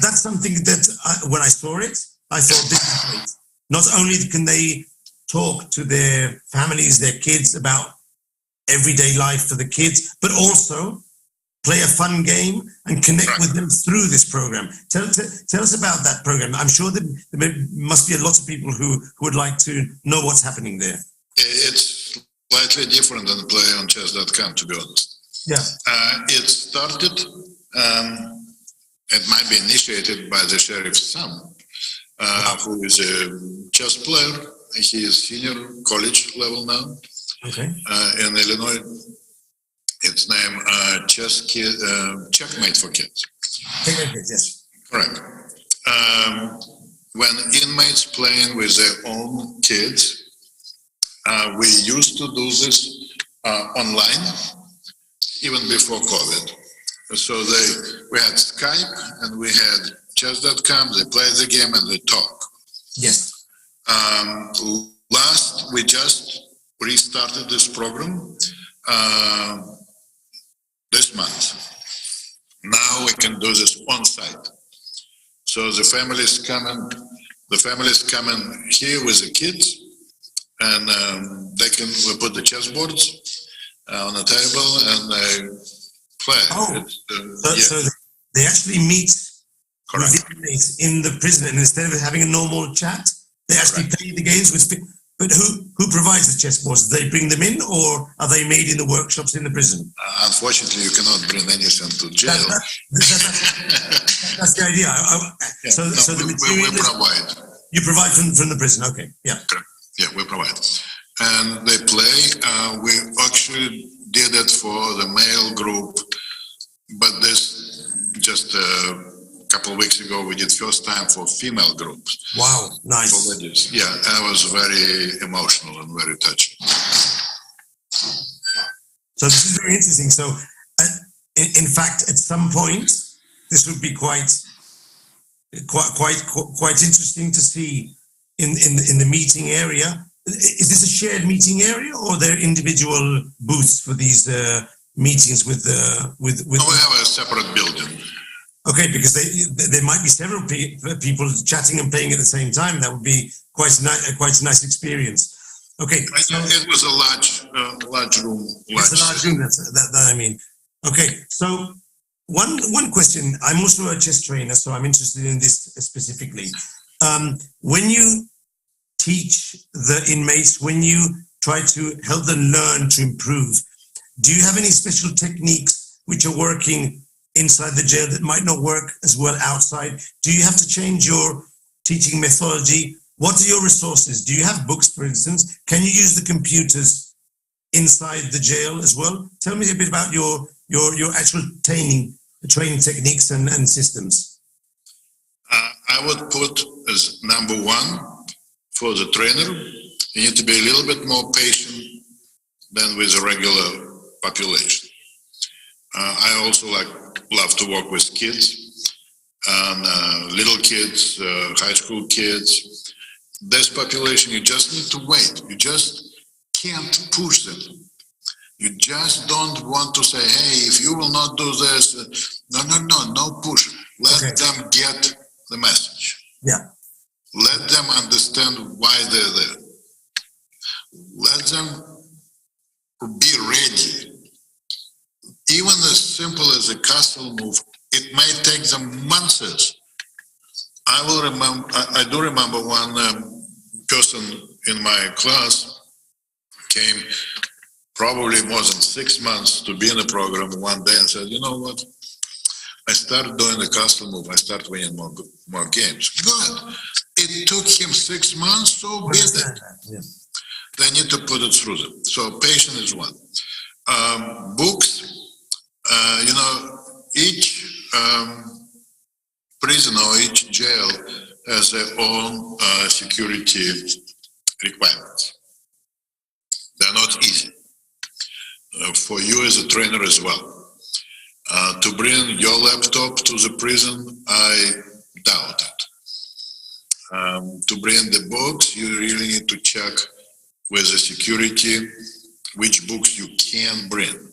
that's something that when I saw it, I thought this is great. Not only can they talk to their families, their kids about everyday life for the kids, but also play a fun game and connect with them through this program. Tell us about that program. I'm sure that there must be a lot of people who would like to know what's happening there. It's slightly different than play on chess.com, to be honest. Yeah. It started, it might be initiated by the sheriff's son, who is a chess player. He is senior college level now. Okay. In Illinois. It's named Checkmate for Kids. Checkmate, yes. Correct. When inmates playing with their own kids, we used to do this online, even before COVID. So we had Skype and we had chess.com, they play the game and they talk. Yes. We just restarted this program this month. Now we can do this on site. So the families come in here with the kids, and we put the chessboards on the table and they play. Oh, so they actually meet with inmates in the prison, and instead of having a normal chat, they actually play the games with. But who provides the chessboards? Do they bring them in, or are they made in the workshops in the prison? Unfortunately, you cannot bring anything to jail. That's the idea. We provide. You provide from the prison, okay? Yeah. Correct. Yeah, we provide, and they play. We actually did it for the male group, but this just couple of weeks ago we did first time for female groups. Wow, nice. For ladies. Yeah, I was very emotional and very touching. So this is very interesting. So in fact, at some point, this would be quite interesting to see in the meeting area. Is this a shared meeting area, or are there individual booths for these meetings with? No, we have a separate building. Okay, because there might be several people chatting and playing at the same time. That would be quite a nice experience. Okay, so it was a large room. It's a large room. That I mean. Okay, so one question. I'm also a chess trainer, so I'm interested in this specifically. When you teach the inmates, when you try to help them learn to improve, do you have any special techniques which are working inside the jail that might not work as well outside? Do you have to change your teaching methodology? What are your resources? Do you have books, for instance? Can you use the computers inside the jail as well? Tell me a bit about your actual training techniques and systems. I would put as number one for the trainer, you need to be a little bit more patient than with the regular population. I also love to work with kids, little kids, high school kids. This population, you just need to wait. You just can't push them. You just don't want to say, hey, if you will not do this, no push. Let them get the message. Yeah. Let them understand why they're there. Let them be ready. Even as simple as a castle move, it might take them months. I do remember one person in my class came probably more than 6 months to be in the program one day and said, you know what? I started doing the castle move. I started winning more games. Good. It took him 6 months, so be it. Yeah. They need to put it through them. So patience is one. Books, each prison or each jail has their own security requirements. They're not easy. For you as a trainer as well. To bring your laptop to the prison, I doubt it. To bring the books, you really need to check with the security which books you can bring.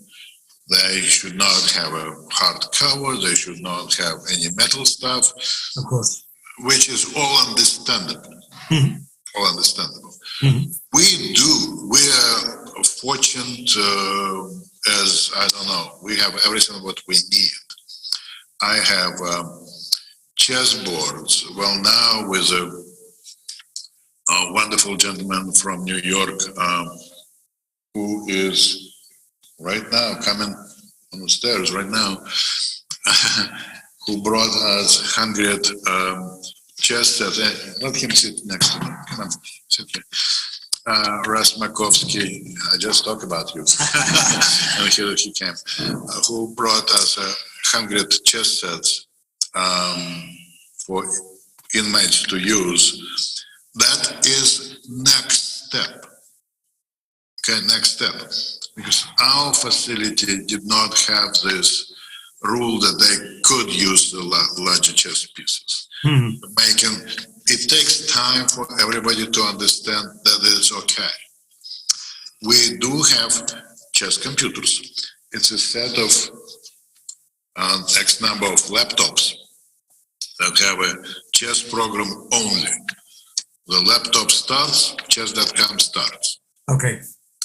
They should not have a hard cover, they should not have any metal stuff. Of course. Which is all understandable. All understandable. We are fortunate as, I don't know, we have everything what we need. I have chessboards. Well, now with a wonderful gentleman from New York who is right now coming on the stairs right now, who brought us 100 chess sets. Let him sit next to me. Come on, sit here. Rasmakovsky, I just talked about you. And he came. Who brought us 100 chess sets for inmates to use. That is next step. Okay, next step. Because our facility did not have this rule that they could use the larger chess pieces. It takes time for everybody to understand that it's okay. We do have chess computers. It's a set of X number of laptops that have a chess program only. The laptop starts, chess.com starts. Okay.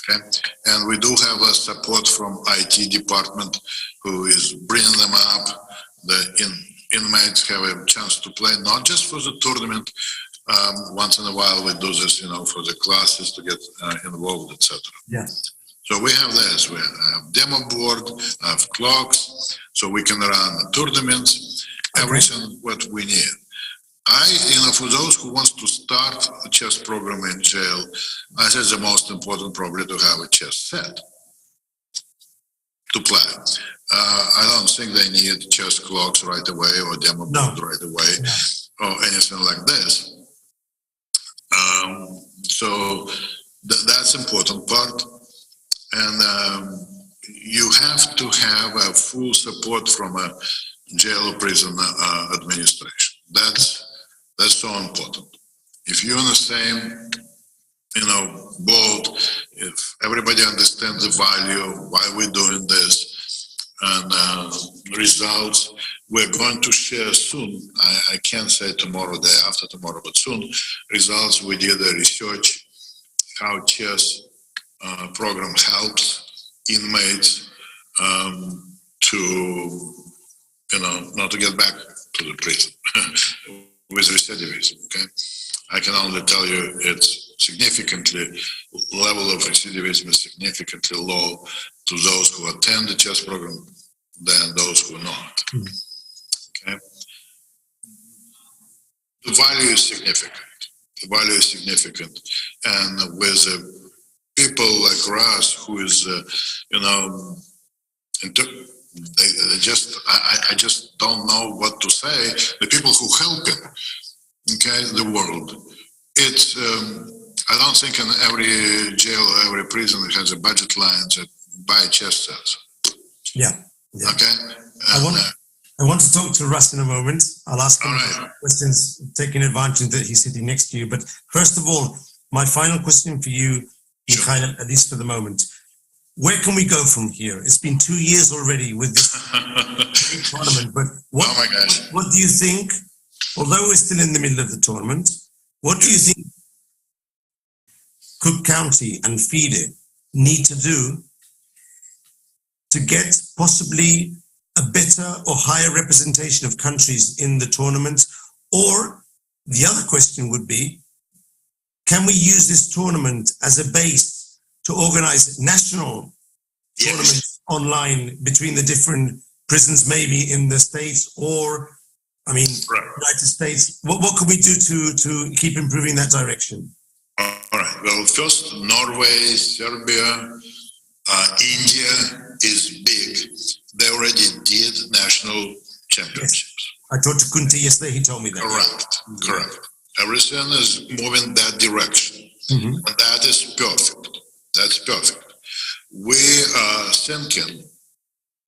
Okay. And we do have a support from IT department who is bringing them up. The inmates have a chance to play, not just for the tournament. Once in a while we do this, for the classes to get involved, etc. Yeah. So we have this. We have demo board, have clocks, so we can run tournaments, everything what we need. For those who wants to start a chess program in jail, I say the most important probably to have a chess set to play. I don't think they need chess clocks right away or demo board right away or anything like this. So that's important part. And you have to have a full support from a jail or prison administration. That's so important. If you're in the same, boat, if everybody understands the value of why we're doing this and results, we're going to share soon. I can't say tomorrow, day after tomorrow, but soon, results. We did a research how chess program helps inmates to, not to get back to the prison with recidivism, okay? I can only tell you it's level of recidivism is significantly low to those who attend the chess program than those who not, okay? The value is significant. And with people like Ras, who is, I just don't know what to say. The people who help it, the world. It's, I don't think in every jail or every prison has a budget line that buy chess sets. Yeah. Okay. I want to talk to Russ in a moment. I'll ask him questions, taking advantage that he's sitting next to you. But first of all, my final question for you, Mikhail, at least for the moment. Where can we go from here? It's been 2 years already with this tournament, but what do you think, although we're still in the middle of the tournament, what do you think Cook County and FIDE need to do to get possibly a better or higher representation of countries in the tournament? Or the other question would be, can we use this tournament as a base to organize national tournaments online between the different prisons, maybe in the States or, United States? What can we do to keep improving that direction? All right. Well, first, Norway, Serbia, India is big. They already did national championships. Yes. I talked to Kunti yesterday. He told me that. Correct. Everything is moving that direction. And that is perfect. That's perfect. We are thinking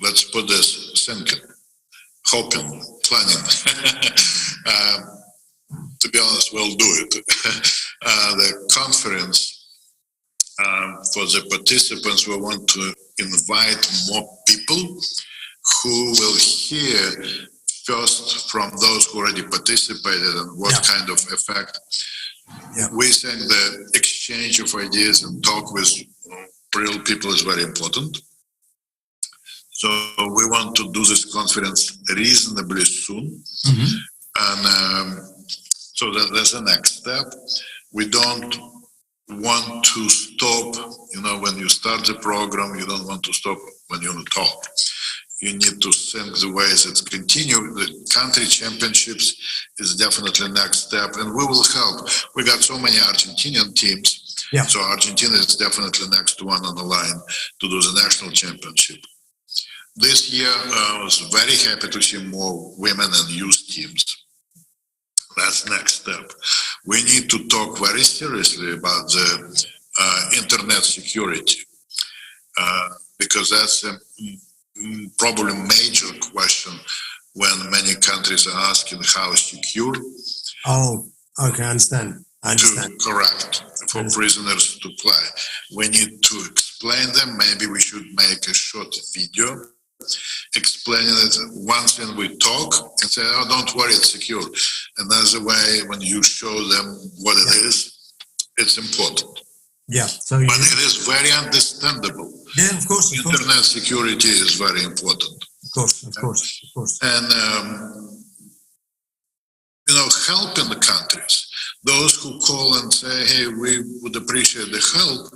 let's put this, thinking, hoping, planning. To be honest, we'll do it. The conference, for the participants, we want to invite more people who will hear first from those who already participated and what kind of effect. We think the exchange of ideas and talk with real people is very important. So we want to do this conference reasonably soon. And so that's the next step. We don't want to stop, when you start the program, you don't want to stop when you talk. You need to think the ways it's continue. The country championships is definitely next step, and we will help. We got so many Argentinian teams, so Argentina is definitely next one on the line to do the national championship. This year, I was very happy to see more women and youth teams. That's next step. We need to talk very seriously about the internet security, because that's a probably major question when many countries are asking how secure. Oh, okay, I understand. Correct. For prisoners to play. We need to explain them. Maybe we should make a short video explaining it. One thing we talk and say, oh, don't worry, it's secure. Another way, when you show them what it is, it's important. So but it is very understandable. Of course. Internet security is very important. Of course. And, helping the countries. Those who call and say, hey, we would appreciate the help,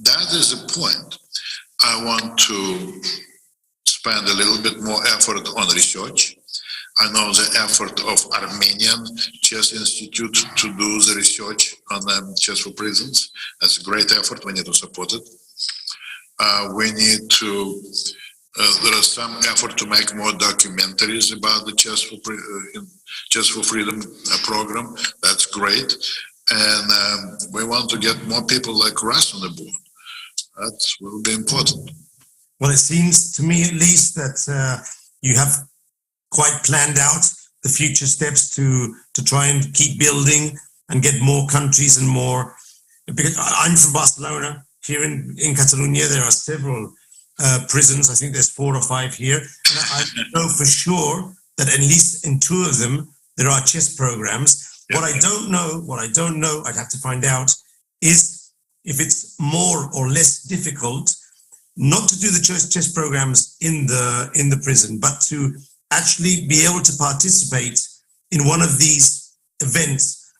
that is the point. I want to spend a little bit more effort on research. I know the effort of Armenian Chess Institute to do the research on chess for prisons. That's a great effort. We need to support it. We need to, there is some effort to make more documentaries about the Chess for Freedom program. That's great. And we want to get more people like Russ on the board. That will be important. Well, it seems to me at least that you have quite planned out the future steps to try and keep building and get more countries and more. Because I'm from Barcelona. Here in Catalonia, there are several prisons. I think there's 4 or 5 here. And I know for sure that at least in 2 of them, there are chess programs. What I don't know, I'd have to find out, is if it's more or less difficult not to do the chess programs in the prison, but to actually be able to participate in one of these events,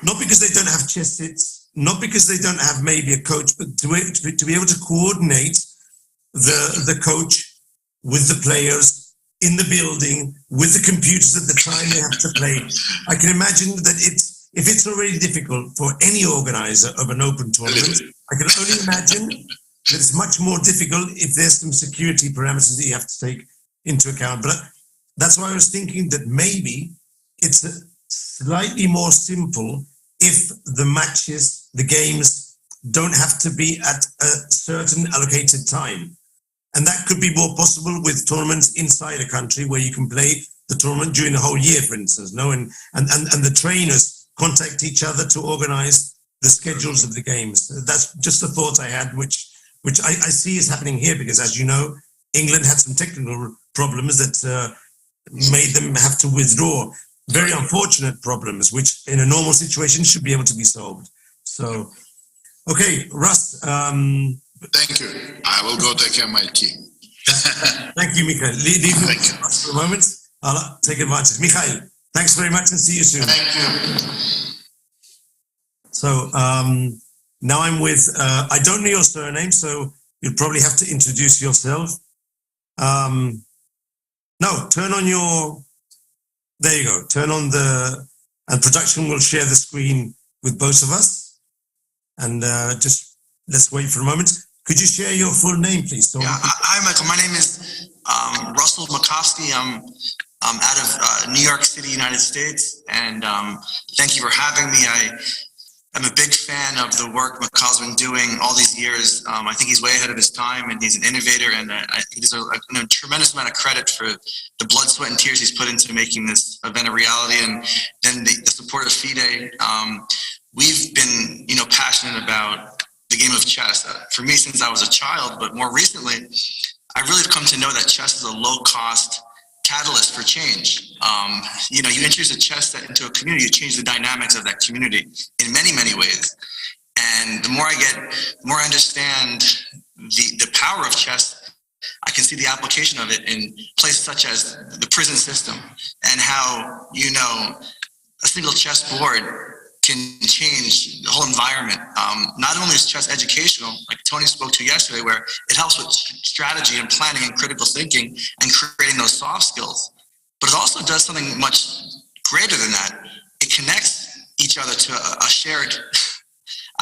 not because they don't have chess sets, not because they don't have maybe a coach, but to be able to coordinate the coach with the players in the building, with the computers at the time they have to play. I can imagine that if it's already difficult for any organizer of an open tournament, I can only imagine that it's much more difficult if there's some security parameters that you have to take into account. But that's why I was thinking that maybe it's slightly more simple if the matches, the games, don't have to be at a certain allocated time. And that could be more possible with tournaments inside a country where you can play the tournament during the whole year, for instance, no? And the trainers contact each other to organize the schedules of the games. That's just a thought I had, which I see is happening here, because as you know, England had some technical problems that made them have to withdraw. Very unfortunate problems, which in a normal situation should be able to be solved. So, okay, Russ. Thank you. I will go take care of my team. Thank you, Mikhail. Leave me for a moment. I'll take advantage. Mikhail, thanks very much and see you soon. Thank you. So now I'm with, I don't know your surname, so you'll probably have to introduce yourself. No, turn on your, there you go. Turn on and production will share the screen with both of us. And just, let's wait for a moment. Could you share your full name, please? So hi, Michael. My name is Russell Makovsky. I'm out of New York City, United States. And thank you for having me. I'm a big fan of the work Michael's been doing all these years. I think he's way ahead of his time, and he's an innovator, and I think there's a tremendous amount of credit for the blood, sweat, and tears he's put into making this event a reality, and then the support of FIDE. We've been, passionate about the game of chess. For me, since I was a child, but more recently, I've really come to know that chess is a low-cost catalyst for change. You introduce a chess set into a community, you change the dynamics of that community in many, many ways. And the more I understand the power of chess, I can see the application of it in places such as the prison system, and how, a single chessboard can change the whole environment. Not only is chess educational, like Tony spoke to yesterday, where it helps with strategy and planning and critical thinking and creating those soft skills, but it also does something much greater than that. It connects each other to a shared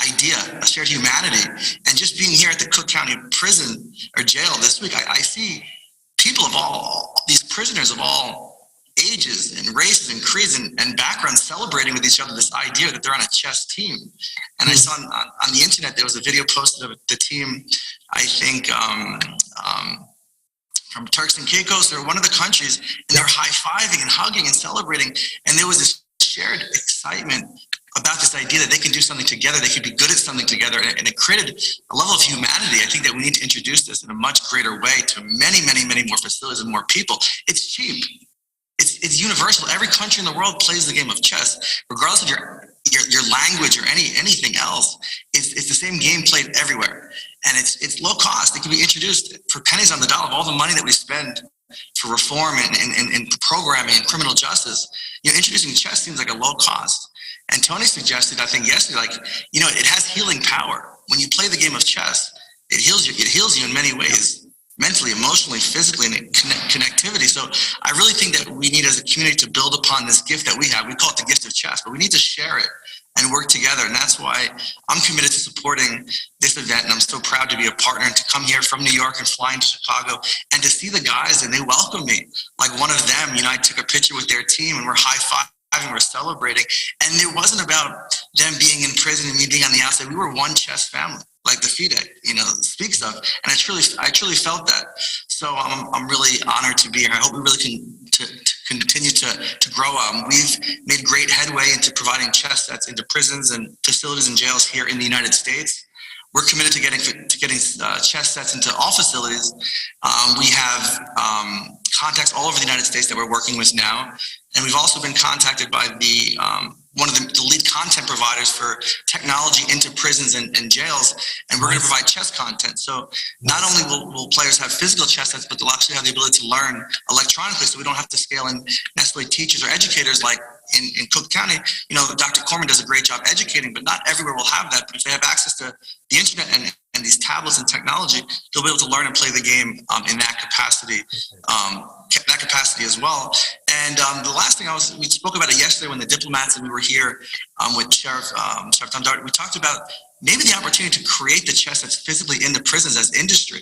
idea, a shared humanity. And just being here at the Cook County prison or jail this week, I see people of all, these prisoners of all ages and races and creeds and backgrounds celebrating with each other this idea that they're on a chess team. And I saw on the internet, there was a video posted of the team, I think, from Turks and Caicos or one of the countries, and they're high-fiving and hugging and celebrating. And there was this shared excitement about this idea that they can do something together, they can be good at something together, and it created a level of humanity. I think that we need to introduce this in a much greater way to many, many, many more facilities and more people. It's cheap. It's universal. Every country in the world plays the game of chess, regardless of your language or anything else. It's the same game played everywhere, and it's low cost. It can be introduced for pennies on the dollar of all the money that we spend for reform and programming and criminal justice. Introducing chess seems like a low cost. And Tony suggested, I think yesterday, it has healing power. When you play the game of chess, it heals you in many ways. Mentally, emotionally, physically, and connectivity. So I really think that we need as a community to build upon this gift that we have. We call it the gift of chess, but we need to share it and work together. And that's why I'm committed to supporting this event. And I'm so proud to be a partner and to come here from New York and fly into Chicago and to see the guys, and they welcome me. Like one of them, I took a picture with their team and we're high-fiving, we're celebrating. And it wasn't about them being in prison and me being on the outside. We were one chess family, like the FIDE, speaks of, and I truly felt that. So I'm really honored to be here. I hope we really can continue to grow. We've made great headway into providing chess sets into prisons and facilities and jails here in the United States. We're committed to getting chess sets into all facilities. We have contacts all over the United States that we're working with now, and we've also been contacted by one of the lead content providers for technology into prisons and jails, and we're going to provide chess content. So not only will players have physical chess sets, but they'll actually have the ability to learn electronically, so we don't have to scale in necessarily teachers or educators like in Cook County. Dr. Corman does a great job educating, but not everywhere will have that. But if they have access to the internet and these tablets and technology, they'll be able to learn and play the game in that capacity as well. And the last thing we spoke about it yesterday when the diplomats and we were here with Sheriff Tom Dart. We talked about maybe the opportunity to create the chess that's physically in the prisons as industry,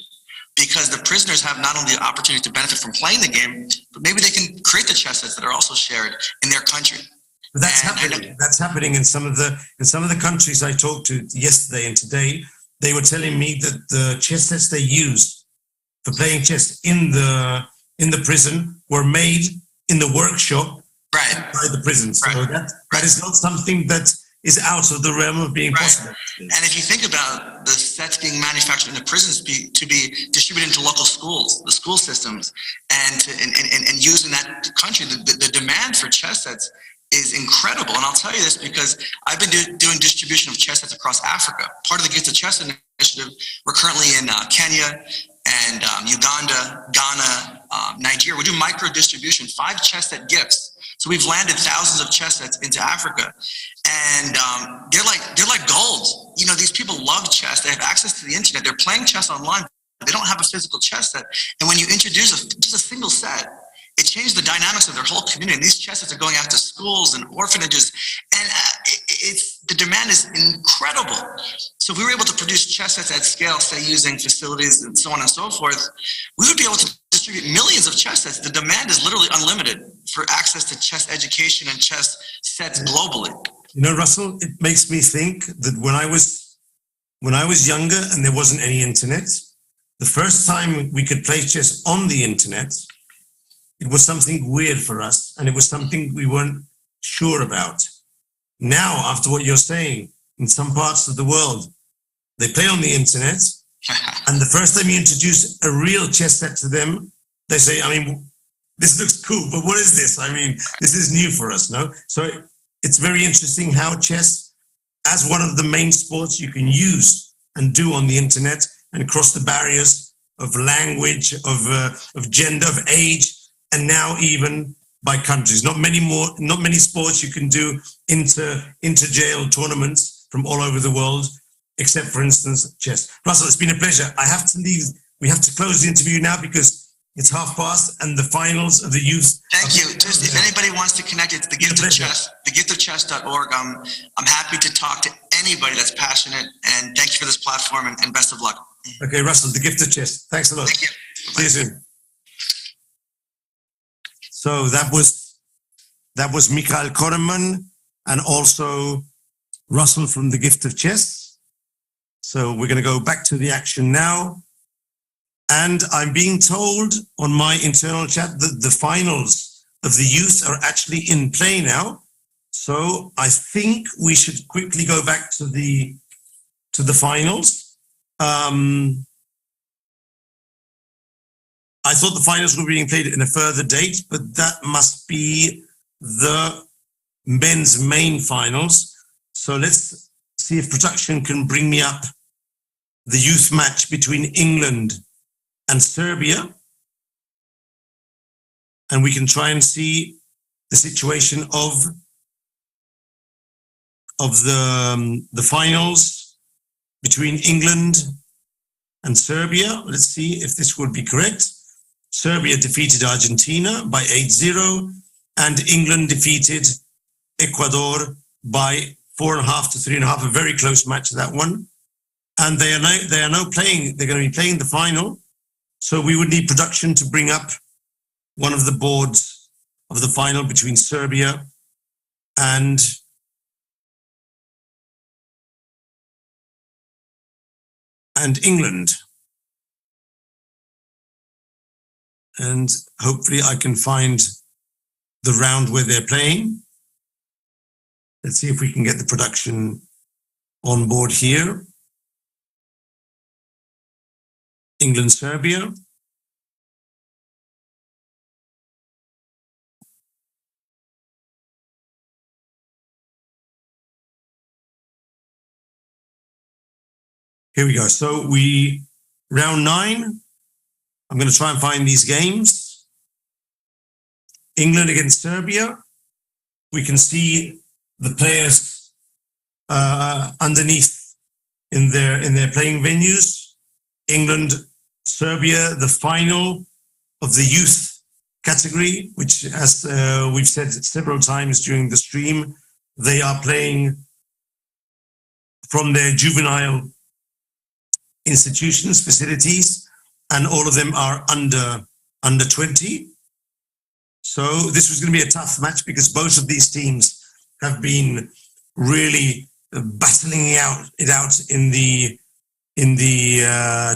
because the prisoners have not only the opportunity to benefit from playing the game, but maybe they can create the chess sets that are also shared in their country. But that's happening. That's happening in some of the countries I talked to yesterday and today. They were telling me that the chess sets they used for playing chess in the prison were made in the workshop by the prison. So that is not something that is out of the realm of being possible. And if you think about the sets being manufactured in the prisons to be distributed into local schools, the school systems, and used in that country, the demand for chess sets is incredible. And I'll tell you this because I've been doing distribution of chess sets across Africa. Part of the Gift of Chess initiative, we're currently in Kenya and Uganda, Ghana, Nigeria. We do micro distribution, 5 chess set gifts. So we've landed thousands of chess sets into Africa, and they're like gold. These people love chess. They have access to the internet. They're playing chess online. They don't have a physical chess set. And when you introduce just a single set, it changed the dynamics of their whole community. And these chess sets are going out to schools and orphanages, and the demand is incredible. So if we were able to produce chess sets at scale, say using facilities and so on and so forth, we would be able to distribute millions of chess sets. The demand is literally unlimited for access to chess education and chess sets globally. You know, Russell, it makes me think that when I was younger and there wasn't any internet, the first time we could play chess on the internet, it was something weird for us, and it was something we weren't sure about. Now, after what you're saying, in some parts of the world, they play on the internet, and the first time you introduce a real chess set to them, they say, I mean, this looks cool, but what is this? I mean, this is new for us, no? So it's very interesting how chess, as one of the main sports you can use and do on the internet and cross the barriers of language, of gender, of age, and now even by countries. Not many sports you can do inter-jail tournaments from all over the world, except, for instance, chess. Russell, it's been a pleasure. I have to leave. We have to close the interview now because it's past and the finals of the youth. Thank you. Just if anybody wants to connect, it's the Gift of Chess, thegiftofchess.org. I'm happy to talk to anybody that's passionate, and thank you for this platform, and best of luck. Okay, Russell, the Gift of Chess. Thanks a lot. Thank you. See you soon. So that was Michael Koreman and also Russell from the Gift of Chess. So we're going to go back to the action now. And I'm being told on my internal chat that the finals of the youth are actually in play now. So I think we should quickly go back to the finals. I thought the finals were being played in a further date, but that must be the men's main finals. So let's see if production can bring me up the youth match between England and Serbia. And we can try and see the situation of the finals between England and Serbia. Let's see if this would be correct. Serbia defeated Argentina by 8-0, and England defeated Ecuador by 4.5 to 3.5. A very close match, that one. And they are now playing. They're going to be playing the final. So we would need production to bring up one of the boards of the final between Serbia and England. And hopefully I can find the round where they're playing. Let's see if we can get the production on board here. England, Serbia. Here we go. So round 9. I'm going to try and find these games. England against Serbia. We can see the players underneath in their playing venues. England, Serbia, the final of the youth category, which, as we've said several times during the stream, they are playing from their juvenile institutions, facilities, and all of them are under 20. So this was going to be a tough match because both of these teams have been really battling it out in the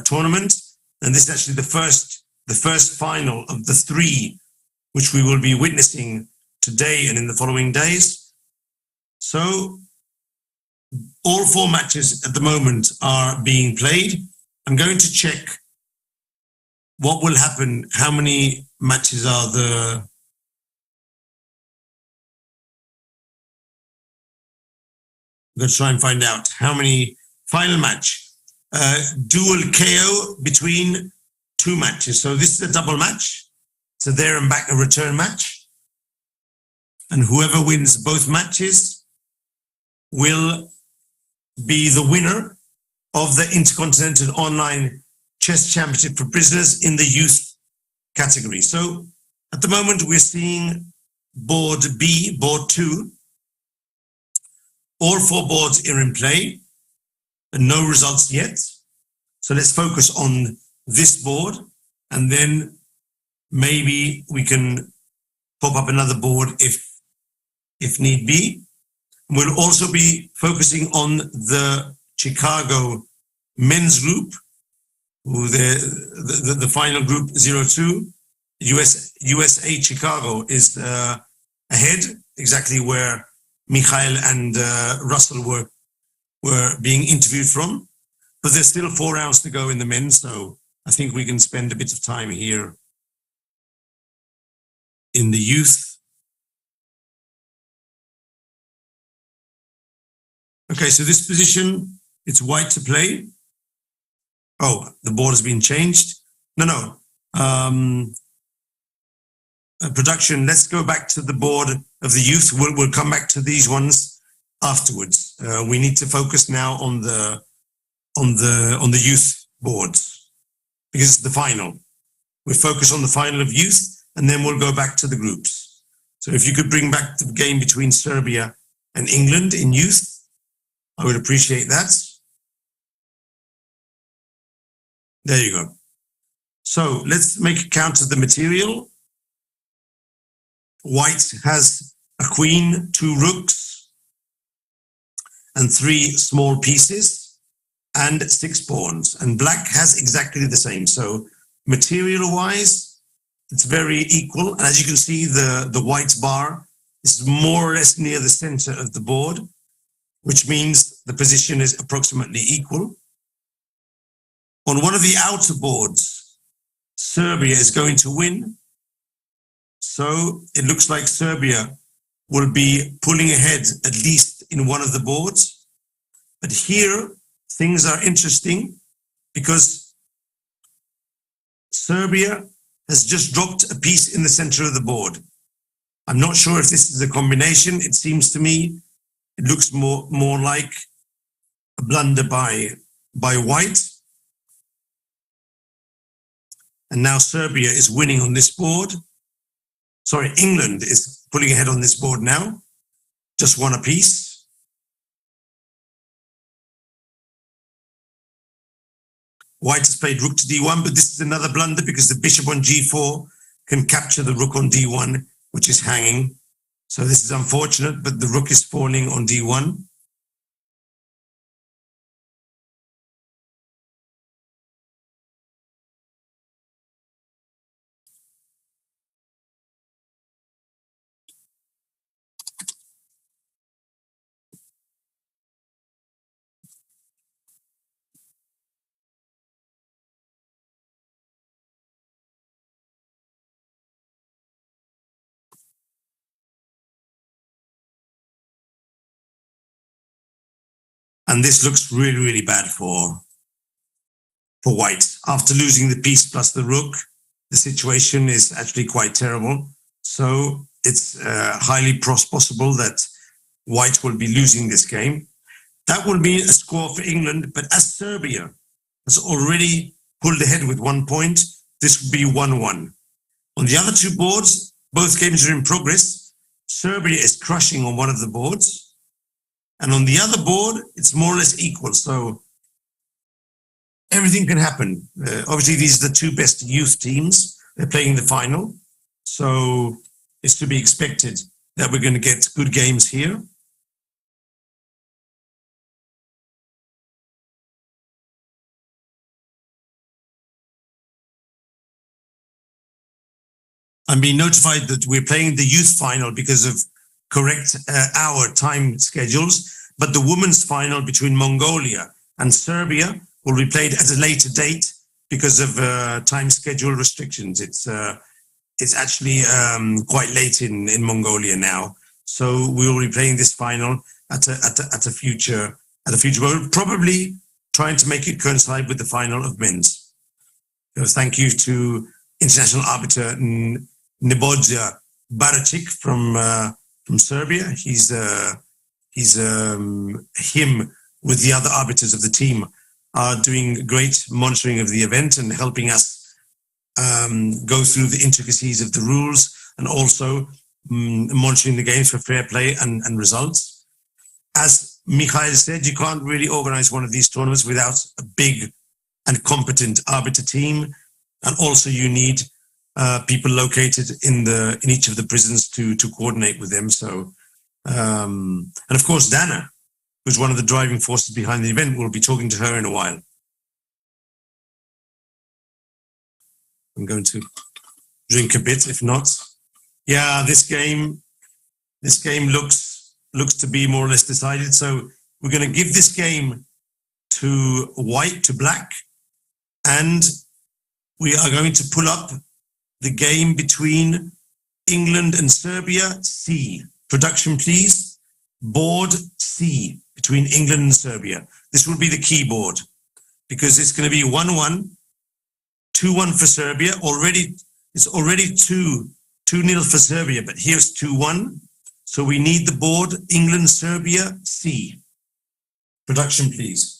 tournament, and this is actually the first final of the 3, which we will be witnessing today and in the following days. So all 4 matches at the moment are being played. I'm going to check what will happen. How many matches are there? I'm going to try and find out how many final match. Dual KO between 2 matches. So this is a double match. It's a there and back, a return match. And whoever wins both matches will be the winner of the Intercontinental Online Chess Championship for prisoners in the youth category. So at the moment we're seeing board B, board 2. All 4 boards are in play. And no results yet. So let's focus on this board, and then maybe we can pop up another board if need be. We'll also be focusing on the Chicago men's group, who the final group 02. USA Chicago is ahead, exactly where Michael and Russell were being interviewed from. But there's still 4 rounds to go in the men, so I think we can spend a bit of time here in the youth. Okay, so this position, it's white to play. Oh, the board has been changed. No. Production, let's go back to the board of the youth. We'll come back to these ones afterwards. We need to focus now on the youth boards because it's the final. We focus on the final of youth and then we'll go back to the groups. So if you could bring back the game between Serbia and England in youth, I would appreciate that. There you go. So let's make a count of the material. White has a queen, 2 rooks, and 3 small pieces, and 6 pawns. And black has exactly the same. So material-wise, it's very equal. And as you can see, the white bar is more or less near the center of the board, which means the position is approximately equal. On one of the outer boards, Serbia is going to win. So it looks like Serbia will be pulling ahead at least in one of the boards. But here, things are interesting because Serbia has just dropped a piece in the center of the board. I'm not sure if this is a combination. It seems to me it looks more like a blunder by white. And now Serbia is winning on this board. Sorry, England is pulling ahead on this board now. Just 1 apiece. White has played rook to d1, but this is another blunder because the bishop on g4 can capture the rook on d1, which is hanging. So this is unfortunate, but the rook is falling on d1. And this looks really, really bad for white. After losing the piece plus the rook, the situation is actually quite terrible. So it's highly possible that white will be losing this game. That will mean a score for England, but as Serbia has already pulled ahead with 1 point, this would be 1-1. On the other 2 boards, both games are in progress. Serbia is crushing on one of the boards. And on the other board, it's more or less equal. So everything can happen. Obviously, these are the 2 best youth teams. They're playing the final. So it's to be expected that we're going to get good games here. I'm being notified that we're playing the youth final because of correct hour time schedules, but the women's final between Mongolia and Serbia will be played at a later date because of time schedule restrictions. It's actually quite late in Mongolia now, so we will be playing this final at a future moment, probably trying to make it coincide with the final of men's. So thank you to international arbiter Nebojsa Baracic from Serbia. He's him with the other arbiters of the team are doing great monitoring of the event and helping us go through the intricacies of the rules and also monitoring the games for fair play and results. As Michael said, you can't really organize one of these tournaments without a big and competent arbiter team, and also you need people located in each of the prisons to coordinate with them. So And of course, Dana, who's one of the driving forces behind the event. We'll be talking to her in a while. I'm going to drink a bit, if not. Yeah, this game looks to be more or less decided. So we're going to give this game to white, to black, and we are going to pull up the game between England and Serbia, C. Production, please. Board C, between England and Serbia. This will be the keyboard, because it's going to be 1-1, 2-1 for Serbia. It's already 2-0 for Serbia, but here's 2-1. So we need the board, England, Serbia, C. Production, please.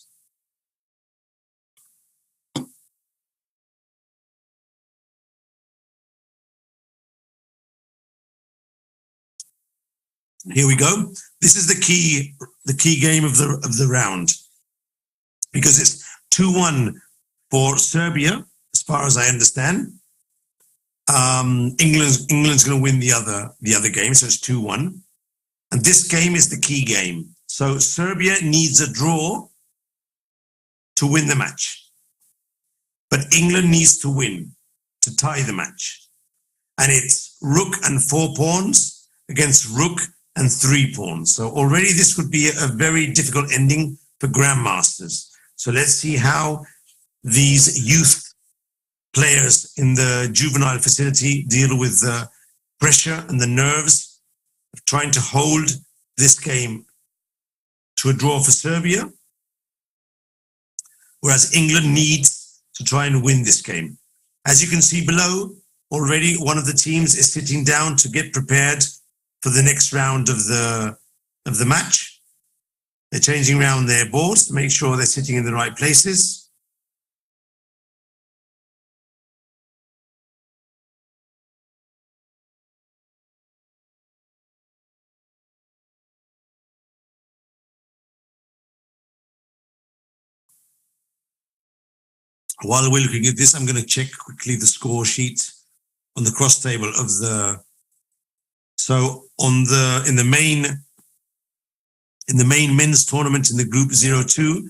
Here we go. This is the key game of the round, because it's 2-1 for Serbia, as far as I understand. England's going to win the other game, so it's 2-1. And this game is the key game. So Serbia needs a draw to win the match, but England needs to win to tie the match. And it's rook and 4 pawns against rook and 3 pawns. So already this would be a very difficult ending for grandmasters. So let's see how these youth players in the juvenile facility deal with the pressure and the nerves of trying to hold this game to a draw for Serbia, whereas England needs to try and win this game. As you can see below, already one of the teams is sitting down to get prepared for the next round of the match. They're changing around their boards to make sure they're sitting in the right places. While we're looking at this, I'm going to check quickly the score sheet on the cross table of the. So in the main men's tournament in the group 0-2,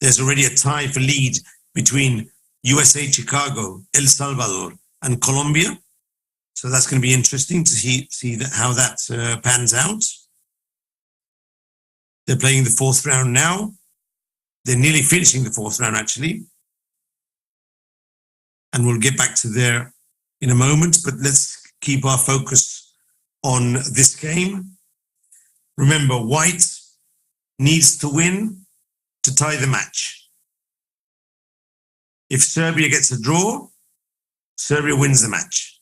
there's already a tie for lead between USA Chicago, El Salvador, and Colombia. So that's going to be interesting to see how that pans out. They're playing the 4th round now. They're nearly finishing the 4th round, actually. And we'll get back to there in a moment, but let's keep our focus on this game. Remember, white needs to win to tie the match. If Serbia gets a draw, Serbia wins the match.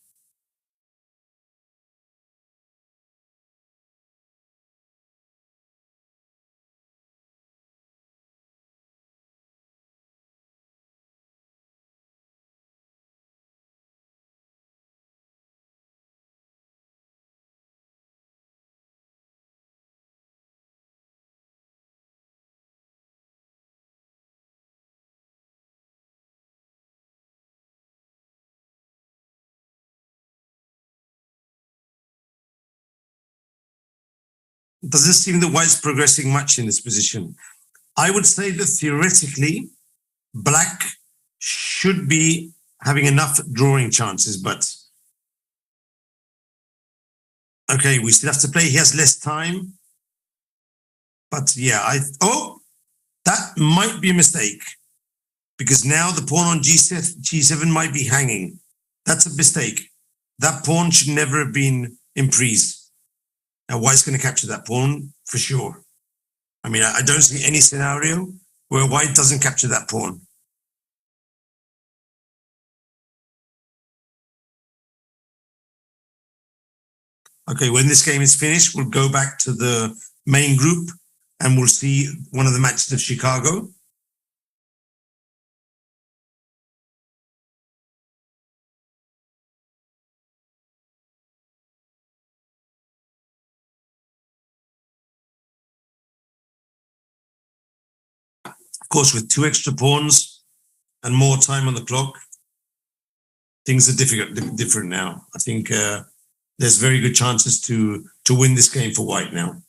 It doesn't seem that white's progressing much in this position. I would say that theoretically, black should be having enough drawing chances, but okay, we still have to play. He has less time. But yeah, that might be a mistake, because now the pawn on G7 might be hanging. That's a mistake. That pawn should never have been in prise. Now, white's going to capture that pawn for sure. I mean, I don't see any scenario where white doesn't capture that pawn. Okay, when this game is finished, we'll go back to the main group and we'll see one of the matches of Chicago. Of course, with 2 extra pawns and more time on the clock, things are different now. I think there's very good chances to win this game for white now.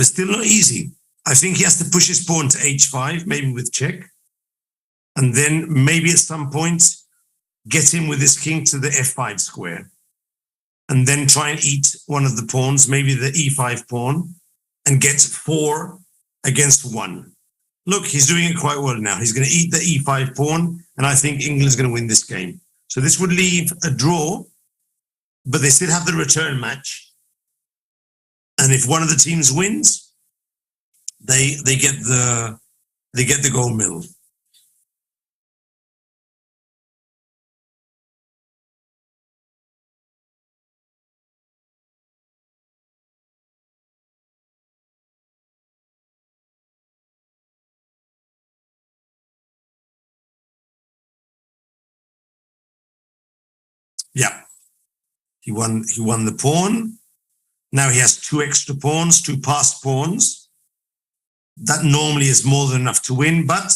but it's still not easy. I think he has to push his pawn to h5, maybe with check, and then maybe at some point get him with his king to the f5 square, and then try and eat one of the pawns, maybe the e5 pawn, and get 4 against 1. Look, he's doing it quite well now. He's going to eat the e5 pawn, and I think England's going to win this game. So this would leave a draw, but they still have the return match. And if one of the teams wins, they get the gold medal. Yeah, he won the pawn. Now he has 2 extra pawns, 2 passed pawns. That normally is more than enough to win, but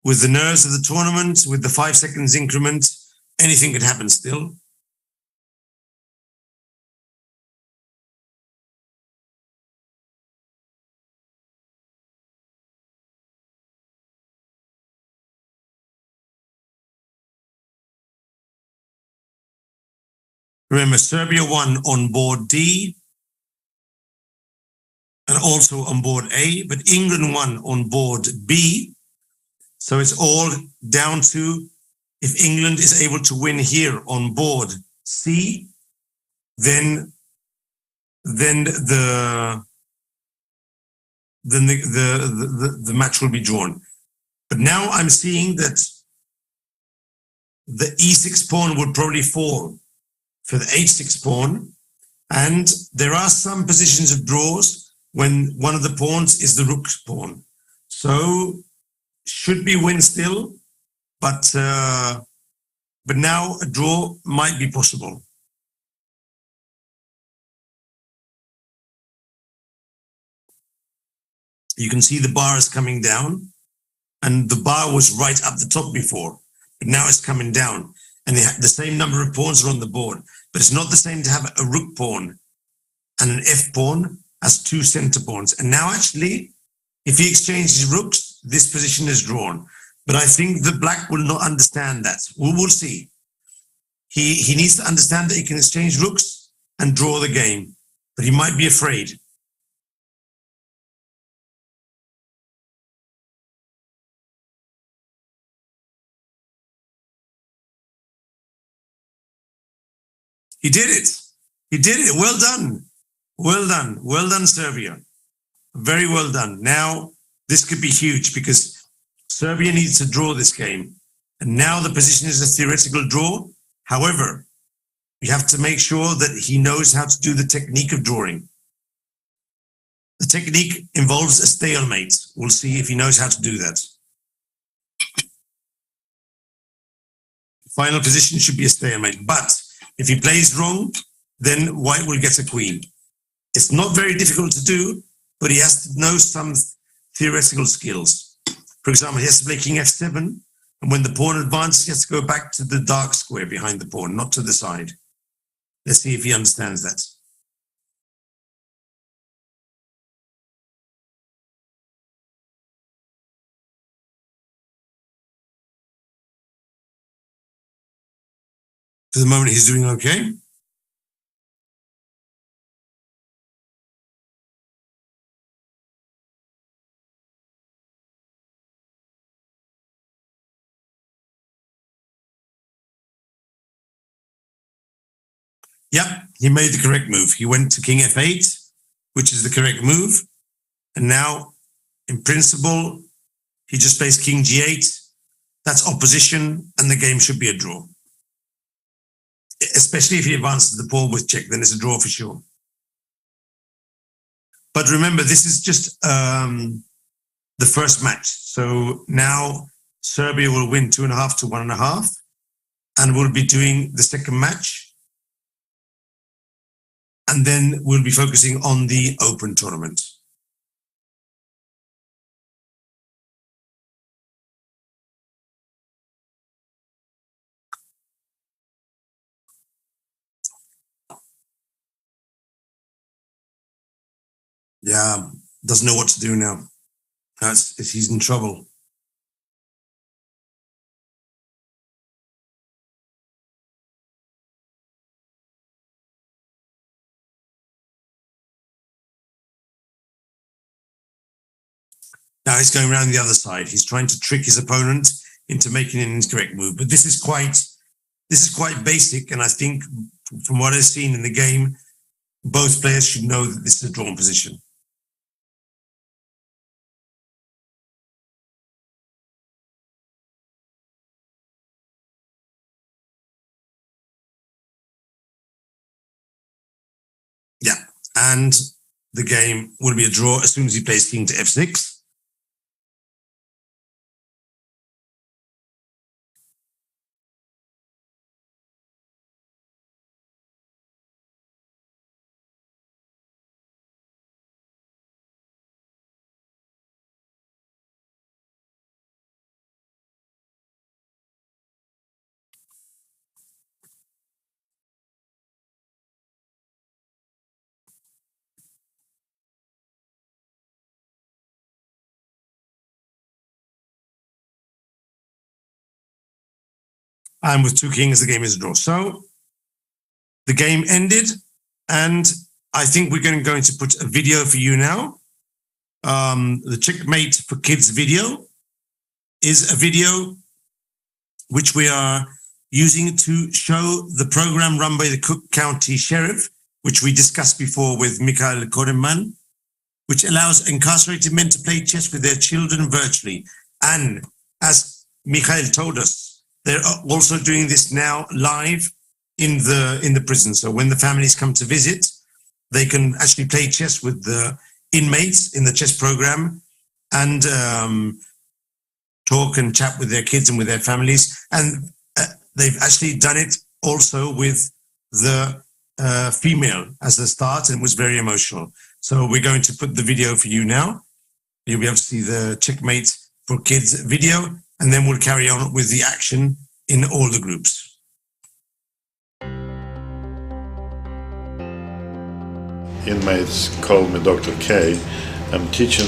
with the nerves of the tournament, with the 5 seconds increment, anything could happen still. Remember, Serbia won on board D and also on board A, but England won on board B. So it's all down to if England is able to win here on board C, then the match will be drawn. But now I'm seeing that the e6 pawn would probably fall for the h6 pawn, and there are some positions of draws when one of the pawns is the rook pawn. So should be win still, but now a draw might be possible. You can see the bar is coming down, and the bar was right up the top before, but now it's coming down, and the same number of pawns are on the board. But it's not the same to have a rook pawn and an f pawn as 2 center pawns. And now actually, if he exchanges rooks, this position is drawn. But I think the black will not understand that. We will see. He needs to understand that he can exchange rooks and draw the game, but he might be afraid. He did it. He did it. Well done. Well done. Well done, Serbia. Very well done. Now, this could be huge because Serbia needs to draw this game. And now the position is a theoretical draw. However, we have to make sure that he knows how to do the technique of drawing. The technique involves a stalemate. We'll see if he knows how to do that. Final position should be a stalemate. But if he plays wrong, then white will get a queen. It's not very difficult to do, but he has to know some theoretical skills. For example, he has to play king f7, and when the pawn advances, he has to go back to the dark square behind the pawn, not to the side. Let's see if he understands that. For the moment, he's doing okay. Yep, he made the correct move. He went to king f8, which is the correct move. And now, in principle, he just plays king g8. That's opposition, and the game should be a draw. Especially if he advances the pawn with check, then it's a draw for sure. But remember, this is just the first match. So now Serbia will win 2.5 to 1.5, and we'll be doing the second match. And then we'll be focusing on the open tournament. doesn't know what to do now. He's in trouble. Now he's going around the other side. He's trying to trick his opponent into making an incorrect move. But this is quite basic, and I think from what I've seen in the game, both players should know that this is a drawn position. Yeah, and the game will be a draw as soon as he plays king to f6. And with two kings, the game is a draw. So the game ended, and I think we're going to put a video for you now. The Checkmate for Kids video is a video which we are using to show the program run by the Cook County Sheriff, which we discussed before with Michael Rahal, which allows incarcerated men to play chess with their children virtually. And as Michael told us, they're also doing this now live in the prison. So when the families come to visit, they can actually play chess with the inmates in the chess program and talk and chat with their kids and with their families. And they've actually done it also with the female as the start, and it was very emotional. So we're going to put the video for you now. You'll be able to see the Checkmate for Kids video, and then we'll carry on with the action in all the groups. Inmates call me Dr. K. I'm teaching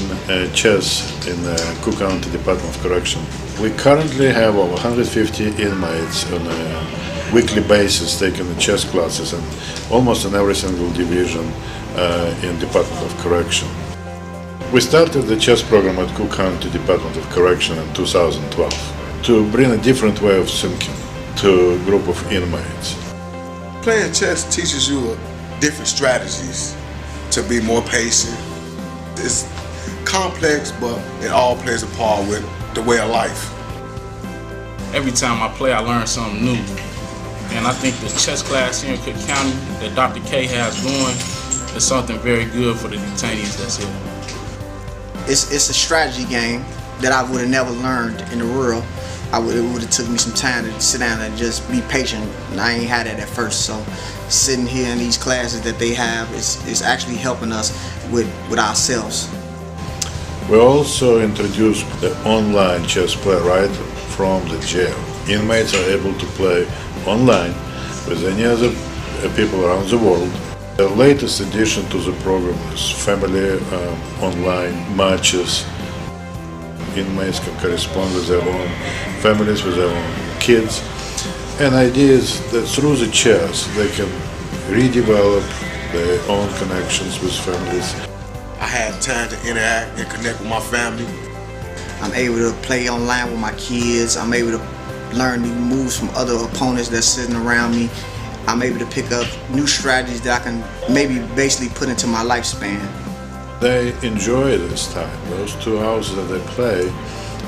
chess in the Cook County Department of Correction. We currently have over 150 inmates on a weekly basis taking the chess classes, and almost in every single division in Department of Correction. We started the chess program at Cook County Department of Correction in 2012 to bring a different way of thinking to a group of inmates. Playing chess teaches you different strategies to be more patient. It's complex, but it all plays a part with the way of life. Every time I play, I learn something new. And I think the chess class here in Cook County that Dr. K has going is something very good for the detainees that's here. It's a strategy game that I would have never learned in the world. It would have took me some time to sit down and just be patient, and I ain't had that at first. So sitting here in these classes that they have is actually helping us with ourselves. We also introduced the online chess play right from the jail. Inmates are able to play online with any other people around the world. The latest addition to the program is family online matches. Inmates can correspond with their own families, with their own kids. And the idea is that through the chess, they can redevelop their own connections with families. I had time to interact and connect with my family. I'm able to play online with my kids. I'm able to learn new moves from other opponents that's sitting around me. I'm able to pick up new strategies that I can maybe basically put into my lifespan. They enjoy this time. Those 2 hours that they play,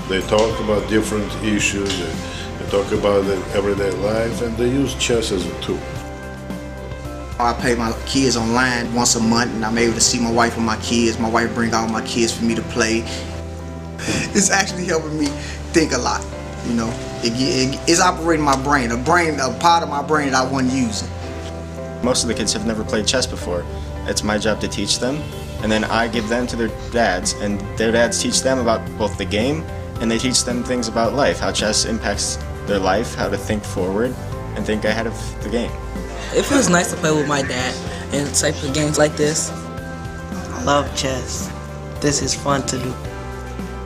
they talk about different issues, they talk about their everyday life, and they use chess as a tool. I play my kids online once a month, and I'm able to see my wife and my kids. My wife brings out my kids for me to play. It's actually helping me think a lot, you know. It's operating my brain, a part of my brain that I wasn't using. Most of the kids have never played chess before. It's my job to teach them, and then I give them to their dads, and their dads teach them about both the game, and they teach them things about life, how chess impacts their life, how to think forward and think ahead of the game. It feels nice to play with my dad in type of games like this. love chess. This is fun to do.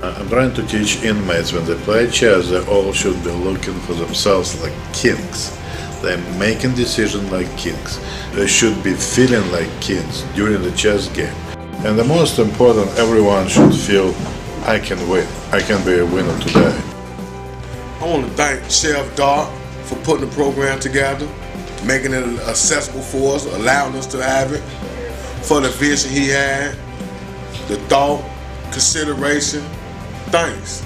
I'm trying to teach inmates when they play chess, they all should be looking for themselves like kings. They're making decisions like kings. They should be feeling like kings during the chess game. And the most important, everyone should feel, I can win. I can be a winner today. I want to thank Chef Dart for putting the program together, making it accessible for us, allowing us to have it, for the vision he had, the thought, consideration. Thanks.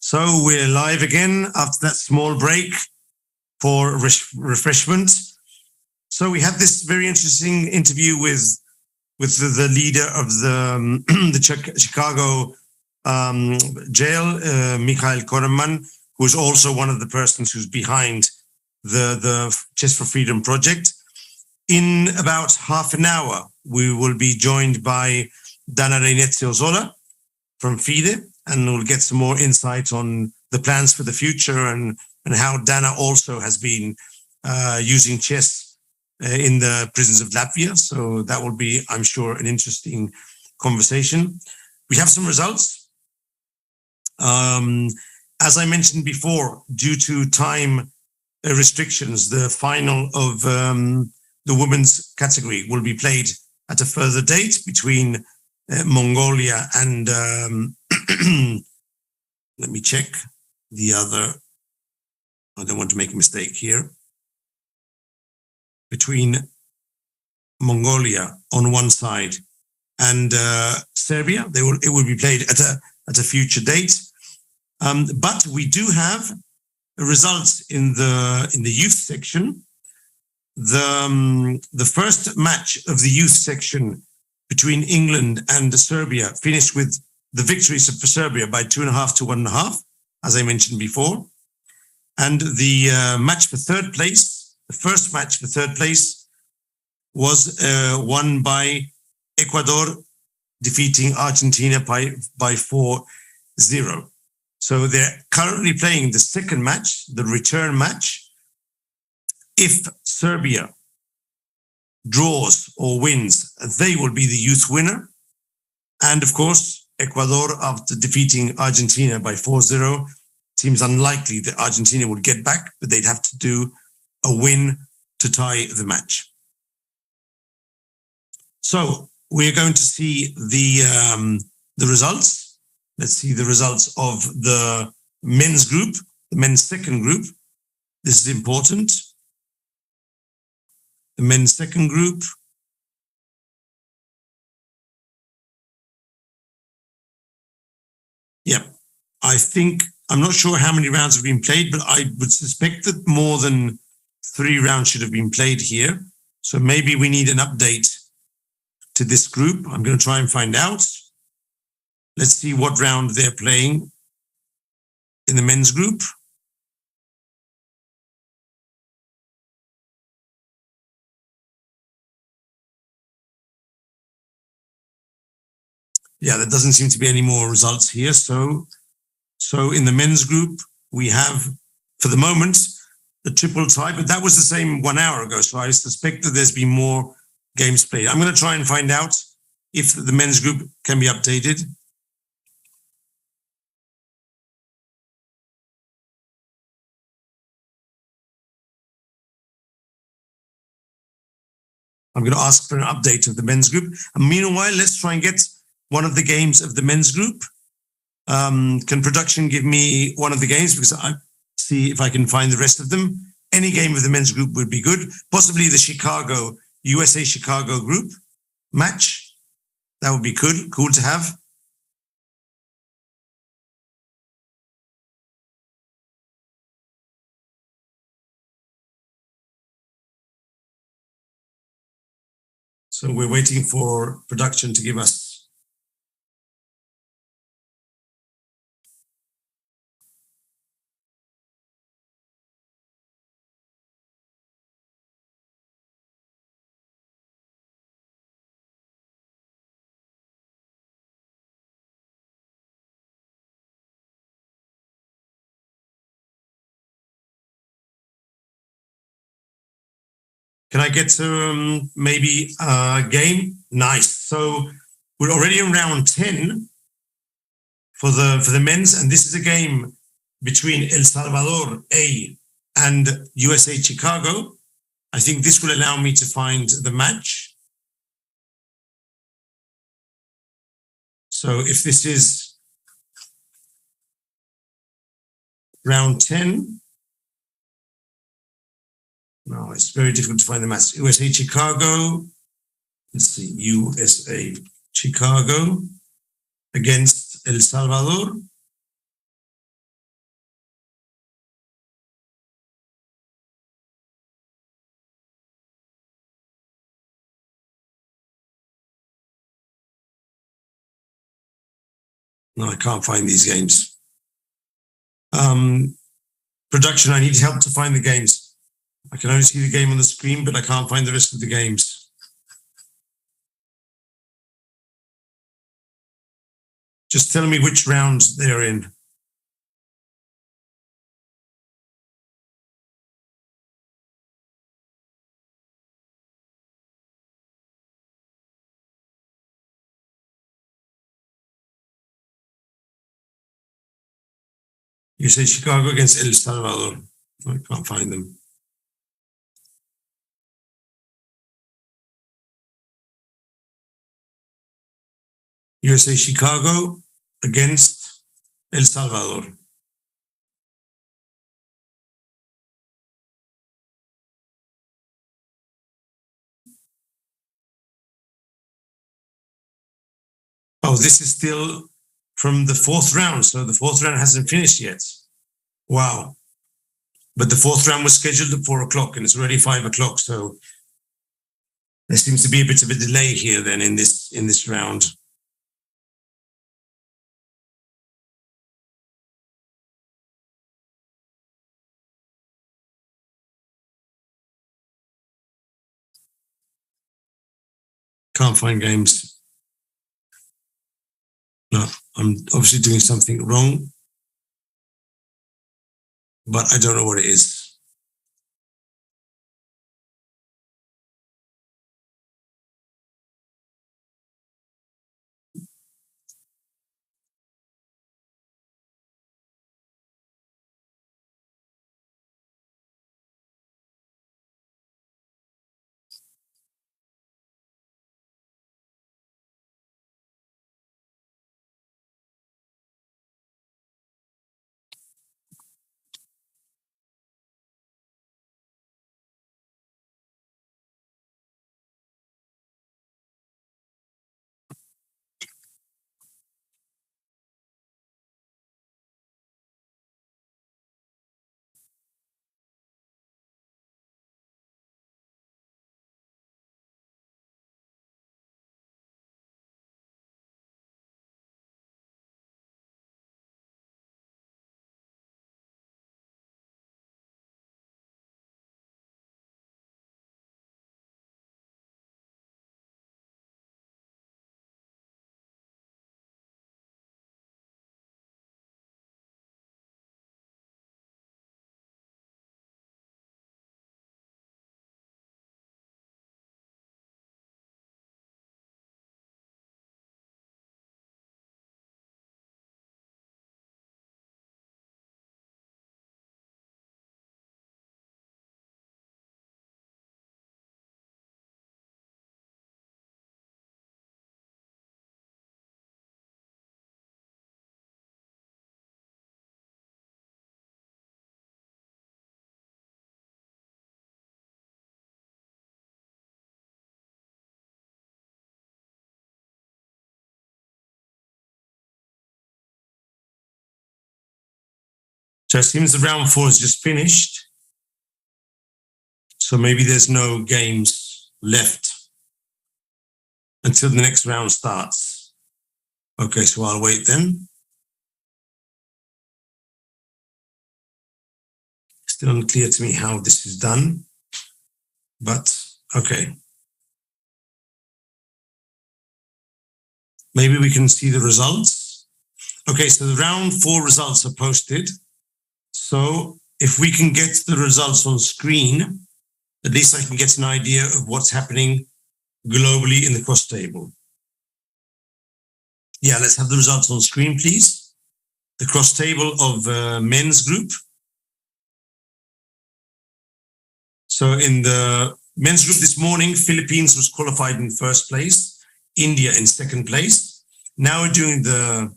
So we're live again after that small break for refreshment. So we had this very interesting interview with the leader of the Chicago jail, Michael Rahal, who is also one of the persons who's behind the Chess for Freedom project. In about half an hour, we will be joined by Dana Reinezzi-Ozola from FIDE, and we'll get some more insight on the plans for the future and how Dana also has been using chess in the prisons of Latvia. So that will be, I'm sure, an interesting conversation. We have some results. As I mentioned before, due to time restrictions, the final of the women's category will be played at a further date between Mongolia and let me check the other. I don't want to make a mistake here. Between Mongolia on one side and Serbia, it will be played at a future date. But we do have results in the youth section. The first match of the youth section between England and Serbia finished with the victories for Serbia by 2.5 to 1.5, as I mentioned before. And the match for third place, the first match for third place, was won by Ecuador, defeating Argentina by 4-0. So they're currently playing the second match, the return match. If Serbia draws or wins, they will be the youth winner. And of course, Ecuador, after defeating Argentina by 4-0, seems unlikely that Argentina would get back, but they'd have to do a win to tie the match. So we're going to see the results. Let's see the results of the men's group, the men's second group. This is important. The men's second group. Yeah, I'm not sure how many rounds have been played, but I would suspect that more than 3 rounds should have been played here. So maybe we need an update to this group. I'm going to try and find out. Let's see what round they're playing in the men's group. Yeah, there doesn't seem to be any more results here. So in the men's group, we have, for the moment, a triple tie, but that was the same 1 hour ago. So I suspect that there's been more games played. I'm going to try and find out if the men's group can be updated. I'm going to ask for an update of the men's group. And meanwhile, let's try and get one of the games of the men's group. Can production give me one of the games? Because I see if I can find the rest of them. Any game of the men's group would be good. Possibly the USA Chicago group match. That would be cool to have. So we're waiting for production to give us. Can I get to maybe a game? Nice. So we're already in round 10 for the men's, and this is a game between El Salvador A and USA Chicago. I think this will allow me to find the match. So if this is round 10, no, it's very difficult to find the match. USA Chicago, let's see, USA Chicago against El Salvador. No, I can't find these games. Production, I need help to find the games. I can only see the game on the screen, but I can't find the rest of the games. Just tell me which rounds they're in. You say Chicago against El Salvador. I can't find them. You say Chicago against El Salvador. Oh, this is still from the fourth round. So the fourth round hasn't finished yet. Wow. But the fourth round was scheduled at 4 o'clock and it's already 5 o'clock. So there seems to be a bit of a delay here then in this round. Can't find games. No, I'm obviously doing something wrong, but I don't know what it is. So it seems the round 4 is just finished. So maybe there's no games left until the next round starts. Okay, so I'll wait then. Still unclear to me how this is done, but okay. Maybe we can see the results. Okay, so the round 4 results are posted. So if we can get the results on screen, at least I can get an idea of what's happening globally in the cross table. Yeah, let's have the results on screen, please. The cross table of men's group. So in the men's group this morning, Philippines was qualified in first place, India in second place. Now we're doing the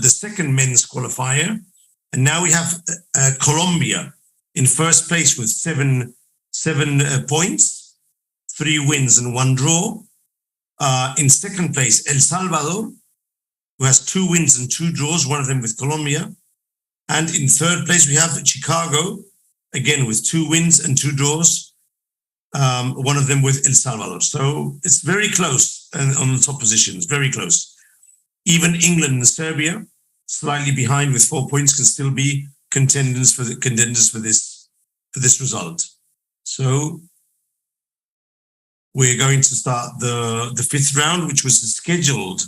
second men's qualifier. And now we have Colombia in first place with seven points, 3 wins and 1 draw. In second place, El Salvador, who has 2 wins and 2 draws, one of them with Colombia. And in third place, we have Chicago, again with 2 wins and 2 draws, one of them with El Salvador. So it's very close on the top positions, very close. Even England and Serbia, slightly behind with 4 points, can still be contenders for this result. So we're going to start the fifth round, which was scheduled.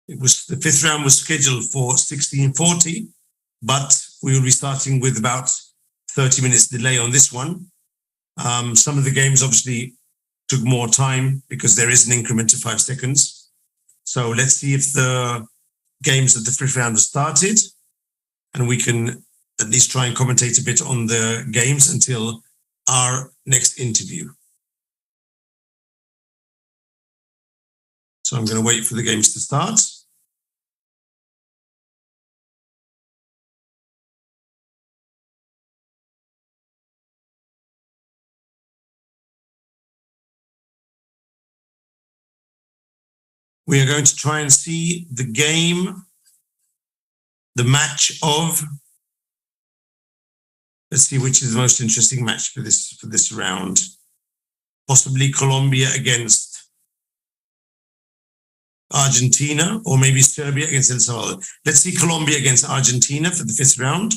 The fifth round was scheduled for 16:40, but we will be starting with about 30 minutes delay on this one. Some of the games obviously took more time because there is an increment of 5 seconds. So let's see if the games of the fifth round have started, and we can at least try and commentate a bit on the games until our next interview. So I'm going to wait for the games to start. We are going to try and see the game, the match of, let's see which is the most interesting match for this round. Possibly Colombia against Argentina, or maybe Serbia against El Salvador. Let's see Colombia against Argentina for the fifth round.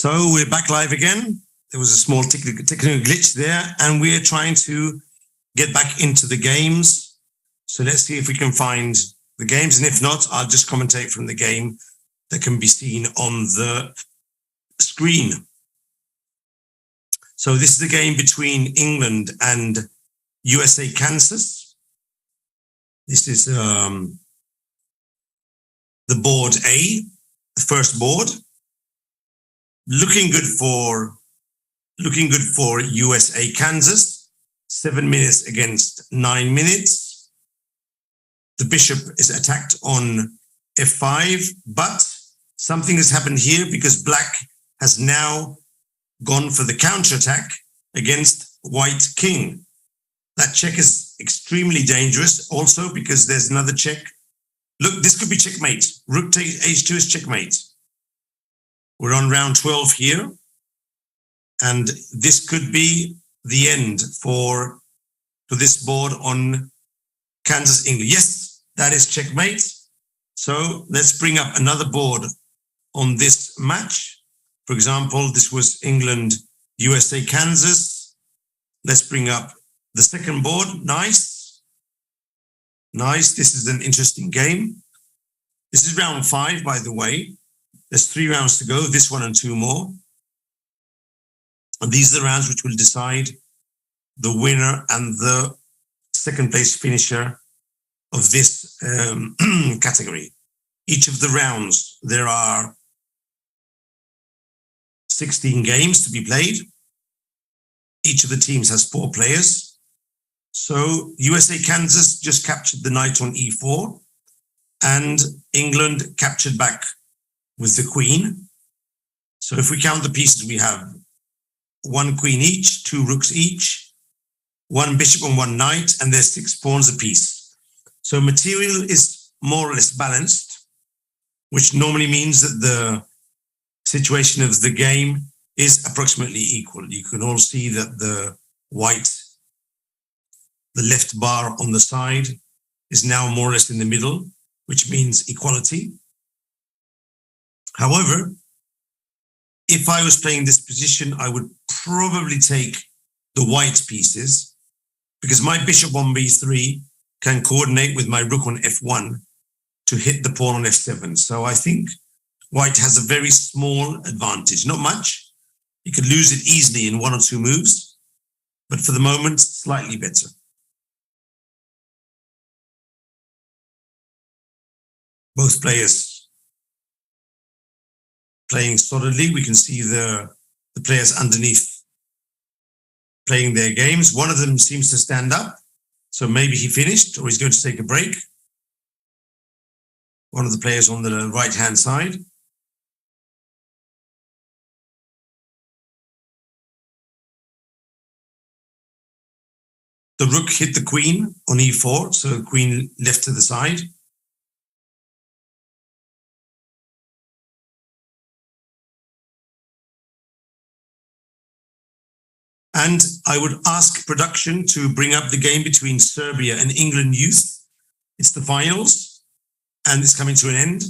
So we're back live again. There was a small technical glitch there, and we're trying to get back into the games. So let's see if we can find the games, and if not, I'll just commentate from the game that can be seen on the screen. So this is the game between England and USA Kansas. This is the board A, the first board. Looking good for USA Kansas. 7 minutes against 9 minutes. The bishop is attacked on f5, but something has happened here because black has now gone for the counterattack against white king. That check is extremely dangerous also because there's another check. Look, this could be checkmate. Rook takes h2 is checkmate. We're on round 12 here. And this could be the end for this board on Kansas, England. Yes, that is checkmate. So let's bring up another board on this match. For example, this was England, USA, Kansas. Let's bring up the second board. Nice. Nice. This is an interesting game. This is round 5, by the way. There's 3 rounds to go, this one and 2 more. And these are the rounds which will decide the winner and the second place finisher of this category. Each of the rounds, there are 16 games to be played. Each of the teams has 4 players. So USA Kansas just captured the knight on e4, and England captured back with the queen. So if we count the pieces, we have 1 queen each, 2 rooks each, 1 bishop and 1 knight, and there's 6 pawns apiece. So material is more or less balanced, which normally means that the situation of the game is approximately equal. You can all see that the white, the left bar on the side is now more or less in the middle, which means equality. However, if I was playing this position, I would probably take the white pieces because my bishop on b3 can coordinate with my rook on f1 to hit the pawn on f7. So I think white has a very small advantage, not much. You could lose it easily in 1 or 2 moves, but for the moment, slightly better. Both players playing solidly. We can see the players underneath playing their games. One of them seems to stand up, so maybe he finished or he's going to take a break. One of the players on the right-hand side. The rook hit the queen on e4, so the queen left to the side. And I would ask production to bring up the game between Serbia and England youth. It's the finals, and it's coming to an end.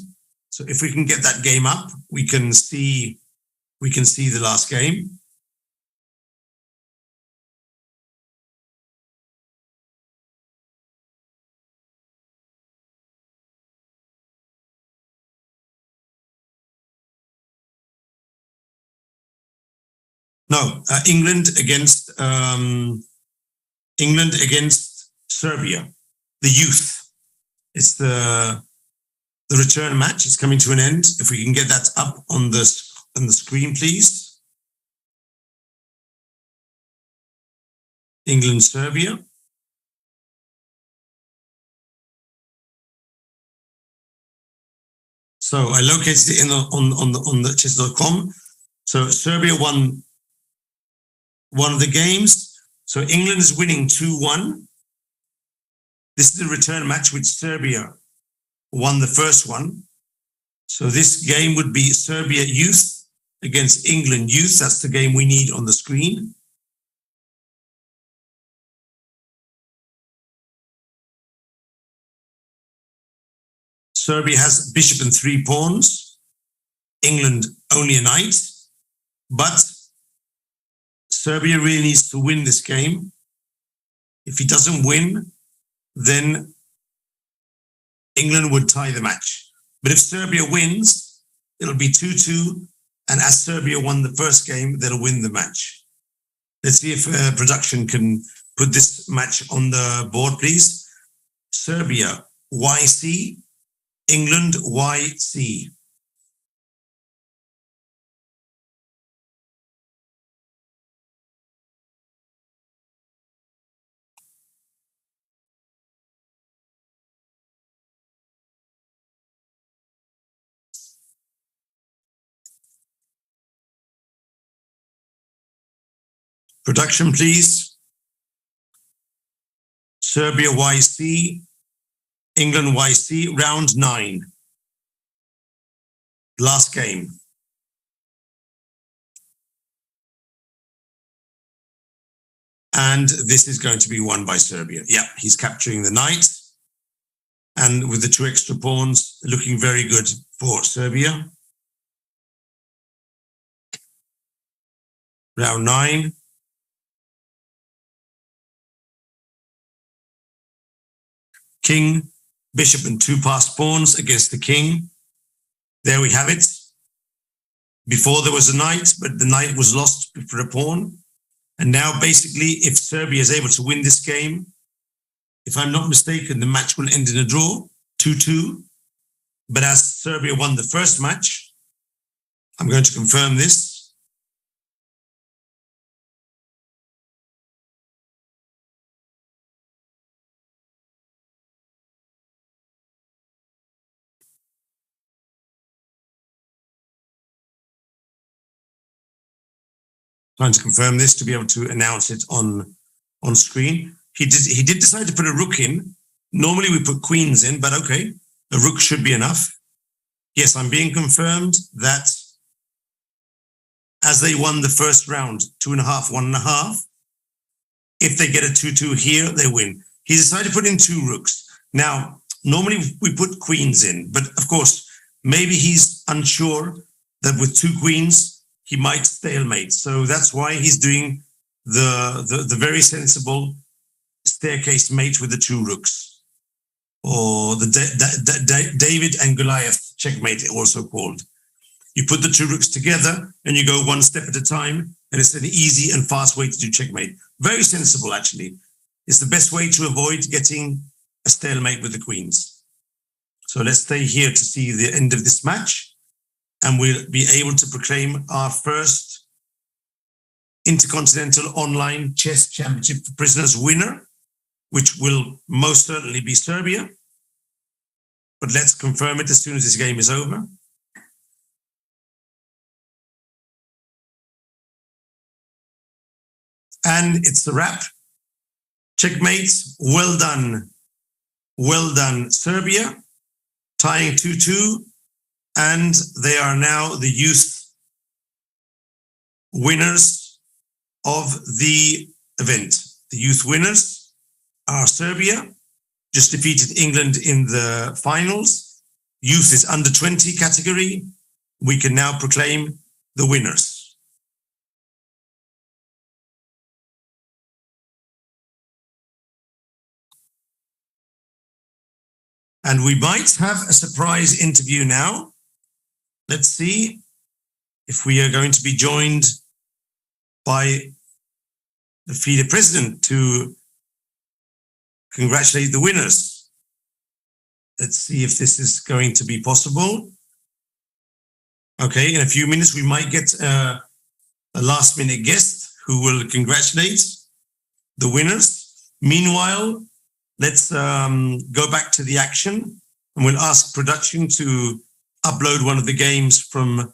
So if we can get that game up, we can see the last game. No, England against Serbia, the youth. It's the return match. It's coming to an end. If we can get that up on the screen, please. England, Serbia. So I located it on the chess.com. So Serbia won one of the games. So England is winning 2-1. This is the return match which Serbia won the first one. So this game would be Serbia youth against England youth. That's the game we need on the screen. Serbia has bishop and 3 pawns. England only a knight. But Serbia really needs to win this game. If he doesn't win, then England would tie the match. But if Serbia wins, it'll be 2-2. And as Serbia won the first game, they'll win the match. Let's see if production can put this match on the board, please. Serbia, YC. England, YC. Production, please. Serbia, YC. England, YC. Round 9. Last game. And this is going to be won by Serbia. Yeah, he's capturing the knight. And with the 2 extra pawns, looking very good for Serbia. Round 9. King, bishop, and 2 passed pawns against the king. There we have it. Before there was a knight, but the knight was lost for a pawn. And now basically, if Serbia is able to win this game, if I'm not mistaken, the match will end in a draw, 2-2. But as Serbia won the first match, I'm going to confirm this. Trying to confirm this to be able to announce it on screen. He did decide to put a rook in. Normally we put queens in, but okay, a rook should be enough. Yes, I'm being confirmed that as they won the first round, 2.5, 1.5, if they get a 2-2 here, they win. He decided to put in 2 rooks. Now, normally we put queens in, but of course, maybe he's unsure that with 2 queens, he might stalemate. So that's why he's doing the very sensible staircase mate with the 2 rooks, or the David and Goliath checkmate, also called. You put the 2 rooks together and you go 1 step at a time, and it's an easy and fast way to do checkmate. Very sensible, actually. It's the best way to avoid getting a stalemate with the queens. So let's stay here to see the end of this match. And we'll be able to proclaim our first Intercontinental Online Chess Championship for Prisoners winner, which will most certainly be Serbia. But let's confirm it as soon as this game is over. And it's a wrap. Checkmate. Well done. Well done, Serbia. Tying 2-2. And they are now the youth winners of the event. The youth winners are Serbia, just defeated England in the finals. Youth is under 20 category. We can now proclaim the winners. And we might have a surprise interview now. Let's see if we are going to be joined by the FIDE president to congratulate the winners. Let's see if this is going to be possible. Okay, in a few minutes, we might get a last-minute guest who will congratulate the winners. Meanwhile, let's go back to the action, and we'll ask production to upload one of the games from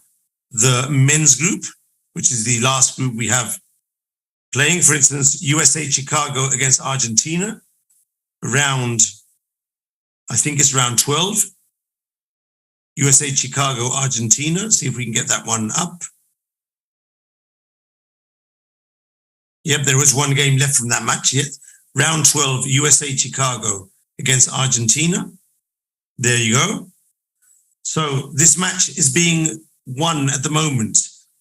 the men's group, which is the last group we have playing. For instance, USA Chicago against Argentina, round, I think it's round 12. USA Chicago, Argentina. See if we can get that one up. Yep, there was one game left from that match yet. Round 12, USA Chicago against Argentina. There you go. So this match is being won at the moment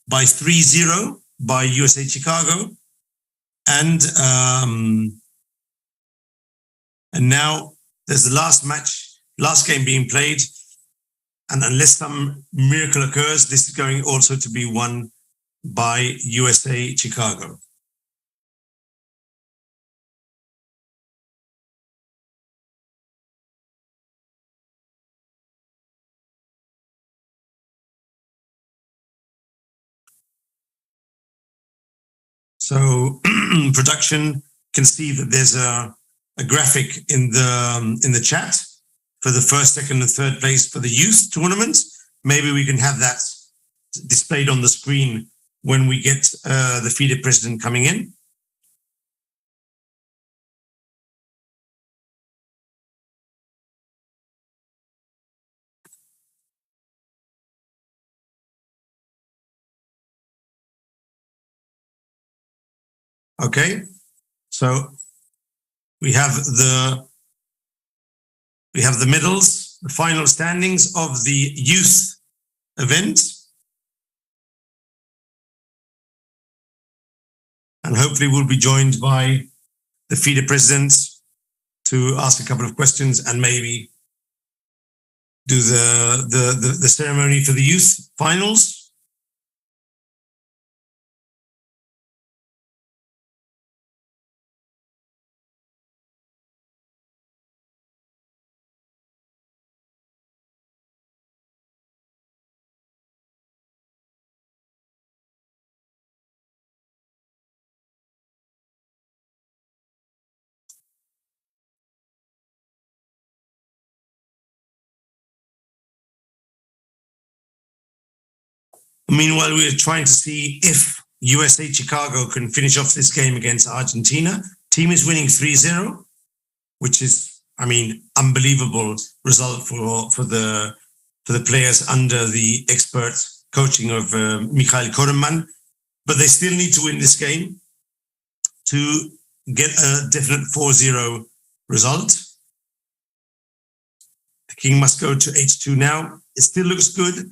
by 3-0 by USA Chicago. And now there's the last game being played. And unless some miracle occurs, this is going also to be won by USA Chicago. So production can see that there's a graphic in the chat for the first, second, and third place for the youth tournament. Maybe we can have that displayed on the screen when we get the FIDE president coming in. Okay, so we have the medals, the final standings of the youth event. And hopefully we'll be joined by the FIDE president to ask a couple of questions and maybe do the ceremony for the youth finals. Meanwhile, we're trying to see if USA Chicago can finish off this game against Argentina. Team is winning 3-0, which is, I mean, unbelievable result for the players under the expert coaching of Michael Rahal. But they still need to win this game to get a definite 4-0 result. The king must go to H2 now. It still looks good,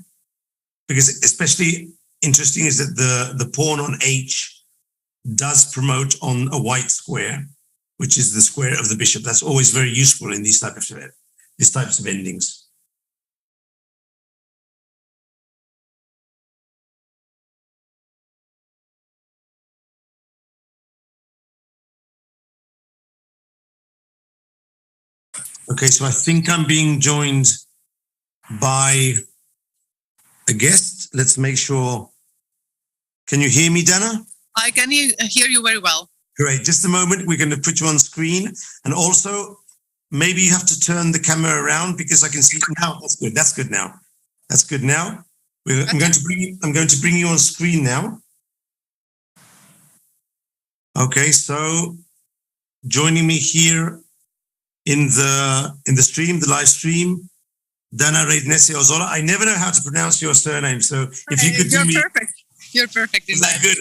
because especially interesting is that the pawn on H does promote on a white square, which is the square of the bishop. That's always very useful in these types of endings. Okay, so I think I'm being joined by a guest. Let's make sure. Can you hear me, Dana? I can hear you very well. Great. Just a moment. We're going to put you on screen. And also, maybe you have to turn the camera around because I can see you now. That's good. That's good now. That's good now. I'm going to bring you on screen now. Okay, so joining me here in the stream, the live stream, Dana Reidnesi Ozola. I never know how to pronounce your surname, so if you could do me... Perfect. You're perfect. Is that good?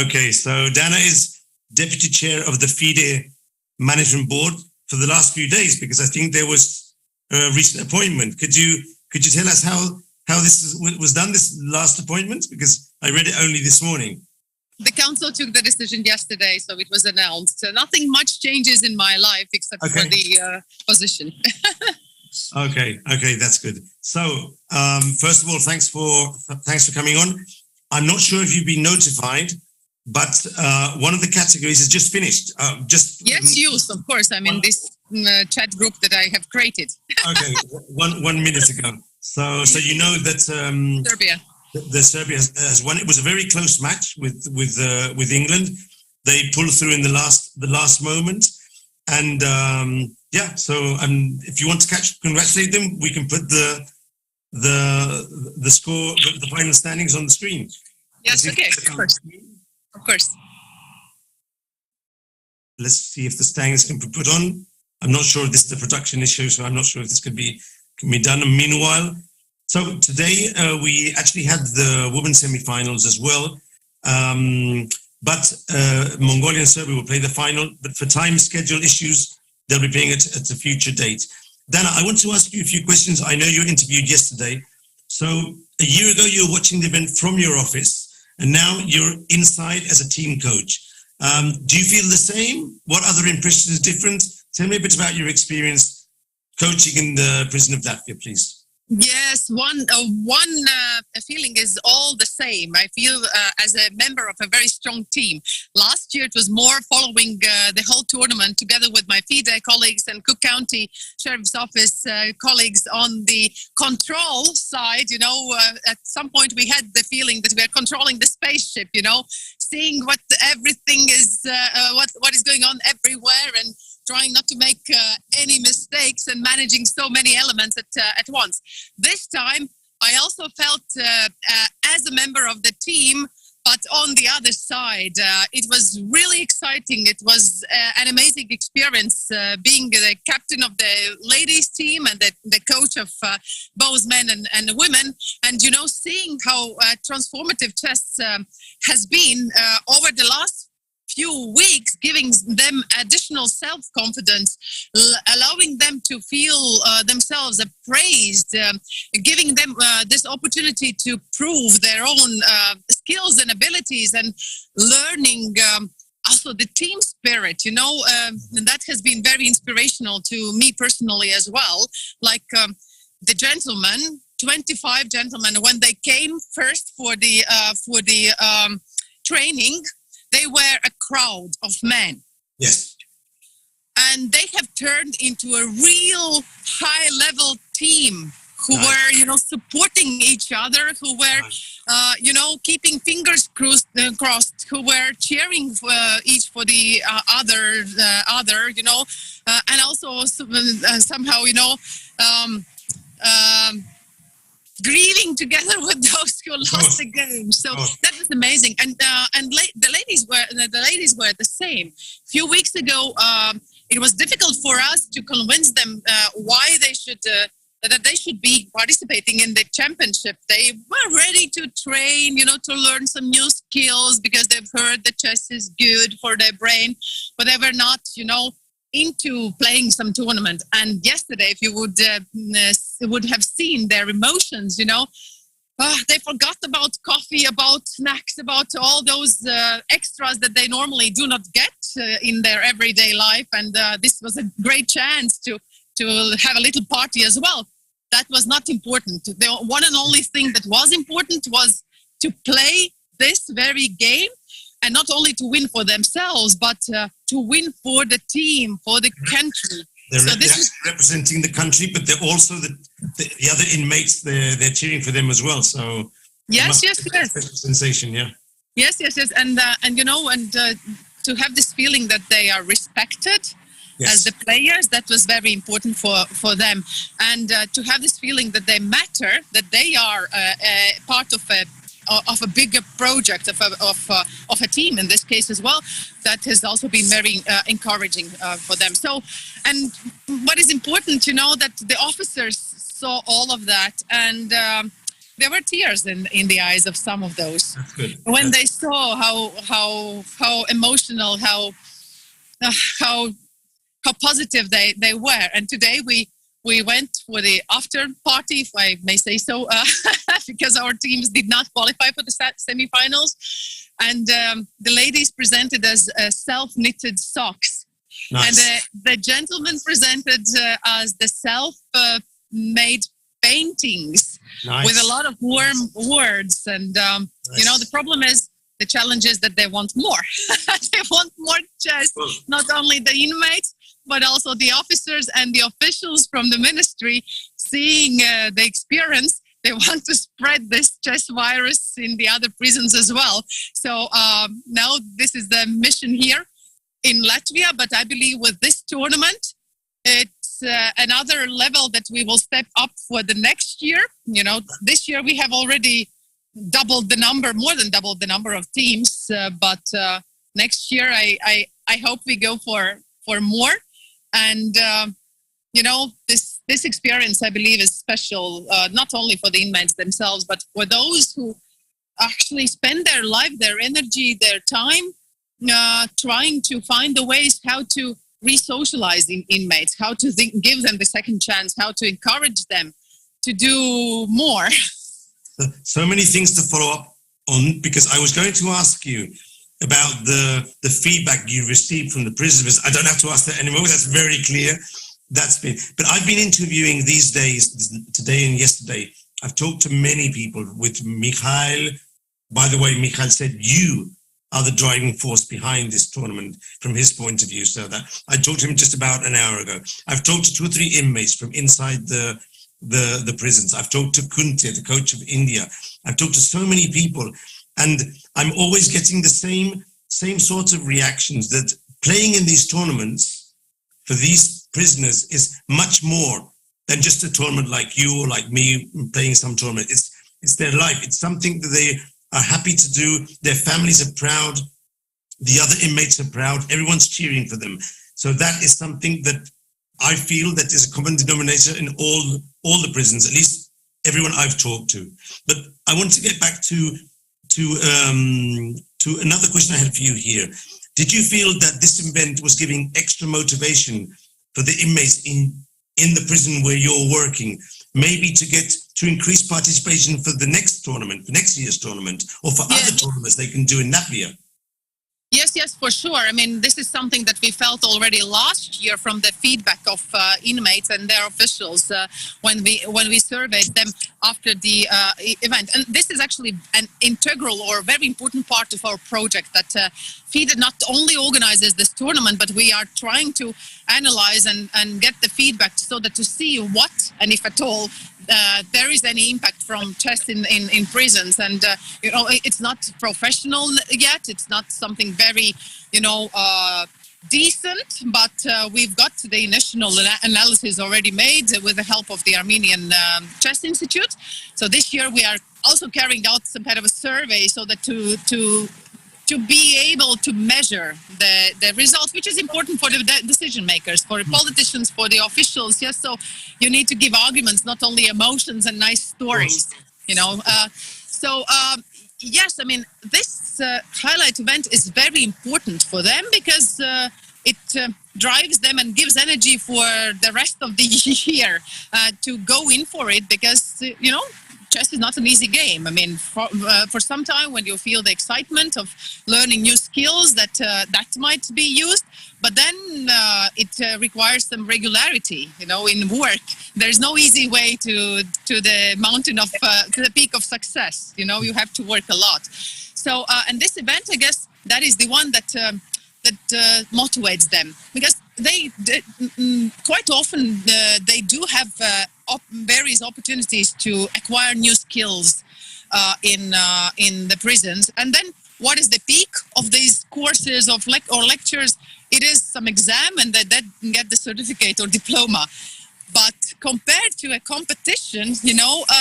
Okay, so Dana is deputy chair of the FIDE management board for the last few days, because I think there was a recent appointment. Could you tell us how this was done, this last appointment? Because I read it only this morning. The council took the decision yesterday, so it was announced. So nothing much changes in my life except for the position. Okay, that's good. So first of all, thanks for coming on. I'm not sure if you've been notified, but one of the categories is just finished. Yes, youth, of course. I'm in this chat group that I have created. Okay, 1 minute ago. So you know that Serbia. Serbia has won. It was a very close match with England. They pulled through in the last moment, and So if you want to congratulate them, we can put the score, the final standings on the screen. Yes, okay, of course. Let's see if the standings can be put on. I'm not sure if this is a production issue, so I'm not sure if this can be done. And meanwhile, so today we actually had the women's semifinals as well. But Mongolia and Serbia will play the final. But for time schedule issues, they'll be playing it at a future date. Dana, I want to ask you a few questions. I know you were interviewed yesterday. So a year ago, you were watching the event from your office. and now you're inside as a team coach. Do you feel the same? What other impressions is different? Tell me a bit about your experience coaching in the prison of Latvia, please. Yes, one feeling is all the same. I feel as a member of a very strong team. Last year it was more following the whole tournament together with my FIDE colleagues and Cook County Sheriff's Office colleagues on the control side. You know, at some point we had the feeling that we are controlling the spaceship, you know, seeing what everything is, what is going on everywhere, and trying not to make any mistakes and managing so many elements at once. This time, I also felt as a member of the team, but on the other side, it was really exciting. It was an amazing experience being the captain of the ladies team and the coach of both men and women. And, you know, seeing how transformative chess has been over the last few weeks, giving them additional self-confidence, allowing them to feel themselves appraised, giving them this opportunity to prove their own skills and abilities, and learning also the team spirit, you know, and that has been very inspirational to me personally as well. Like the gentlemen, 25 gentlemen, when they came first for the training, they were a crowd of men. Yes. And they have turned into a real high-level team who were, you know, supporting each other, who were, you know, keeping fingers crossed, who were cheering each for the other, you know, and also somehow, you know, grieving together with those who lost the game. So that was amazing. And the ladies were the same. A few weeks ago, it was difficult for us to convince them why they should that they should be participating in the championship. They were ready to train, you know, to learn some new skills because they've heard that chess is good for their brain, but they were not, you know, into playing some tournament. And yesterday, if you would have seen their emotions, you know, they forgot about coffee, about snacks, about all those extras that they normally do not get in their everyday life. And this was a great chance to have a little party as well. That was not important. The one and only thing that was important was to play this very game, and not only to win for themselves, but to win for the team, for the country. They're representing the country, but they're also the other inmates. They're cheering for them as well. So yes. Special sensation, yeah. Yes, and you know, and to have this feeling that they are respected as the players, that was very important for them, and to have this feeling that they matter, that they are part of a bigger project, of a team in this case as well. That has also been very encouraging for them. So, and what is important, you know, that the officers saw all of that, and there were tears in the eyes of some of those when they saw how emotional, how positive they were. And today we went for the after party, if I may say so, because our teams did not qualify for the semifinals. And the ladies presented as self-knitted socks. Nice. And the gentlemen presented as the self-made paintings with a lot of warm words. And, you know, the problem is, the challenge is that they want more. They want more chess, not only the inmates, but also the officers and the officials from the ministry, seeing the experience. They want to spread this chess virus in the other prisons as well. So now this is the mission here in Latvia, but I believe with this tournament, it's another level that we will step up for the next year. You know, this year we have already doubled the number, more than doubled the number of teams, but next year I hope we go for more. And, you know, this experience, I believe, is special, not only for the inmates themselves, but for those who actually spend their life, their energy, their time, trying to find the ways how to re-socialize inmates, how to give them the second chance, how to encourage them to do more. So many things to follow up on, because I was going to ask you about the feedback you received from the prisoners. I don't have to ask that anymore. That's very clear. But I've been interviewing these days, today and yesterday. I've talked to many people with Michael. By the way, Michael said you are the driving force behind this tournament from his point of view. So that I talked to him just about an hour ago. I've talked to 2 or 3 inmates from inside the prisons. I've talked to Kunte, the coach of India. I've talked to so many people, and I'm always getting the same sorts of reactions, that playing in these tournaments for these prisoners is much more than just a tournament like you or like me playing some tournament. It's their life. It's something that they are happy to do. Their families are proud. The other inmates are proud. Everyone's cheering for them. So that is something that I feel that is a common denominator in all the prisons, at least everyone I've talked to. But I want to get back to another question I had for you here. Did you feel that this event was giving extra motivation for the inmates in the prison where you're working, maybe to increase participation for the next tournament, for next year's tournament, or for other tournaments they can do in Latvia? Yes, for sure. I mean, this is something that we felt already last year from the feedback of inmates and their officials when we surveyed them after the event. And this is actually an integral or very important part of our project, that FIDE not only organizes this tournament, but we are trying to analyze and get the feedback so that to see what, and if at all, there is any impact from chess in prisons. And it's not professional yet, it's not something very decent, but we've got the initial analysis already made with the help of the Armenian Chess Institute. So this year we are also carrying out some kind of a survey so that to be able to measure the results, which is important for the decision makers, for the politicians, for the officials. Yes, so you need to give arguments, not only emotions and nice stories. Yes, I mean, this highlight event is very important for them because it drives them and gives energy for the rest of the year to go in for it, because chess is not an easy game. I mean, for some time when you feel the excitement of learning new skills, that might be used, but then it requires some regularity. In work, there's no easy way to the mountain of to the peak of success. You have to work a lot. So, and this event, I guess, that is the one that motivates them, because they quite often they do have various opportunities to acquire new skills in the prisons. And then what is the peak of these courses or lectures? It is some exam, and they then get the certificate or diploma. But compared to a competition,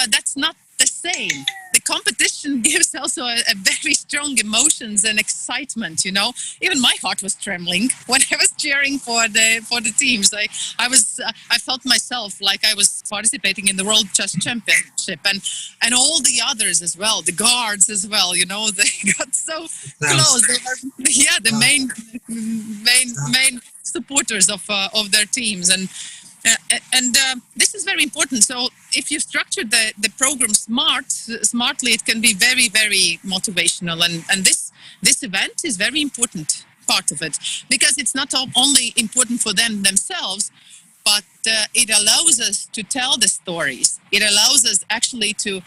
that's not the same. The competition gives also a very strong emotions and excitement. Even my heart was trembling when I was cheering for the teams. I felt myself like I was participating in the World Chess Championship, and all the others as well, the guards as well. They got so close. They were, the main supporters of their teams. And this is very important. So if you structure the program smartly, it can be very, very motivational. And this event is very important part of it, because it's not only important for themselves, but it allows us to tell the stories. It allows us actually to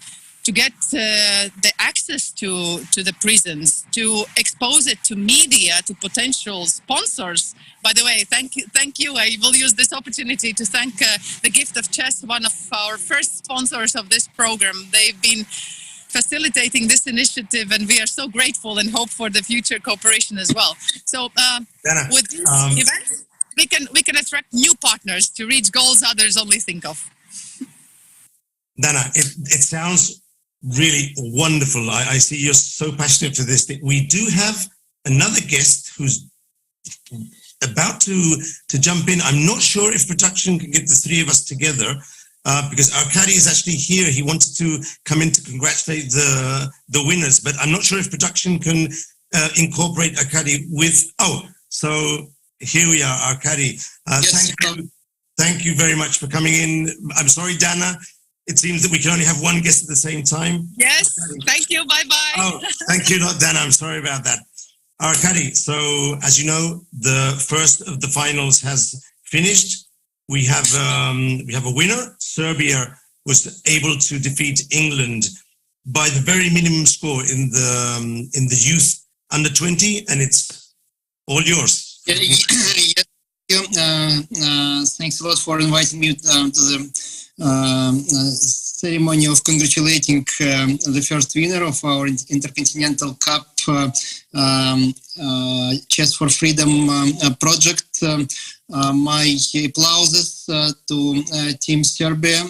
get the access to the prisons, to expose it to media, to potential sponsors. By the way, thank you. I will use this opportunity to thank the Gift of Chess, one of our first sponsors of this program. They've been facilitating this initiative, and we are so grateful and hope for the future cooperation as well. So with this event, we can attract new partners to reach goals others only think of. Dana, it sounds really wonderful. I see you're so passionate for this. We do have another guest who's about to jump in. I'm not sure if production can get the three of us together because Arkady is actually here. He wanted to come in to congratulate the winners, but I'm not sure if production can incorporate Arkady with. So here we are, Arkady. Yes. Thank you very much for coming in. I'm sorry, Dana. It seems that we can only have one guest at the same time. Yes, thank you. Bye-bye. Oh, thank you, not Dana. I'm sorry about that. Arkady, so as you know, the first of the finals has finished. We have a winner. Serbia was able to defeat England by the very minimum score in the youth under 20, and it's all yours. Thanks a lot for inviting me to the ceremony of congratulating the first winner of our Intercontinental Cup Chess for Freedom project. My applauses to Team Serbia,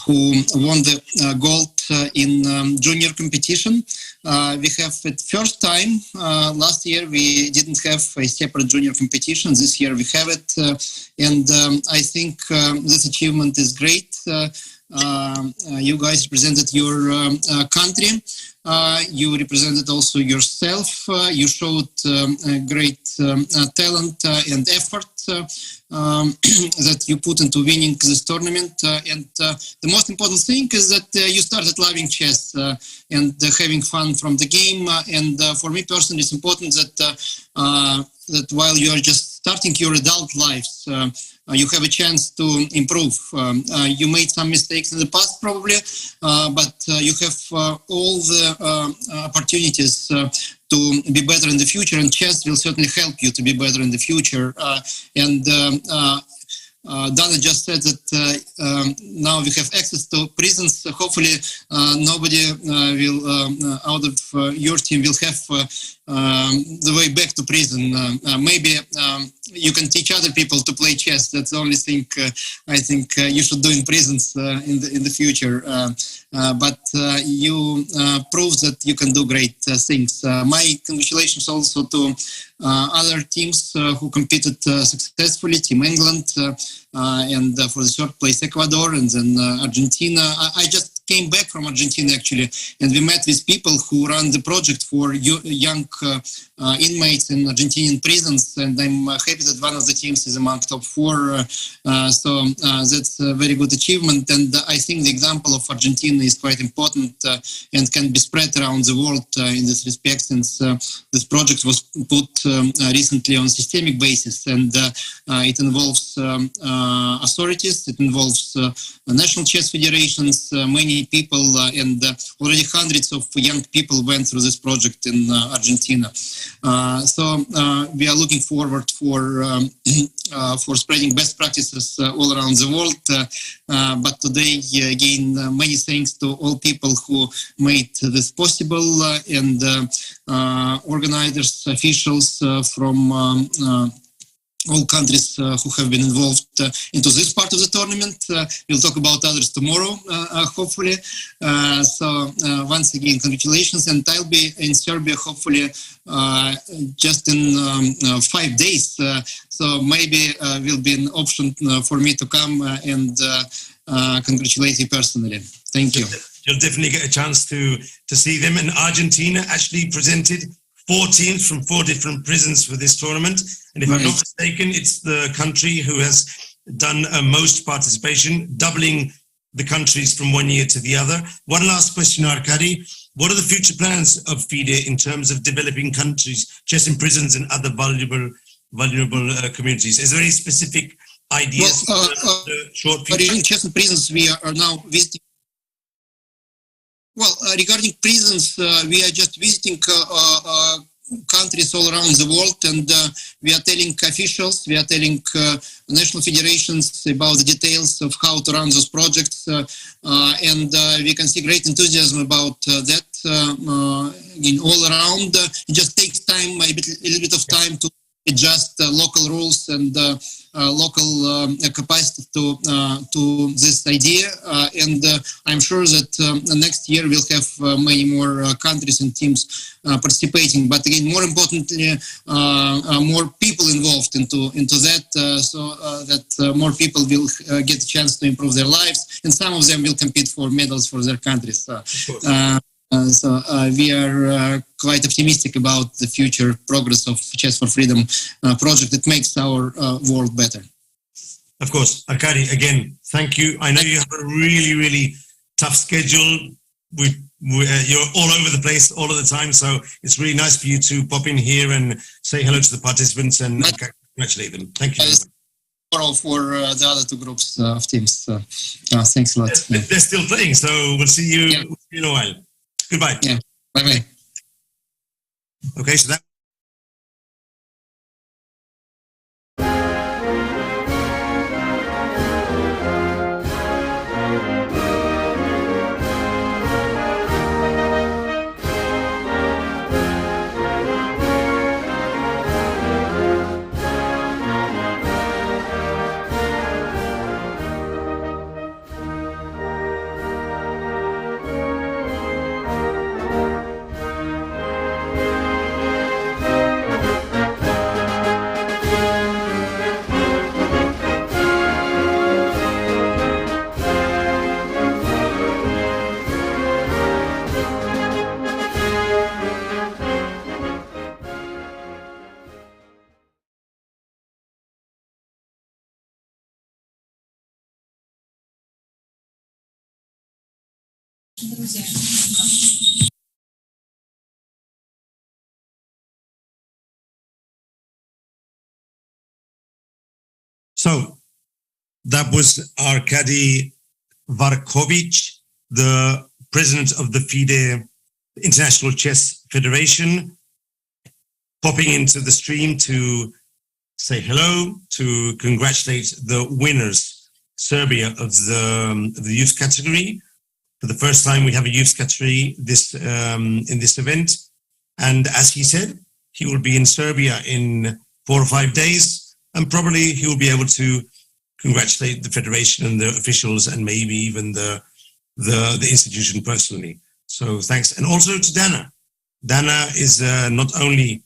who won the gold in junior competition. We have it first time. Last year we didn't have a separate junior competition. This year we have it, and I think this achievement is great. You guys represented your country. You represented also yourself. You showed great talent and effort that you put into winning this tournament. And the most important thing is that you started loving chess and having fun from the game. And for me personally, it's important that that while you are just starting your adult lives, you have a chance to improve. You made some mistakes in the past probably, but you have all the opportunities to be better in the future, and chess will certainly help you to be better in the future. Dana just said that now we have access to prisons. Hopefully nobody will out of your team will have the way back to prison. Maybe you can teach other people to play chess. That's the only thing I think you should do in prisons in the future. But you prove that you can do great things. My congratulations also to other teams who competed successfully, Team England, and for the third place Ecuador, and then Argentina. I just came back from Argentina actually, and we met with people who run the project for young inmates in Argentinian prisons, and I'm happy that one of the teams is among top 4. So that's a very good achievement, and I think the example of Argentina is quite important and can be spread around the world in this respect, since this project was put recently on a systemic basis, and it involves authorities, it involves national chess federations, many people, and already hundreds of young people went through this project in Argentina. So we are looking forward for spreading best practices all around the world. But today, again, many thanks to all people who made this possible, and organizers, officials from all countries who have been involved into this part of the tournament. We'll talk about others tomorrow, hopefully. So once again, congratulations, and I'll be in Serbia hopefully just in 5 days. So maybe will be an option for me to come and congratulate you personally. Thank you. You'll definitely get a chance to see them. And Argentina actually presented 4 teams from 4 different prisons for this tournament. And if I'm not mistaken, it's the country who has done most participation, doubling the countries from one year to the other. One last question, Arkady. What are the future plans of FIDE in terms of developing countries, chess in prisons and other vulnerable communities? Is there any specific ideas for the short future? Regarding chess in prisons, we are now visiting. Well, regarding prisons, we are just visiting countries all around the world, and we are telling officials, we are telling national federations about the details of how to run those projects, and we can see great enthusiasm about that again, all around. It just takes time, a little bit of time to adjust local rules and local capacity to this idea, and I'm sure that next year we'll have many more countries and teams participating. But again, more importantly, more people involved into that, so that more people will get a chance to improve their lives, and some of them will compete for medals for their countries. So we are quite optimistic about the future progress of Chess for Freedom project. It makes our world better. Of course, Arkady, again, thank you. I know you have a really, really tough schedule. You're all over the place all of the time, so it's really nice for you to pop in here and say hello to the participants and congratulate them. Thank you. For the other two groups of teams. Thanks a lot. They're still playing, so we'll see you in a while. Goodbye. Yeah. Bye-bye. Okay, so that. So that was Arkady Varkovich, the president of the FIDE, International Chess Federation, popping into the stream to say hello, to congratulate the winners, Serbia of the youth category. For the first time, we have a youth category in this event. And as he said, he will be in Serbia in 4 or 5 days, and probably he will be able to congratulate the federation and the officials and maybe even the institution personally. So thanks. And also to Dana. Dana is not only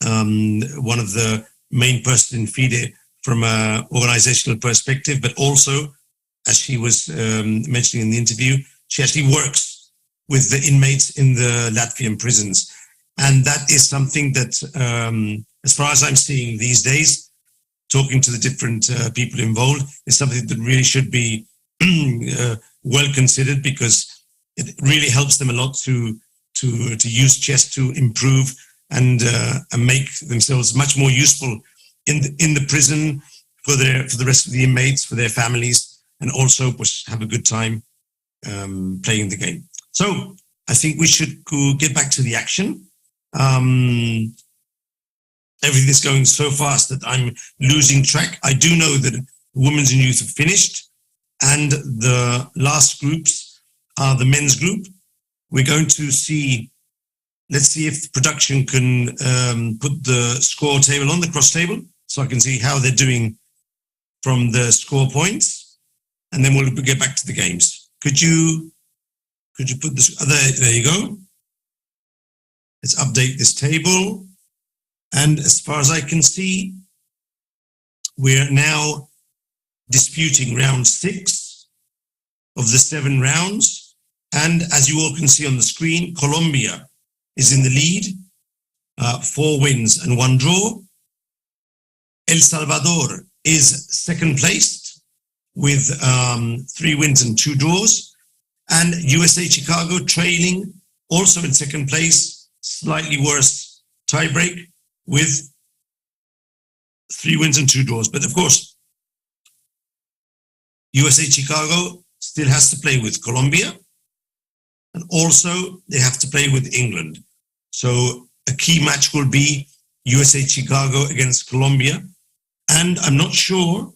one of the main persons in FIDE from an organizational perspective, but also, as she was mentioning in the interview, she actually works with the inmates in the Latvian prisons. And that is something that, as far as I'm seeing these days, talking to the different people involved, is something that really should be well considered, because it really helps them a lot to use chess to improve and make themselves much more useful in the prison for the rest of the inmates, for their families, and also have a good time playing the game. So I think we should get back to the action. Everything is going so fast that I'm losing track. I do know that women's and youth have finished, and the last groups are the men's group. We're going to see, let's see if production can put the score table on the cross table so I can see how they're doing from the score points, and then we'll get back to the games. Could you put this, there you go. Let's update this table. And as far as I can see, we're now disputing round 6 of the 7 rounds. And as you all can see on the screen, Colombia is in the lead, 4 wins and 1 draw. El Salvador is second placed with 3 wins and 2 draws. And USA Chicago trailing, also in second place, slightly worse tiebreak with 3 wins and 2 draws. But of course, USA Chicago still has to play with Colombia, and also they have to play with England. So a key match will be USA Chicago against Colombia. And I'm not sure,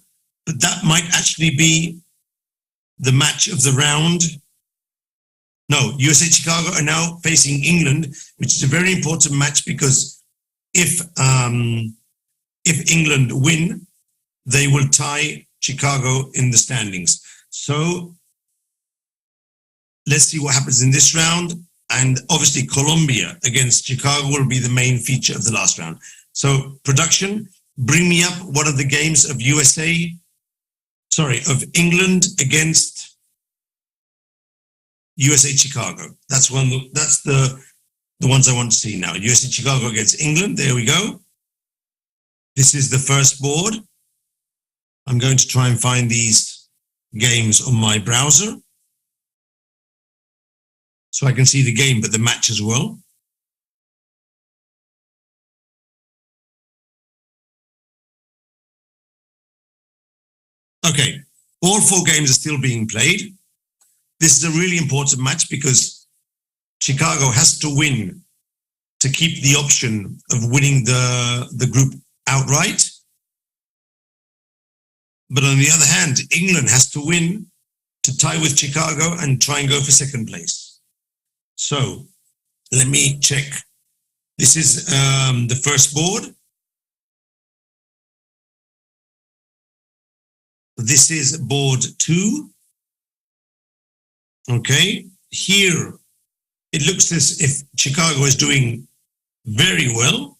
but that might actually be the match of the round. No, USA Chicago are now facing England, which is a very important match, because if England win, they will tie Chicago in the standings. So let's see what happens in this round. And obviously Colombia against Chicago will be the main feature of the last round. So production, bring me up one of the games of England against USA Chicago. That's the ones I want to see now. USA Chicago against England. There we go. This is the first board. I'm going to try and find these games on my browser so I can see the game, but the match as well. Okay, all 4 games are still being played. This is a really important match because Chicago has to win to keep the option of winning the group outright. But on the other hand, England has to win to tie with Chicago and try and go for second place. So let me check. This is the first board. This is board 2. Okay, here it looks as if Chicago is doing very well.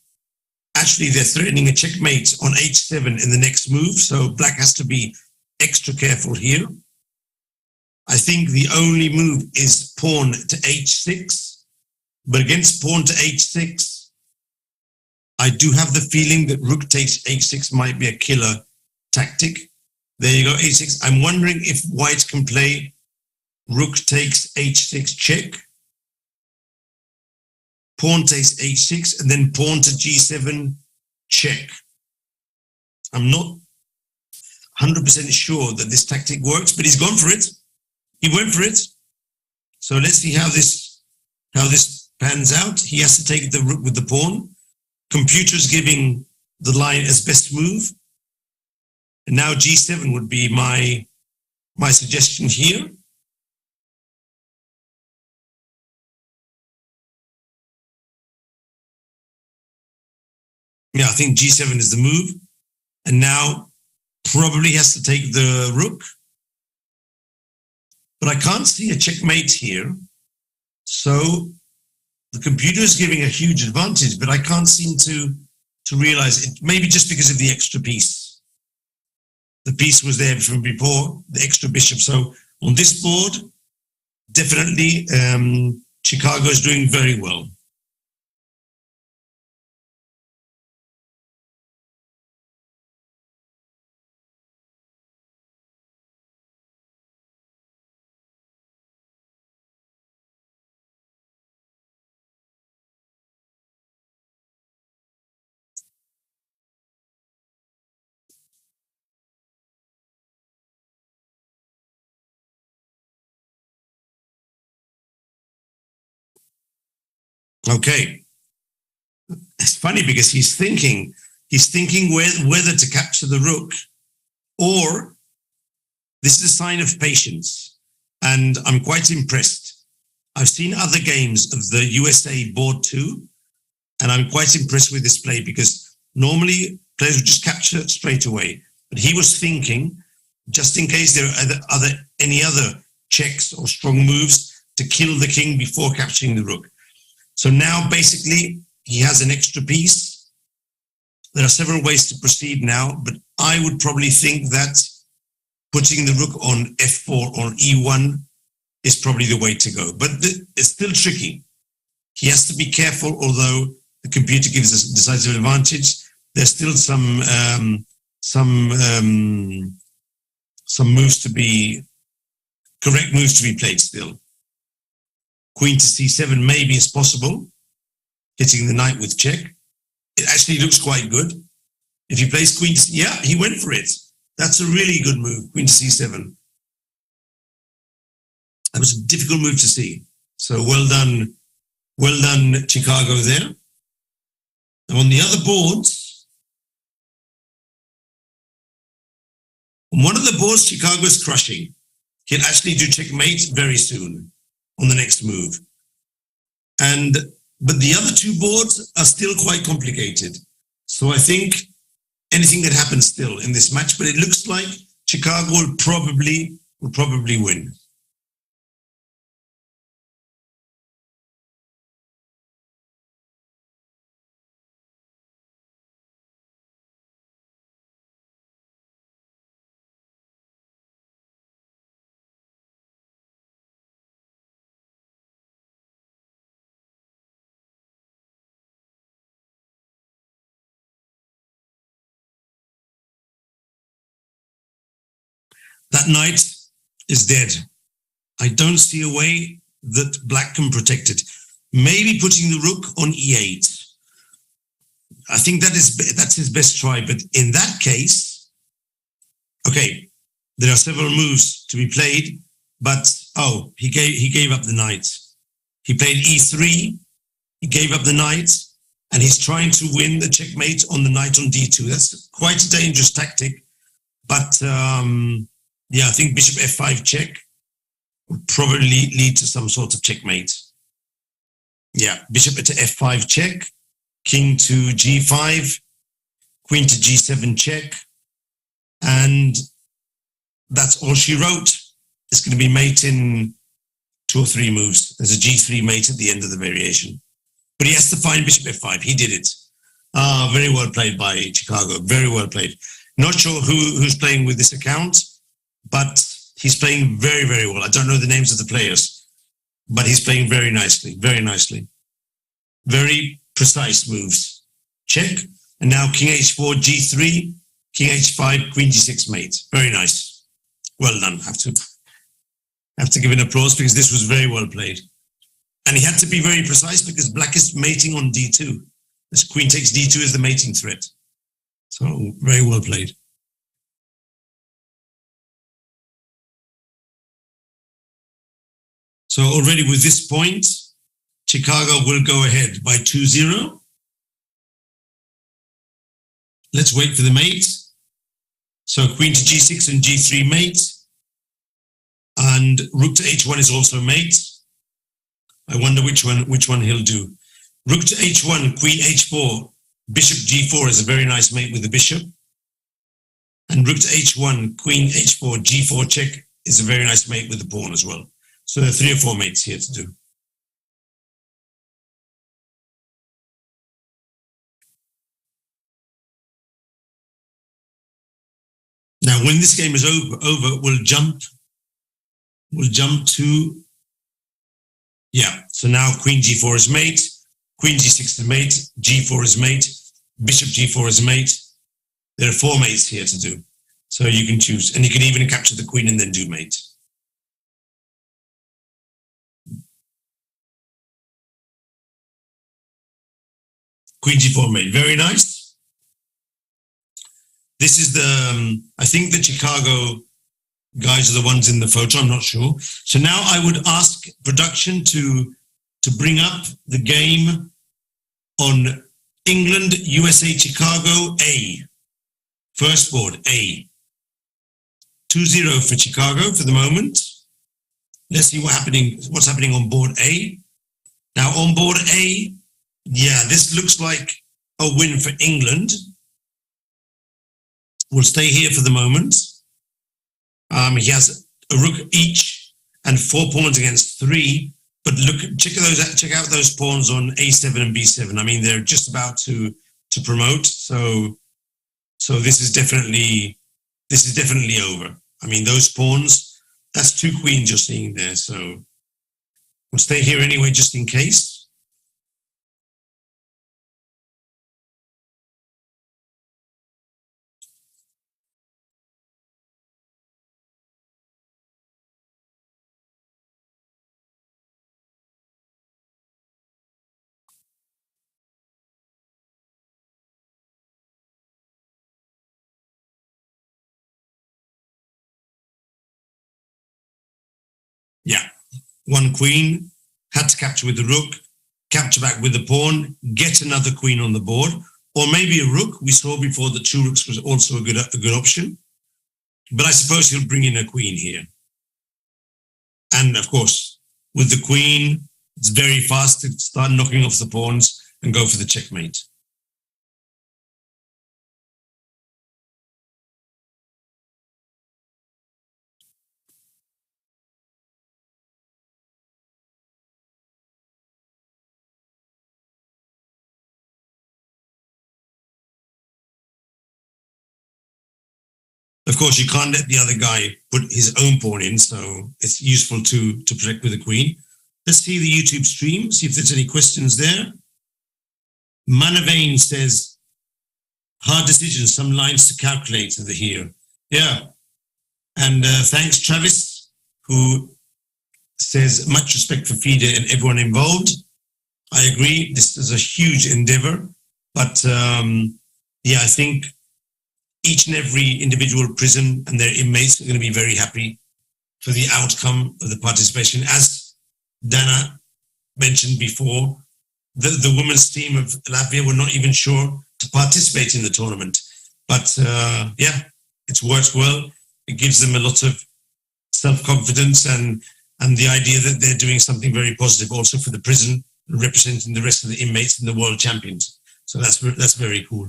Actually, they're threatening a checkmate on h7 in the next move, so black has to be extra careful here. I think the only move is pawn to h6, but against pawn to h6, I do have the feeling that rook takes h6 might be a killer tactic. There you go, h6. I'm wondering if white can play rook takes h6 check, pawn takes h6, and then pawn to g7 check. I'm not 100% sure that this tactic works, but he's gone for it. He went for it. So let's see how this pans out. He has to take the rook with the pawn. Computer's giving the line as best move. And now g7 would be my suggestion here. Yeah, I think g7 is the move. And now probably has to take the rook. But I can't see a checkmate here. So the computer is giving a huge advantage, but I can't seem to realize it. Maybe just because of the extra piece. The piece was there from before, the extra bishop. So on this board, definitely Chicago is doing very well. Okay. It's funny because he's thinking whether to capture the rook, or this is a sign of patience. And I'm quite impressed. I've seen other games of the USA board 2, and I'm quite impressed with this play because normally players would just capture straight away. But he was thinking, just in case there are any other checks or strong moves, to kill the king before capturing the rook. So now basically he has an extra piece. There are several ways to proceed now, but I would probably think that putting the rook on f4 or e1 is probably the way to go. But it's still tricky. He has to be careful, although the computer gives us a decisive advantage. There's still some moves to be, correct moves to be played still. Queen to c7 maybe is possible, hitting the knight with check. It actually looks quite good. If he plays queen to yeah, he went for it. That's a really good move, queen to c7. That was a difficult move to see. So well done, Chicago there. And on the other boards, on one of the boards, Chicago is crushing. He'll actually do checkmate very soon on the next move. But the other 2 boards are still quite complicated. So I think anything that happens still in this match, but it looks like Chicago will probably win. That knight is dead. I don't see a way that black can protect it. Maybe putting the rook on e8. I think that's his best try. But in that case, okay, there are several moves to be played. But he gave up the knight. He played e3. He gave up the knight, and he's trying to win the checkmate on the knight on d2. That's quite a dangerous tactic. But I think bishop f5 check would probably lead to some sort of checkmate. Yeah, bishop to f5 check, king to g5, queen to g7 check, and that's all she wrote. It's going to be mate in 2 or 3 moves. There's a g3 mate at the end of the variation. But he has to find bishop f5. He did it. Very well played by Chicago. Very well played. Not sure who's playing with this account, but he's playing very, very well. I don't know the names of the players, but he's playing very nicely, very nicely. Very precise moves. Check. And now king h4, g3, king h5, queen g6 mate. Very nice. Well done. Have to give an applause because this was very well played. And he had to be very precise because black is mating on d2. As queen takes d2 as the mating threat. So very well played. So already with this point, Chicago will go ahead by 2-0. Let's wait for the mate. So queen to g6 and g3 mate. And rook to h1 is also mate. I wonder which one he'll do. Rook to h1, queen h4, bishop g4 is a very nice mate with the bishop. And rook to h1, queen h4, g4 check is a very nice mate with the pawn as well. So there are 3 or 4 mates here to do. Now, when this game is over, we'll jump to, so now queen g4 is mate, queen g6 is mate, g4 is mate, bishop g4 is mate. There are 4 mates here to do. So you can choose, and you can even capture the queen and then do mate. Queen g4 mate, very nice. This is I think the Chicago guys are the ones in the photo, I'm not sure. So now I would ask production to bring up the game on England, USA, Chicago, A. First board, A. 2-0 for Chicago for the moment. Let's see what's happening on board A. Now on board A, this looks like a win for England. We'll stay here for the moment. He has a rook each and 4 pawns against 3. But check out those pawns on A7 and B7. I mean, they're just about to promote. So this is definitely over. I mean, those pawns, that's 2 queens you're seeing there. So we'll stay here anyway, just in case. Yeah, 1 queen, had to capture with the rook, capture back with the pawn, get another queen on the board, or maybe a rook. We saw before that 2 rooks was also a good option. But I suppose he'll bring in a queen here. And of course, with the queen, it's very fast to start knocking off the pawns and go for the checkmate. Of course, you can't let the other guy put his own pawn in, so it's useful to protect with the queen. Let's see the YouTube stream, see if there's any questions there. Manavane says, hard decision, some lines to calculate over here. Yeah. And thanks, Travis, who says much respect for FIDE and everyone involved. I agree, this is a huge endeavor, but I think each and every individual prison and their inmates are going to be very happy for the outcome of the participation. As Dana mentioned before, the women's team of Latvia were not even sure to participate in the tournament. But it's worked well. It gives them a lot of self-confidence and the idea that they're doing something very positive also for the prison, representing the rest of the inmates in the world champions. So that's very cool.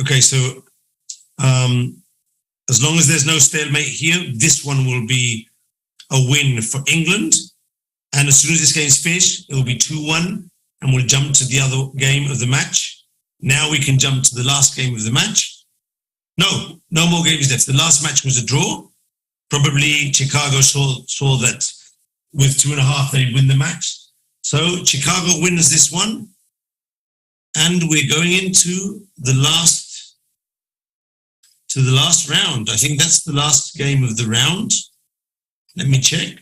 Okay, so as long as there's no stalemate here, this one will be a win for England. And as soon as this game's finished, it will be 2-1, and we'll jump to the other game of the match. Now we can jump to the last game of the match. No more games left. The last match was a draw. Probably Chicago saw that with 2.5 they'd win the match. So Chicago wins this one. And we're going into the last round. I think that's the last game of the round. Let me check.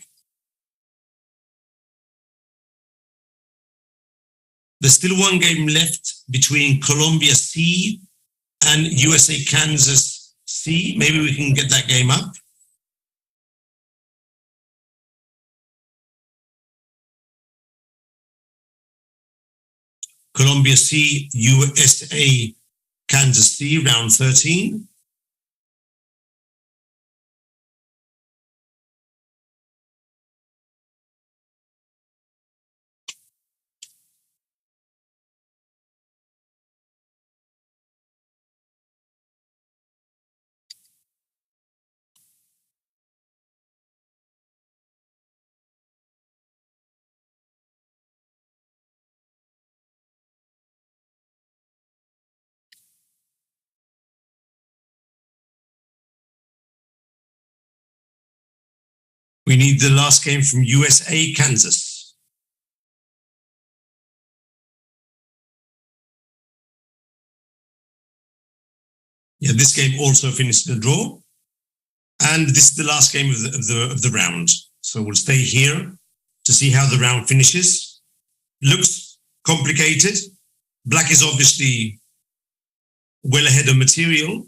There's still one game left between Colombia C and USA Kansas C. Maybe we can get that game up. Colombia C, USA Kansas C, round 13. We need the last game from USA, Kansas. Yeah, this game also finished in a draw. And this is the last game of the round. So we'll stay here to see how the round finishes. Looks complicated. Black is obviously well ahead of material,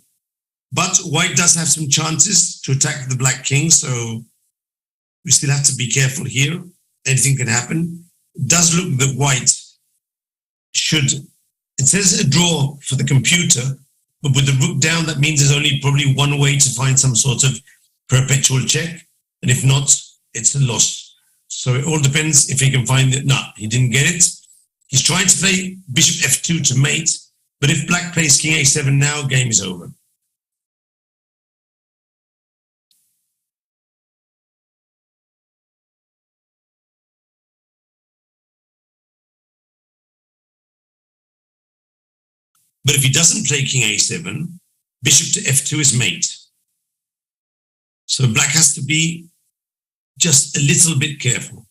but white does have some chances to attack the black king, so we still have to be careful here. Anything can happen. It does look that white should, it says a draw for the computer, but with the rook down, that means there's only probably one way to find some sort of perpetual check. And if not, it's a loss. So it all depends if he can find it. No, he didn't get it. He's trying to play bishop f2 to mate, but if black plays king a7 now, game is over. But if he doesn't play king a7, bishop to f2 is mate. So black has to be just a little bit careful.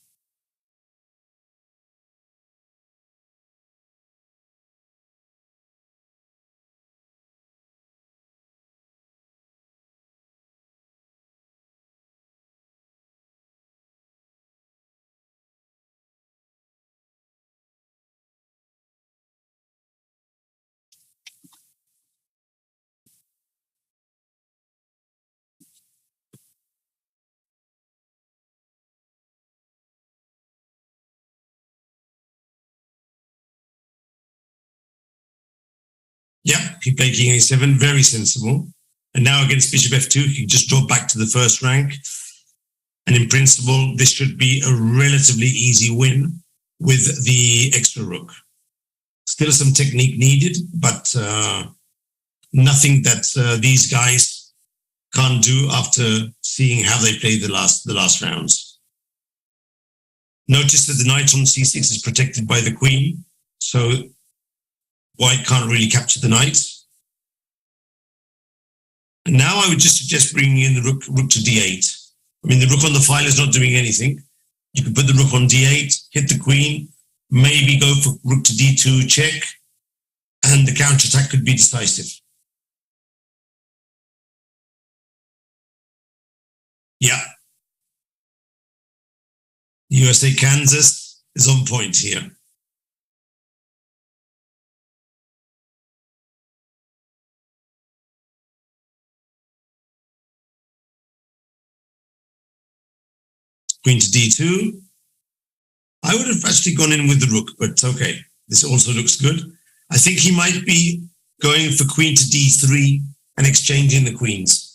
Yeah, he played king a7, very sensible. And now against bishop f2, he can just drop back to the first rank. And in principle, this should be a relatively easy win with the extra rook. Still some technique needed, but nothing that these guys can't do after seeing how they played the last rounds. Notice that the knight on c6 is protected by the queen, so white can't really capture the knight. And now I would just suggest bringing in the rook to d8. I mean, the rook on the file is not doing anything. You can put the rook on d8, hit the queen, maybe go for rook to d2, check, and the counterattack could be decisive. Yeah. USA Kansas is on point here. Queen to d2. I would have actually gone in with the rook, but okay. This also looks good. I think he might be going for queen to d3 and exchanging the queens.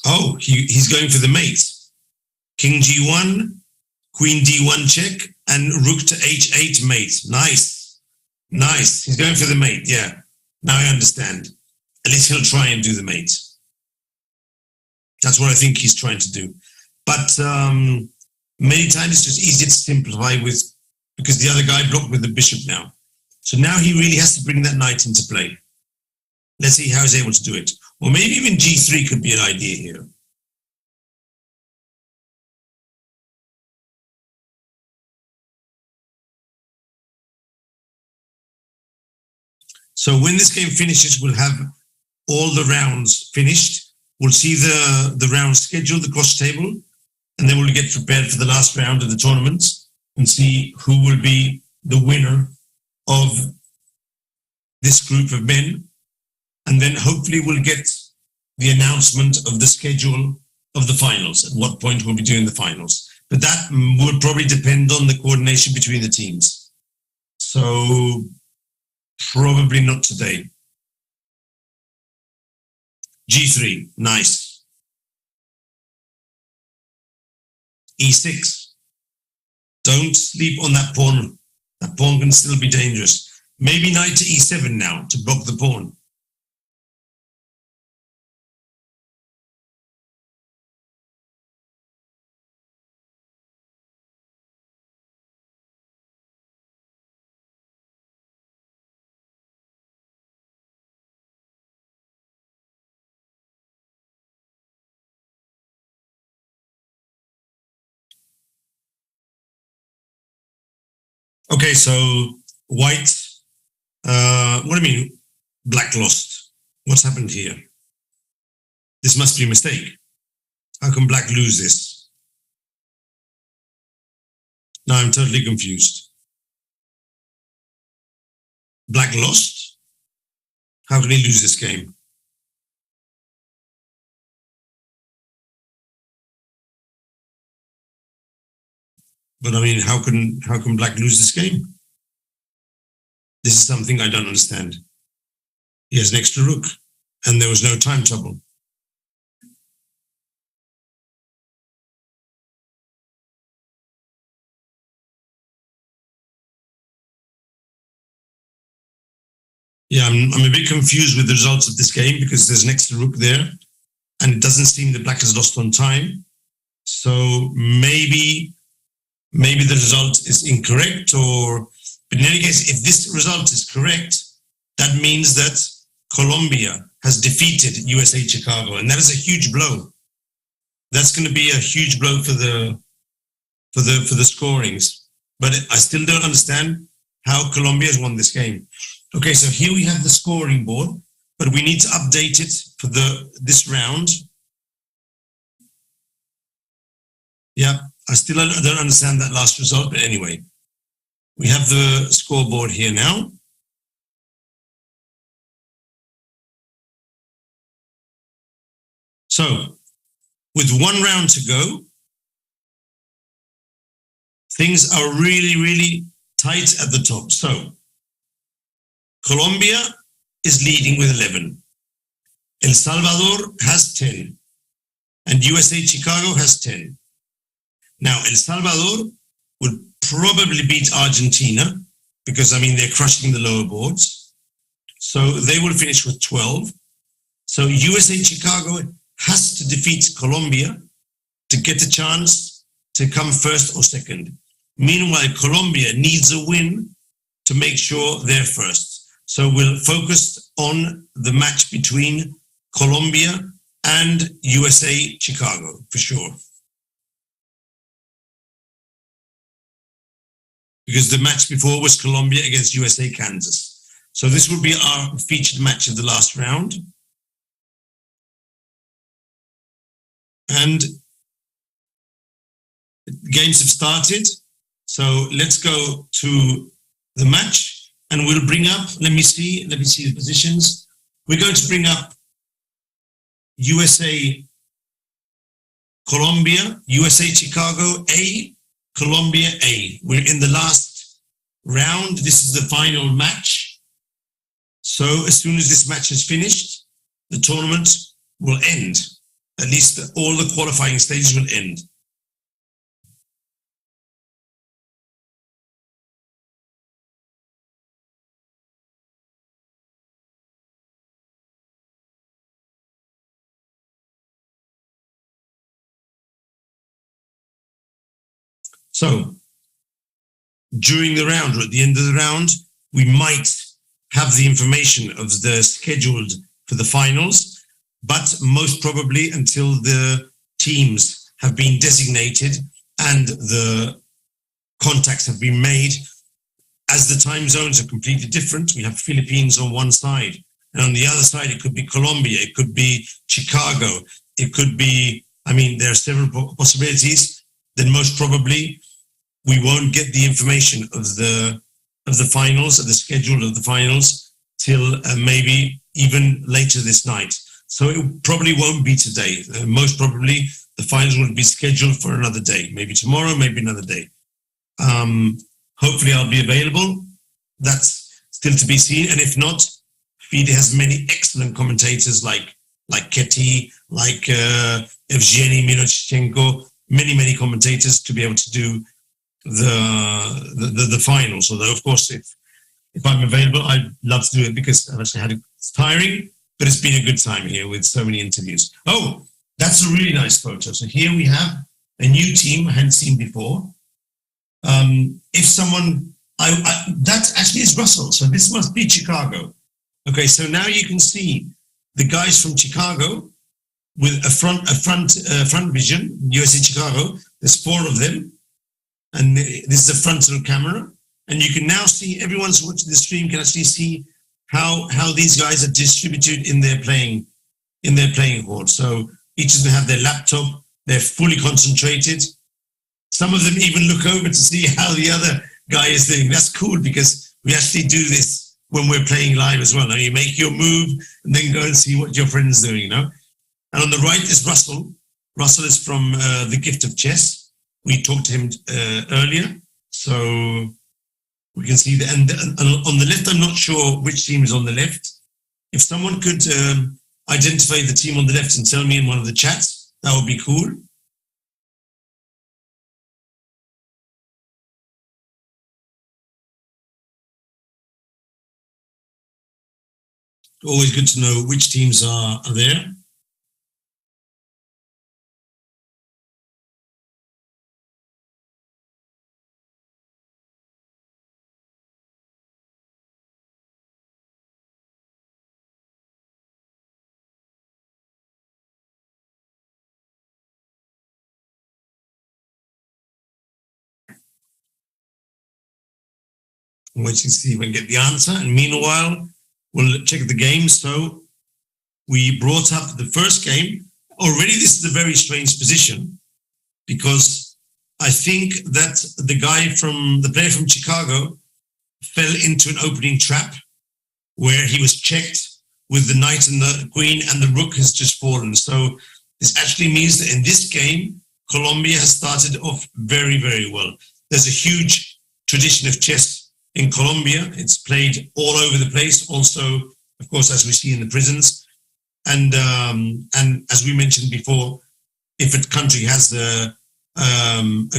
Oh, he's going for the mate. King g1, queen d1 check, and rook to h8 mate. Nice. Nice. He's going for the mate, yeah. Now I understand. At least he'll try and do the mate. That's what I think he's trying to do. But many times it's just easier to simplify with, because the other guy blocked with the bishop now. So now he really has to bring that knight into play. Let's see how he's able to do it. Or maybe even g3 could be an idea here. So when this game finishes, we'll have all the rounds finished. We'll see the round schedule, the cross table, and then we'll get prepared for the last round of the tournament and see who will be the winner of this group of men. And then hopefully we'll get the announcement of the schedule of the finals, at what point we'll be doing the finals. But that will probably depend on the coordination between the teams. So probably not today. G3, nice. E6. Don't sleep on that pawn. That pawn can still be dangerous. Maybe knight to E7 now to block the pawn. Okay, so white, what do you mean, black lost? What's happened here? This must be a mistake. How can black lose this? Now I'm totally confused. Black lost? How can he lose this game? But I mean, how can black lose this game? This is something I don't understand. He has an extra rook, and there was no time trouble. Yeah, I'm a bit confused with the results of this game because there's an extra rook there, and it doesn't seem that black has lost on time. So maybe the result is incorrect, but in any case, if this result is correct, that means that Colombia has defeated USA Chicago, and that is a huge blow. That's going to be a huge blow for the scorings. But I still don't understand how Colombia has won this game. Okay, so here we have the scoring board, but we need to update it for this round. Yeah, I still don't understand that last result, but anyway, we have the scoreboard here now. So, with one round to go, things are really, really tight at the top. So, Colombia is leading with 11. El Salvador has 10. And USA Chicago has 10. Now, El Salvador will probably beat Argentina because, I mean, they're crushing the lower boards. So they will finish with 12. So USA Chicago has to defeat Colombia to get a chance to come first or second. Meanwhile, Colombia needs a win to make sure they're first. So we'll focus on the match between Colombia and USA Chicago, for sure. Because the match before was Colombia against USA Kansas. So this will be our featured match of the last round. And games have started. So let's go to the match and we'll bring up, let me see the positions. We're going to bring up USA Colombia, USA Chicago A, Colombia A. We're in the last round. This is the final match. So as soon as this match is finished, the tournament will end. At least all the qualifying stages will end. So during the round or at the end of the round, we might have the information of the scheduled for the finals, but most probably until the teams have been designated and the contacts have been made. As the time zones are completely different, we have Philippines on one side, and on the other side it could be Colombia, it could be Chicago, it could be, I mean, there are several possibilities. Then most probably we won't get the information of the finals, of the schedule of the finals, till maybe even later this night. So it probably won't be today. Most probably the finals will be scheduled for another day, maybe tomorrow, maybe another day. Hopefully I'll be available. That's still to be seen. And if not, FIDE has many excellent commentators like Keti, like Evgeny Miroshchenko, many commentators to be able to do the finals. Although, of course, if I'm available, I'd love to do it because I've actually had it's tiring, but it's been a good time here with so many interviews. Oh, that's a really nice photo. So here we have a new team I hadn't seen before. If someone, that actually is Russell. So this must be Chicago. Okay, so now you can see the guys from Chicago with a front vision, USA Chicago. There's 4 of them, and this is a frontal camera. And you can now see, everyone who's watching the stream can actually see how these guys are distributed in their playing hall. So each of them have their laptop. They're fully concentrated. Some of them even look over to see how the other guy is doing. That's cool because we actually do this when we're playing live as well. Now you make your move and then go and see what your friend's doing, you know? And on the right is Russell. Russell is from The Gift of Chess. We talked to him earlier. So we can see that. And on the left, I'm not sure which team is on the left. If someone could identify the team on the left and tell me in one of the chats, that would be cool. Always good to know which teams are there. I'm waiting to see if we can get the answer. And meanwhile, we'll check the game. So we brought up the first game. Already this is a very strange position because I think that the player from Chicago fell into an opening trap where he was checked with the knight and the queen and the rook has just fallen. So this actually means that in this game, Colombia has started off very, very well. There's a huge tradition of chess in Colombia. It's played all over the place. Also, of course, as we see in the prisons. And as we mentioned before, if a country has a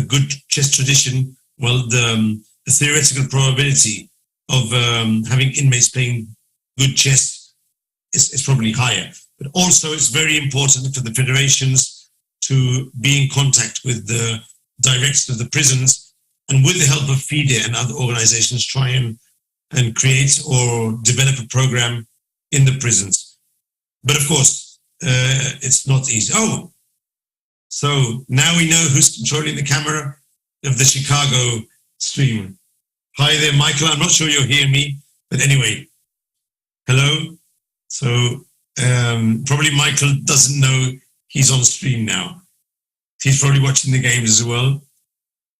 good chess tradition, well, the theoretical probability of having inmates playing good chess is probably higher. But also, it's very important for the federations to be in contact with the directors of the prisons, and with the help of FIDE and other organizations, try and create or develop a program in the prisons. But of course, it's not easy. Oh, so now we know who's controlling the camera of the Chicago stream. Hi there, Michael. I'm not sure you'll hear me, but anyway, hello. So probably Michael doesn't know he's on stream now. He's probably watching the games as well,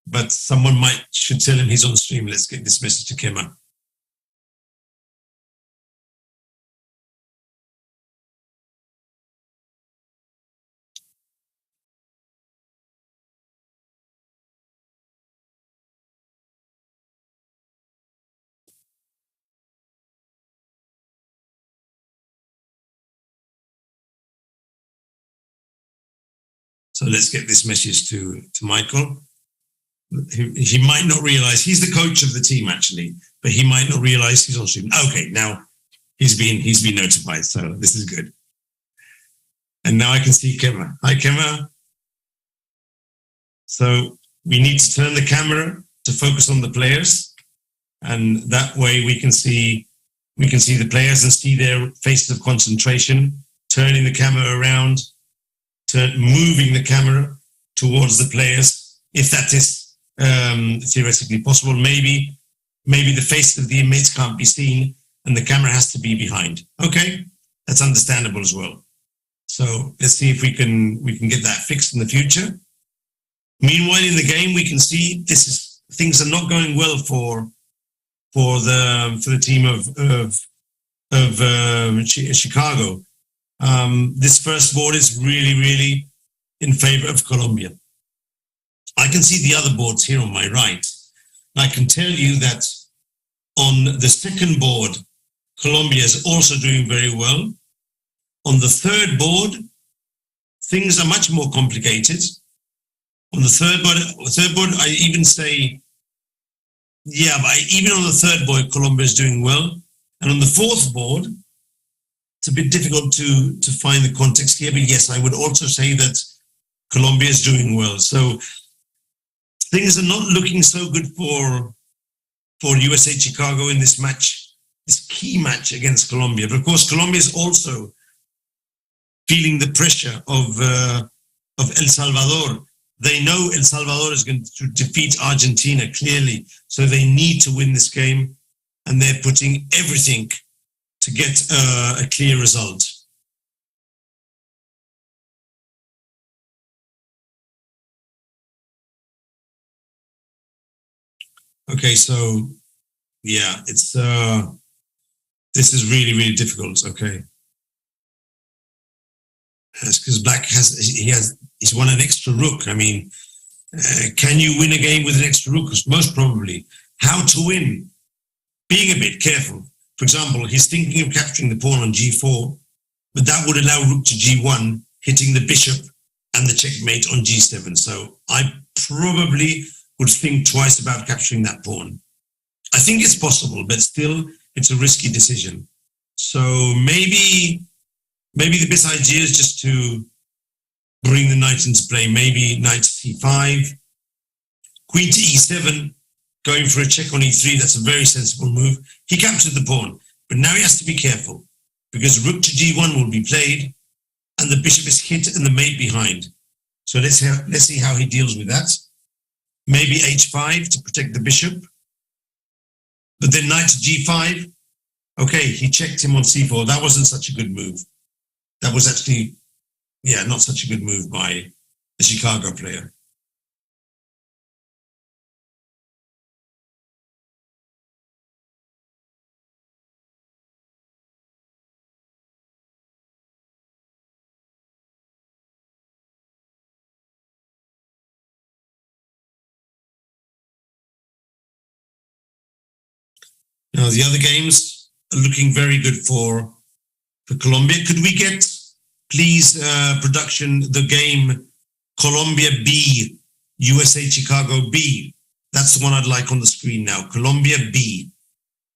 but someone should tell him he's on stream. Let's get this message to Kema. So let's get this message to Michael. He might not realize, he's the coach of the team actually, but he might not realize he's on stream. Okay, now he's been notified, so this is good. And now I can see Kema. Hi, Kema. So we need to turn the camera to focus on the players, and that way we can see the players and see their faces of concentration, turning the camera around, moving the camera towards the players, if that is theoretically possible. Maybe the face of the inmates can't be seen and the camera has to be behind. Okay, that's understandable as well. So let's see if we can get that fixed in the future. Meanwhile, in the game, we can see things are not going well for the team of Chicago. This first board is really, really in favor of Colombia. I can see the other boards here on my right. I can tell you that on the second board, Colombia is also doing very well. On the third board, things are much more complicated. On the third board, I even say, yeah, but even on the third board, Colombia is doing well. And on the fourth board, it's a bit difficult to find the context here, but yes, I would also say that Colombia is doing well. So things are not looking so good for USA Chicago in this match, this key match against Colombia. But of course, Colombia is also feeling the pressure of El Salvador. They know El Salvador is going to defeat Argentina clearly, so they need to win this game, and they're putting everything to get a clear result. Okay, so yeah, it's this is really, really difficult. Okay, because Black he's won an extra rook. I mean, can you win a game with an extra rook? Most probably. How to win? Being a bit careful. For example, he's thinking of capturing the pawn on g4, but that would allow rook to g1, hitting the bishop and the checkmate on g7. So I probably would think twice about capturing that pawn. I think it's possible, but still, it's a risky decision. So maybe the best idea is just to bring the knight into play. Maybe knight to c5, queen to e7, going for a check on e3. That's a very sensible move. He captured the pawn, but now he has to be careful because rook to g1 will be played and the bishop is hit and the mate behind. So let's see how he deals with that. Maybe h5 to protect the bishop, but then knight to g5. Okay, he checked him on c4. That wasn't such a good move. That was actually, yeah, not such a good move by the Chicago player. Now, the other games are looking very good for Colombia. Could we get, please, production, the game Colombia B, USA Chicago B? That's the one I'd like on the screen now, Colombia B.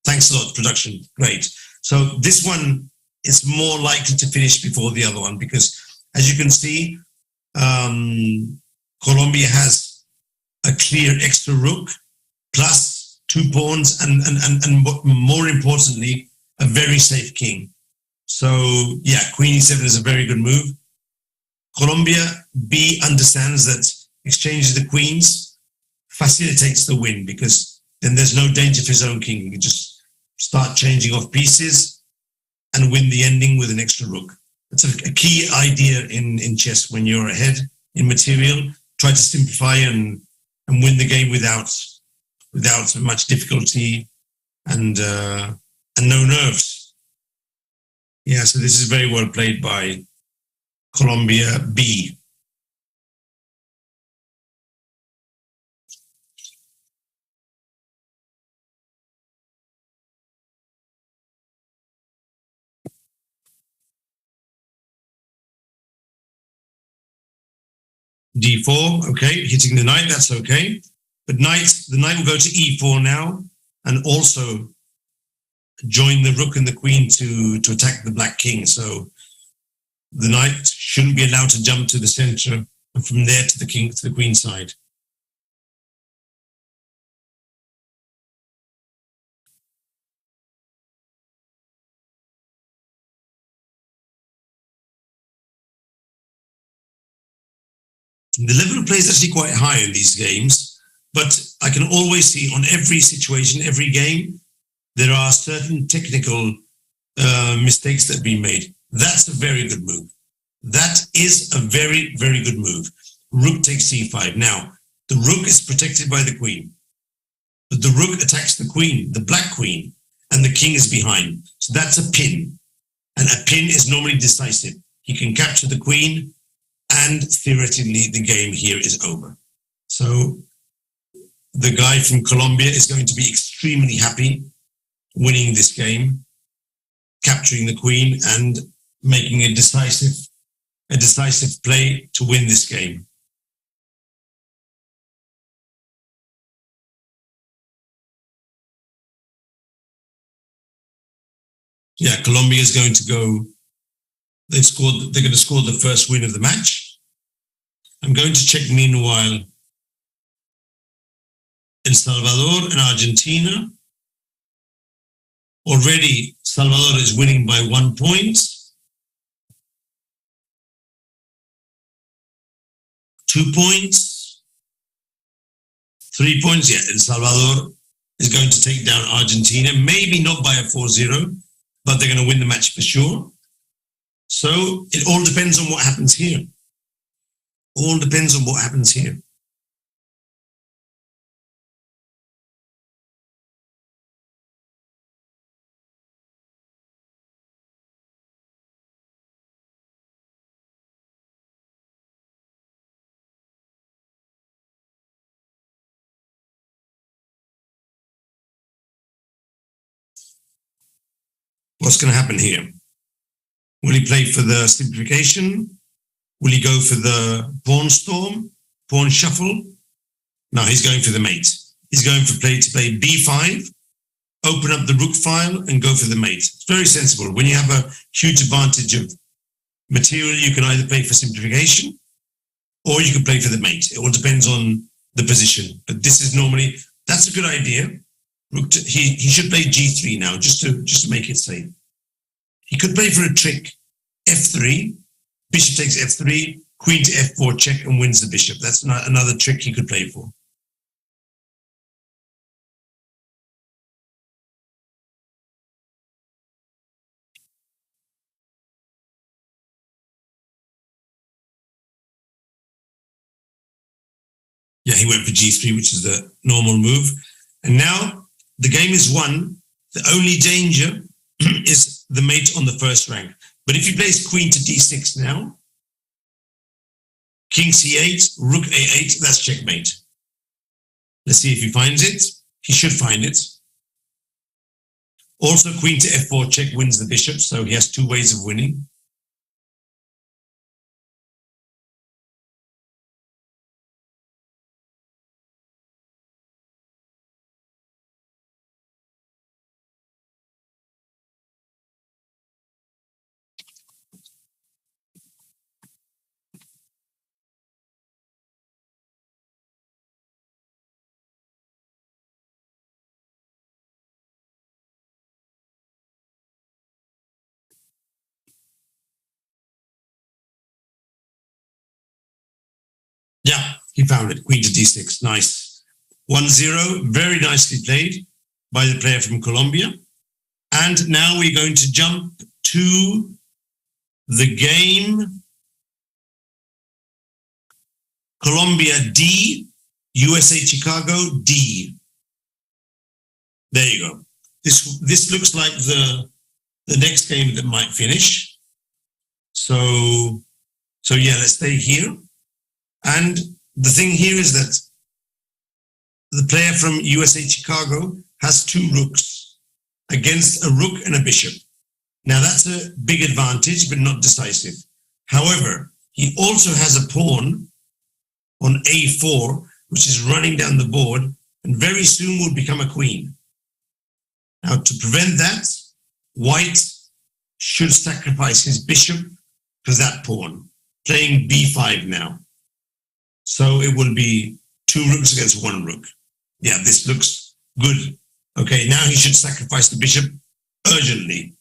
Thanks a lot, production. Great. So this one is more likely to finish before the other one because, as you can see, Colombia has a clear extra rook, plus 2 pawns, and more importantly, a very safe king. So yeah, Queen E7 is a very good move. Colombia B understands that exchanges the queens facilitates the win, because then there's no danger for his own king. He can just start changing off pieces and win the ending with an extra rook. That's a key idea in chess. When you're ahead in material, try to simplify and win the game without much difficulty and no nerves. Yeah, so this is very well played by Colombia B. D4, okay, hitting the knight, that's okay. But the knight will go to E4 now, and also join the rook and the queen to attack the black king. So the knight shouldn't be allowed to jump to the center, and from there to the queen side. The level of play is actually quite high in these games, but I can always see on every situation, every game, there are certain technical mistakes that have been made. That's a very good move. That is a very, very good move. Rook takes c5. Now, the rook is protected by the queen, but the rook attacks the queen, the black queen, and the king is behind. So that's a pin, and a pin is normally decisive. He can capture the queen, and theoretically the game here is over. So the guy from Colombia is going to be extremely happy winning this game, capturing the queen and making a decisive play to win this game. Yeah, Colombia is going to go. They're going to score the first win of the match. I'm going to check meanwhile El Salvador and Argentina. Already Salvador is winning by 1 point. 2 points. 3 points. Yeah, El Salvador is going to take down Argentina. Maybe not by a 4-0, but they're going to win the match for sure. So it all depends on what happens here. All depends on what happens here. What's going to happen here? Will he play for the simplification? Will he go for the pawn storm, pawn shuffle? No, he's going for the mate. He's going to play b5, open up the rook file and go for the mate. It's very sensible. When you have a huge advantage of material, you can either play for simplification or you can play for the mate. It all depends on the position. But this is normally, that's a good idea. He should play g3 now, just to make it safe. He could play for a trick, f3, bishop takes f3, queen to f4 check and wins the bishop. That's another trick he could play for. Yeah, he went for g3, which is the normal move. And now the game is won. The only danger is the mate on the first rank. But if he plays queen to d6 now, king c8, rook a8, that's checkmate. Let's see if he finds it. He should find it. Also, queen to f4 check wins the bishop, so he has 2 ways of winning. He found it. Queen to d6. Nice. 1-0. Very nicely played by the player from Colombia. And now we're going to jump to the game. Colombia D, USA Chicago D. There you go. This looks like the next game that might finish. So yeah, let's stay here. And the thing here is that the player from USA Chicago has 2 rooks against a rook and a bishop. Now that's a big advantage, but not decisive. However, he also has a pawn on A4, which is running down the board, and very soon will become a queen. Now, to prevent that, white should sacrifice his bishop for that pawn, playing B5 now. So it will be 2 rooks against 1 rook. Yeah, this looks good. Okay, now he should sacrifice the bishop urgently.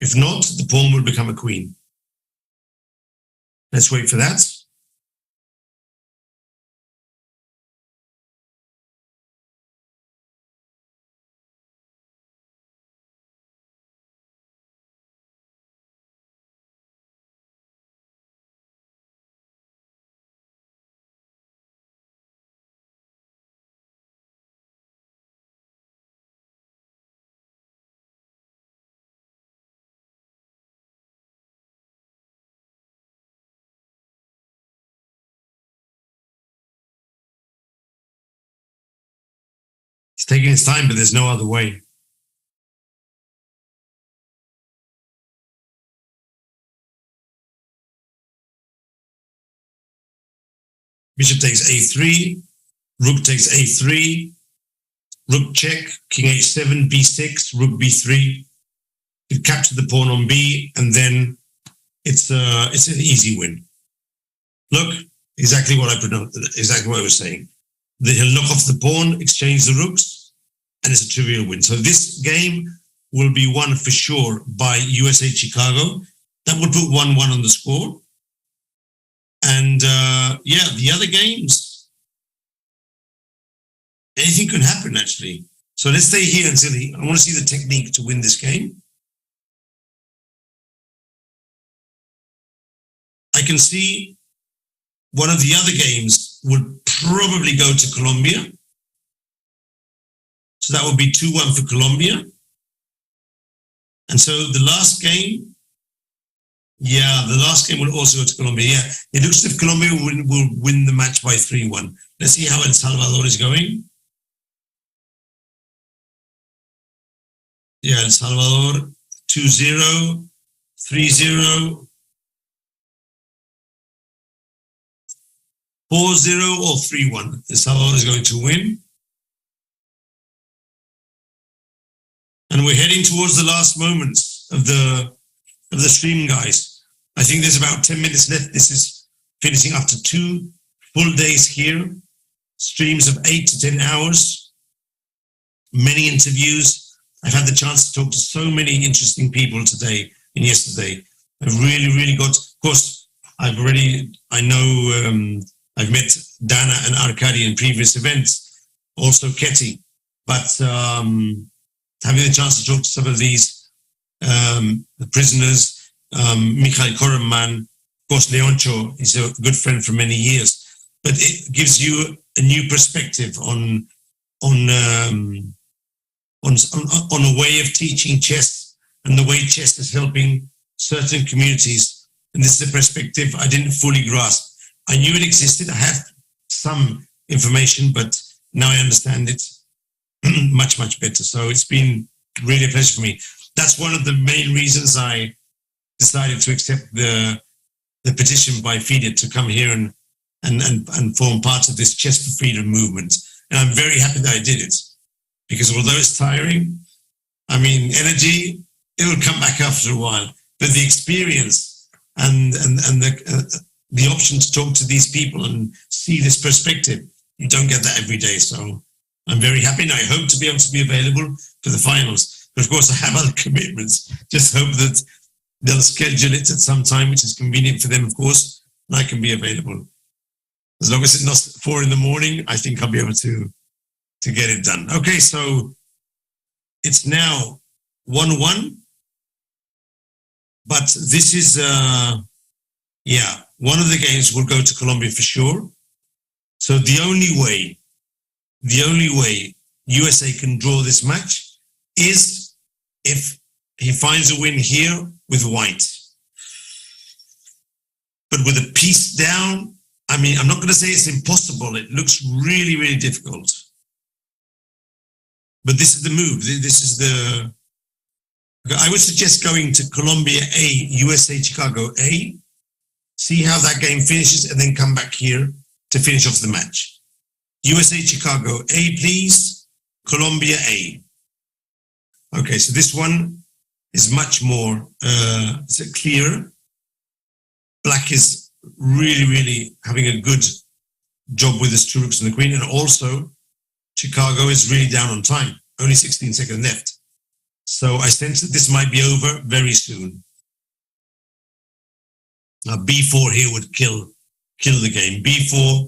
If not, the pawn will become a queen. Let's wait for that. He's taking his time, but there's no other way. Bishop takes A3, rook takes A3, rook check, king H7, B6, rook B3. You capture the pawn on B, and then it's an easy win. Look, exactly what I was saying. He'll knock off the pawn, exchange the rooks, and it's a trivial win. So this game will be won for sure by USA Chicago. That would put 1-1 on the score. And yeah, the other games, anything could happen actually. So let's stay here and see. I want to see the technique to win this game. I can see one of the other games would probably go to Colombia. So that would be 2-1 for Colombia. And so the last game, yeah, the last game will also go to Colombia. Yeah, it looks as if Colombia will win the match by 3-1. Let's see how El Salvador is going. Yeah, El Salvador 2-0, 3-0, 4-0 or 3-1. El Salvador is going to win. And we're heading towards the last moments of the stream, guys. I think there's about 10 minutes left. This is finishing after 2 full days here. Streams of 8 to 10 hours. Many interviews. I've had the chance to talk to so many interesting people today and yesterday. I've really got, of course, I've met Dana and Arkady in previous events, also Keti, but having the chance to talk to some of these the prisoners, Mikhail Koreman, of course, Leoncho is a good friend for many years, but it gives you a new perspective on a way of teaching chess and the way chess is helping certain communities. And this is a perspective I didn't fully grasp. I knew it existed. I had some information, but now I understand it much better. So it's been really a pleasure for me. That's one of the main reasons I decided to accept the petition by FIDE to come here and form part of this Chess for Freedom movement. And I'm very happy that I did it, because although it's tiring, I mean, energy, it will come back after a while, but the experience and the option to talk to these people and see this perspective, you don't get that every day. So I'm very happy, and I hope to be able to be available for the finals. But of course, I have other commitments. Just hope that they'll schedule it at some time which is convenient for them, of course, and I can be available. As long as it's not 4 a.m, I think I'll be able to get it done. Okay, so it's now 1-1, but this is, one of the games will go to Colombia for sure. So the only way USA can draw this match is if he finds a win here with white. But with a piece down, I mean, I'm not going to say it's impossible. It looks really, really difficult. But this is the move. This is the... I would suggest going to Colombia A, USA Chicago A, see how that game finishes, and then come back here to finish off the match. USA Chicago A, please. Colombia A. Okay, so this one is much more clear. Black is really, really having a good job with his two rooks and the queen, and also Chicago is really down on time. Only 16 seconds left. So I sense that this might be over very soon. Now B4 here would kill the game. B4,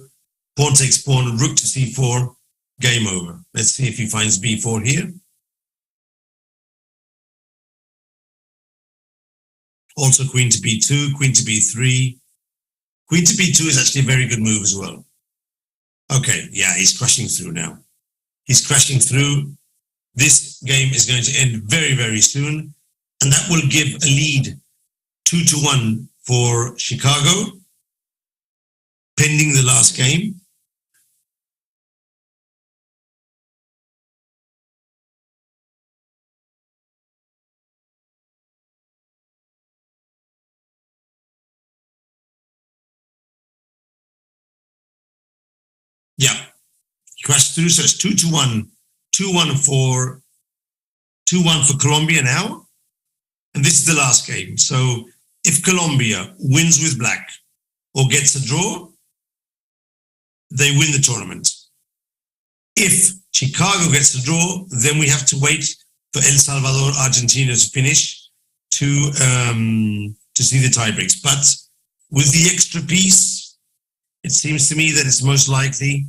pawn takes pawn, rook to C4, game over. Let's see if he finds B4 here. Also queen to B2, queen to B3. Queen to B2 is actually a very good move as well. Okay, yeah, he's crashing through now. He's crashing through. This game is going to end very, very soon. And that will give a lead 2-1 for Chicago, pending the last game. Yeah, he crashed through, so it's 2-1. 2-1 for Colombia now. And this is the last game. So if Colombia wins with black or gets a draw, they win the tournament. If Chicago gets a draw, then we have to wait for El Salvador, Argentina to finish to see the tie breaks. But with the extra piece, it seems to me that it's most likely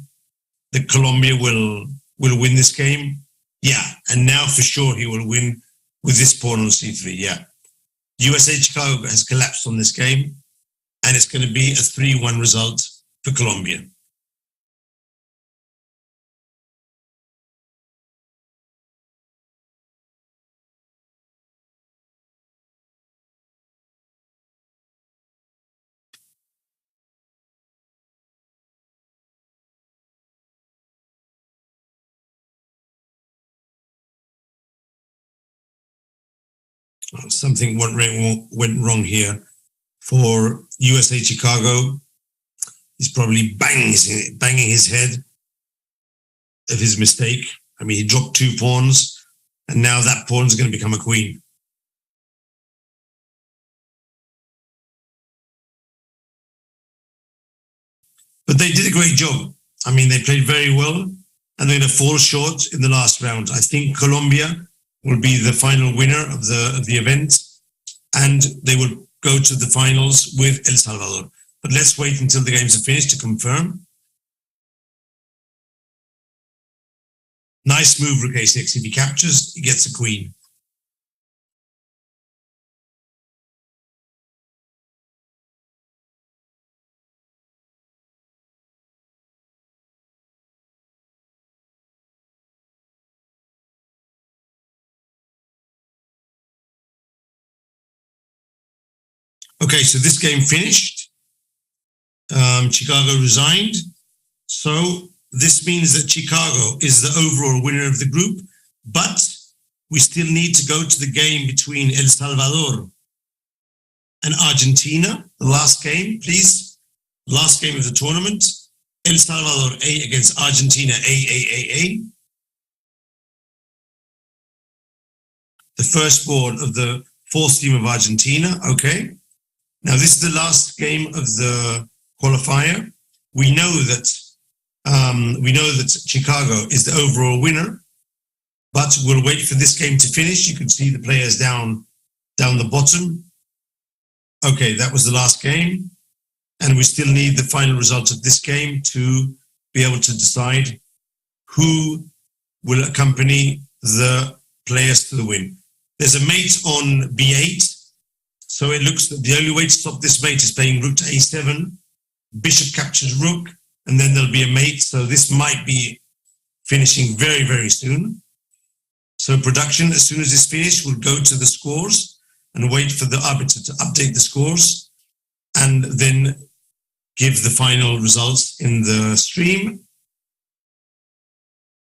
that Colombia will win this game. Yeah, and now for sure he will win with this pawn on C3, yeah. USA Chicago has collapsed on this game, and it's going to be a 3-1 result for Colombia. Something went wrong here for USA Chicago. He's probably banging his head of his mistake. I mean, he dropped 2 pawns, and now that pawn is going to become a queen. But they did a great job. I mean, they played very well, and they're going to fall short in the last round. I think Colombia will be the final winner of the event, and they will go to the finals with El Salvador. But let's wait until the games are finished to confirm. Nice move, rook a6. If he captures, he gets a queen. Okay, so this game finished. Chicago resigned. So this means that Chicago is the overall winner of the group, but we still need to go to the game between El Salvador and Argentina. The last game, please. Last game of the tournament. El Salvador A against Argentina A. The firstborn of the 4th team of Argentina. Okay. Now, this is the last game of the qualifier. We know that Chicago is the overall winner, but we'll wait for this game to finish. You can see the players down the bottom. Okay, that was the last game. and we still need the final result of this game to be able to decide who will accompany the players to the win. There's a mate on B8, so it looks that the only way to stop this mate is playing rook to A7, bishop captures rook, and then there'll be a mate, so this might be finishing very, very soon. So production, as soon as it's finished, will go to the scores and wait for the arbiter to update the scores and then give the final results in the stream.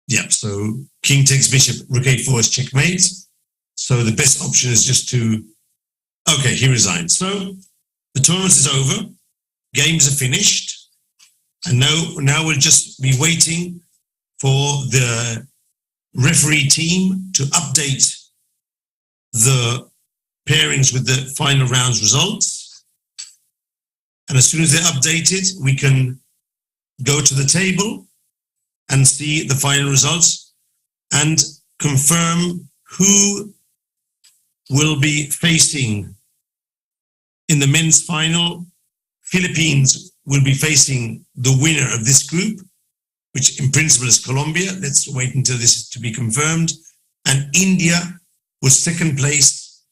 Yeah, so king takes bishop, rook a4 is checkmate. So the best option is just to, okay, he resigned. So the tournament is over, games are finished, and now we'll just be waiting for the referee team to update the pairings with the final round's results. And as soon as they're updated, we can go to the table and see the final results and confirm who will be facing in the men's final. Philippines will be facing the winner of this group, which in principle is Colombia. Let's wait until this is to be confirmed. And India was second place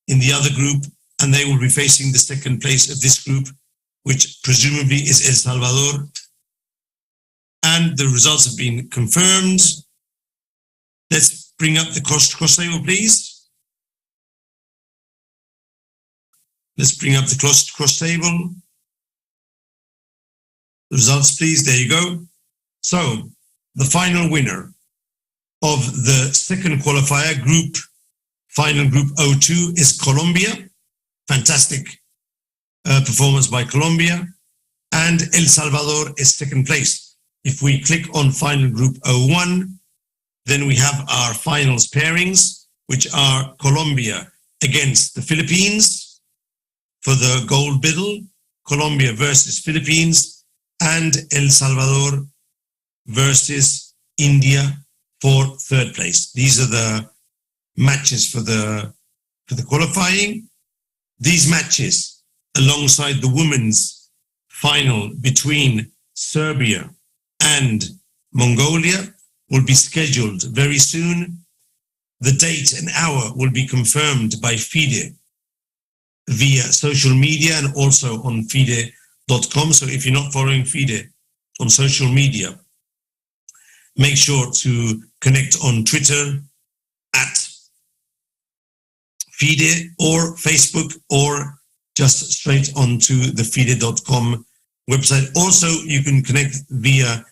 in the other group, and they will be facing the second place of this group, which presumably is El Salvador. And the results have been confirmed. Let's bring up the cross table, please. Let's bring up the cross table. The results, please. There you go. So the final winner of the second qualifier group, final group 02, is Colombia. Fantastic performance by Colombia. And El Salvador is second place. If we click on final group 01, then we have our finals pairings, which are Colombia against the Philippines for the gold medal, Colombia versus Philippines, and El Salvador versus India for third place. These are the matches for the qualifying. These matches, alongside the women's final between Serbia and Mongolia, will be scheduled very soon. The date and hour will be confirmed by FIDE via social media and also on FIDE.com. So if you're not following FIDE on social media, make sure to connect on Twitter at FIDE or Facebook, or just straight onto the FIDE.com website. Also, you can connect via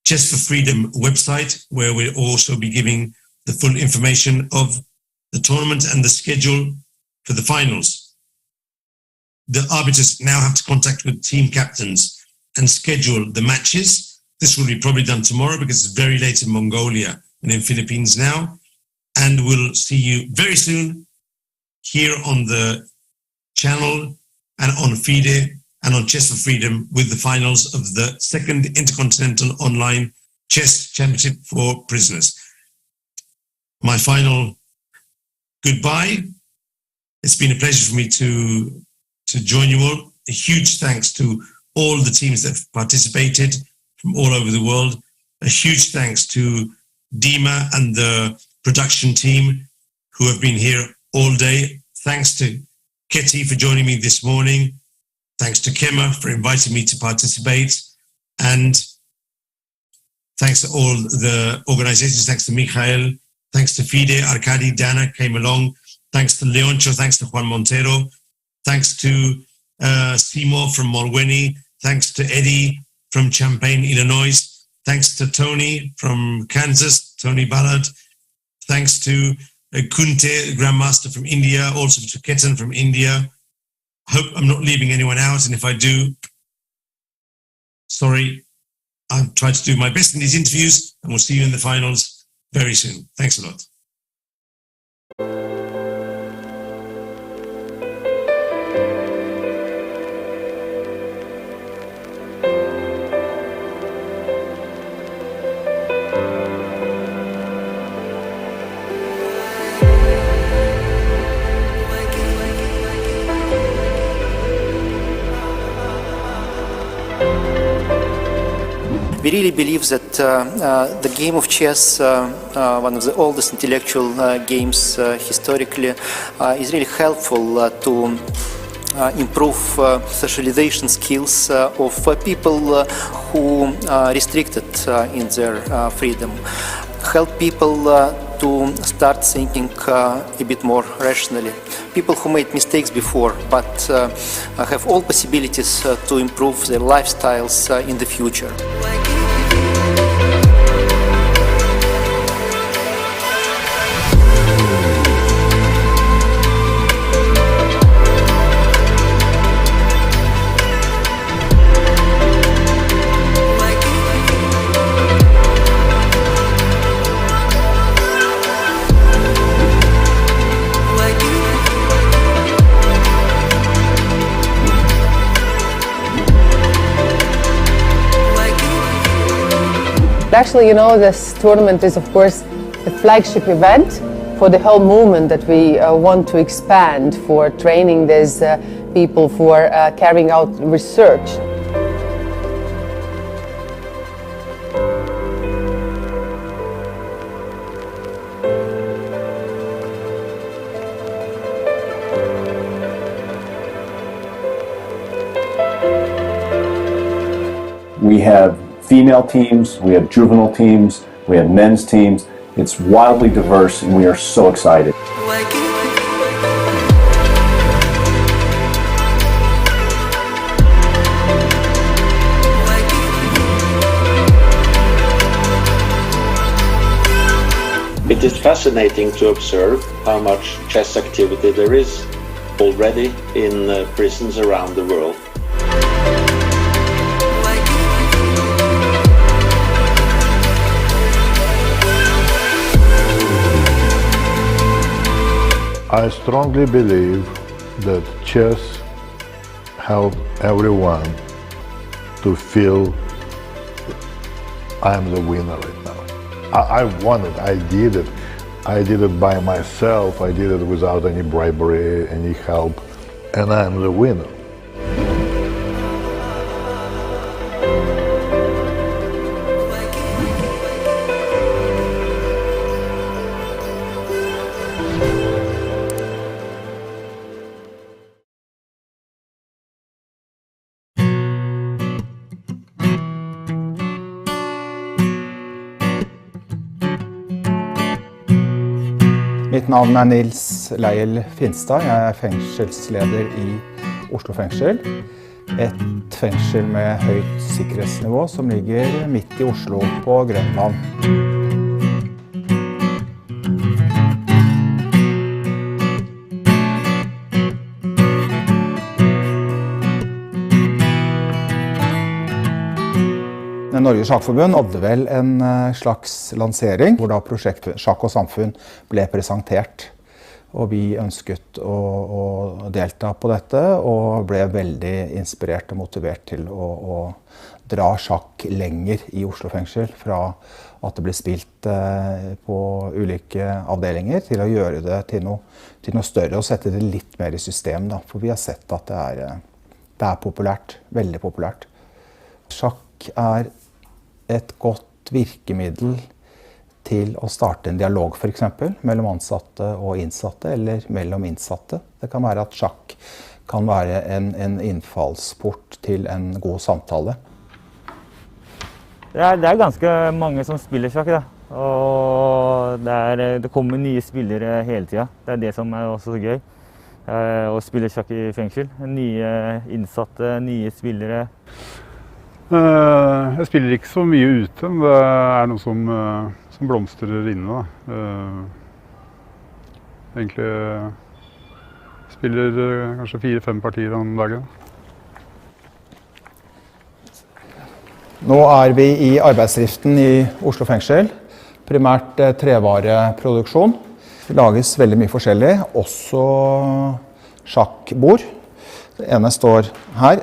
Chess for Freedom website, where we'll also be giving the full information of the tournament and the schedule for the finals. The arbiters now have to contact with team captains and schedule the matches. This will be probably done tomorrow because it's very late in Mongolia and in Philippines now. And we'll see you very soon here on the channel and on FIDE and on Chess for Freedom with the finals of the second Intercontinental Online Chess Championship for prisoners. My final goodbye. It's been a pleasure for me to join you all. A huge thanks to all the teams that have participated from all over the world. A huge thanks to Dima and the production team who have been here all day. Thanks to Keti for joining me this morning. Thanks to Kema for inviting me to participate. And thanks to all the organizations. Thanks to Michael. Thanks to FIDE. Arkady, Dana came along. Thanks to Leoncho. Thanks to Juan Montero. Thanks to Simo from Molweni. Thanks to Eddie from Champaign, Illinois. Thanks to Tony from Kansas, Tony Ballard. Thanks to Kunte, Grandmaster from India, also to Ketan from India. Hope I'm not leaving anyone out, and if I do, sorry. I've tried to do my best in these interviews, and we'll see you in the finals very soon. Thanks a lot. We really believe that the game of chess, one of the oldest intellectual games historically, is really helpful to improve socialization skills of people who are restricted in their freedom, help people to start thinking a bit more rationally. People who made mistakes before but have all possibilities to improve their lifestyles in the future. Actually, this tournament is, of course, the flagship event for the whole movement that we want to expand for training these people for carrying out research. We have female teams, we have juvenile teams, we have men's teams. It's wildly diverse and we are so excited. It is fascinating to observe how much chess activity there is already in prisons around the world. I strongly believe that chess helps everyone to feel I'm the winner right now. I won it, I did it. I did it by myself, I did it without any bribery, any help, and I'm the winner. Mitt navn Nils Leil Finstad. Jeg fengselsleder i Oslo fengsel. Et fengsel med høyt sikkerhetsnivå som ligger midt i Oslo på Grønland. Norges Sjakkforbund hadde vel en slags lansering, hvor da prosjektet Sjakk og samfunn ble presentert. Og vi ønsket å delta på dette, og ble veldig inspirert og motivert til å dra sjakk lenger i Oslo fengsel, fra at det ble spilt på ulike avdelinger, til å gjøre det til noe større, og sette det litt mer i system. Da. For vi har sett at det er populært, veldig populært. Sjakk er et godt virkemiddel til å starte en dialog, for eksempel, mellom ansatte og innsatte, eller mellom innsatte. Det kan være at sjakk kan være en innfallsport til en god samtale. Det er ganske mange som spiller sjakk, da. Og det kommer nye spillere hele tiden. Det er det som er også så gøy. Å spille sjakk i fengsel. Nye innsatte, nye spillere. Jeg spiller ikke så mye ute, men det er noe som blomstrer inne. Egentlig spiller kanskje 4-5 partier om dagen. Nå er vi i arbeidsdriften i Oslo fengsel, primært trevareproduksjon. Det lages veldig mye forskjellig, også sjakkbord. Det ene står her.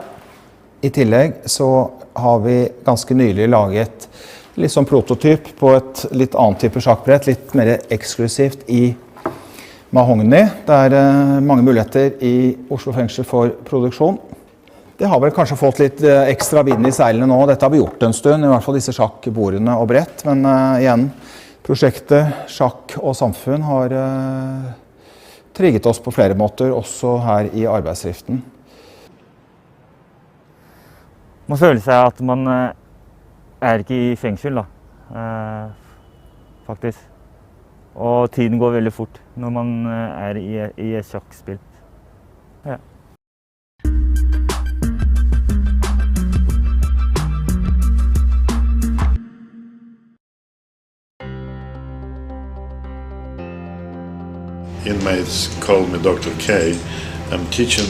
I tillegg så har vi ganske nylig laget litt sånn prototyp på et litt annet type sjakkbrett, litt mer eksklusivt i mahogni. Det er mange muligheter i Oslo fengsel for produksjon. Det har vel kanskje fått litt ekstra vind i seilene nå. Dette har vi gjort en stund, i hvert fall disse sjakkbordene og brett. Men igjen, prosjektet Sjakk og samfunn har trigget oss på flere måter, også her i arbeidsdriften. Man føler seg at man er ikke i fengsel, faktisk. Og tiden går veldig fort når man er i et sjakkspill. Ja. Inmates call me Dr. K. I'm teaching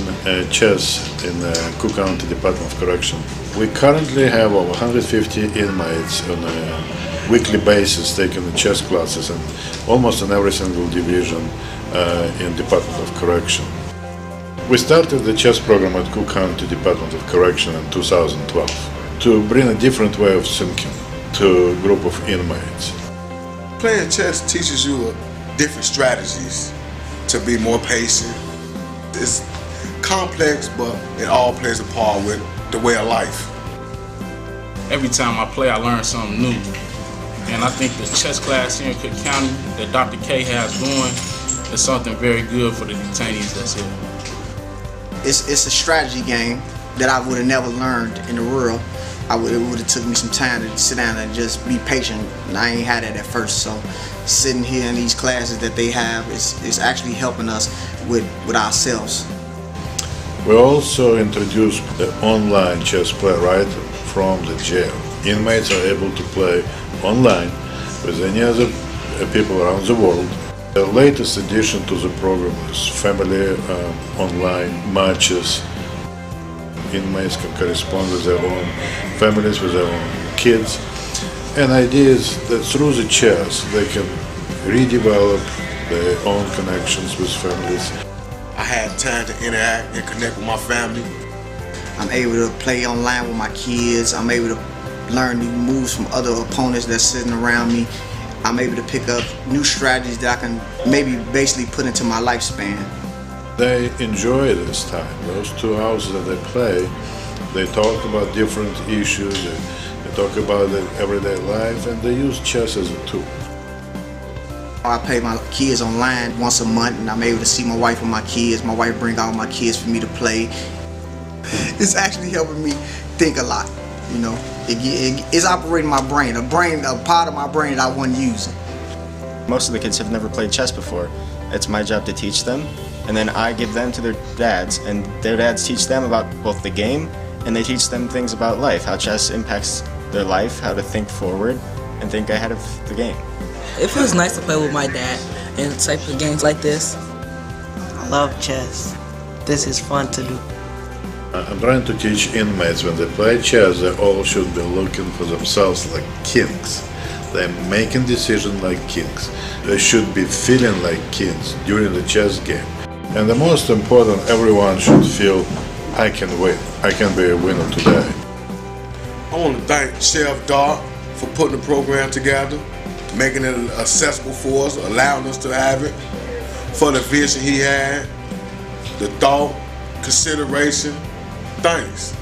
chess in the Cook County Department of Correction. We currently have over 150 inmates on a weekly basis taking the chess classes, and almost in every single division in Department of Correction. We started the chess program at Cook County Department of Correction in 2012 to bring a different way of thinking to a group of inmates. Playing chess teaches you different strategies to be more patient. It's complex, but it all plays a part with the way of life. Every time I play, I learn something new. And I think the chess class here in Cook County that Dr. K has going is something very good for the detainees that's here. It's a strategy game that I would have never learned in the world. It would have took me some time to sit down and just be patient, and I ain't had that at first. So sitting here in these classes that they have is actually helping us with ourselves. We also introduced the online chess play right from the jail. Inmates are able to play online with any other people around the world. The latest addition to the program is family online matches. Inmates can correspond with their own families, with their own kids. And the idea is that through the chess they can redevelop their own connections with families. I had time to interact and connect with my family. I'm able to play online with my kids. I'm able to learn new moves from other opponents that's sitting around me. I'm able to pick up new strategies that I can maybe basically put into my lifespan. They enjoy this time. Those 2 hours that they play, they talk about different issues, they talk about their everyday life, and they use chess as a tool. I play my kids online once a month, and I'm able to see my wife and my kids. My wife brings all my kids for me to play. It's actually helping me think a lot, you know. It's operating my brain, a part of my brain that I wasn't using. Most of the kids have never played chess before. It's my job to teach them, and then I give them to their dads, and their dads teach them about both the game, and they teach them things about life, how chess impacts their life, how to think forward, and think ahead of the game. It feels nice to play with my dad in type of games like this. I love chess. This is fun to do. I'm trying to teach inmates when they play chess, they all should be looking for themselves like kings. They're making decisions like kings. They should be feeling like kings during the chess game. And the most important, everyone should feel, I can win. I can be a winner today. I want to thank Chef Dart for putting the program together, making it accessible for us, allowing us to have it, for the vision he had, the thought, consideration. Thanks.